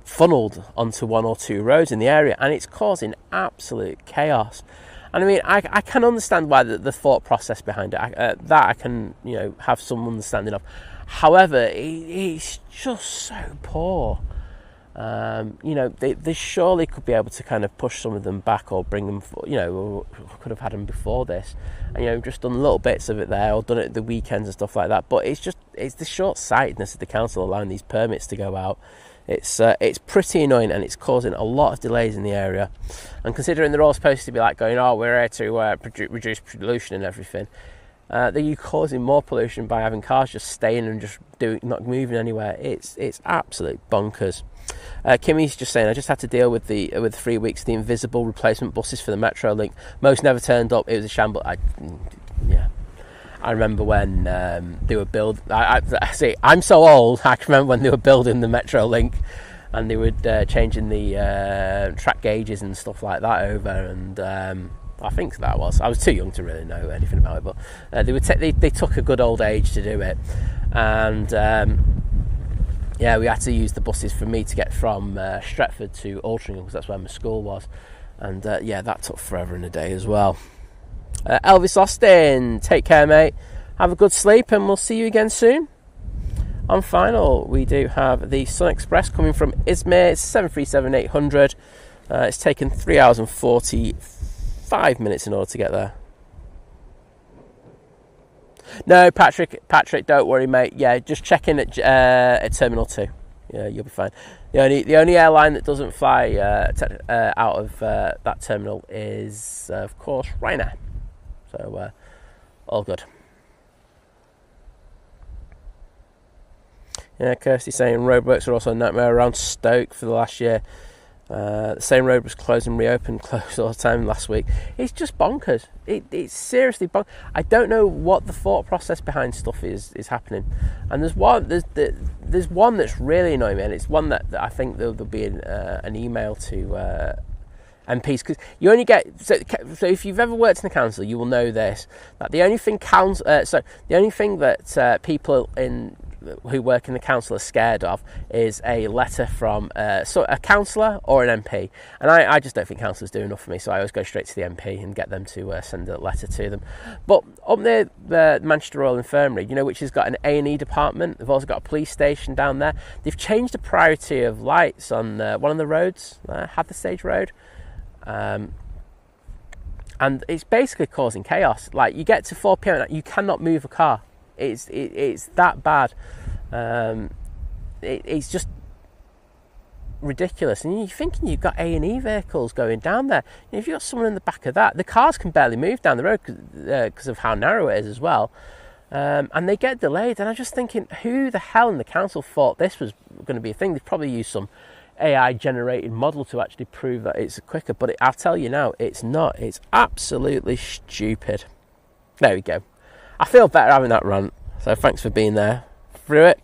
funneled onto 1 or 2 roads in the area, and it's causing absolute chaos. And I mean, I can understand why the thought process behind it. That I can, have some understanding of. However, it's just so poor. They surely could be able to kind of push some of them back, or bring them, or could have had them before this, and just done little bits of it there, or done it at the weekends and stuff like that. But it's the short-sightedness of the council allowing these permits to go out. It's pretty annoying, and it's causing a lot of delays in the area. And considering they're all supposed to be like going, we're here to reduce pollution and everything, they're causing more pollution by having cars just staying and just not moving anywhere. It's absolute bonkers. Kimmy's just saying, I just had to deal with 3 weeks of the invisible replacement buses for the Metro Link. Most never turned up. It was a shambles. I remember when they were building. I'm so old. I can remember when they were building the Metro Link, and they were changing the track gauges and stuff like that over. And I think I was too young to really know anything about it. But they took a good old age to do it, and we had to use the buses for me to get from Stretford to Altrincham, because that's where my school was. And that took forever and a day as well. Elvis Austin, take care, mate. Have a good sleep, and we'll see you again soon. On final, we do have the Sun Express coming from Izmir. It's 737-800. It's taken 3 hours and 45 minutes in order to get there. No, Patrick, don't worry, mate. Yeah, just check in at Terminal 2. Yeah, you'll be fine. The only airline that doesn't fly out of that terminal is, of course, Ryanair. So, all good. Yeah, Kirsty saying roadworks are also a nightmare around Stoke for the last year. The same road was closed and reopened, closed all the time last week. It's just bonkers. It's seriously bonkers. I don't know what the thought process behind stuff is happening. And there's one that's really annoying me, and it's one that I think there'll be an email to MPs, because you only get so if you've ever worked in the council, you will know this, that the only thing that people who work in the council are scared of is a letter from a councillor or an MP. And I just don't think councillors do enough for me, so I always go straight to the MP and get them to send a letter to them. But up near the Manchester Royal Infirmary, which has got an A&E department, they've also got a police station down there. They've changed the priority of lights on one of the roads, Hatherstage Road. And it's basically causing chaos. Like, you get to 4 p.m, you cannot move a car. It's that bad. It's just ridiculous. And you're thinking you've got A&E vehicles going down there. If you've got someone in the back of that, the cars can barely move down the road because of how narrow it is as well. And they get delayed. And I'm just thinking, who the hell in the council thought this was going to be a thing? They've probably used some AI generated model to actually prove that it's quicker, but I'll tell you now, it's not. It's absolutely stupid. There we go. I feel better having that rant, so thanks for being there through it.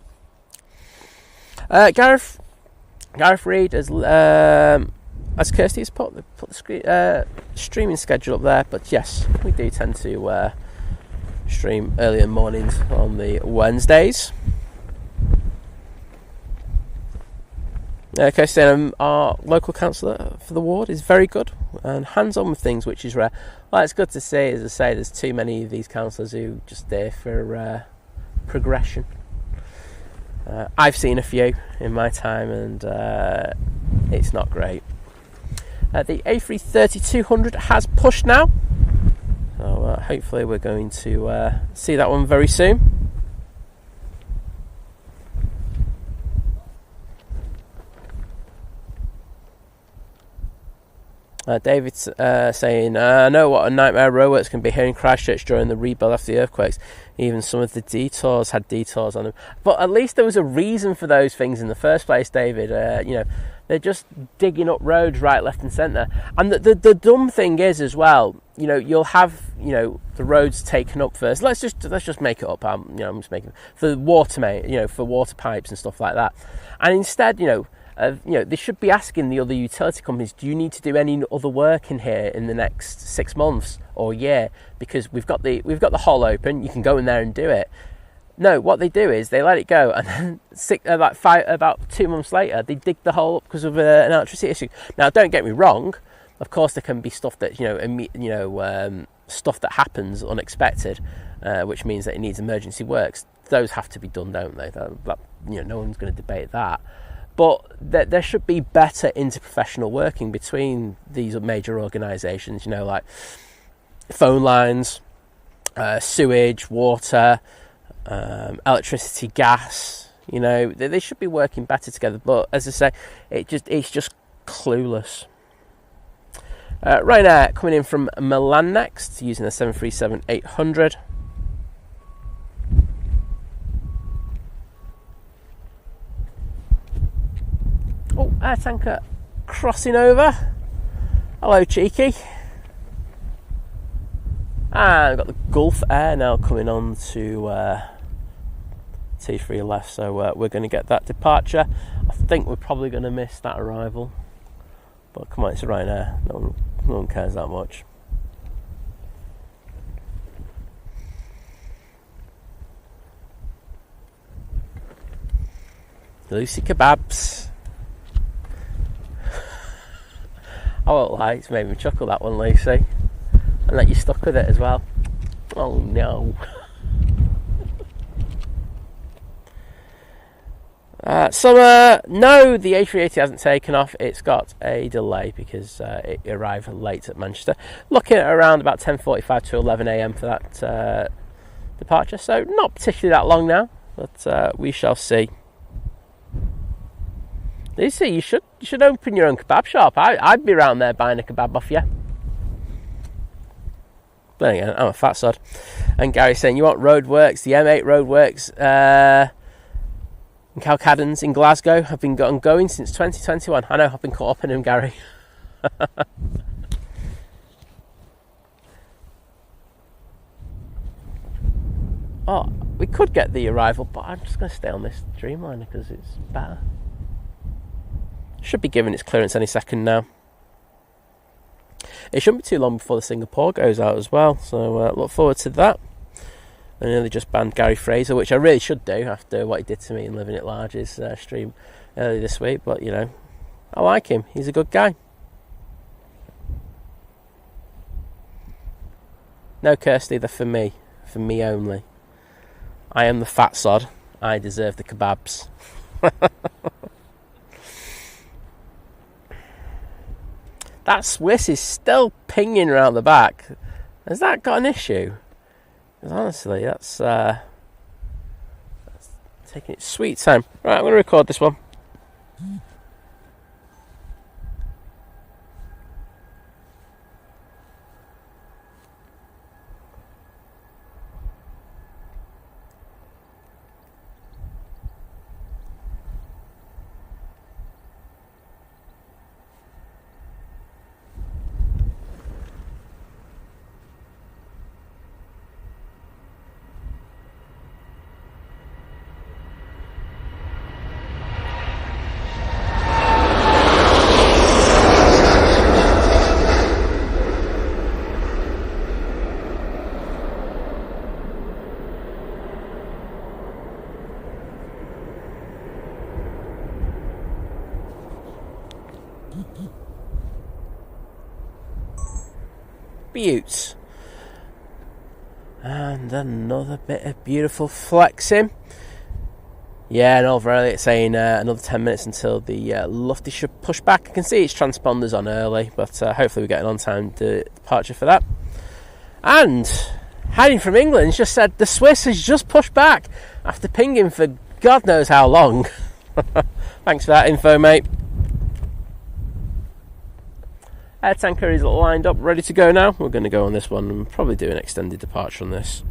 Gareth Reed has as Kirsty has put the streaming schedule up there. But yes, we do tend to stream earlier mornings on the Wednesdays. Okay, our local councillor for the ward is very good and hands-on with things, which is rare. Well, it's good to see. As I say, there's too many of these councillors who just there for progression. I've seen a few in my time, and it's not great. The A330-200 has pushed now, so hopefully we're going to see that one very soon. David's saying, I know what a nightmare roadworks can be here in Christchurch during the rebuild after the earthquakes. Even some of the detours had detours on them. But at least there was a reason for those things in the first place, David. They're just digging up roads right, left and centre. And the dumb thing is as well, you'll have, the roads taken up first. Let's just make it up. I'm just making for water for water pipes and stuff like that. And instead, they should be asking the other utility companies, do you need to do any other work in here in the next 6 months or year? Because we've got the hole open, you can go in there and do it. No, what they do is they let it go, and then about 2 months later, they dig the hole up because of an electricity issue. Now, don't get me wrong. Of course, there can be stuff that stuff that happens unexpected, which means that it needs emergency works. Those have to be done, don't they? No one's going to debate that. But there should be better interprofessional working between these major organisations, like phone lines, sewage, water, electricity, gas. They should be working better together. But as I say, it's just clueless. Ryanair coming in from Milan next, using a 737-800. Oh, air tanker crossing over. Hello, cheeky. And we've got the Gulf Air now coming on to T3 left, so we're going to get that departure. I think we're probably going to miss that arrival. But come on, it's Ryanair. No one cares that much. Lucy Kebabs. I won't lie, it's made me chuckle, that one, Lucy. And that you stuck with it as well. Oh no. No, the A380 hasn't taken off. It's got a delay because it arrived late at Manchester. Looking at around about 10:45 to 11 a.m. for that departure. So not particularly that long now, but we shall see. Lucy, you should open your own kebab shop. I'd be around there buying a kebab off you. But again, I'm a fat sod. And Gary's saying, you want roadworks? The M8 roadworks in Calcadans in Glasgow have been going since 2021. I know, I've been caught up in them, Gary. Oh, we could get the arrival, but I'm just going to stay on this Dreamliner because it's better. Should be giving its clearance any second now. It shouldn't be too long before the Singapore goes out as well, so look forward to that. I know they just banned Gary Fraser, which I really should do after what he did to me in Living It Large's stream earlier this week, but I like him, he's a good guy. No, Kirsty, they're for me only. I am the fat sod, I deserve the kebabs. That Swiss is still pinging around the back. Has that got an issue? Because honestly, that's taking its sweet time. Right, I'm going to record this one. Beaut. And another bit of beautiful flexing. Yeah, and O'Leary it's saying another 10 minutes until the Lufty should push back. I can see its transponders on early, but hopefully we get an on-time departure for that. And hiding from England just said the Swiss has just pushed back after pinging for God knows how long. Thanks for that info, mate. Air tanker is lined up, ready to go now. We're going to go on this one and probably do an extended departure on this.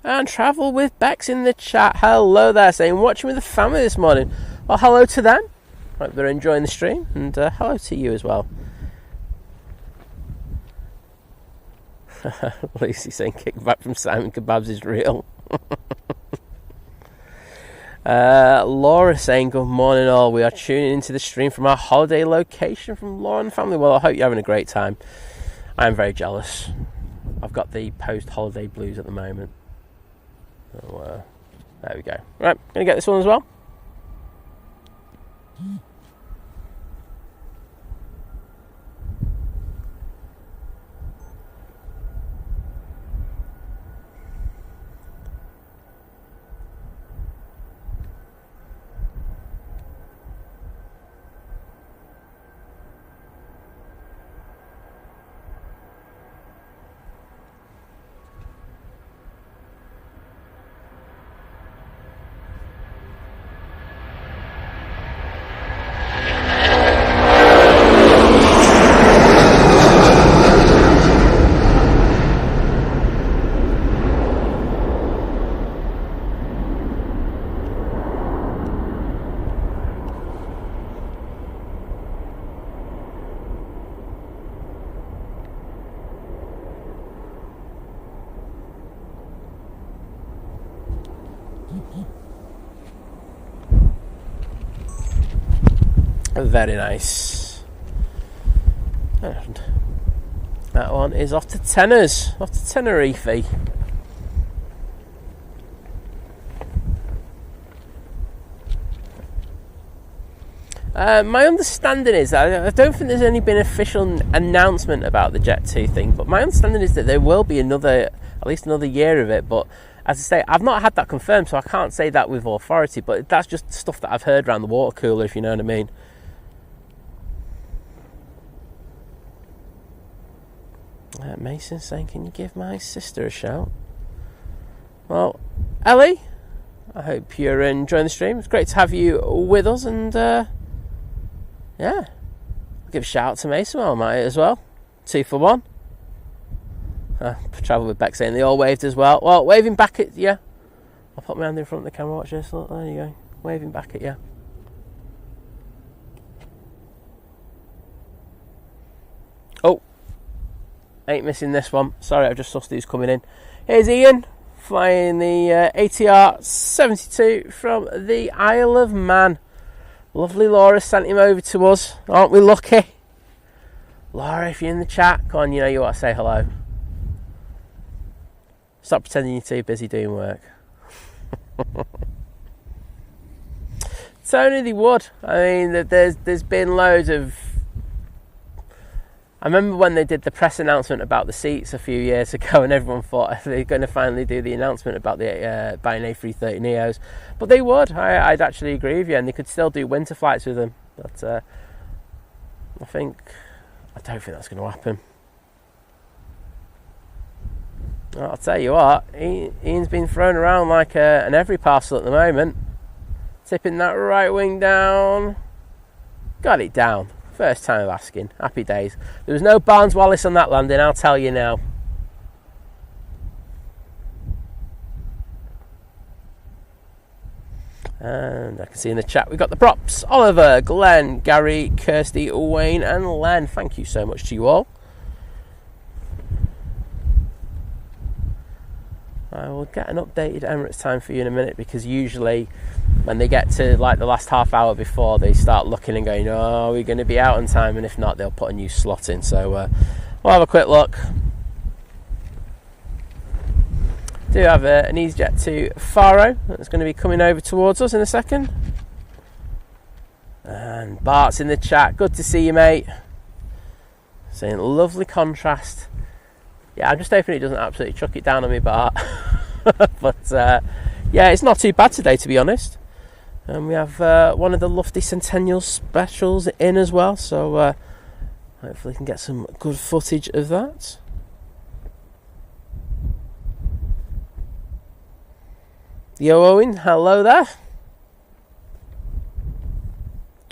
And Travel with Bex in the chat. Hello there, saying watching with the family this morning. Well, hello to them. Hope they're enjoying the stream, and hello to you as well. Lucy saying kickback from Simon Kebabs is real. Laura saying good morning all. We are tuning into the stream from our holiday location from Laura and the family. Well, I hope you're having a great time. I am very jealous. I've got the post-holiday blues at the moment. So, there we go. Right, gonna get this one as well. Very nice. And that one is off to Tenors, off to Tenerife. My understanding is that I don't think there's any been official announcement about the Jet 2 thing, but my understanding is that there will be at least another year of it. But as I say, I've not had that confirmed, so I can't say that with authority, but that's just stuff that I've heard around the water cooler, if you know what I mean. Mason saying, can you give my sister a shout? Well, Ellie, I hope you're enjoying the stream. It's great to have you with us, and yeah, I'll give a shout out to Mason while I'm at it as well. 2 for 1. Travel with Beck saying they all waved as well. Well, waving back at you. I'll put my hand in front of the camera, watch this. Look, there you go. Waving back at you. Oh, ain't missing this one. Sorry, I've just sussed who's coming in. Here's Ian, flying the ATR 72 from the Isle of Man. Lovely Laura sent him over to us. Aren't we lucky? Laura, if you're in the chat, come on, you know you want to say hello. Stop pretending you're too busy doing work. Tony, they would. I mean, there's been loads of... I remember when they did the press announcement about the seats a few years ago, and everyone thought they're going to finally do the announcement about the buying A330 Neos. But they would. I'd actually agree with you, and they could still do winter flights with them. But I don't think that's going to happen. Well, I'll tell you what, Ian's been thrown around like an every parcel at the moment. Tipping that right wing down. Got it down. First time of asking. Happy days. There was no Barnes Wallis on that landing, I'll tell you now. And I can see in the chat we've got the props. Oliver, Glenn, Gary, Kirsty, Wayne and Len. Thank you so much to you all. I will get an updated Emirates time for you in a minute, because usually when they get to like the last half hour before, they start looking and going, oh, are we going to be out on time? And if not, they'll put a new slot in. So we'll have a quick look. Do have an Easyjet to Faro that's going to be coming over towards us in a second. And Bart's in the chat. Good to see you, mate. Saying lovely contrast. Yeah, I'm just hoping it doesn't absolutely chuck it down on me, Bart. But yeah, it's not too bad today, to be honest. And we have one of the Lufty Centennial specials in as well, so hopefully we can get some good footage of that. Yo, Owen, hello there.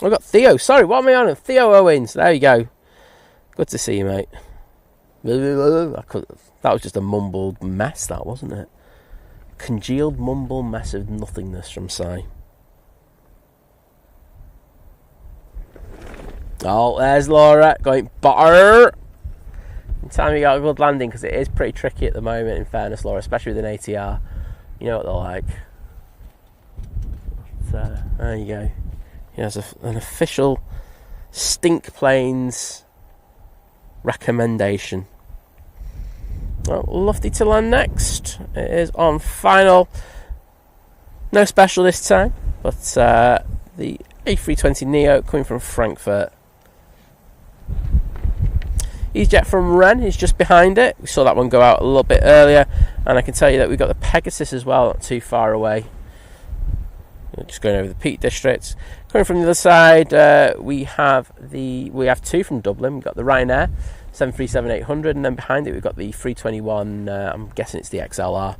I've got Theo. Sorry, what am I on? Theo Owens. There you go. Good to see you, mate. That was just a mumbled mess, that, wasn't it? Congealed mumble mess of nothingness from Si. Oh, there's Laura going butter. In time you got a good landing, because it is pretty tricky at the moment, in fairness, Laura, especially with an ATR. You know what they're like. So, there you go. He has an official Stink Planes recommendation. Well, Lufty to land next. It is on final. No special this time, but the A320neo coming from Frankfurt. Easyjet from Rennes is just behind it. We saw that one go out a little bit earlier, and I can tell you that we've got the Pegasus as well, not too far away. We're just going over the Peak District. Coming from the other side, we have two from Dublin. We've got the Ryanair 737-800, and then behind it we've got the 321. I'm guessing it's the XLR.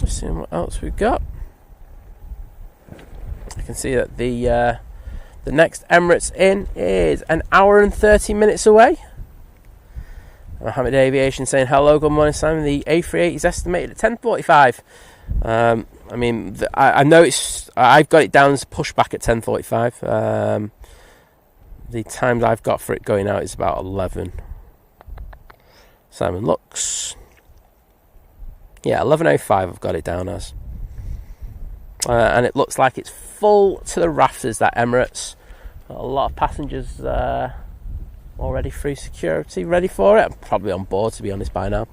Let's see what else we've got. I can see that the next Emirates in is an hour and 30 minutes away. Mohammed Aviation saying hello, good morning, Simon. The A380 is estimated at 10:45. I mean, I know I've got it down as pushback at 10:45. The times I've got for it going out is about 11. Simon looks. Yeah, 11:05 I've got it down as. And it looks like it's full to the rafters, that Emirates. Got a lot of passengers already through security, ready for it. I'm probably on board, to be honest, by now.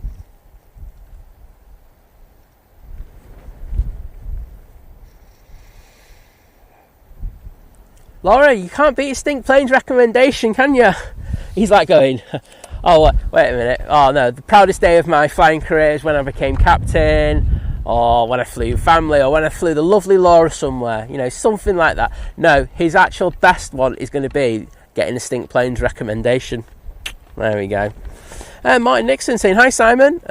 Laura, you can't beat a Stink Planes recommendation, can you? He's like going, oh, wait a minute. Oh, no, the proudest day of my flying career is when I became captain, or when I flew family, or when I flew the lovely Laura somewhere. You know, something like that. No, his actual best one is going to be getting a Stink Planes recommendation. There we go. Martin Nixon saying, hi, Simon.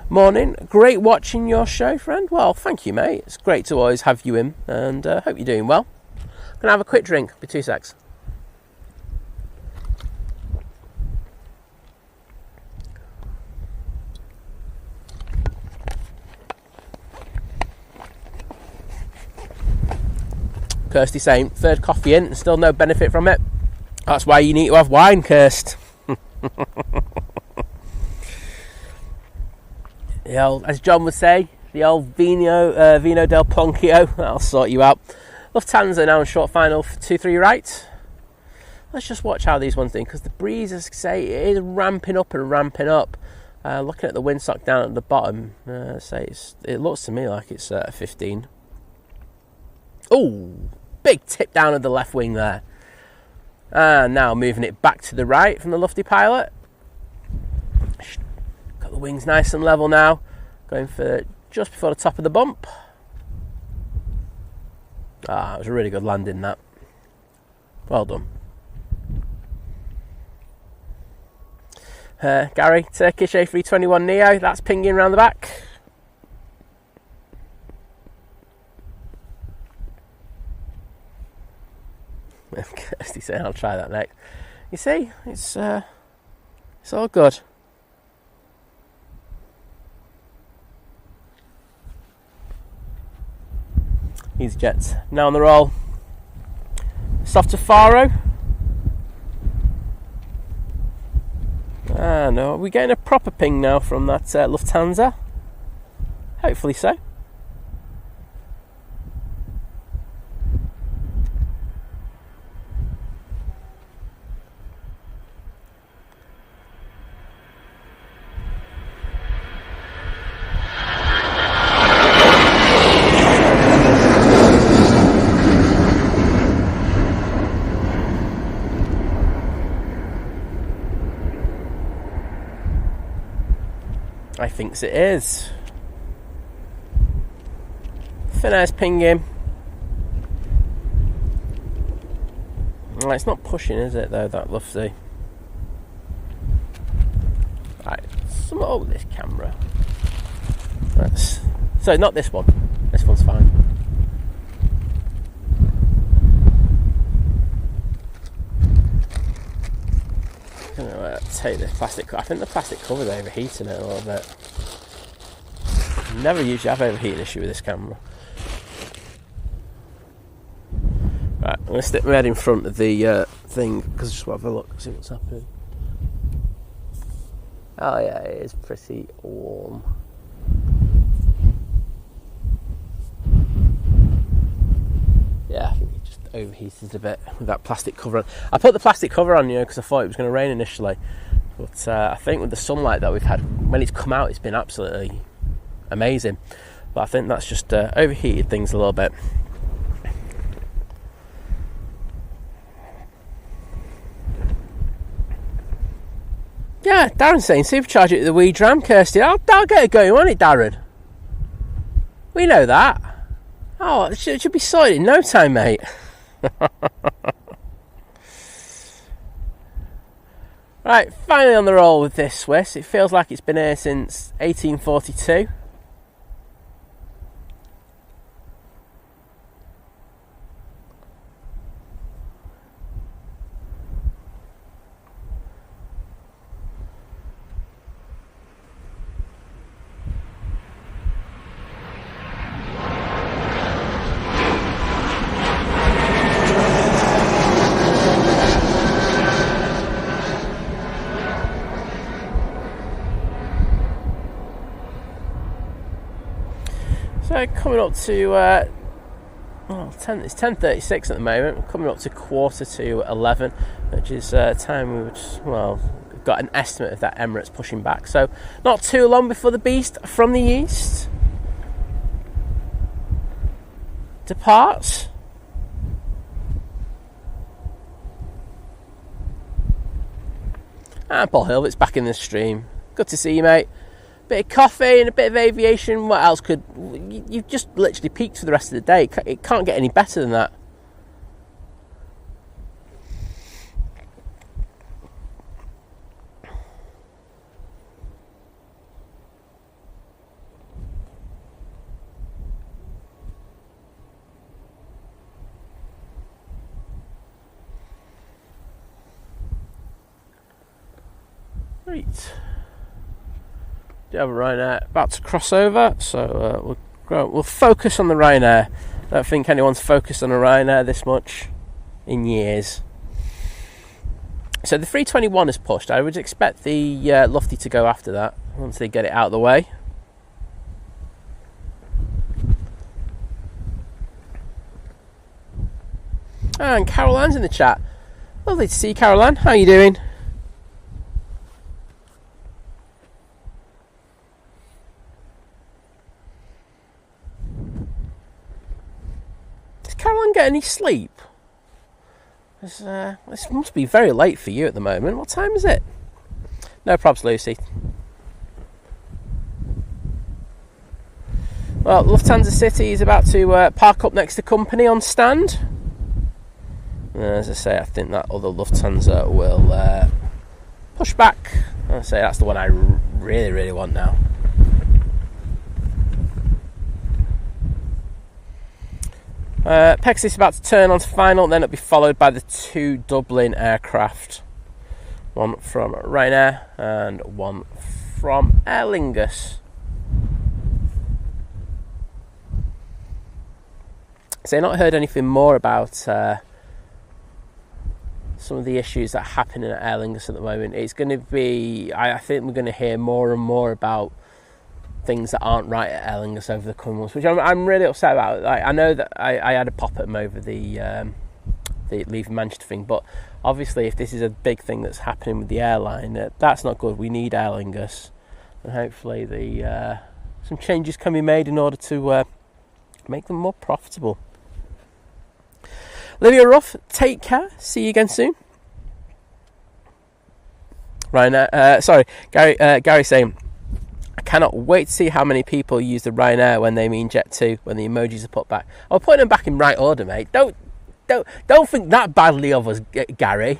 Morning. Great watching your show, friend. Well, thank you, mate. It's great to always have you in, and hope you're doing well. Gonna have a quick drink. Be 2 secs. Kirsty saying, third coffee in and still no benefit from it. That's why you need to have wine, Kirst. The old, as John would say, the old Vino del Ponchio. That'll sort you out. Lufthansa now in short final for 2-3 right. Let's just watch how these ones do, because the breeze, as I say, it is ramping up and ramping up. Looking at the windsock down at the bottom, it looks to me like it's 15. Oh, big tip down at the left wing there. And now moving it back to the right from the Lufty pilot. Got the wings nice and level now. Going for just before the top of the bump. It was a really good landing, that. Well done. Gary, Turkish A321neo, that's pinging around the back. Kirsty saying, I'll try that next. You see, it's all good. Easyjet now on the roll. Soft to Faro. No, are we getting a proper ping now from that Lufthansa? Hopefully so. I think it is. Finnair's pinging. Well, it's not pushing, is it, though, that Lufthansa? Right, sum up with this camera. So, not this one. This one's fine. I'm going to take this plastic. I think the plastic cover's overheating it a little bit. Never usually have overheating issue with this camera. Right, I'm going to stick my head in front of the thing because I just want to have a look, see what's happening. Oh yeah, it is pretty warm. Yeah, I think it just overheated a bit with that plastic cover on. I put the plastic cover on, because I thought it was going to rain initially. But I think with the sunlight that we've had, when it's come out, it's been absolutely amazing. But I think that's just overheated things a little bit. Yeah, Darren's saying supercharge it with the wee dram, Kirsty. I'll get it going, won't it, Darren? We know that. Oh, it should be sorted in no time, mate. Right, finally on the roll with this Swiss. It feels like it's been here since 1842. So coming up to, it's 10:36 at the moment. We're coming up to 11:15, which is time we've got an estimate of that Emirates pushing back. So not too long before the beast from the east departs. And Paul Hilbert's back in the stream. Good to see you, mate. Bit of coffee and a bit of aviation. What else could... You've just literally peaked for the rest of the day. It can't get any better than that. Right. Do have a Ryanair about to cross over, so we'll focus on the Ryanair. I don't think anyone's focused on a Ryanair this much in years. So the 321 is pushed. I would expect the Lufty to go after that once they get it out of the way. And Caroline's in the chat. Lovely to see you, Caroline. How are you doing? Caroline get any sleep? This must be very late for you at the moment. What time is it? No probs, Lucy. Well, Lufthansa City is about to park up next to company on stand. As I say, I think that other Lufthansa will push back. I say that's the one I really, really want now. Pegasus is about to turn onto final, then it'll be followed by the two Dublin aircraft. One from Ryanair and one from Aer Lingus. So I've not heard anything more about some of the issues that are happening at Aer Lingus at the moment. It's going to be, I think we're going to hear more and more about things that aren't right at Aer Lingus over the coming months, which I'm really upset about. I know that I had a pop at them over the Leaving Manchester thing, but obviously if this is a big thing that's happening with the airline, that's not good. We need Aer Lingus, and hopefully some changes can be made in order to make them more profitable. Olivia Ruff, take care. See you again soon. Gary saying, I cannot wait to see how many people use the Ryanair when they mean Jet 2, when the emojis are put back. I'm putting them back in right order, mate. Don't think that badly of us, Gary.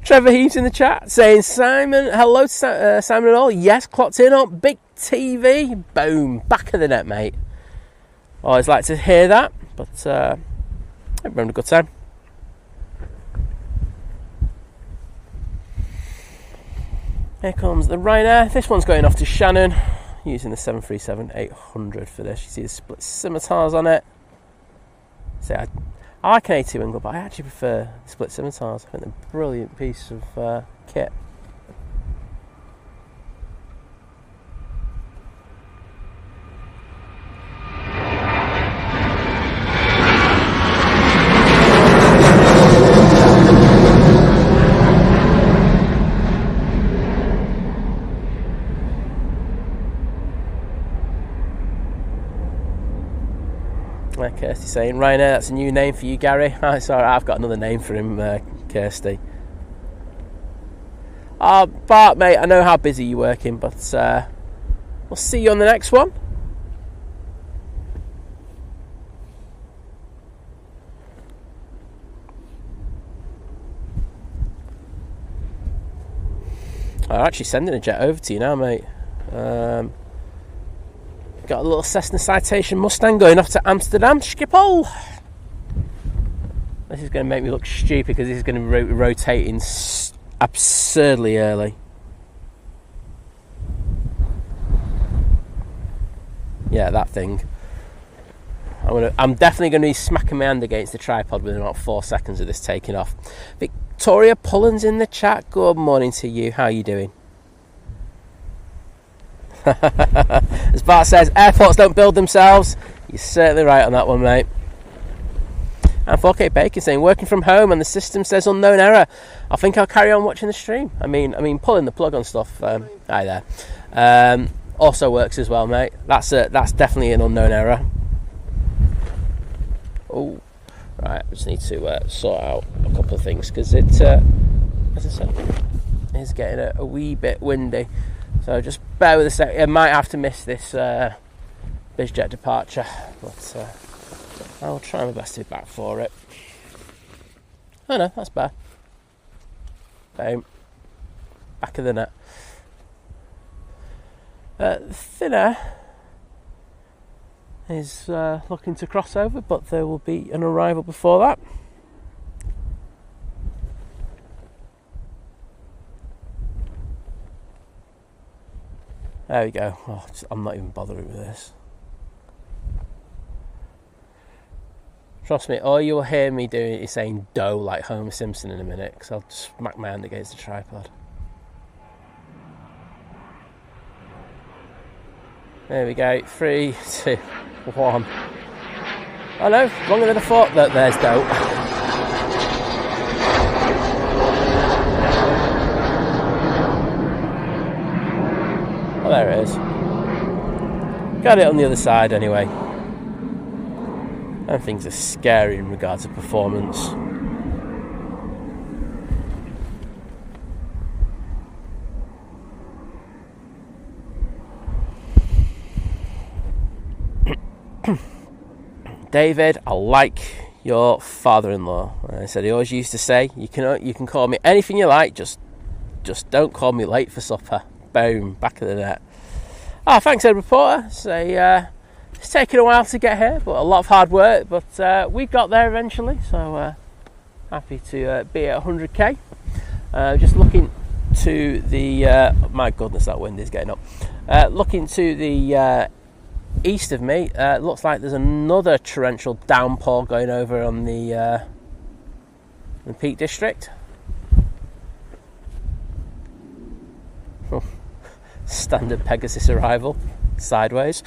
Trevor Heaves in the chat saying, Simon, hello to Simon and all. Yes, clocked in on big TV. Boom, back of the net, mate. Always like to hear that, but I'm having a good time. Here comes the Ryanair. This one's going off to Shannon, using the 737-800 for this. You see the split scimitars on it. See, I like an A2 but I actually prefer split scimitars. I think they're a brilliant piece of kit. Kirsty saying, Ryanair, that's a new name for you, Gary. Oh, sorry, I've got another name for him, Kirsty. Oh, Bart, mate, I know how busy you're working, but we'll see you on the next one. I'm actually sending a jet over to you now, mate. Got a little Cessna Citation Mustang going off to Amsterdam, Schiphol. This is going to make me look stupid because this is going to be rotating absurdly early. Yeah, that thing. I'm definitely going to be smacking my hand against the tripod within about 4 seconds of this taking off. Victoria Pullen's in the chat. Good morning to you. How are you doing? As Bart says, airports don't build themselves. You're certainly right on that one, mate. And 4K Bacon saying, working from home and the system says unknown error. I think I'll carry on watching the stream. I mean, pulling the plug on stuff. Hi there. Also works as well, mate. That's definitely an unknown error. Oh, right. I just need to sort out a couple of things because it, as I said, is getting a wee bit windy. So just bear with a sec. I might have to miss this BizJet departure, but I'll try my best to be back for it. Oh no, that's bad. Boom. Back of the net. Thinner is looking to cross over, but there will be an arrival before that. There we go. Oh, I'm not even bothering with this. Trust me, all you'll hear me doing is saying dough like Homer Simpson in a minute, because I'll just smack my hand against the tripod. There we go. 3, 2, 1. Oh no, longer than I thought. There's dough. Oh, there it is. Got it on the other side anyway. And things are scary in regards to performance. David, I like your father-in-law. I said he always used to say, you can call me anything you like, just don't call me late for supper. Boom, back of the net. Oh, thanks, Ed Reporter. So, it's taken a while to get here, but a lot of hard work. But we got there eventually, so happy to be at 100k. Just looking to the... my goodness, that wind is getting up. Looking to the east of me, looks like there's another torrential downpour going over on the Peak District. Standard Pegasus arrival, sideways.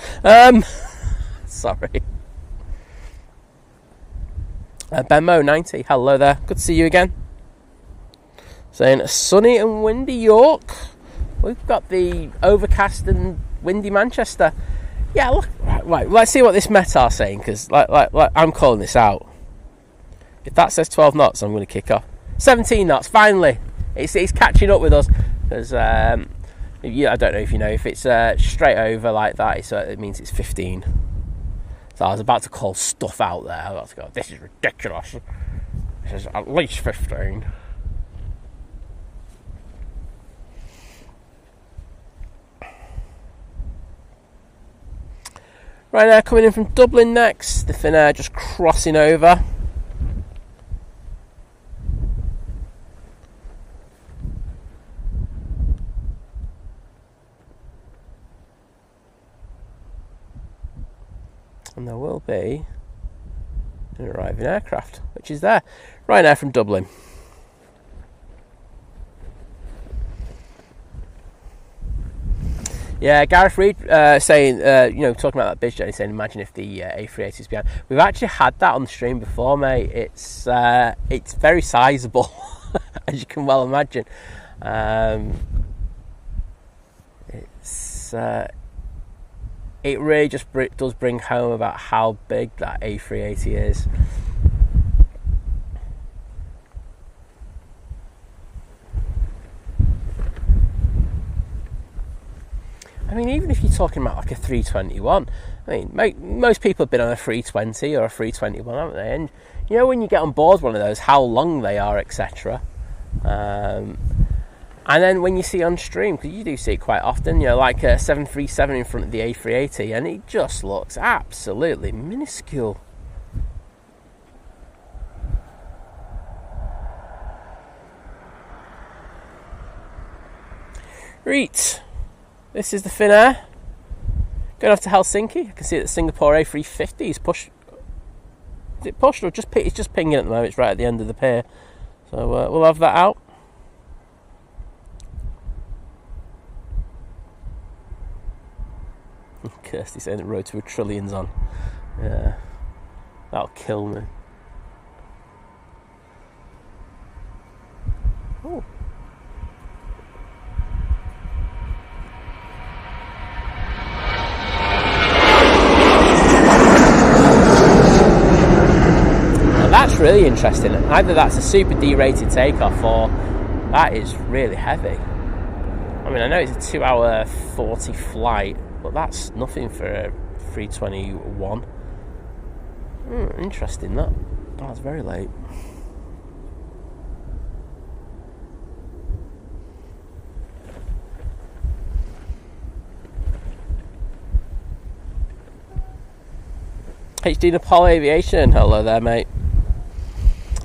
Sorry. Benmo 90, hello there. Good to see you again. Saying sunny and windy York. We've got the overcast and windy Manchester. Yeah, look. Right. Let's see what this Metar's saying, because like I'm calling this out. If that says 12 knots, I'm going to kick off. 17 knots. Finally, it's catching up with us because. Yeah, I don't know if you know, if it's straight over like that, it means it's 15. So I was about to call stuff out there. I was about to go, this is ridiculous. This is at least 15. Right now, coming in from Dublin next, the Finnair just crossing over. And there will be an arriving aircraft, which is there. Right now from Dublin. Yeah, Gareth Reid saying, talking about that biz journey, saying, imagine if the A380 is behind. We've actually had that on the stream before, mate. It's very sizable, as you can well imagine. It really just does bring home about how big that A380 is. I mean, even if you're talking about like a 321, I mean, most people have been on a 320 or a 321, haven't they? And you know, when you get on board one of those, how long they are, etc. And then when you see on stream, because you do see it quite often, you know, like a 737 in front of the A380, and it just looks absolutely minuscule. Right, this is the Finnair going off to Helsinki. I can see that the Singapore A350 is pushed. Is it pushed or just it's just pinging at the moment? It's right at the end of the pier, so we'll have that out. Kirsty saying the road to a trillion's on. Yeah, that'll kill me. Oh. Now that's really interesting. Either that's a super D-rated takeoff or that is really heavy. I mean, I know it's a 2-hour 40 flight, but that's nothing for a 321. Interesting, that. Oh, that's very late. HD Nepal Aviation, hello there, mate.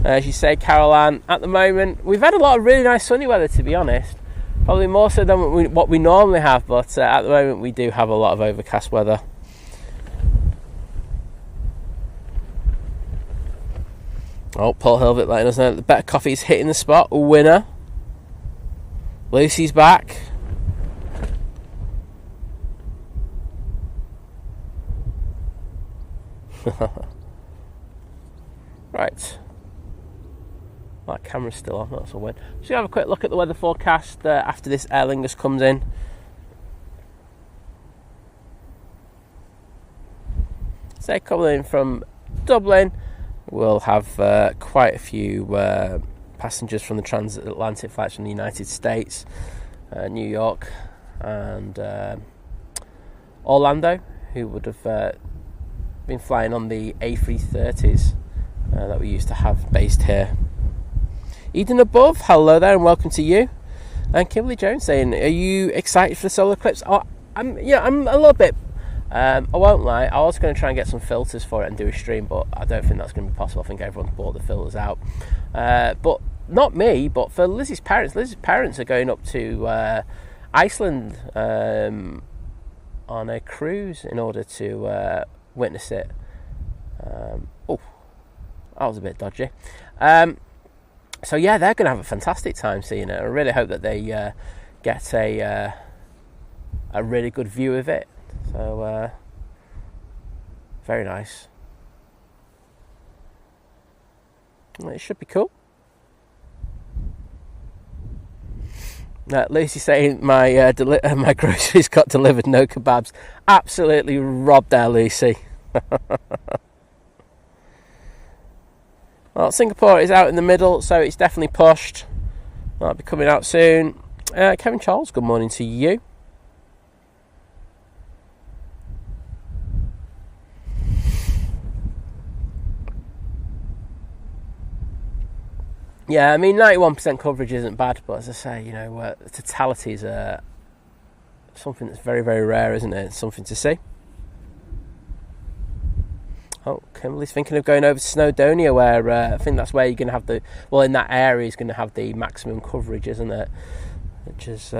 As you say, Caroline, at the moment, we've had a lot of really nice sunny weather, to be honest. Probably more so than what we normally have, but at the moment we do have a lot of overcast weather. Oh, Paul Hilbert letting us know that the better coffee's hitting the spot. A winner. Lucy's back. Right. That camera's still on, that's a win. Just gonna have a quick look at the weather forecast after this Aer Lingus comes in. So coming in from Dublin, we'll have quite a few passengers from the transatlantic flights from the United States, New York and Orlando, who would have been flying on the A330s that we used to have based here. Eden Above, hello there and welcome to you. And Kimberly Jones saying, are you excited for the solar eclipse? Oh, I'm a little bit. I won't lie, I was going to try and get some filters for it and do a stream, but I don't think that's going to be possible. I think everyone's bought the filters out. But not me, but for Lizzie's parents. Lizzie's parents are going up to Iceland on a cruise in order to witness it. Oh, that was a bit dodgy. So yeah, they're going to have a fantastic time seeing it. I really hope that they get a really good view of it. So very nice. It should be cool. Lucy saying my my groceries got delivered, no kebabs. Absolutely robbed there, Lucy. Well, Singapore is out in the middle, so it's definitely pushed. That'll be coming out soon. Kevin Charles, good morning to you. Yeah, I mean, 91% coverage isn't bad, but as I say, you know, totalities are something that's very, very rare, isn't it? It's something to see. Oh, Kimberly's thinking of going over to Snowdonia, where I think that's where you're going to have in that area is going to have the maximum coverage, isn't it? Which is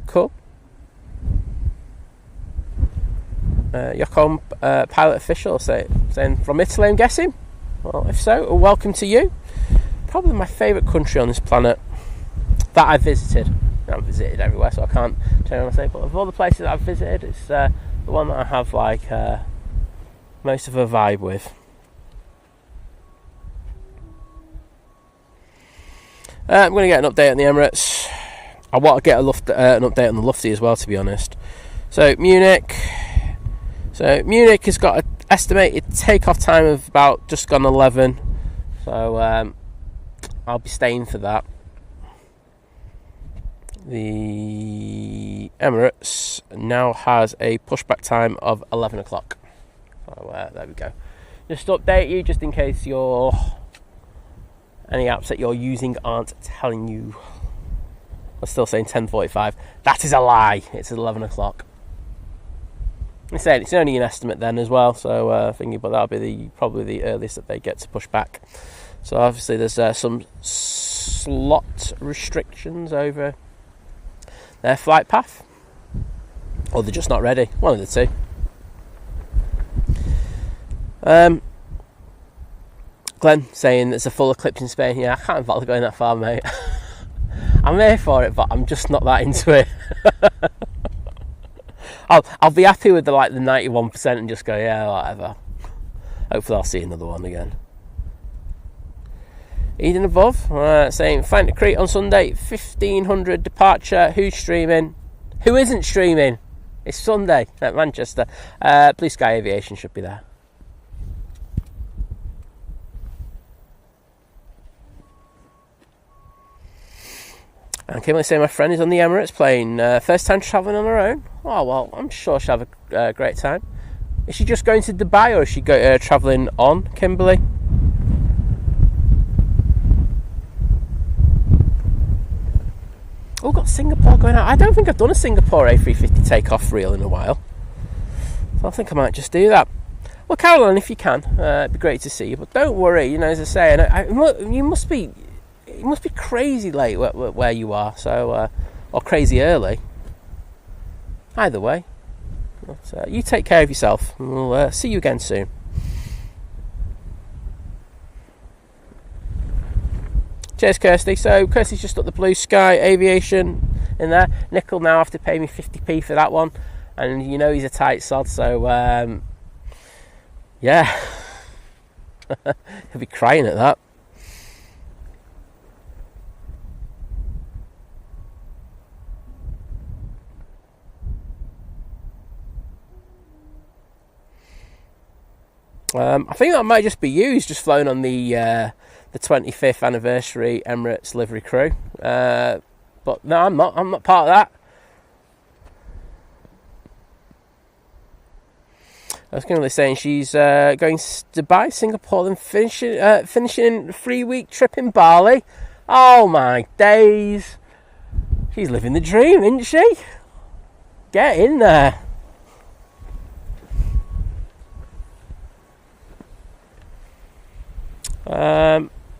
cool. Yocom pilot official saying from Italy, I'm guessing. Well, if so, welcome to you. Probably my favourite country on this planet that I've visited. I haven't visited everywhere, so I can't tell you what I say. But of all the places that I've visited, it's the one that I have like most of a vibe with. I'm going to get an update on the Emirates. I want to get an update on the Lufty as well, to be honest. So Munich has got an estimated takeoff time of about just gone 11. So I'll be staying for that. The Emirates now has a pushback time of 11 o'clock. So there we go. Just to update you, just in case any apps that you're using aren't telling you. I'm still saying 10:45. That is a lie. It's 11 o'clock. I'm saying it's only an estimate then as well. So thinking, but that'll be probably the earliest that they get to push back. So obviously there's some slot restrictions over their flight path, or they're just not ready. One of the two. Glenn saying it's a full eclipse in Spain. Yeah, I can't bother going that far, mate. I'm here for it, but I'm just not that into it. I'll be happy with the 91% and just go, yeah, whatever. Hopefully I'll see another one again. Eden above saying flying to Crete on Sunday, 1500 departure. Who's streaming? Who isn't streaming? It's Sunday at Manchester. Blue Sky Aviation should be there. And Kimberly saying my friend is on the Emirates plane. First time travelling on her own. Oh, well, I'm sure she'll have a great time. Is she just going to Dubai, or is she travelling on, Kimberly? Oh, got Singapore going out. I don't think I've done a Singapore A380 takeoff reel in a while. So I think I might just do that. Well, Caroline, if you can, it'd be great to see you. But don't worry, you know, as I say, you must be crazy late where you are, so or crazy early. Either way, but, you take care of yourself, and we'll see you again soon. Cheers, Kirsty. So Kirsty's just up the Blue Sky Aviation in there. Nick will now have to pay me 50p for that one, and you know he's a tight sod, so yeah, he'll be crying at that. I think that might just be you who's just flown on the 25th anniversary Emirates livery crew. But no, I'm not part of that. I was going to be saying she's going to Dubai, Singapore, and finishing a 3-week trip in Bali. Oh my days. She's living the dream, isn't she? Get in there.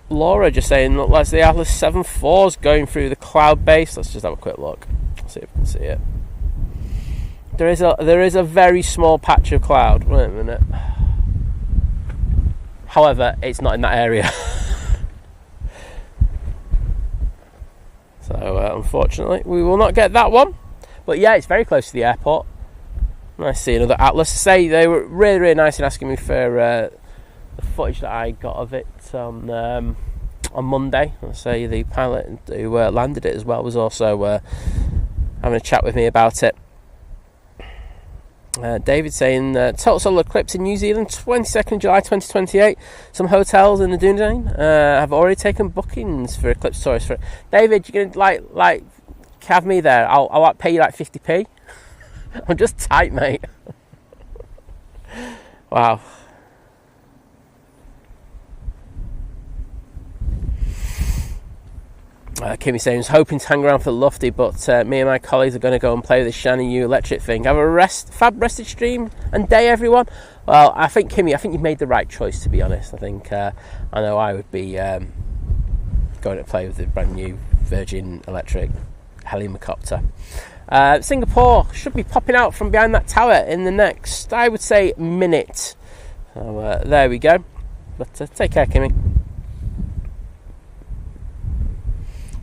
Laura just saying, look, that's the Atlas 74's going through the cloud base. Let's just have a quick look. See if we can see it. There is a very small patch of cloud. Wait a minute. However, it's not in that area. So unfortunately, we will not get that one. But yeah, it's very close to the airport. Nice to see another Atlas. Say they were really, really nice in asking me for the footage that I got of it on Monday. I say the pilot who landed it as well was also having a chat with me about it. David saying total solar eclipse in New Zealand, 22nd July 2028. Some hotels in the Dundee have already taken bookings for eclipse tourists. For David, you're gonna like have me there. I'll pay you like 50p. I'm just tight, mate. Wow. Kimmy saying, I was hoping to hang around for the Lufty, but me and my colleagues are going to go and play with this shiny new electric thing. Have a fab rested stream and day, everyone. Well, I think, Kimmy, you've made the right choice, to be honest. I think I know I would be going to play with the brand new Virgin Electric helicopter. Singapore should be popping out from behind that tower in the next, I would say, minute. So there we go. But take care, Kimmy.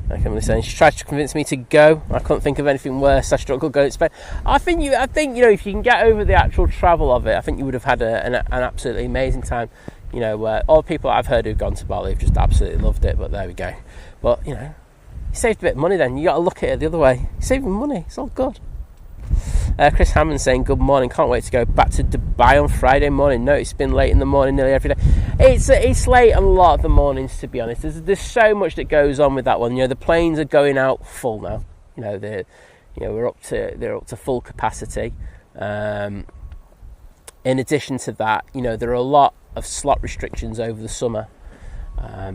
Kimberly saying she tried to convince me to go. I couldn't think of anything worse. I struggled going to Spain. I think if you can get over the actual travel of it, I think you would have had an absolutely amazing time. All the people I've heard who've gone to Bali have just absolutely loved it. But there we go. But you saved a bit of money. Then you got to look at it the other way. You're saving money. It's all good. Chris Hammond saying good morning, can't wait to go back to Dubai on Friday morning. No, it's been late in the morning nearly every day. It's late a lot of the mornings, to be honest. There's so much that goes on with that one. The planes are going out full now. They're up to full capacity. In addition to that, there are a lot of slot restrictions over the summer.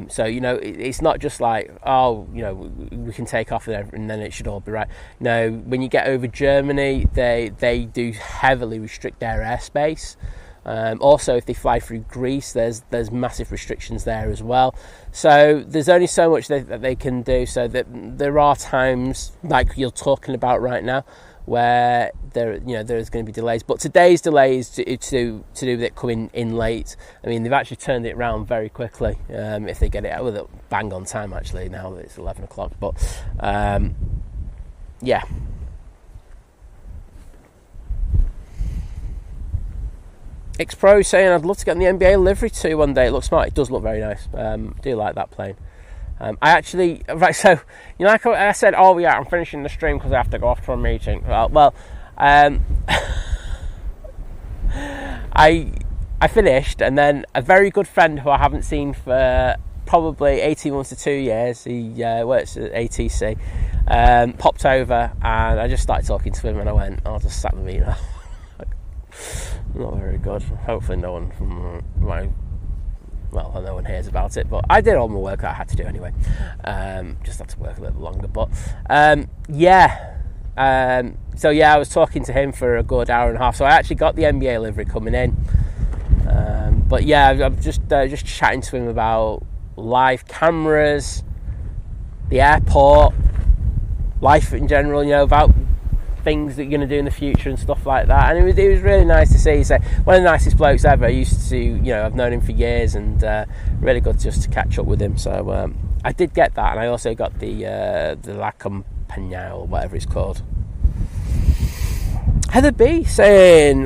So it's not just like, we can take off and then it should all be right. No, when you get over Germany, they do heavily restrict their airspace. Also, if they fly through Greece, there's massive restrictions there as well. So there's only so much that they can do. So that there are times like you're talking about right now where there's going to be delays, but today's delay is to do with it coming in late. I mean, they've actually turned it around very quickly if they get it out with it bang on time. Actually, now that it's 11 o'clock, but yeah. X-Pro saying I'd love to get in the NBA livery too one day. It looks smart. It does look very nice. Do like that plane. I actually, right, so, like I said, I'm finishing the stream because I have to go off to a meeting. Well, I finished, and then a very good friend who I haven't seen for probably 18 months to 2 years, he works at ATC, popped over, and I just started talking to him, and I went, I'll just sat with me, not very good. Hopefully no one from no one hears about it, but I did all my work that I had to do anyway. Just had to work a little longer, but I was talking to him for a good hour and a half, so I actually got the NBA livery coming in. I'm just chatting to him about live cameras, the airport, life in general, about things that you're going to do in the future and stuff like that. And it was really nice to see. So one of the nicest blokes ever. I used to, I've known him for years, and really good just to catch up with him. So I did get that, and I also got the La Compañía, or whatever it's called. Heather B saying,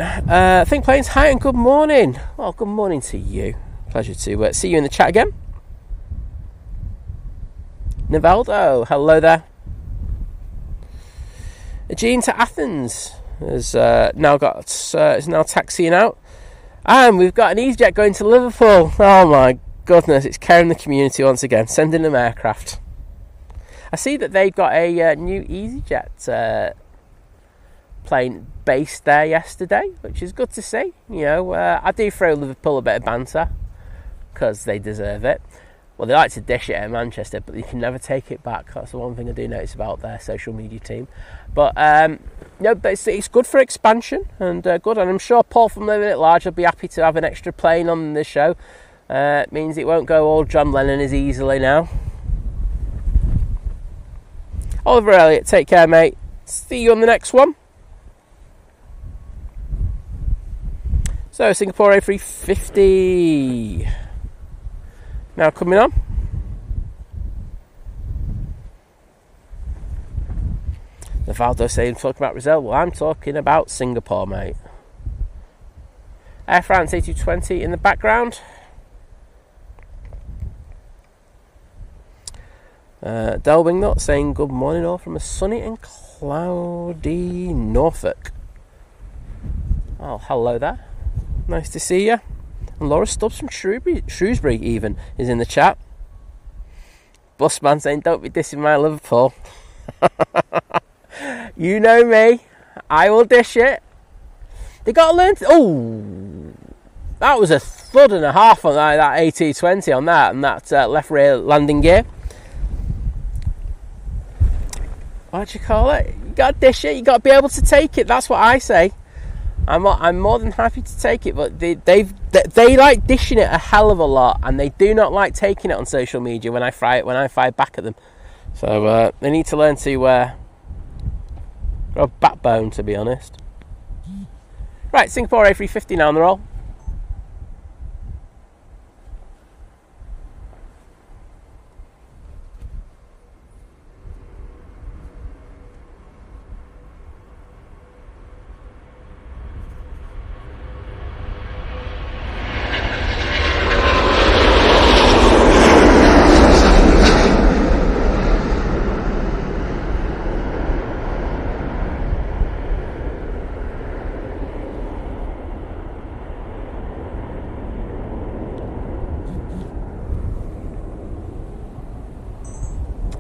think planes, hi and good morning. Well, good morning to you. Pleasure to see you in the chat again. Nivaldo, hello there. Gene to Athens is now taxiing out, and we've got an Easyjet going to Liverpool. Oh my goodness, it's caring the community once again, sending them aircraft. I see that they got a new Easyjet plane based there yesterday, which is good to see. I do throw Liverpool a bit of banter because they deserve it. Well, they like to dish it at Manchester, but you can never take it back. That's the one thing I do notice about their social media team. But it's good for expansion and good. And I'm sure Paul from Living It Large will be happy to have an extra plane on the show. It means it won't go all John Lennon as easily now. Oliver Elliott, take care, mate. See you on the next one. So, Singapore A380. Now coming on. Navaldo saying, talking about Brazil. Well, I'm talking about Singapore, mate. Air France A220 in the background. Del Wingnut saying, good morning all from a sunny and cloudy Norfolk. Oh, hello there. Nice to see you. And Laura Stubbs from Shrewsbury even is in the chat. Busman saying, don't be dissing my Liverpool. You know me. I will dish it. They got to learn to... that was a thud and a half on that AT20 on that, and that left rear landing gear. what do you call it? You got to dish it. You got to be able to take it. That's what I say. I'm more than happy to take it, but they like dishing it a hell of a lot, and they do not like taking it on social media when I fire back at them. So they need to learn to grow a backbone, to be honest. Right, Singapore A380 now on the roll.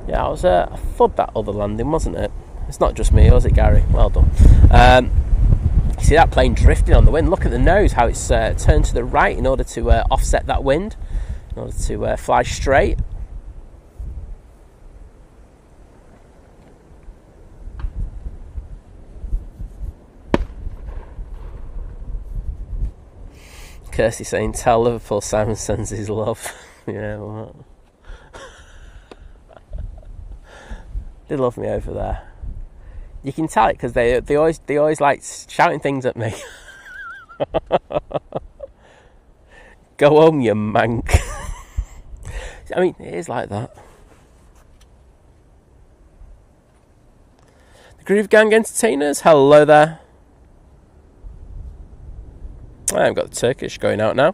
Yeah, it was a FUD, that other landing, wasn't it? It's not just me, was it, Gary? Well done. You see that plane drifting on the wind. Look at the nose, how it's turned to the right in order to offset that wind, in order to fly straight. Kirsty saying, tell Liverpool Simon sends his love. Yeah, well, they love me over there. You can tell it because they always like shouting things at me. Go home, you mank. I mean, it is like that. The Groove Gang Entertainers, hello there. I've got the Turkish going out now.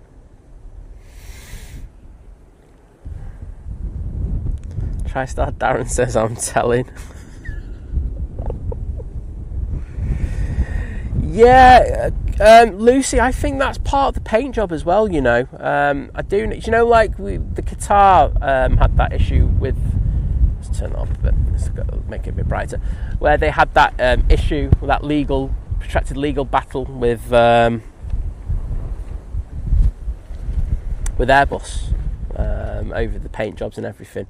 TriStar Darren says I'm telling. Yeah, Lucy, I think that's part of the paint job as well, you know. I do, you know, like the Qatar had that issue with, let's turn it up a bit, let's make it a bit brighter, where they had that issue, that protracted legal battle with Airbus over the paint jobs and everything.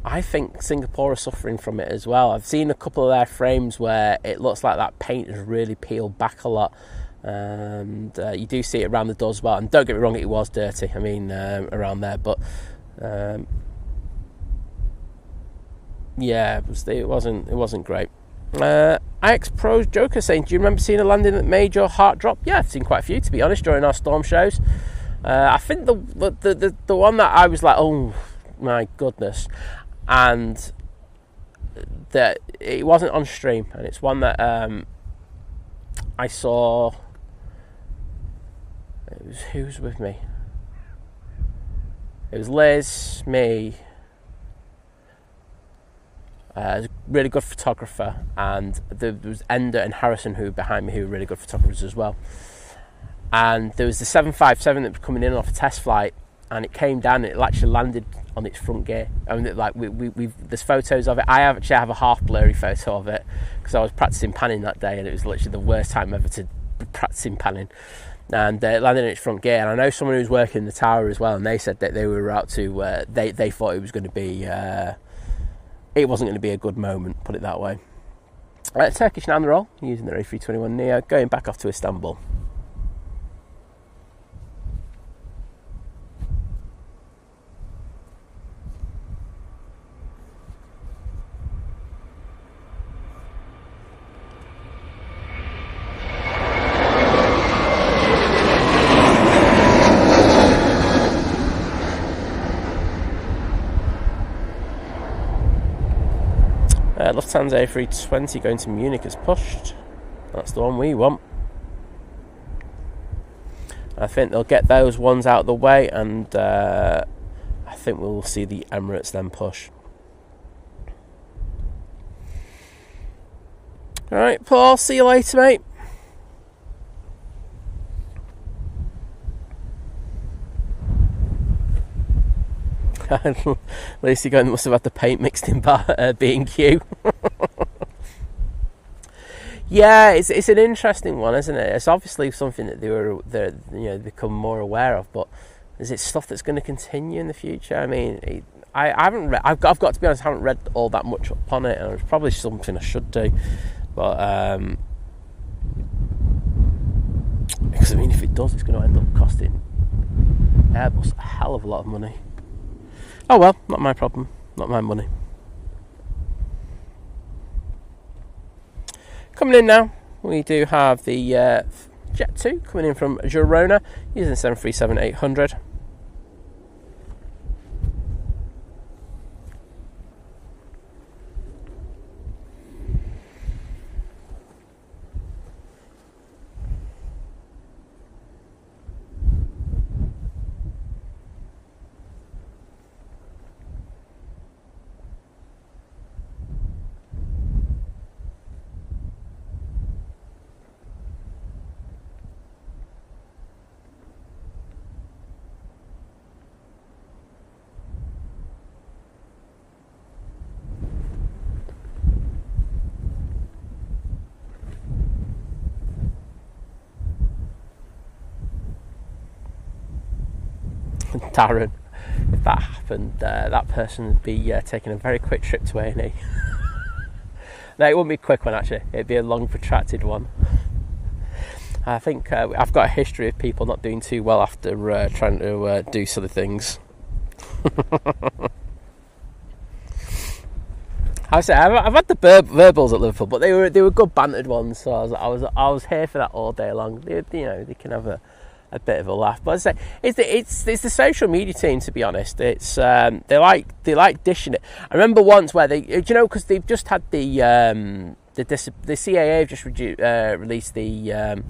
I think Singapore are suffering from it as well. I've seen a couple of their frames where it looks like that paint has really peeled back a lot, and you do see it around the doors as well. And don't get me wrong, it was dirty. I mean, around there, but yeah, it wasn't great. IX Pros Joker saying, do you remember seeing a landing that made your heart drop? Yeah, I've seen quite a few, to be honest, during our storm shows. I think the one that I was like, oh my goodness, and that it wasn't on stream, and it's one that I saw. It was, who was with me? It was Liz, me. A really good photographer, and there was Ender and Harrison who were behind me, who were really good photographers as well. And there was the 757 that was coming in off a test flight, and it came down and it actually landed on its front gear. I mean, like there's photos of it. I actually have a half blurry photo of it because I was practicing panning that day, and it was literally the worst time ever to be practicing panning. And it landed in its front gear. And I know someone who was working in the tower as well, and they said that they were out to. They thought it was going to be. It wasn't going to be a good moment, put it that way. Turkish now on the roll, using their A321neo, going back off to Istanbul. Lufthansa A320 going to Munich is pushed. That's the one we want. I think they'll get those ones out of the way, and I think we'll see the Emirates then push. Alright, Paul, see you later, mate. Lucy going, must have had the paint mixed in B&Q. Yeah, it's an interesting one, isn't it? It's obviously something that they become more aware of, but is it stuff that's going to continue in the future? I mean, I haven't read. I've got to be honest. I haven't read all that much upon it, and it's probably something I should do. But because I mean, if it does, it's going to end up costing Airbus a hell of a lot of money. Oh well, not my problem, not my money. Coming in now, we do have the Jet 2 coming in from Girona using 737-800. Darren, if that happened, that person would be taking a very quick trip to A&E. No, it wouldn't be a quick one actually, it'd be a long protracted one. I think I've got a history of people not doing too well after trying to do silly things. I've had the verbals at Liverpool, but they were good bantered ones, so I was here for that all day long. They can have a bit of a laugh, but I say it's the social media team. To be honest, it's they like dishing it. I remember once where because they've just had the CAA have just released the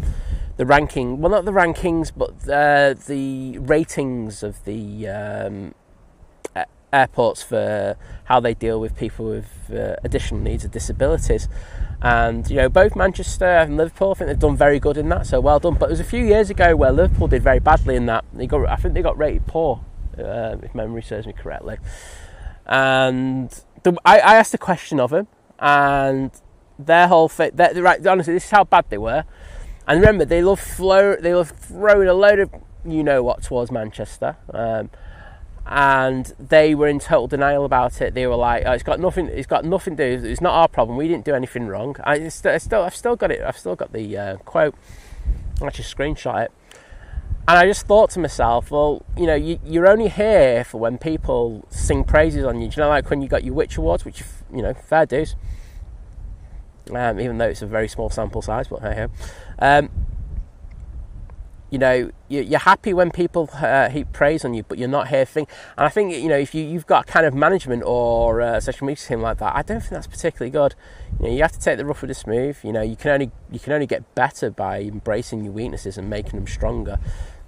ranking. Well, not the rankings, but the ratings of the airports for how they deal with people with additional needs or disabilities. And both Manchester and Liverpool, I think they've done very good in that, so well done. But it was a few years ago where Liverpool did very badly in that. I think they got rated poor, if memory serves me correctly. And I asked a question of them, and their whole thing, right, honestly, this is how bad they were. And remember, they love throwing a load of what towards Manchester. And they were in total denial about it. They were like, "Oh, it's got nothing to do. It's not our problem. We didn't do anything wrong." I've still got it. I've still got the quote. I just screenshot it, and I just thought to myself, well, you're only here for when people sing praises on you. Do you know, like when you got your Which Awards, which fair dues. Even though it's a very small sample size, but hey ho. You're happy when people heap praise on you, but you're not here and I think if you've got a kind of management or social media team like that, I don't think that's particularly good. You have to take the rough with the smooth. You can only get better by embracing your weaknesses and making them stronger.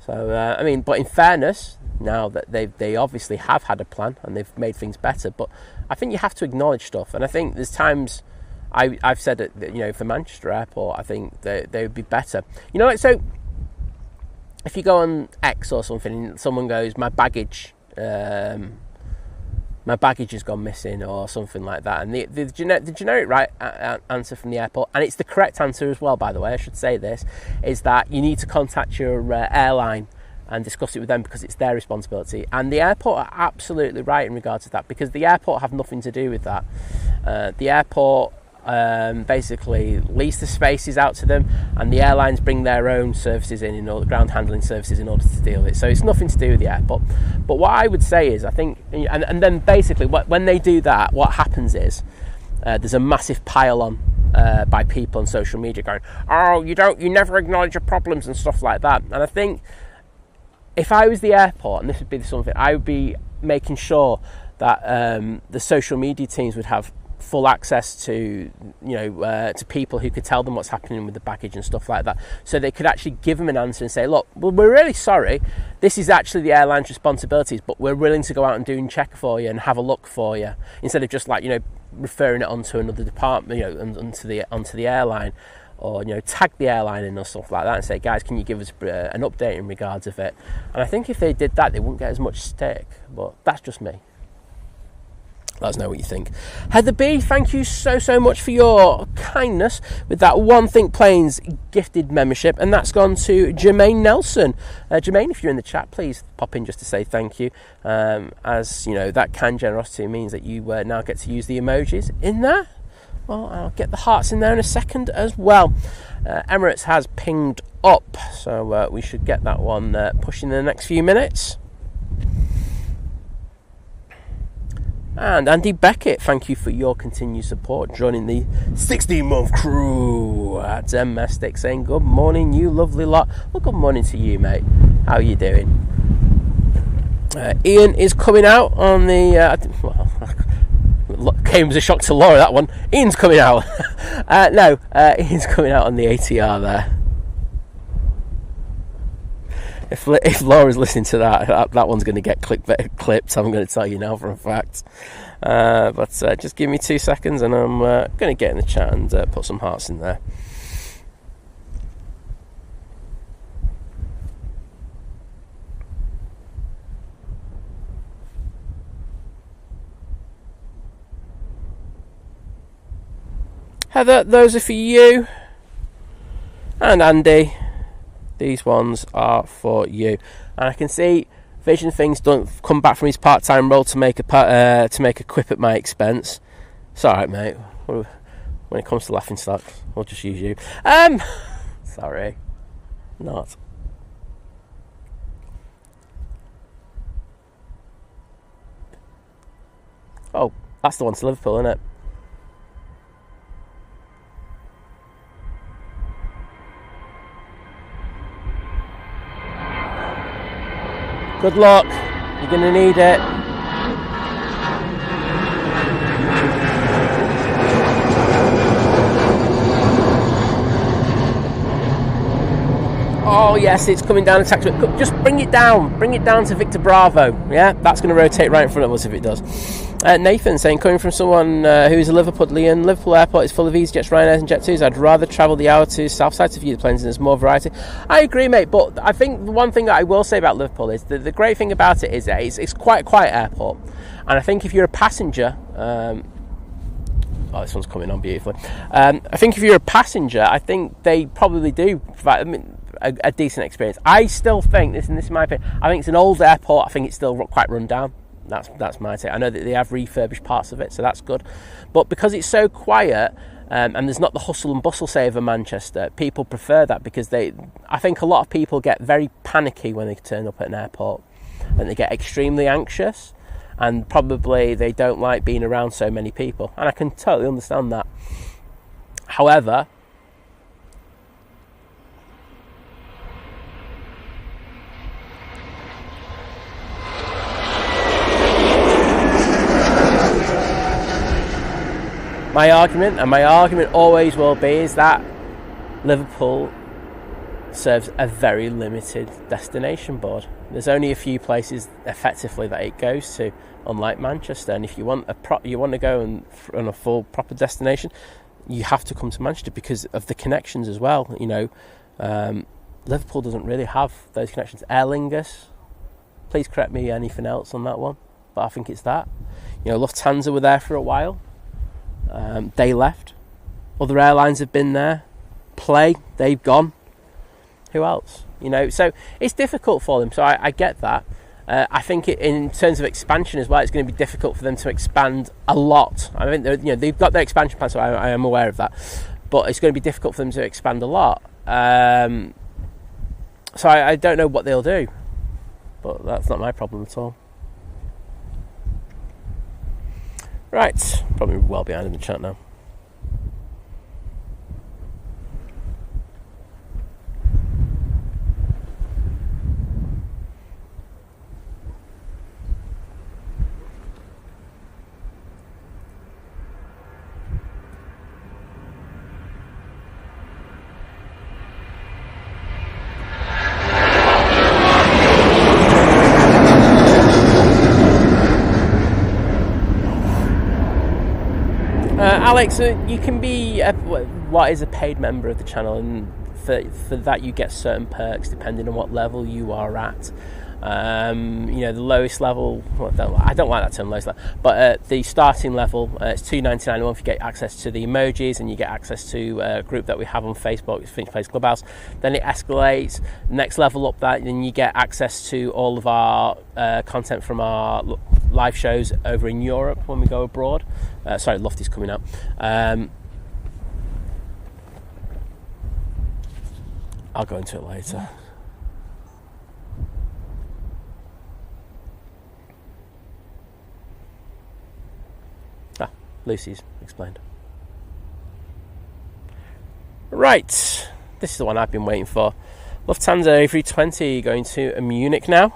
So but in fairness, now that they obviously have had a plan and they've made things better, but I think you have to acknowledge stuff. And I think there's times I've said that for Manchester Airport, I think they would be better. So. If you go on X or something and someone goes, my baggage has gone missing or something like that, and the generic right answer from the airport, and it's the correct answer as well, by the way, I should say this, is that you need to contact your airline and discuss it with them because it's their responsibility. And the airport are absolutely right in regards to that, because the airport have nothing to do with that. The airport basically lease the spaces out to them, and the airlines bring their own services in all the ground handling services in order to deal with it. So it's nothing to do with the airport. But what I would say is, I think, and then basically when they do that, what happens is there's a massive pile on by people on social media going, "Oh, you never acknowledge your problems" and stuff like that. And I think if I was the airport, and this would be something, I would be making sure that the social media teams would have full access to to people who could tell them what's happening with the baggage and stuff like that, so they could actually give them an answer and say, look, well, we're really sorry, this is actually the airline's responsibilities, but we're willing to go out and do a check for you and have a look for you, instead of just referring it onto another department, onto the airline, or tag the airline in or stuff like that and say, guys, can you give us an update in regards of it? And I think if they did that, they wouldn't get as much stick, but that's just me. Let us know what you think. Heather B, thank you so much for your kindness with that One Think Planes gifted membership, and that's gone to Jermaine Nelson. Jermaine, if you're in the chat, please pop in just to say thank you. As you know, that kind generosity means that you now get to use the emojis in there. Well, I'll get the hearts in there in a second as well. Emirates has pinged up, so we should get that one pushing in the next few minutes. And Andy Beckett, thank you for your continued support, joining the 16-month crew at Domestic, saying good morning, you lovely lot. Well, good morning to you, mate. How are you doing? Ian is coming out on the... came as a shock to Laura, that one. Ian's coming out. Ian's coming out on the ATR there. If Laura's listening to that one's going to get clipped, I'm going to tell you now for a fact. But just give me 2 seconds and I'm going to get in the chat and put some hearts in there. Heather, those are for you. And Andy, these ones are for you. And I can see Vision Things don't come back from his part-time role to make a quip at my expense. It's all right, mate. When it comes to laughing stocks, we'll just use you. Sorry, not. Oh, that's the one to Liverpool, isn't it? Good luck, you're going to need it. Oh yes, it's coming down a taxiway. Just bring it down to Victor Bravo. Yeah, that's going to rotate right in front of us if it does. Nathan saying, coming from someone who is a Liverpudlian, Liverpool Airport is full of Easyjets, Ryanairs and Jet2s. I'd rather travel the hour to south side to view the planes and there's more variety. I agree, mate, but I think the one thing that I will say about Liverpool is the great thing about it is that it's quite a quiet airport. And I think if you're a passenger... oh, this one's coming on beautifully. I think if you're a passenger, I think they probably do provide a decent experience. I still think, this is my opinion, I think it's an old airport. I think it's still quite run down. That's my take. I know that they have refurbished parts of it, so that's good. But because it's so quiet and there's not the hustle and bustle, say, of a Manchester, people prefer that because I think a lot of people get very panicky when they turn up at an airport and they get extremely anxious and probably they don't like being around so many people. And I can totally understand that. However, my argument always will be, is that Liverpool serves a very limited destination board. There's only a few places effectively that it goes to, unlike Manchester. And if you want to go on a full proper destination, you have to come to Manchester because of the connections as well. You know, Liverpool doesn't really have those connections. Aer Lingus, please correct me anything else on that one, but I think it's that. You know, Lufthansa were there for a while. They left. Other airlines have been there. Play, they've gone. Who else? You know, so it's difficult for them. So I get that. I think in terms of expansion as well, it's going to be difficult for them to expand a lot. I mean, they've got their expansion plan, so I am aware of that. But it's going to be difficult for them to expand a lot. So I don't know what they'll do. But that's not my problem at all. Right, probably well behind in the chat now. Alex, you can be what is a paid member of the channel, and for that you get certain perks depending on what level you are at. You know, the lowest level, well, I don't like that term, lowest level, but the starting level, it's $2.99 a month. You get access to the emojis, and you get access to a group that we have on Facebook, it's Finch Place Clubhouse. Then it escalates, next level up that, then you get access to all of our content from our live shows over in Europe when we go abroad. Sorry, Lofty's coming up. I'll go into it later. Lucy's explained. Right, this is the one I've been waiting for. Lufthansa A320 going to Munich now.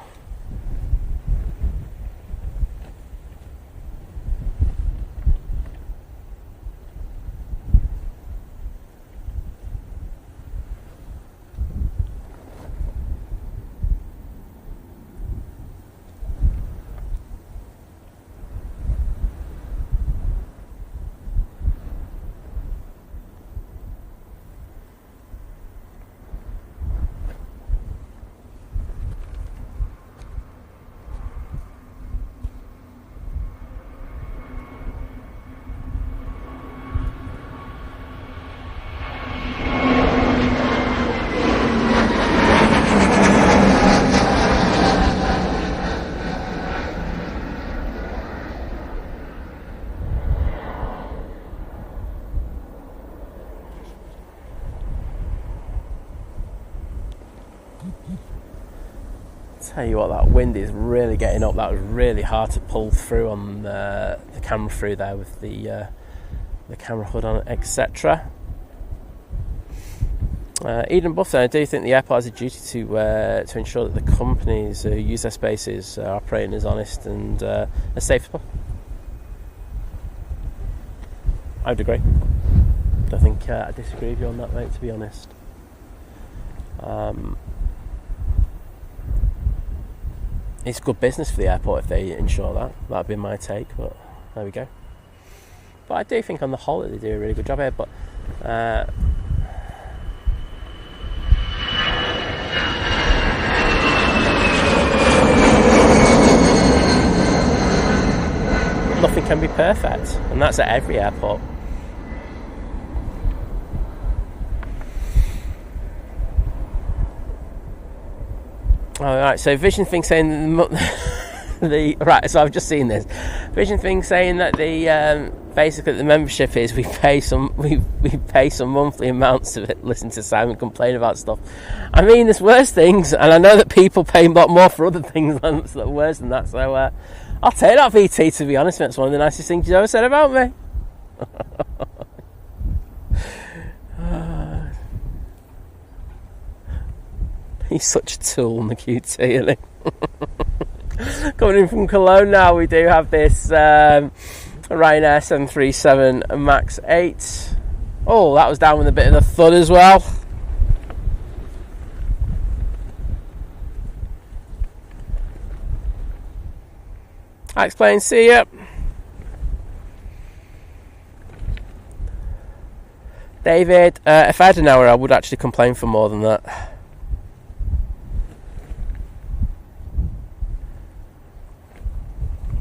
Tell you what, that wind is really getting up. That was really hard to pull through on the camera through there with the camera hood on, etc. Eden Buffett, I do think the airport has a duty to ensure that the companies who use their spaces are operating as honest and as safe as possible. I would agree. I think I disagree with you on that, mate, to be honest. It's good business for the airport if they ensure that. That'd be my take, but there we go. But I do think on the whole that they do a really good job here. But nothing can be perfect, and that's at every airport. Alright, so Vision Thing saying right, so I've just seen this. Vision Thing saying that the basically the membership is we pay some monthly amounts to listen to Simon complain about stuff. I mean, there's worse things, and I know that people pay a lot more for other things that are worse than that. So I'll take that, VT. To be honest, that's one of the nicest things you've ever said about me. He's such a tool on the QT, isn't he? Coming in from Cologne now, we do have this Ryanair 737 MAX 8. Oh, that was down with a bit of a thud as well. I explain, see ya. David, if I had an hour, I would actually complain for more than that.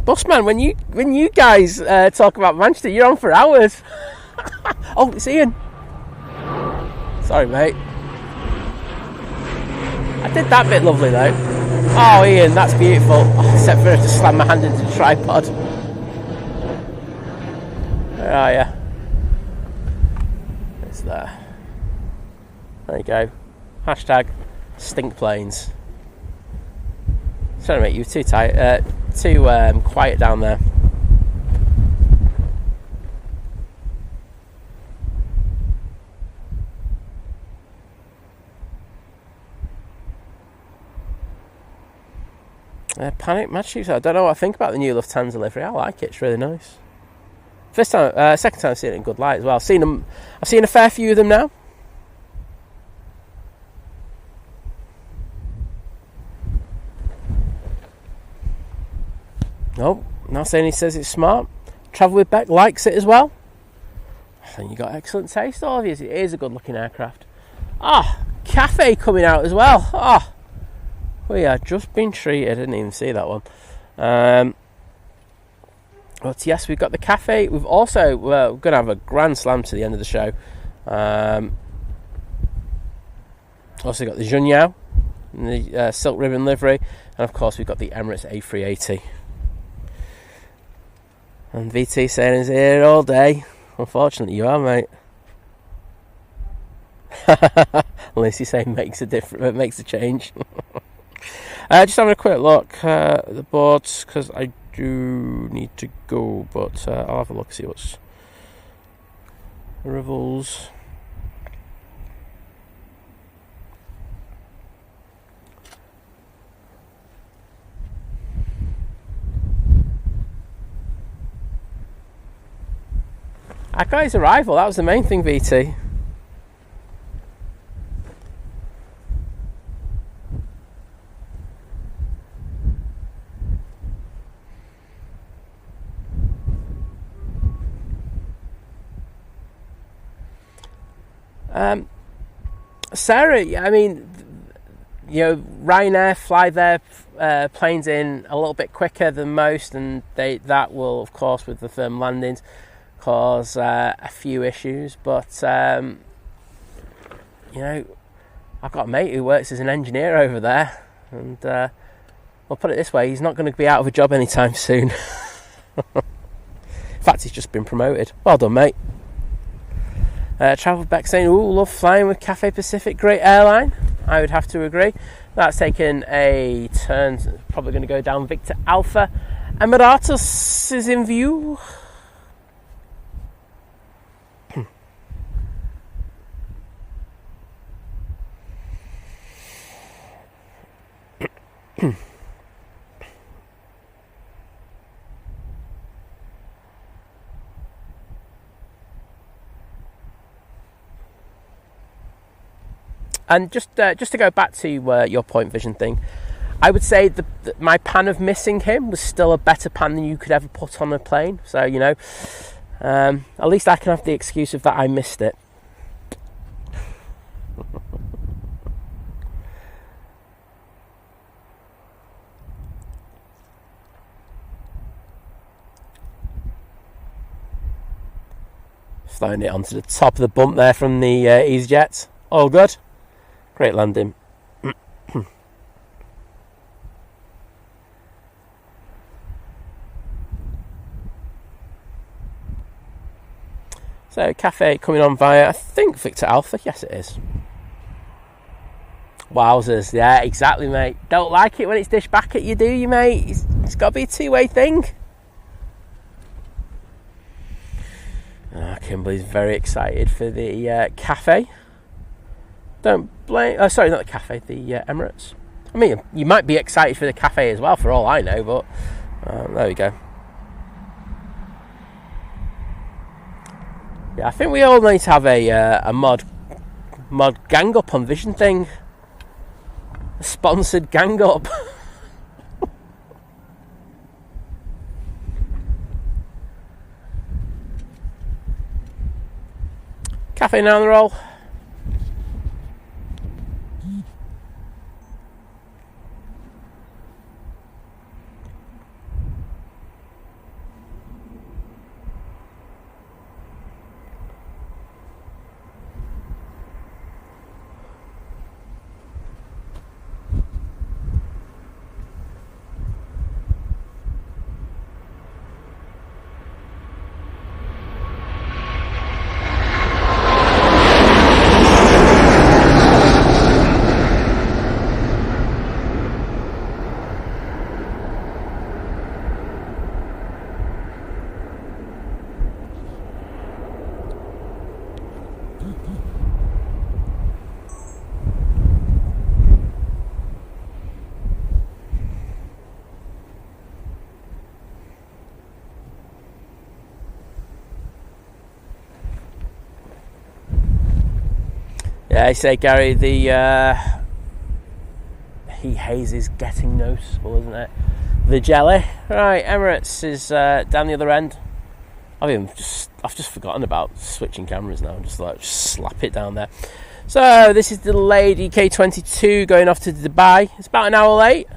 Busman, when you guys talk about Manchester, you're on for hours. Oh, it's Ian. Sorry, mate. I did that bit lovely, though. Oh, Ian, that's beautiful. Oh, except for her to slam my hand into the tripod. Where are you? It's there. There you go. Hashtag stink planes. Sorry, mate, you were too tight. Too quiet down there. Panic Matches. I don't know what I think about the new Lufthansa livery. I like it. It's really nice. Second time I've seen it in good light as well. I've seen a fair few of them now. Nope, not saying he says it's smart. Travel with Beck likes it as well. I think you got excellent taste, all of you. It is a good looking aircraft. Cafe coming out as well. We are just been treated. I didn't even see that one. But yes, we've got the cafe. We've also, we're going to have a grand slam to the end of the show. Also got the Junyao, the silk ribbon livery, and of course we've got the Emirates A380. And VT saying is here all day. Unfortunately, you are, mate. Lucy saying makes a change. Just having a quick look at the boards because I do need to go, but I'll have a look, see what's arrivals. I got his arrival, that was the main thing, VT. Sarah, I mean, you know, Ryanair fly their planes in a little bit quicker than most, and that will, of course, with the firm landings, cause a few issues. But you know, I've got a mate who works as an engineer over there, and I'll put it this way: he's not going to be out of a job anytime soon. In fact, he's just been promoted. Well done, mate. Travel back saying, ooh, love flying with Cathay Pacific, great airline. I would have to agree. That's taken a turn, probably going to go down Victor Alpha. Emirates is in view. And just to go back to your point vision thing, I would say my pan of missing him was still a better pan than you could ever put on a plane. So, you know, at least I can have the excuse of that I missed it. Throwing it onto the top of the bump there from the Easyjet. All good. Great landing. So, cafe coming on via, I think, Victor Alpha. Yes, it is. Wowzers. Yeah, exactly, mate. Don't like it when it's dished back at you, do you, mate? It's got to be a two-way thing. Kimberly's very excited for the cafe. Don't blame... Oh, sorry, not the cafe, the Emirates. I mean, you might be excited for the cafe as well, for all I know, but there we go. Yeah, I think we all need to have a mod gang up on Vision thing. A sponsored gang up. Cafe now on the roll. Yeah, I say, Gary, the he haze is getting noticeable, isn't it? The jelly. Right, Emirates is down the other end. I've just forgotten about switching cameras now. I'm just like, just slap it down there. So this is the delayed EK22 going off to Dubai. It's about an hour late.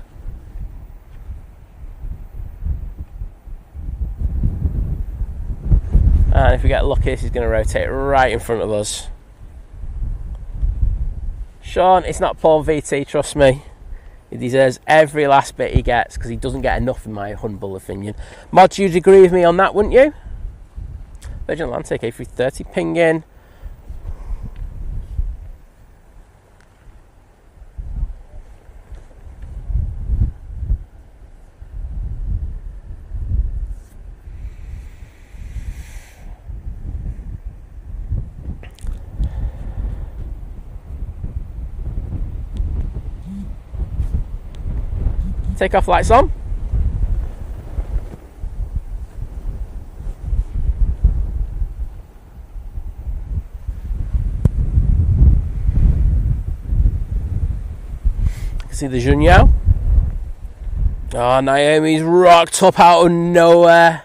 And if we get lucky, this is going to rotate right in front of us. Sean, it's not Paul VT, trust me. He deserves every last bit he gets because he doesn't get enough, in my humble opinion. Mod, you'd agree with me on that, wouldn't you? Virgin Atlantic A330 pinging. Take off lights on. See the Junyao. Oh, Naomi's rocked up out of nowhere.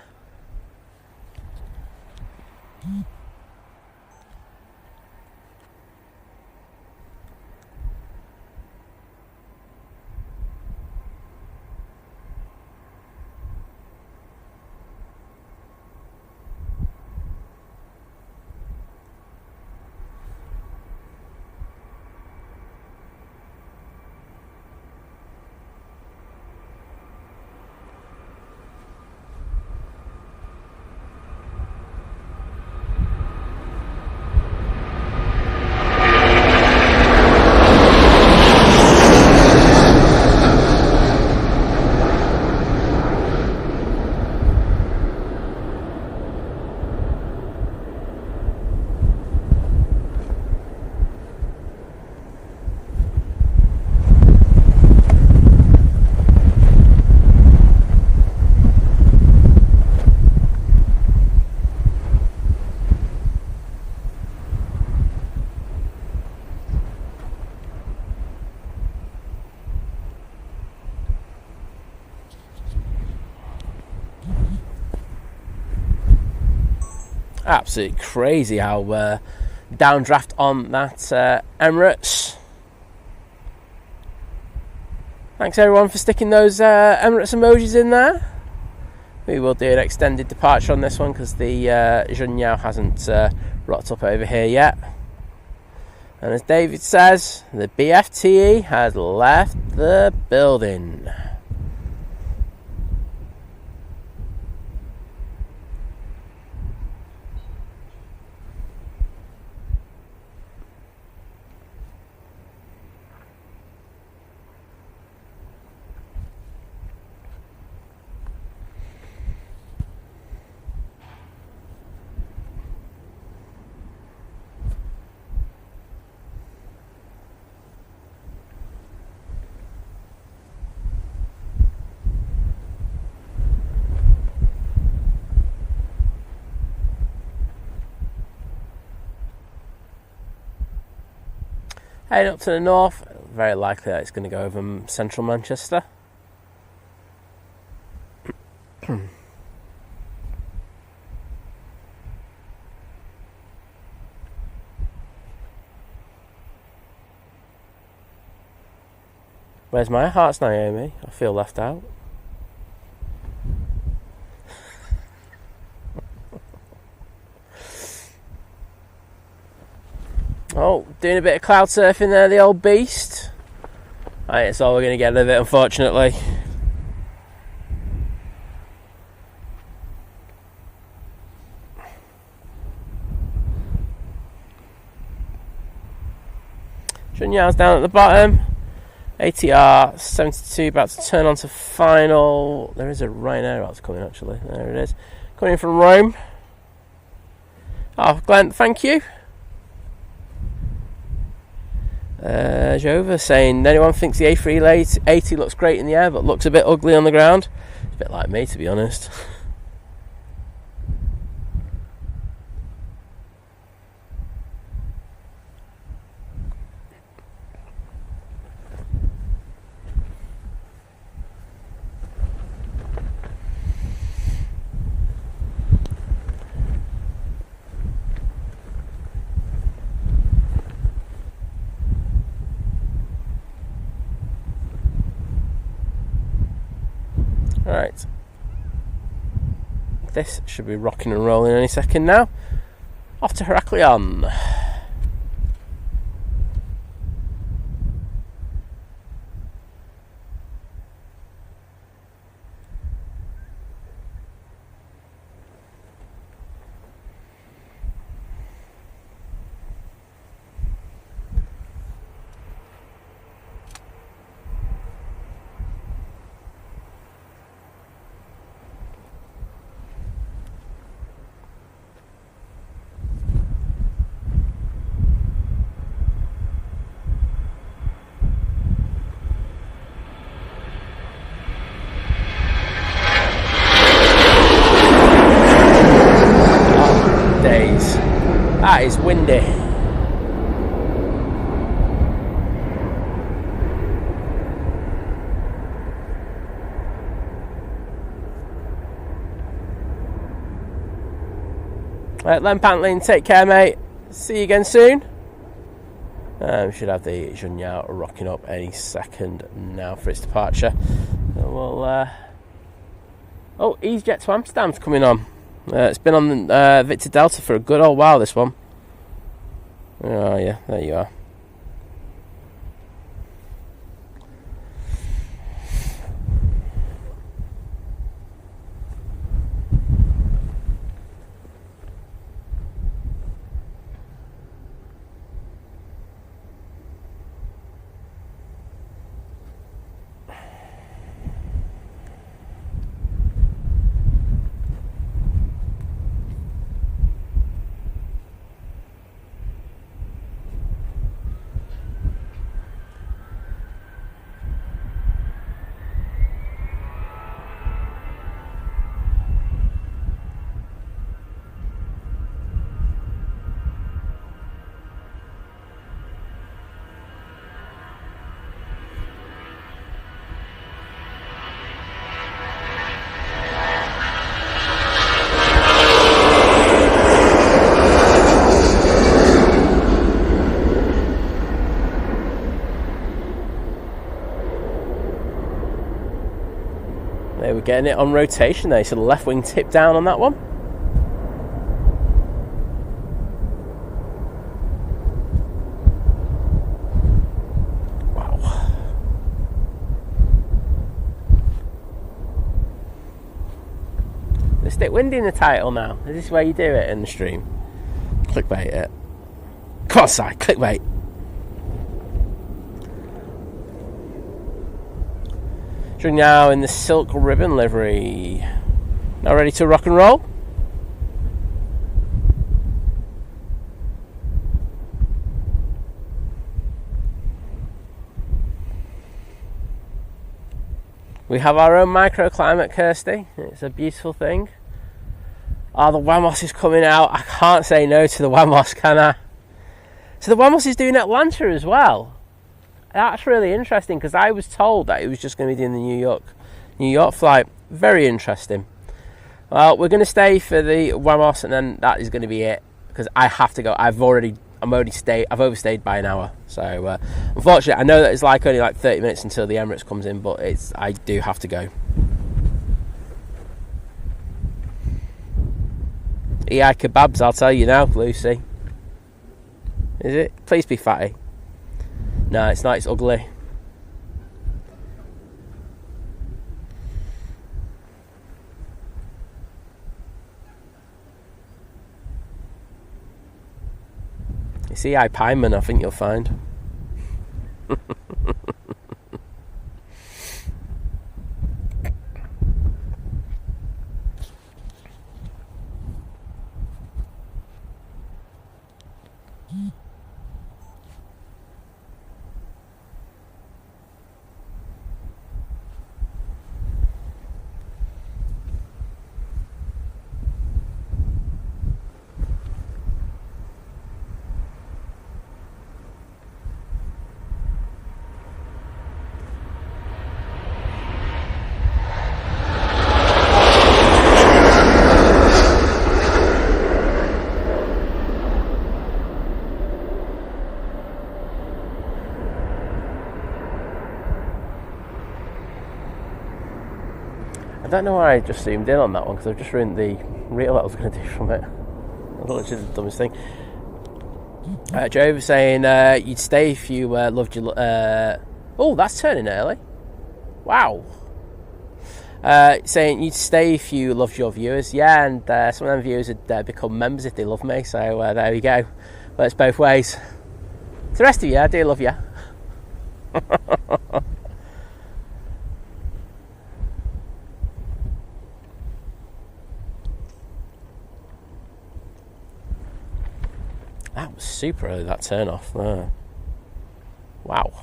Absolutely crazy how downdraft on that Emirates. Thanks everyone for sticking those Emirates emojis in there. We will do an extended departure on this one because the Junyao hasn't rocked up over here yet. And as David says, the BFTE has left the building. Heading up to the north, very likely that it's going to go over central Manchester. Where's my hearts, Naomi? I feel left out. Oh, doing a bit of cloud surfing there, the old beast. Right, that's all we're going to get of it, unfortunately. Junyao's down at the bottom. ATR 72 about to turn on to final. There is a Ryanair route coming, actually. There it is. Coming from Rome. Oh, Glenn, thank you. Jova saying, anyone thinks the A380 looks great in the air but looks a bit ugly on the ground? It's a bit like me, to be honest. Right. This should be rocking and rolling any second now. Off to Heraklion. That is windy. Right, Len Pantlin, take care, mate. See you again soon. We should have the Junyao rocking up any second now for its departure. So we'll. Oh, Easyjet to Amsterdam's coming on. It's been on Victor Delta for a good old while, this one. Oh, yeah, there you are. We're getting it on rotation there, so the left wing tip down on that one. Wow. Let's stick windy in the title now. Is this where you do it in the stream? Clickbait it. Come on, Si, clickbait. Now in the silk ribbon livery. Now ready to rock and roll? We have our own microclimate, Kirsty. It's a beautiful thing. Oh, the Wamos is coming out. I can't say no to the Wamos, can I? So the Wamos is doing Atlanta as well. That's really interesting because I was told that it was just going to be doing the New York flight. Very interesting. Well, we're going to stay for the Wamos, and then that is going to be it because I have to go. I've overstayed by an hour. So unfortunately, I know that it's only 30 minutes until the Emirates comes in, but I do have to go. Me A Kebabs, I'll tell you now, Lucy. Is it? Please be fatty. No, it's not. It's ugly. You see, Pineman, I think you'll find. don't know why I just zoomed in on that one, because I've just ruined the reel I was going to do from it. I thought it was the dumbest thing. Joe was saying you'd stay if you loved your... oh, that's turning early. Wow. Saying you'd stay if you loved your viewers. Yeah, and some of them viewers would become members if they love me. So there we go. But it's both ways. To the rest of you, I do love you. That was super early, that turn off. Wow.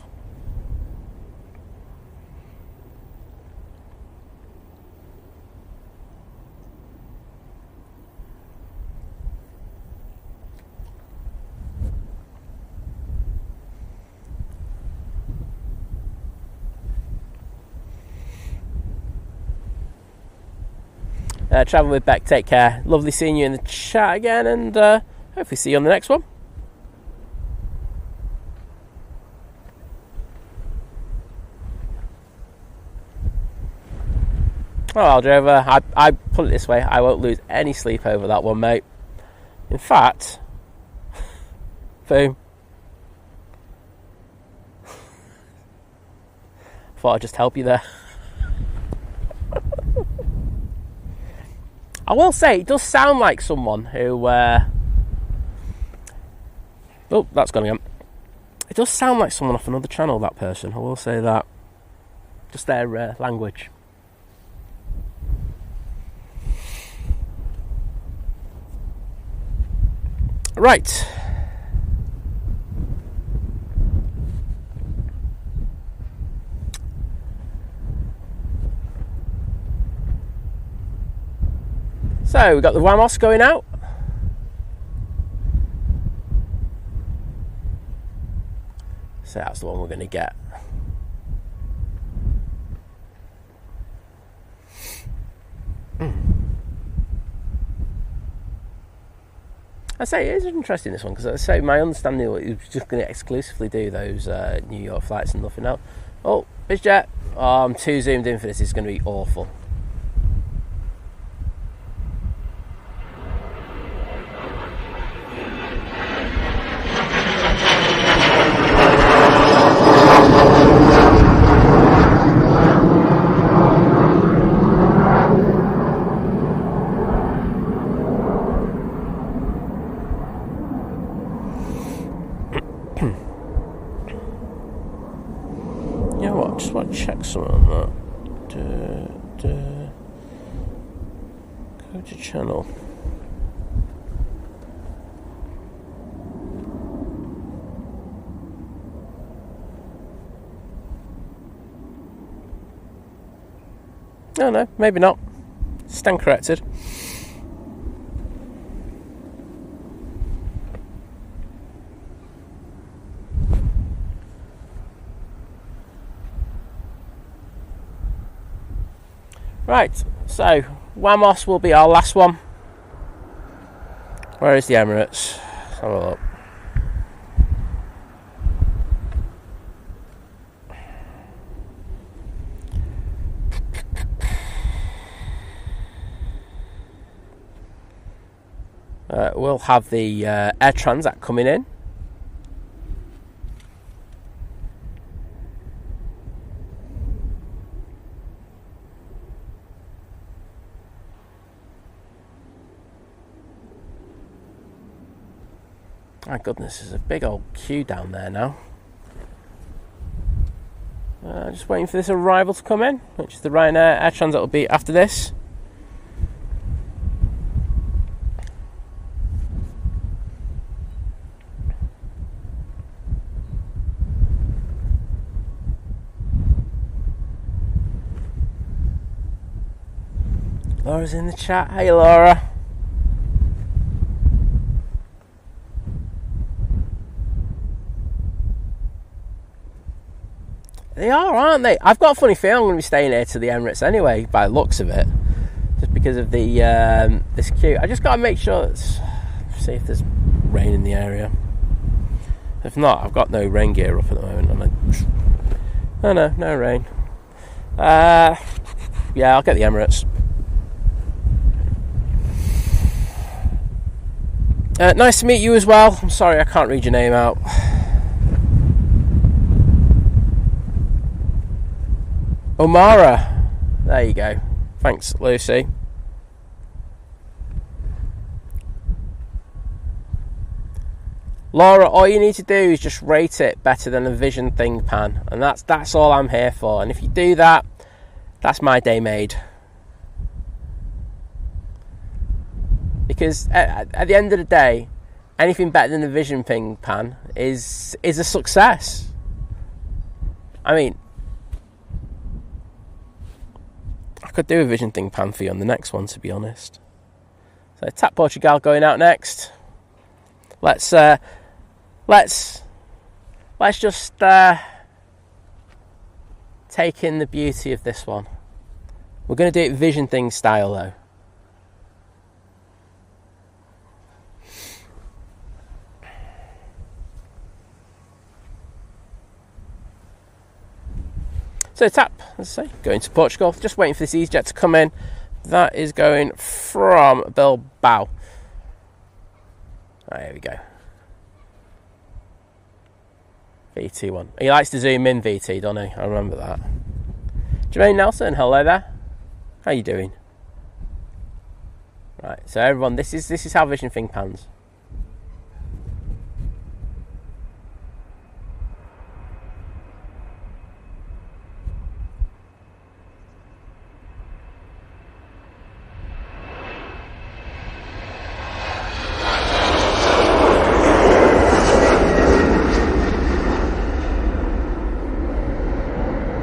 Travel with Beck, take care. Lovely seeing you in the chat again, and hopefully see you on the next one. Oh, well, Drover, I put it this way, I won't lose any sleep over that one, mate. In fact, boom. Thought I'd just help you there. I will say, it does sound like someone who... oh, that's gone again. It does sound like someone off another channel, that person. I will say that. Just their language. Right. So, we've got the Wamos going out. So that's the one we're going to get. I say it is interesting, this one, because I say my understanding was he was just going to exclusively do those New York flights and nothing else. Oh, Easyjet. Oh, I'm too zoomed in for this. It's going to be awful. Check some on that. Go to channel. Oh no, maybe not. Stand corrected. Right, so Wamos will be our last one. Where is the Emirates? Let's have a look. We'll have the Air Transat coming in. My goodness, there's a big old queue down there now. Just waiting for this arrival to come in, which is the Ryanair Air Transat will be after this. Laura's in the chat. Hey, Laura. They are, aren't they? I've got a funny feeling I'm going to be staying here to the Emirates anyway, by the looks of it. Just because of the this queue. I just got to make sure it's... See if there's rain in the area. If not, I've got no rain gear up at the moment. And no rain. Yeah, I'll get the Emirates. Nice to meet you as well. I'm sorry I can't read your name out. Omara. There you go. Thanks, Lucy. Laura, all you need to do is just rate it better than a Vision Thing pan, and that's all I'm here for. And if you do that, that's my day made. Because at the end of the day, anything better than a Vision Thing pan is a success. I mean, I could do a Vision Thing pan for you on the next one, to be honest. So Tap Portugal going out next. Let's just take in the beauty of this one. We're going to do it Vision Thing style though. So Tap, as I say, going to Portugal. Just waiting for this Easyjet to come in. That is going from Bilbao. There we go. VT1. He likes to zoom in, VT, doesn't he? I remember that. Jermaine Nelson, hello there. How you doing? Right, so everyone, this is how Vision Thing pans.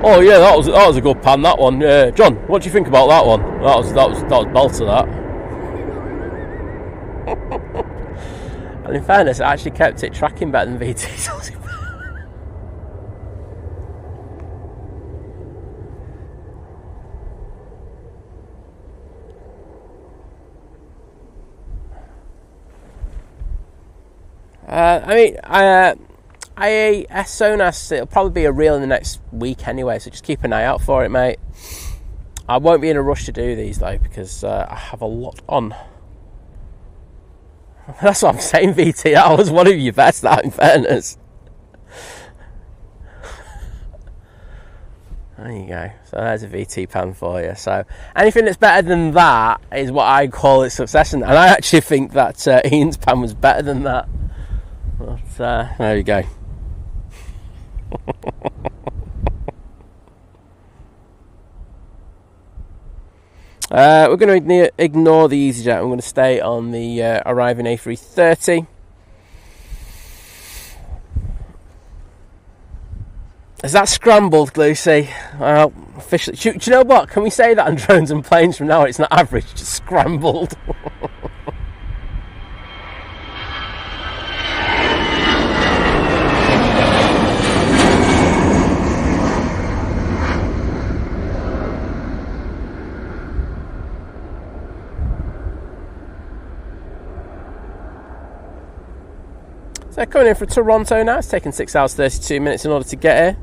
Oh yeah, that was a good pan, that one. John, what do you think about that one? That was belter, that. And in fairness, I actually kept it tracking better than VT. IAS Sonas, it'll probably be a reel in the next week anyway, so just keep an eye out for it, mate. I won't be in a rush to do these though, because I have a lot on. That's what I'm saying, VT. That was one of your best, that, in fairness. There you go. So there's a VT pan for you. So anything that's better than that is what I call its success, and I actually think that Ian's pan was better than that. But there you go. We're going to ignore the Easyjet. I'm going to stay on the arriving A330. Is that scrambled, Lucy? Well, officially. Do you know what? Can we say that on drones and planes from now on? It's not average, just scrambled. So coming in from Toronto now. It's taken 6 hours 32 minutes in order to get here.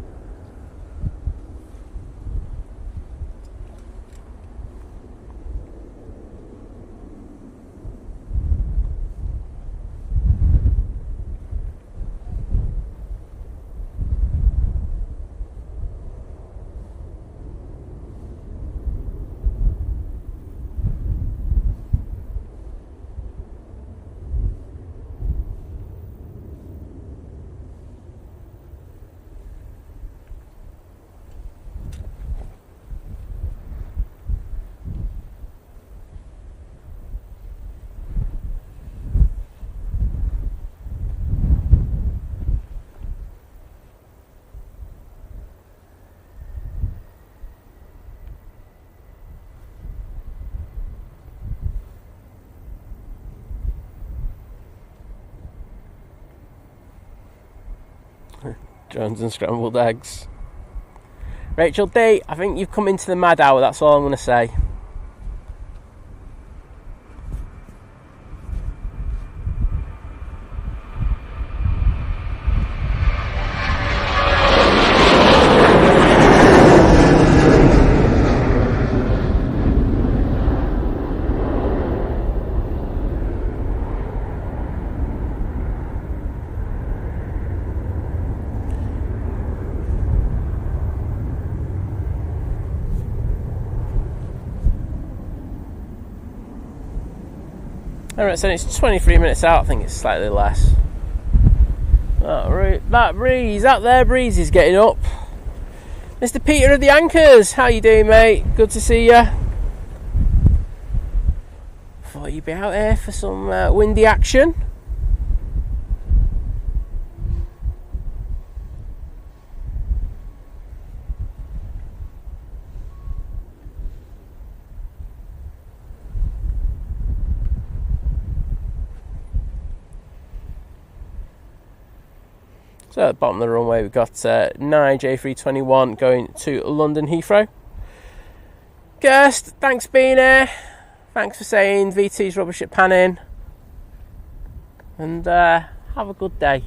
Jones and scrambled eggs. Rachel D, I think you've come into the mad hour, that's all I'm going to say. Emirates saying it's 23 minutes out. I think it's slightly less. That breeze, that there breeze is getting up. Mr. Peter of the Anchors, how you doing, mate? Good to see you. Thought you'd be out here for some windy action. So at the bottom of the runway we've got Nige A321 going to London Heathrow. Gerst, thanks for being here. Thanks for saying VT's rubbish at panning. And have a good day.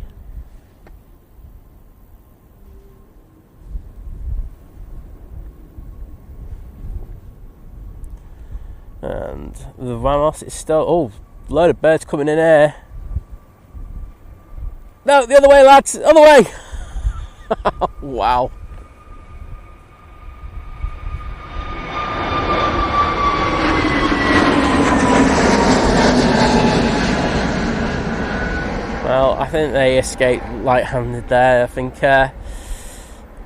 And the Vamos is still... Oh, load of birds coming in here. No, the other way, lads. Other way. Wow. Well, I think they escaped light-handed there. I think and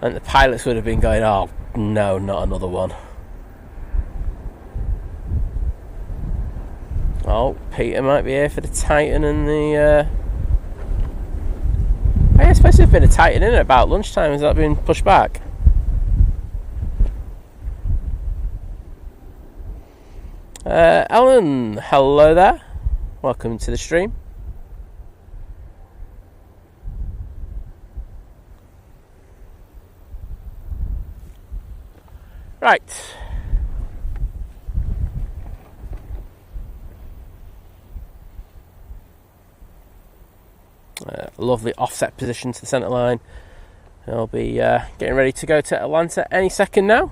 the pilots would have been going, oh, no, not another one. Oh, Peter might be here for the Titan and the... I suppose there's been a Titan in at about lunchtime. Has that been pushed back? Ellen, hello there. Welcome to the stream. Right. Lovely offset position to the centre line. I'll be getting ready to go to Atlanta any second now.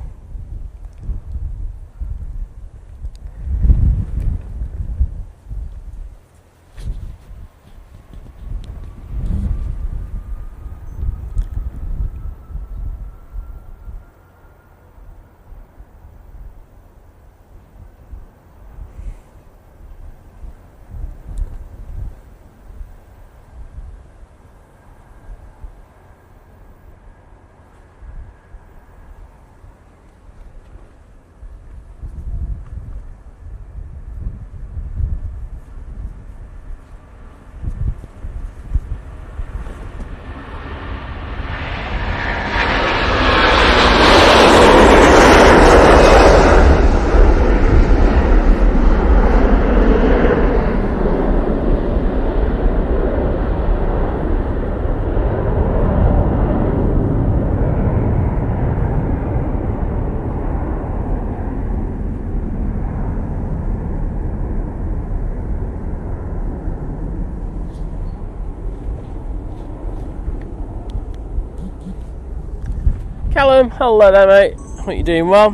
Callum, hello there, mate. Hope you're doing well.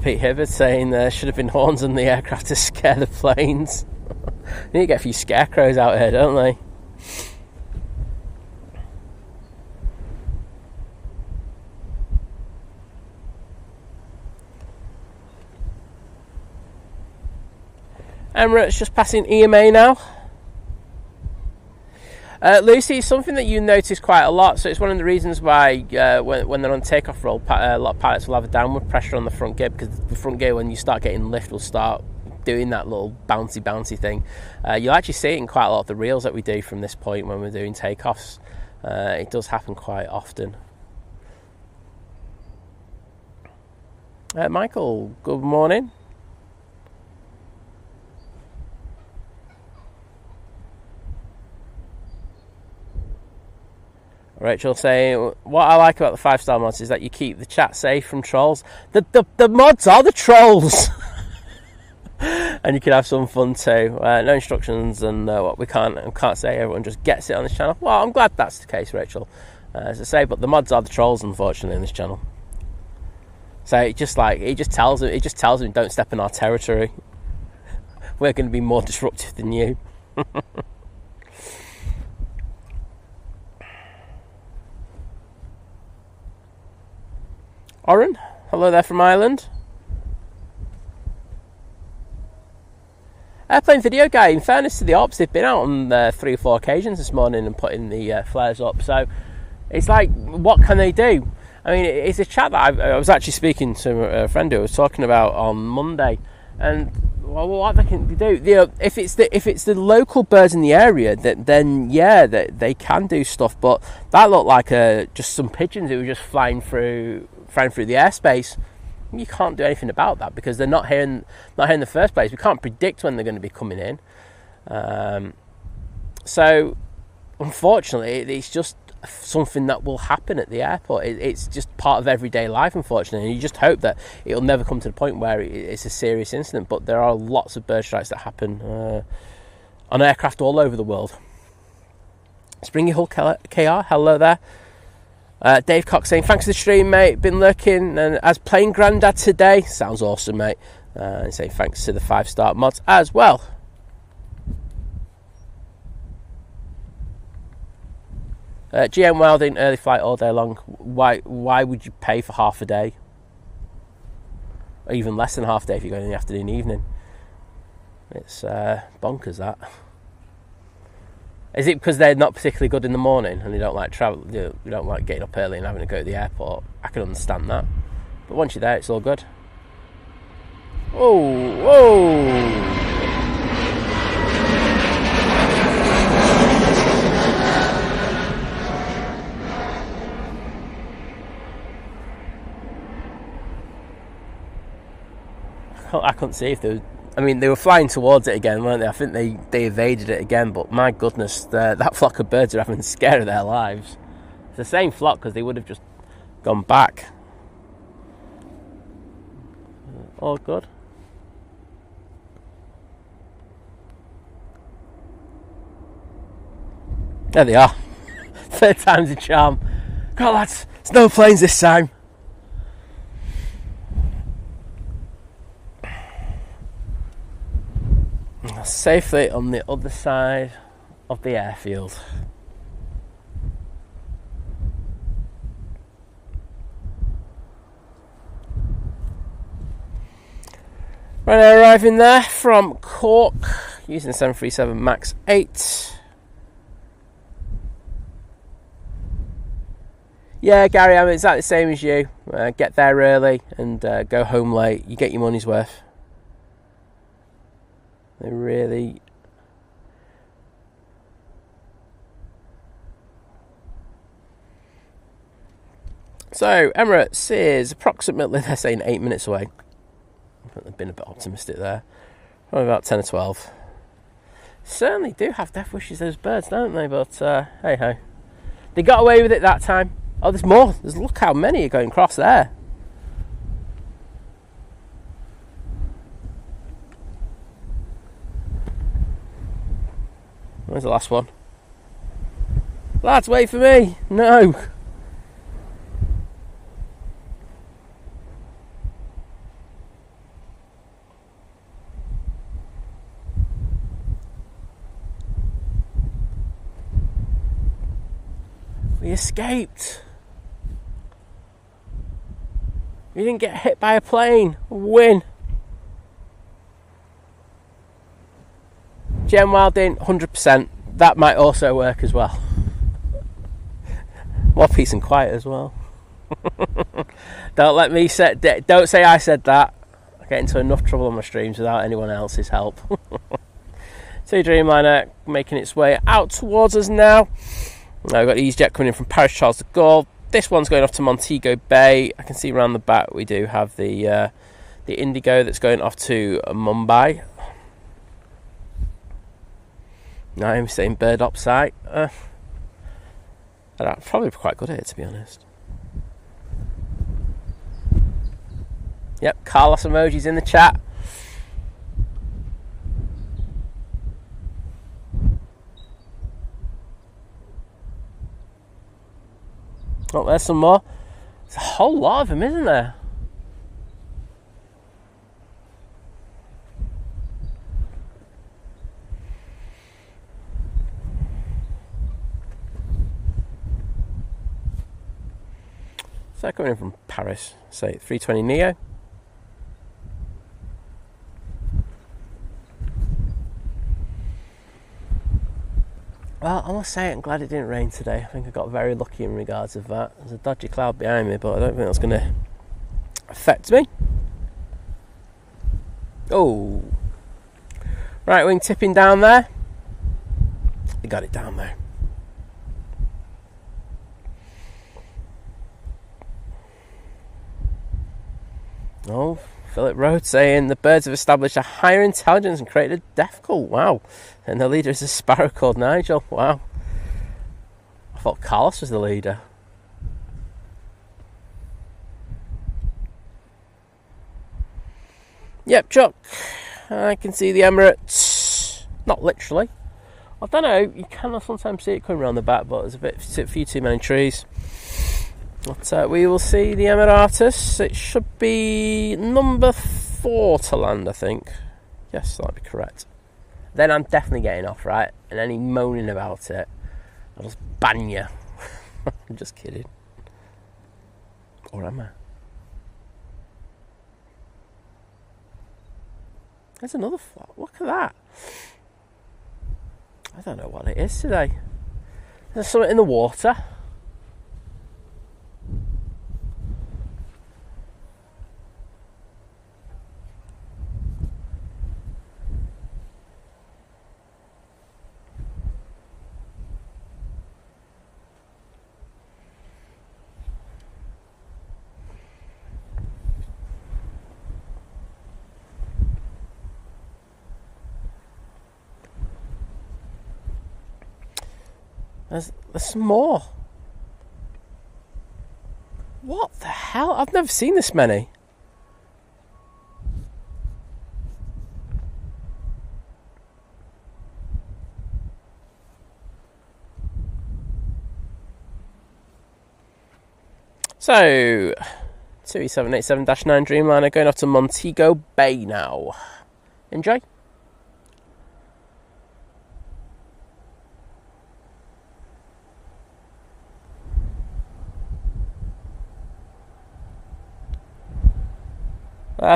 Pete Hibbard saying there should have been horns on the aircraft to scare the planes. They need to get a few scarecrows out here, don't they? Emirates just passing EMA now. Lucy, something that you notice quite a lot, so it's one of the reasons why when they're on takeoff roll, a lot of pilots will have a downward pressure on the front gear, because the front gear, when you start getting lift, will start doing that little bouncy thing. You'll actually see it in quite a lot of the reels that we do from this point when we're doing takeoffs. It does happen quite often. Michael, good morning. Rachel saying, what I like about the 5-star mods is that you keep the chat safe from trolls. The mods are the trolls. And you can have some fun too. No instructions and what we can't say. Everyone just gets it on this channel. Well, I'm glad that's the case, Rachel. As I say, but the mods are the trolls, unfortunately, in this channel. So it just tells them don't step in our territory. We're going to be more disruptive than you. Oren, hello there from Ireland. Airplane video guy, in fairness to the ops, they've been out on 3 or 4 occasions this morning and putting the flares up. So it's like, what can they do? I mean, it's a chat that I was actually speaking to a friend who was talking about on Monday, and well, what they can do, you know, if it's the local birds in the area, then yeah, they can do stuff. But that looked like just some pigeons who were just flying through the airspace. You can't do anything about that because they're not here in the first place. We can't predict when they're going to be coming in. So, unfortunately, it's just something that will happen at the airport. It's just part of everyday life, unfortunately. And you just hope that it'll never come to the point where it's a serious incident. But there are lots of bird strikes that happen on aircraft all over the world. Springy Hull KR, hello there. Dave Cox saying, thanks for the stream, mate. Been lurking and as playing Grandad today. Sounds awesome, mate. And saying thanks to the 5-star mods as well. GM Welding, early flight all day long. Why would you pay for half a day? Or even less than half a day if you're going in the afternoon, evening. It's bonkers, that. Is it because they're not particularly good in the morning and they don't like travel? You don't like getting up early and having to go to the airport? I can understand that. But once you're there, it's all good. Whoa, whoa! I couldn't see if there was... I mean, they were flying towards it again, weren't they? I think they evaded it again, but my goodness, that flock of birds are having a scare of their lives. It's the same flock because they would have just gone back. All good. There they are. Third time's a charm. Come on, lads. It's no planes this time. Safely on the other side of the airfield. Right now, arriving there from Cork using the 737 MAX 8. Yeah, Gary, I'm exactly the same as you. Get there early and go home late. You get your money's worth. They really... So, Emirates is approximately, they're saying 8 minutes away. I think they've been a bit optimistic there. Probably about 10 or 12. Certainly do have death wishes, those birds, don't they? But, hey-ho. They got away with it that time. Oh, there's more. Look how many are going across there. Where's the last one? Lads, wait for me! No! We escaped! We didn't get hit by a plane! Win! Gem Wilding, 100%. That might also work as well. More peace and quiet as well. Don't let me say. Don't say I said that. I get into enough trouble on my streams without anyone else's help. Etihad Dreamliner making its way out towards us now. Now we've got Easyjet coming in from Paris Charles de Gaulle. This one's going off to Montego Bay. I can see around the back we do have the Indigo that's going off to Mumbai. No, I'm saying bird op site. I'm probably quite good at it, to be honest. Yep, Carlos emojis in the chat. Oh, there's some more. There's a whole lot of them, isn't there? So coming in from Paris, say 320 Neo. Well, I must say I'm glad it didn't rain today. I think I got very lucky in regards of that. There's a dodgy cloud behind me, but I don't think that's going to affect me. Oh. Right wing tipping down there. They got it down there. Oh, Philip Rhodes saying the birds have established a higher intelligence and created a death cult. Wow. And the leader is a sparrow called Nigel. Wow. I thought Carlos was the leader. Yep, Chuck. I can see the Emirates. Not literally. I don't know. You can sometimes see it coming around the back, but there's a few too many trees. But we will see the Emirates. It should be number 4 to land, I think. Yes, that'd be correct. Then I'm definitely getting off, right? And any moaning about it, I'll just ban you. I'm just kidding. Or am I? There's another flat. Look at that. I don't know what it is today. There's something in the water. There's some more. What the hell? I've never seen this many. So, 2E787-9 Dreamliner going off to Montego Bay now. Enjoy.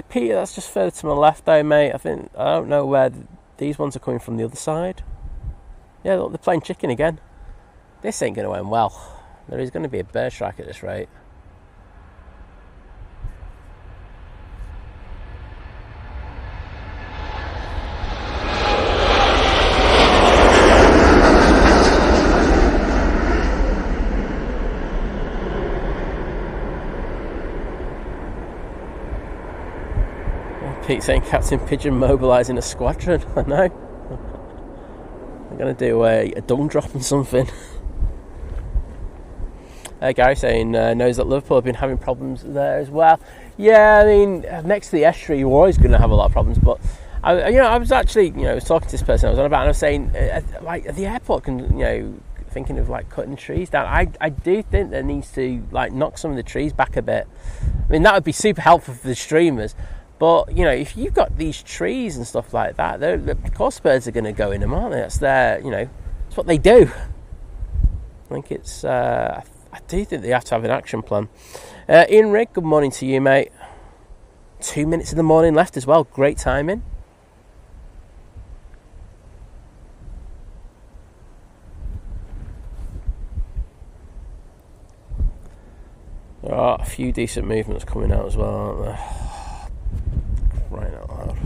Peter, that's just further to my left though, mate. I don't know where these ones are coming from the other side. Yeah, look, they're playing chicken again. This ain't going to end well. There is going to be a bird strike at this rate. Pete saying Captain Pigeon mobilising a squadron. I know. I'm going to do a dung drop and something. Gary saying knows that Liverpool have been having problems there as well. Yeah, I mean, next to the estuary, you're always going to have a lot of problems. But I was actually, I was talking to this person I was on about, and I was saying, like at the airport, thinking of like cutting trees down. I do think there needs to like knock some of the trees back a bit. I mean, that would be super helpful for the streamers. But, if you've got these trees and stuff like that, of course birds are going to go in them, aren't they? That's their, it's what they do. I think it's, I do think they have to have an action plan. Ian Rigg, good morning to you, mate. 2 minutes of the morning left as well. Great timing. There are a few decent movements coming out as well, aren't there? Right out loud.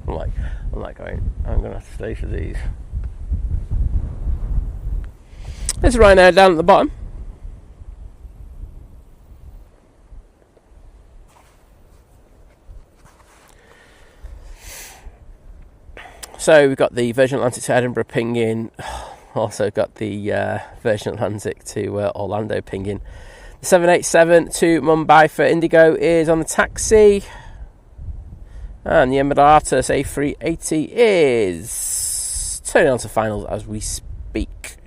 I'm like going, I'm going to have to stay for these. There's Ryanair down at the bottom. So we've got the Virgin Atlantic to Edinburgh pinging. Also got the Virgin Atlantic to Orlando pinging. The 787 to Mumbai for Indigo is on the taxi. And the Emirates A380 is turning on to finals as we speak.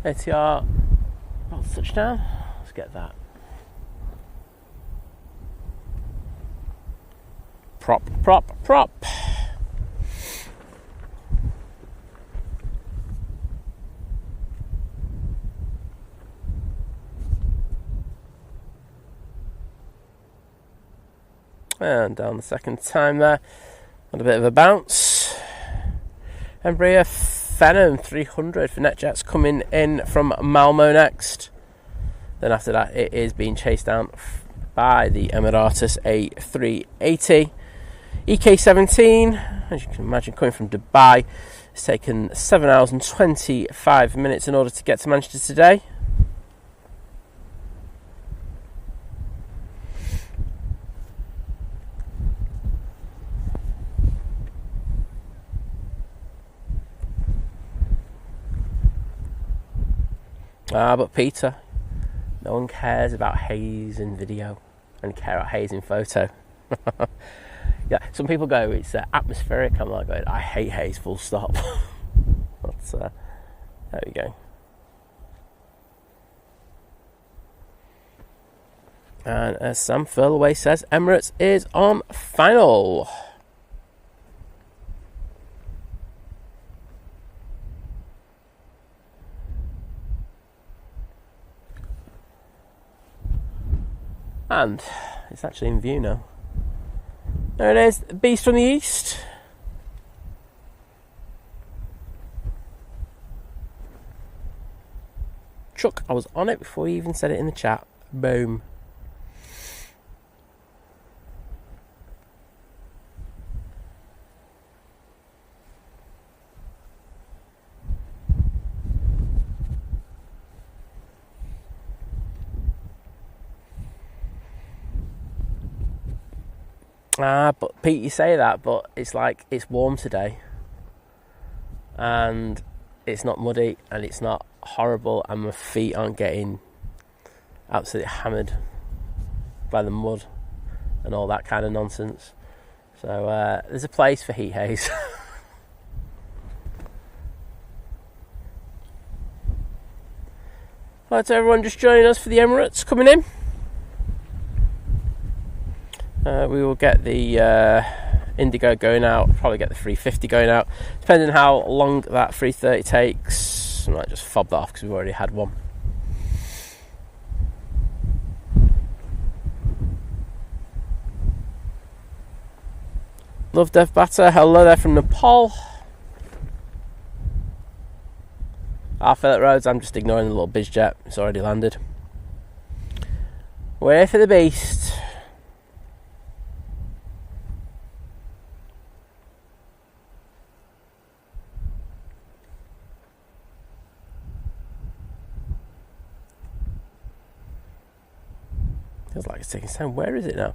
ATR, touchdown. Let's get that. Prop. And down the second time there. Had a bit of a bounce. Embraer Phenom 300 for NetJets coming in from Malmo next. Then after that, it is being chased down by the Emirates A380. EK17, as you can imagine, coming from Dubai. It's taken 7 hours and 25 minutes in order to get to Manchester today. But Peter, no one cares about haze in video and care about haze in photo. Yeah, some people go, it's atmospheric. I'm like, I hate haze, full stop. But, there we go. And as Sam Furlaway says, Emirates is on final. And it's actually in view now. There it is, the beast from the east. Chuck, I was on it before you even said it in the chat. Boom. But Pete, you say that, but it's like, it's warm today. And it's not muddy, and it's not horrible, and my feet aren't getting absolutely hammered by the mud and all that kind of nonsense. So there's a place for heat haze. Right, to everyone just joining us for the Emirates coming in. We will get the Indigo going out, probably get the 350 going out, depending on how long that 330 takes. I might just fob that off because we've already had one. Love Dev Batter, hello there from Nepal. Philip Rhodes, I'm just ignoring the little bizjet, it's already landed. We're here for the beast. Feels like it's taking time. Where is it now?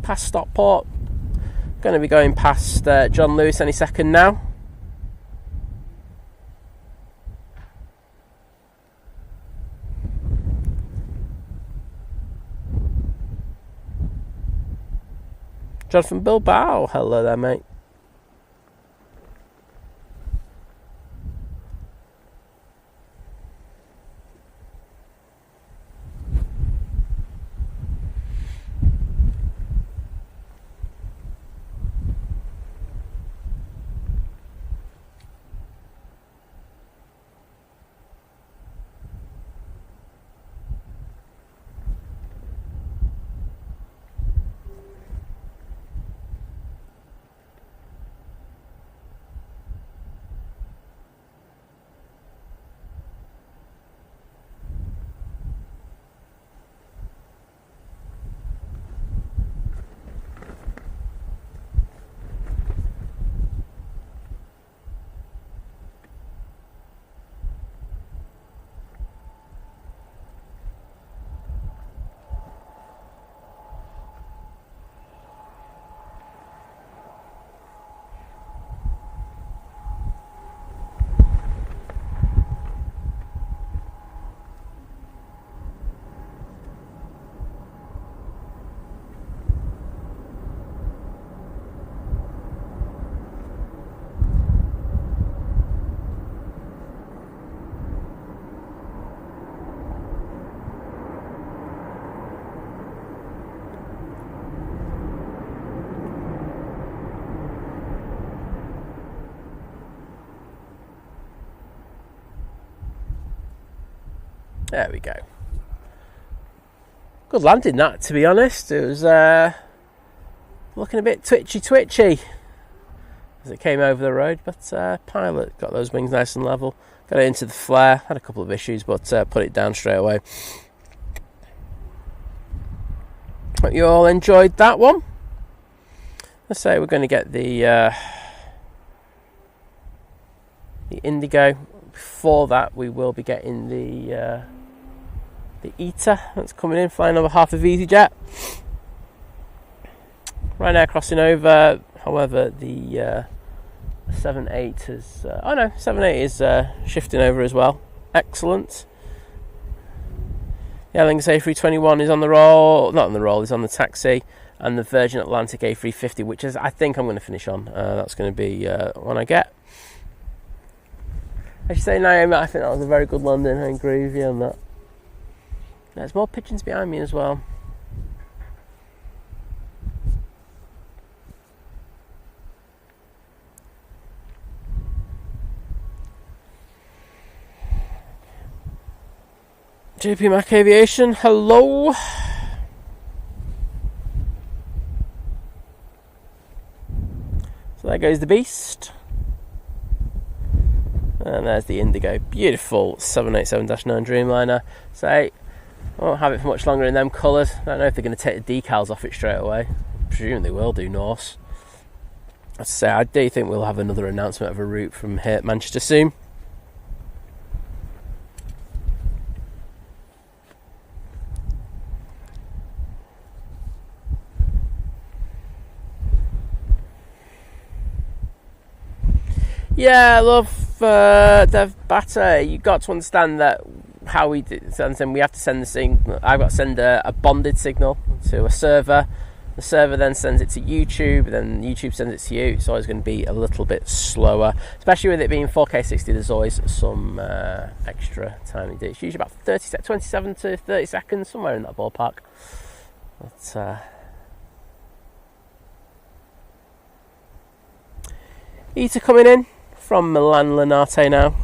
Past Stockport. Going to be going past John Lewis any second now. John from Bilbao. Hello there, mate. There we go. Good landing that, to be honest. It was looking a bit twitchy as it came over the road, but pilot got those wings nice and level, got it into the flare, had a couple of issues, but put it down straight away. Hope you all enjoyed that one. Let's say we're going to get the Indigo. Before that, we will be getting the Etihad that's coming in, flying on behalf of Easyjet. Ryanair crossing over. However, the 787 is 787 is shifting over as well. Excellent. The Airlines A321 is on the roll. Not on the roll. Is on the taxi. And the Virgin Atlantic A350, which is I think I'm going to finish on. That's going to be one I get. As you say, Naomi, I think that was a very good landing. I agree with you on that. There's more pigeons behind me as well. JP Mac Aviation, hello. So there goes the Beast. And there's the Indigo. Beautiful 787-9 Dreamliner. So I won't have it for much longer in them colours. I don't know if they're going to take the decals off it straight away. I presume they will do, Norse. As I say, I do think we'll have another announcement of a route from here at Manchester soon. Yeah, I love Dev Batter. You've got to understand that how we do, and we have to send the signal. I've got to send a bonded signal to a server. The server then sends it to YouTube, then YouTube sends it to you. It's always going to be a little bit slower, especially with it being 4K 60. There's always some extra time you do. It's usually about 27 to 30 seconds, somewhere in that ballpark. But Etihad coming in from Milan Linate now.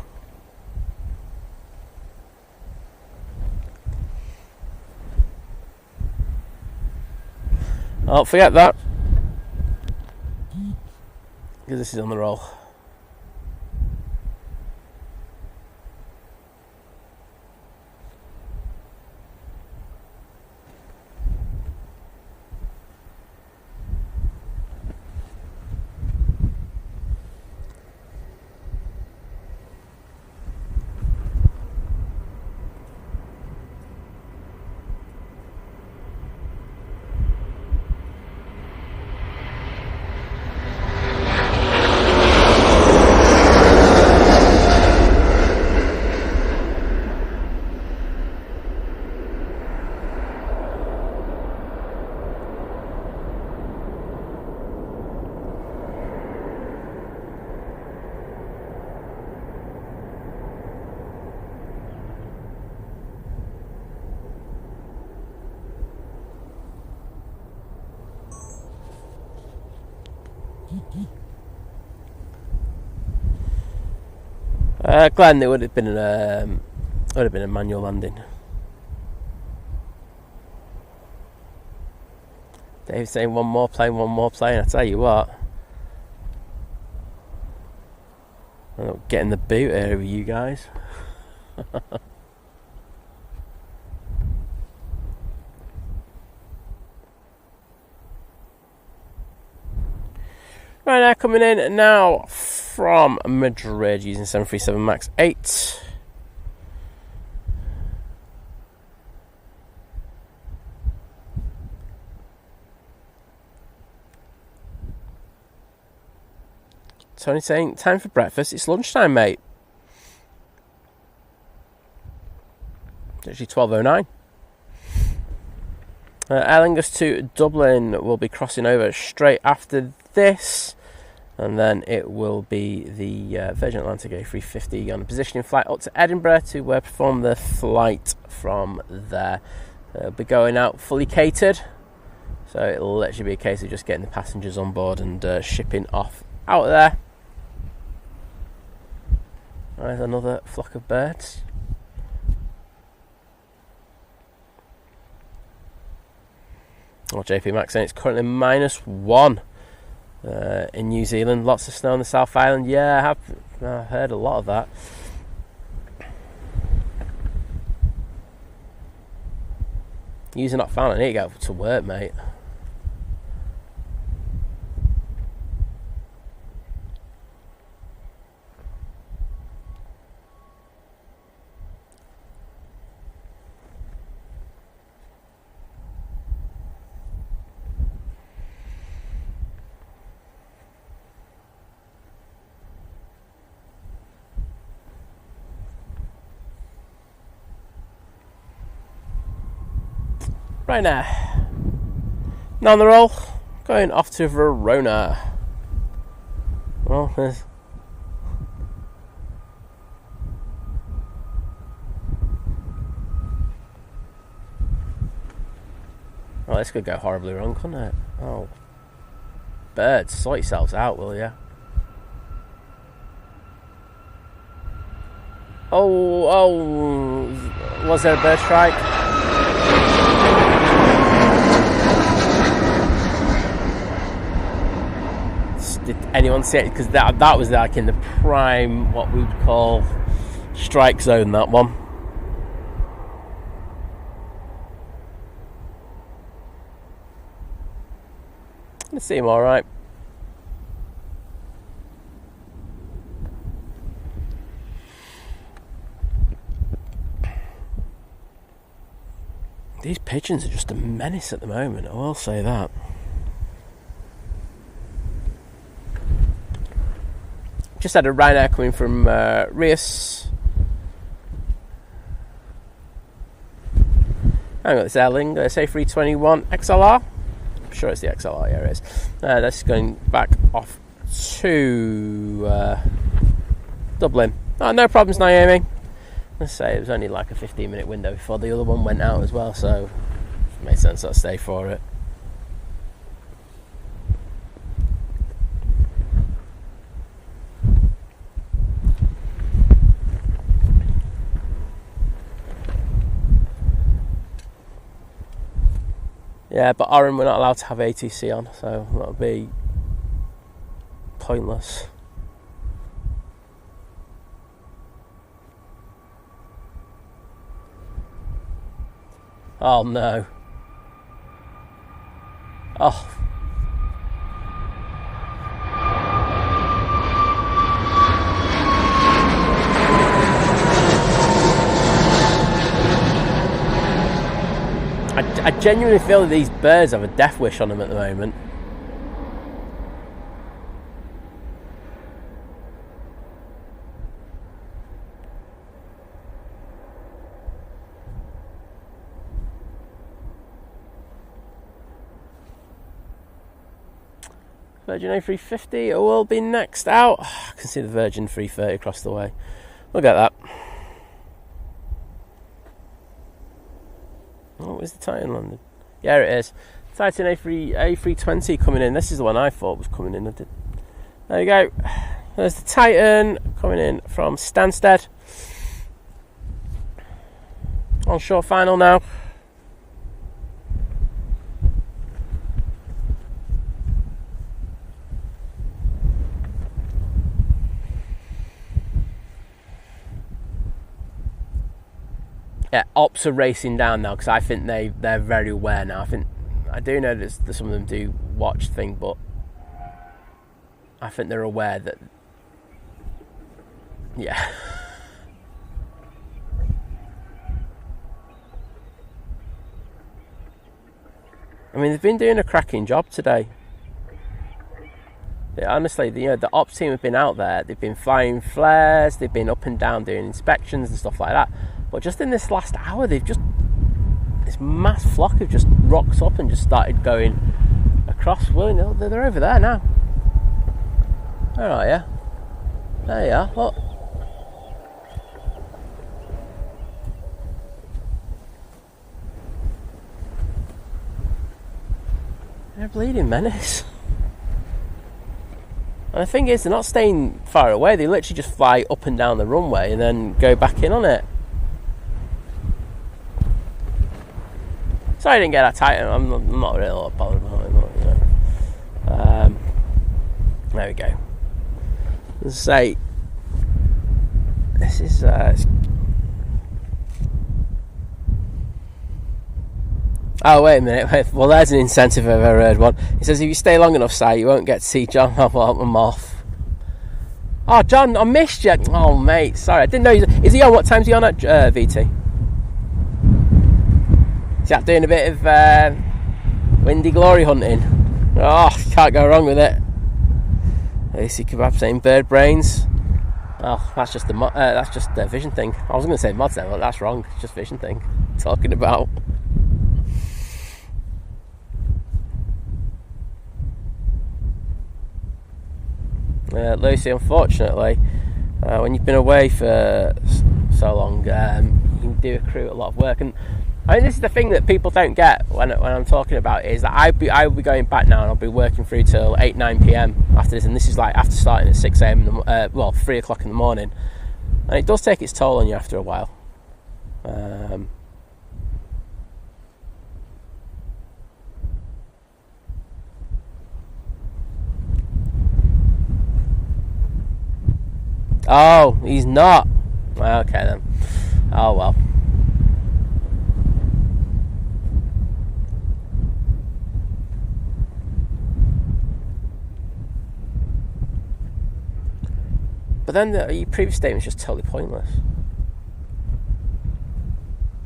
Oh, forget that, because this is on the roll. Glenn, it would have been a manual landing. Dave's saying one more plane. I tell you what, I'm not getting the boot here with you guys. Right now, coming in now from Madrid using 737 MAX 8. Tony saying, time for breakfast. It's lunchtime, mate. It's actually 12:09. Aer Lingus to Dublin will be crossing over straight after this, and then it will be the Virgin Atlantic A350 on a positioning flight up to Edinburgh to perform the flight from there. It'll be going out fully catered, so it'll literally be a case of just getting the passengers on board and shipping off out of there. There's another flock of birds. Well, JP Max saying it's currently -1 in New Zealand. Lots of snow on the South Island. Yeah, I've heard a lot of that. You're not found. I need to get to work, mate. Right now, on the roll, going off to Verona. Well, this could go horribly wrong, couldn't it? Oh, birds, sort yourselves out, will ya? Oh, was there a bird strike? Did anyone see it? Because that was like in the prime, what we would call strike zone, that one. Let's see him all right. These pigeons are just a menace at the moment, I will say that. Just had a Ryanair coming from Rias. I've got this Airlines A321 XLR. I'm sure it's the XLR, yeah it is. That's going back off to Dublin. Oh, no problems, Naomi. Let's say it was only like a 15-minute window before the other one went out as well, so it made sense I'd stay for it. Yeah, but Oran, we're not allowed to have ATC on, so that'll be pointless. Oh no. Oh. I genuinely feel that these birds have a death wish on them at the moment. Virgin A350 will be next out. I can see the Virgin 330 across the way. We'll get that. Oh, where's the Titan landed? Yeah, it is. Titan A320 coming in. This is the one I thought was coming in. There you go. There's the Titan coming in from Stansted. On short final now. Yeah, ops are racing down now because I think they're very aware now. I do know that some of them do watch thing, but I think they're aware that, yeah. I mean, they've been doing a cracking job today. Honestly, the ops team have been out there. They've been flying flares. They've been up and down doing inspections and stuff like that. But just in this last hour, this mass flock have just rocked up and just started going across. Well, they're over there now. Where are you? There you are. Look. They're a bleeding menace. And the thing is, they're not staying far away. They literally just fly up and down the runway and then go back in on it. Sorry I didn't get that tight. I'm not really bothered about it, but, you know. There we go. Let's say this is oh, wait a minute. Well, there's an incentive if I've ever heard one. He says, if you stay long enough, Si, you won't get to see John. I'm off. Oh, John, I missed you. Oh, mate, sorry. I didn't know. Is he on? What time's he on at VT? Is that doing a bit of windy glory hunting? Oh, can't go wrong with it. AC Kebab saying bird brains. Oh, that's just the vision thing. I was going to say mods then, but that's wrong. It's just vision thing. Talking about. Lucy, unfortunately, when you've been away for so long, you do accrue a lot of work, and I think this is the thing that people don't get when I'm talking about it, is that I'll be going back now and I'll be working through till 8-9 p.m. after this, and this is like after starting at 6 a.m. 3 o'clock in the morning, and it does take its toll on you after a while. Oh, he's not. Okay then. Oh well. But then your previous statement's just totally pointless.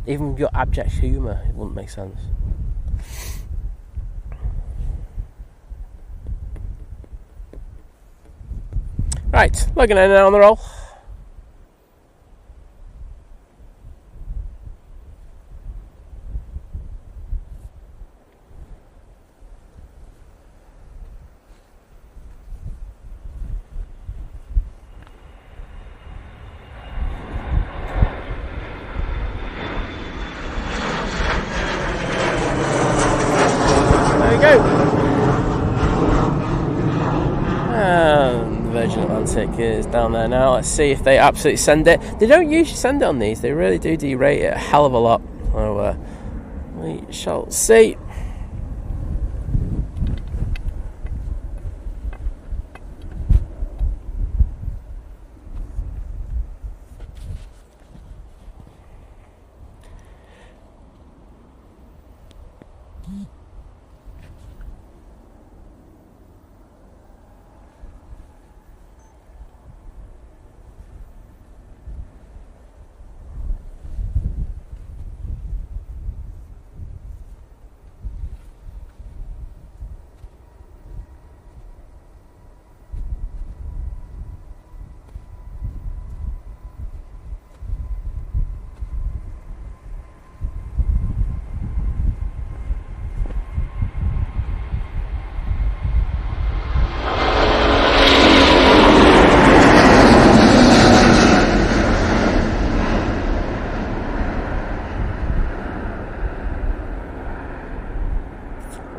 Even with your abject humour, it wouldn't make sense. Right, logging in now on the roll. There we go. Virgin Atlantic is down there now. Let's see if they absolutely send it. They don't usually send it on these. They really do derate it a hell of a lot. So we shall see.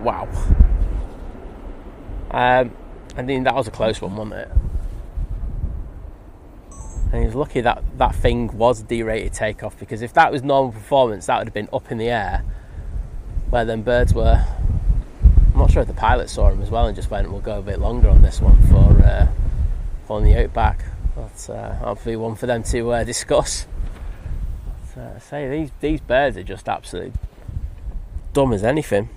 Wow. I mean, that was a close one, wasn't it? And he was lucky that that thing was derated takeoff, because if that was normal performance, that would have been up in the air where them birds were. I'm not sure if the pilot saw him as well and just went, we'll go a bit longer on this one for pulling the yoke back. But that'll be one for them to discuss. But, say these birds are just absolutely dumb as anything.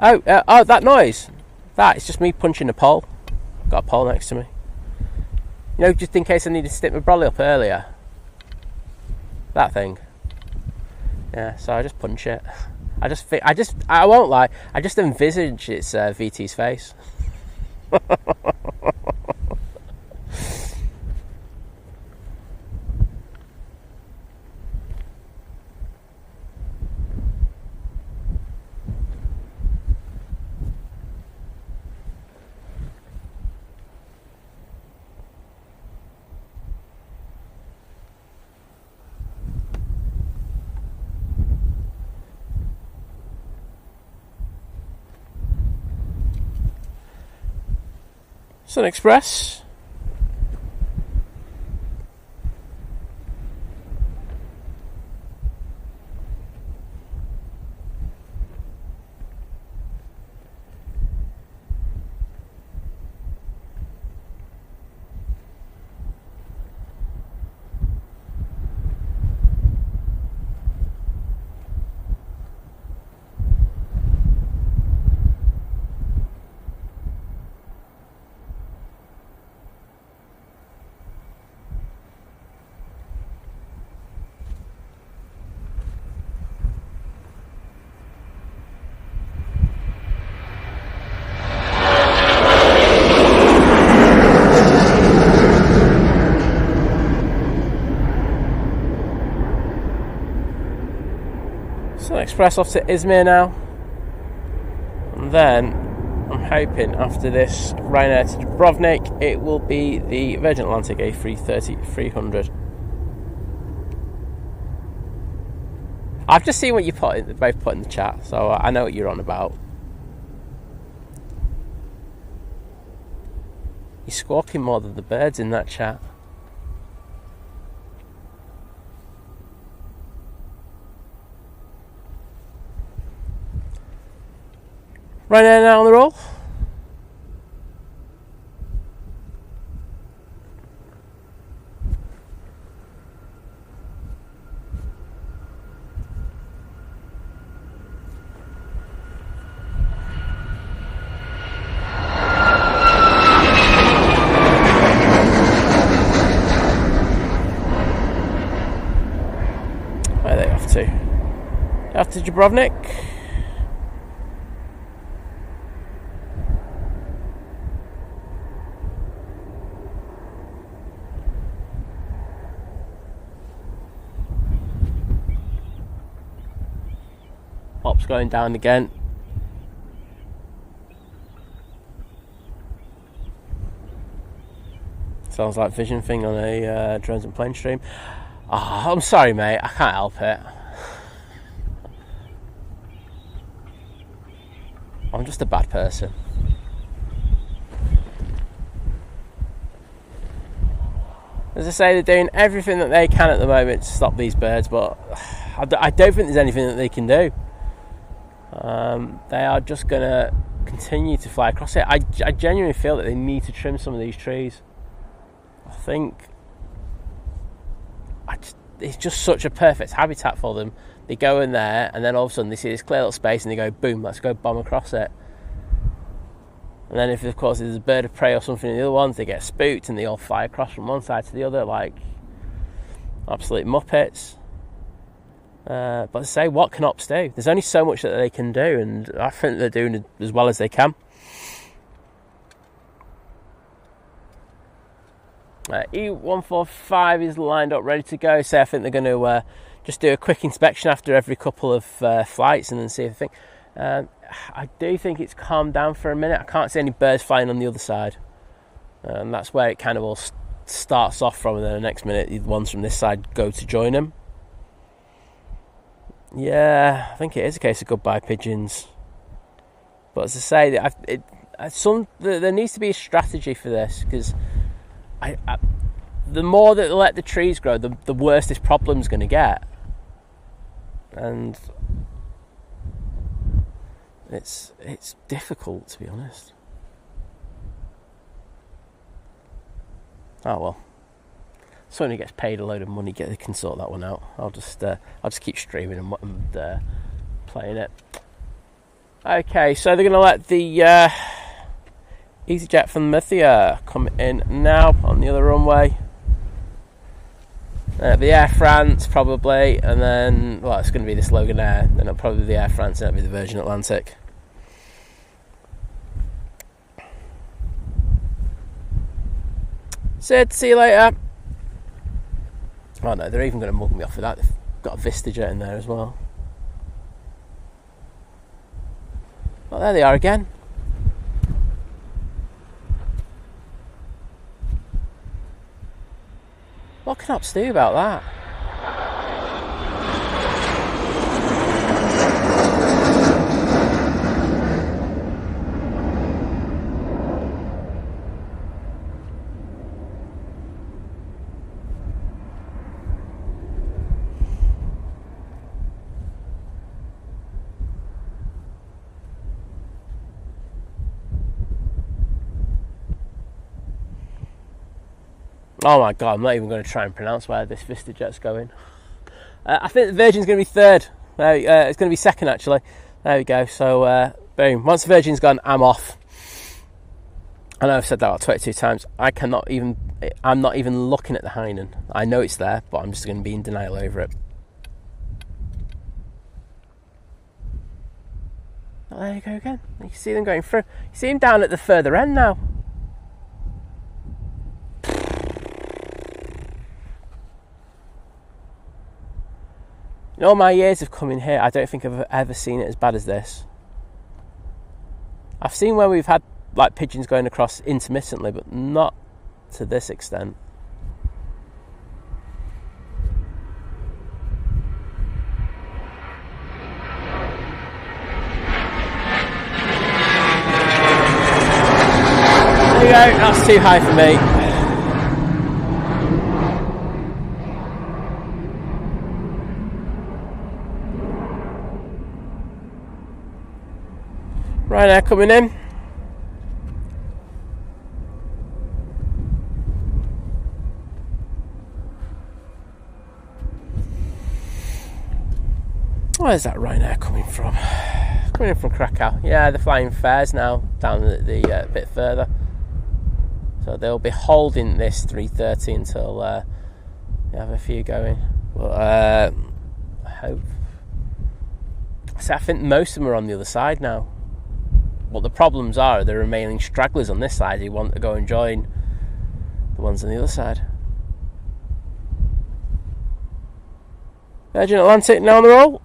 Oh, that noise. That is just me punching a pole. Got a pole next to me. You know, just in case I needed to stick my brolly up earlier. That thing. Yeah, so I just punch it. I won't lie, I just envisage it's VT's face. Sun Express. Express off to Izmir now. And then I'm hoping after this Ryanair to Dubrovnik, it will be the Virgin Atlantic A330-300. I've just seen what you both put in the chat, so I know what you're on about. You're squawking more than the birds in that chat. Ryanair now on the roll. Where are they off to? Off to Dubrovnik. Ops going down again. Sounds like Vision thing on a drones and plane stream. Oh, I'm sorry, mate. I can't help it. I'm just a bad person. As I say, they're doing everything that they can at the moment to stop these birds, but I don't think there's anything that they can do. They are just going to continue to fly across it. I genuinely feel that they need to trim some of these trees. I think it's just such a perfect habitat for them. They go in there and then all of a sudden they see this clear little space and they go, boom, let's go bomb across it. And then if, of course, there's a bird of prey or something in the other ones, they get spooked and they all fly across from one side to the other like absolute muppets. But to say, what can ops do? There's only so much that they can do, and I think they're doing it as well as they can. E145 is lined up, ready to go. So I think they're going to just do a quick inspection after every couple of flights and then see if they think. I do think it's calmed down for a minute. I can't see any birds flying on the other side. And that's where it kind of all starts off from, and then the next minute the ones from this side go to join them. Yeah, I think it is a case of goodbye pigeons. But as I say, there needs to be a strategy for this, because the more that they let the trees grow, the worse this problem's going to get. And it's difficult, to be honest. Oh well. Someone who gets paid a load of money can sort that one out. I'll just keep streaming and playing it. Okay, so they're going to let the Easyjet from Murcia come in now on the other runway. The Air France probably, and then, well, it's going to be this Logan Air, then it'll probably be the Air France, and it'll be the Virgin Atlantic. Sid, see you later. Oh no, they're even going to mug me off with that. They've got a Vistajet in there as well. Oh, there they are again. What can ops do about that? Oh my god, I'm not even going to try and pronounce where this Vistajet's going. I think the Virgin's going to be third. It's going to be second, actually. There we go. So, boom. Once the Virgin's gone, I'm off. I know I've said that about 22 times. I'm not even looking at the Hainan. I know it's there, but I'm just going to be in denial over it. Oh, there you go again. You can see them going through. You see them down at the further end now. In all my years of coming here, I don't think I've ever seen it as bad as this. I've seen where we've had like pigeons going across intermittently, but not to this extent. There you go, that's too high for me. Ryanair coming in. Where's that Ryanair coming from? Coming in from Krakow. Yeah, they're flying fares now down the bit further. So they'll be holding this 330 until they have a few going. But I hope. So I think most of them are on the other side now. What the problems are the remaining stragglers on this side who want to go and join the ones on the other side. Virgin Atlantic now on the roll.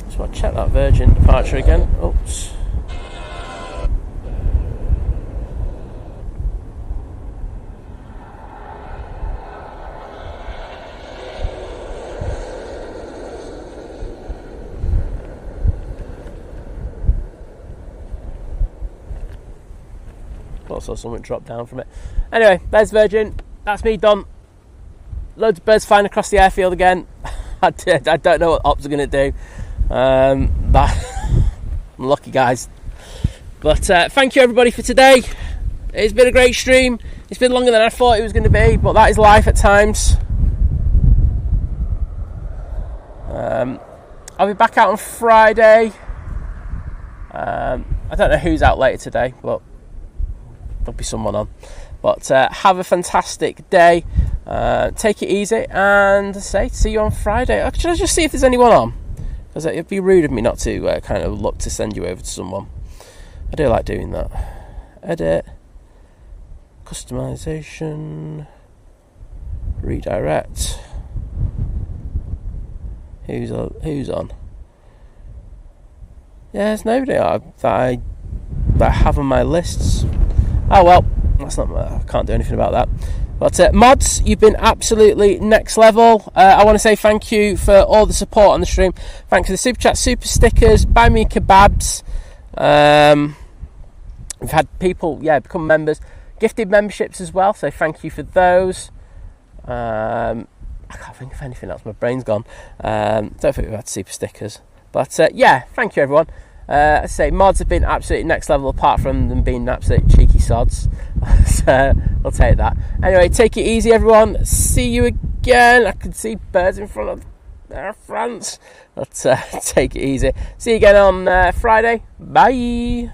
So I'll check that Virgin departure again. Oops. Also something dropped down from it. Anyway, there's Virgin. That's me done. Loads of birds flying across the airfield again. I don't know what ops are going to do. I'm lucky, guys. But thank you everybody for today. It's been a great stream. It's been longer than I thought it was going to be, but that is life at times. I'll be back out on Friday. I don't know who's out later today, but there'll be someone on. But have a fantastic day. Take it easy, and see you on Friday. Should I just see if there's anyone on? Because it'd be rude of me not to kind of look to send you over to someone. I do like doing that. Edit, customization, redirect. Who's on? Yeah, there's nobody that I have on my lists. Oh well, that's not. I can't do anything about that. But mods, you've been absolutely next level. I want to say thank you for all the support on the stream. Thanks for the super chat, super stickers, buy me kebabs. We've had people, become members, gifted memberships as well. So thank you for those. I can't think of anything else. My brain's gone. Don't think we've had super stickers. But thank you everyone. I say mods have been absolutely next level, apart from them being absolute cheeky sods. So I'll take that. Anyway, take it easy everyone. See you again. I can see birds in front of Air France. But take it easy. See you again on Friday. Bye.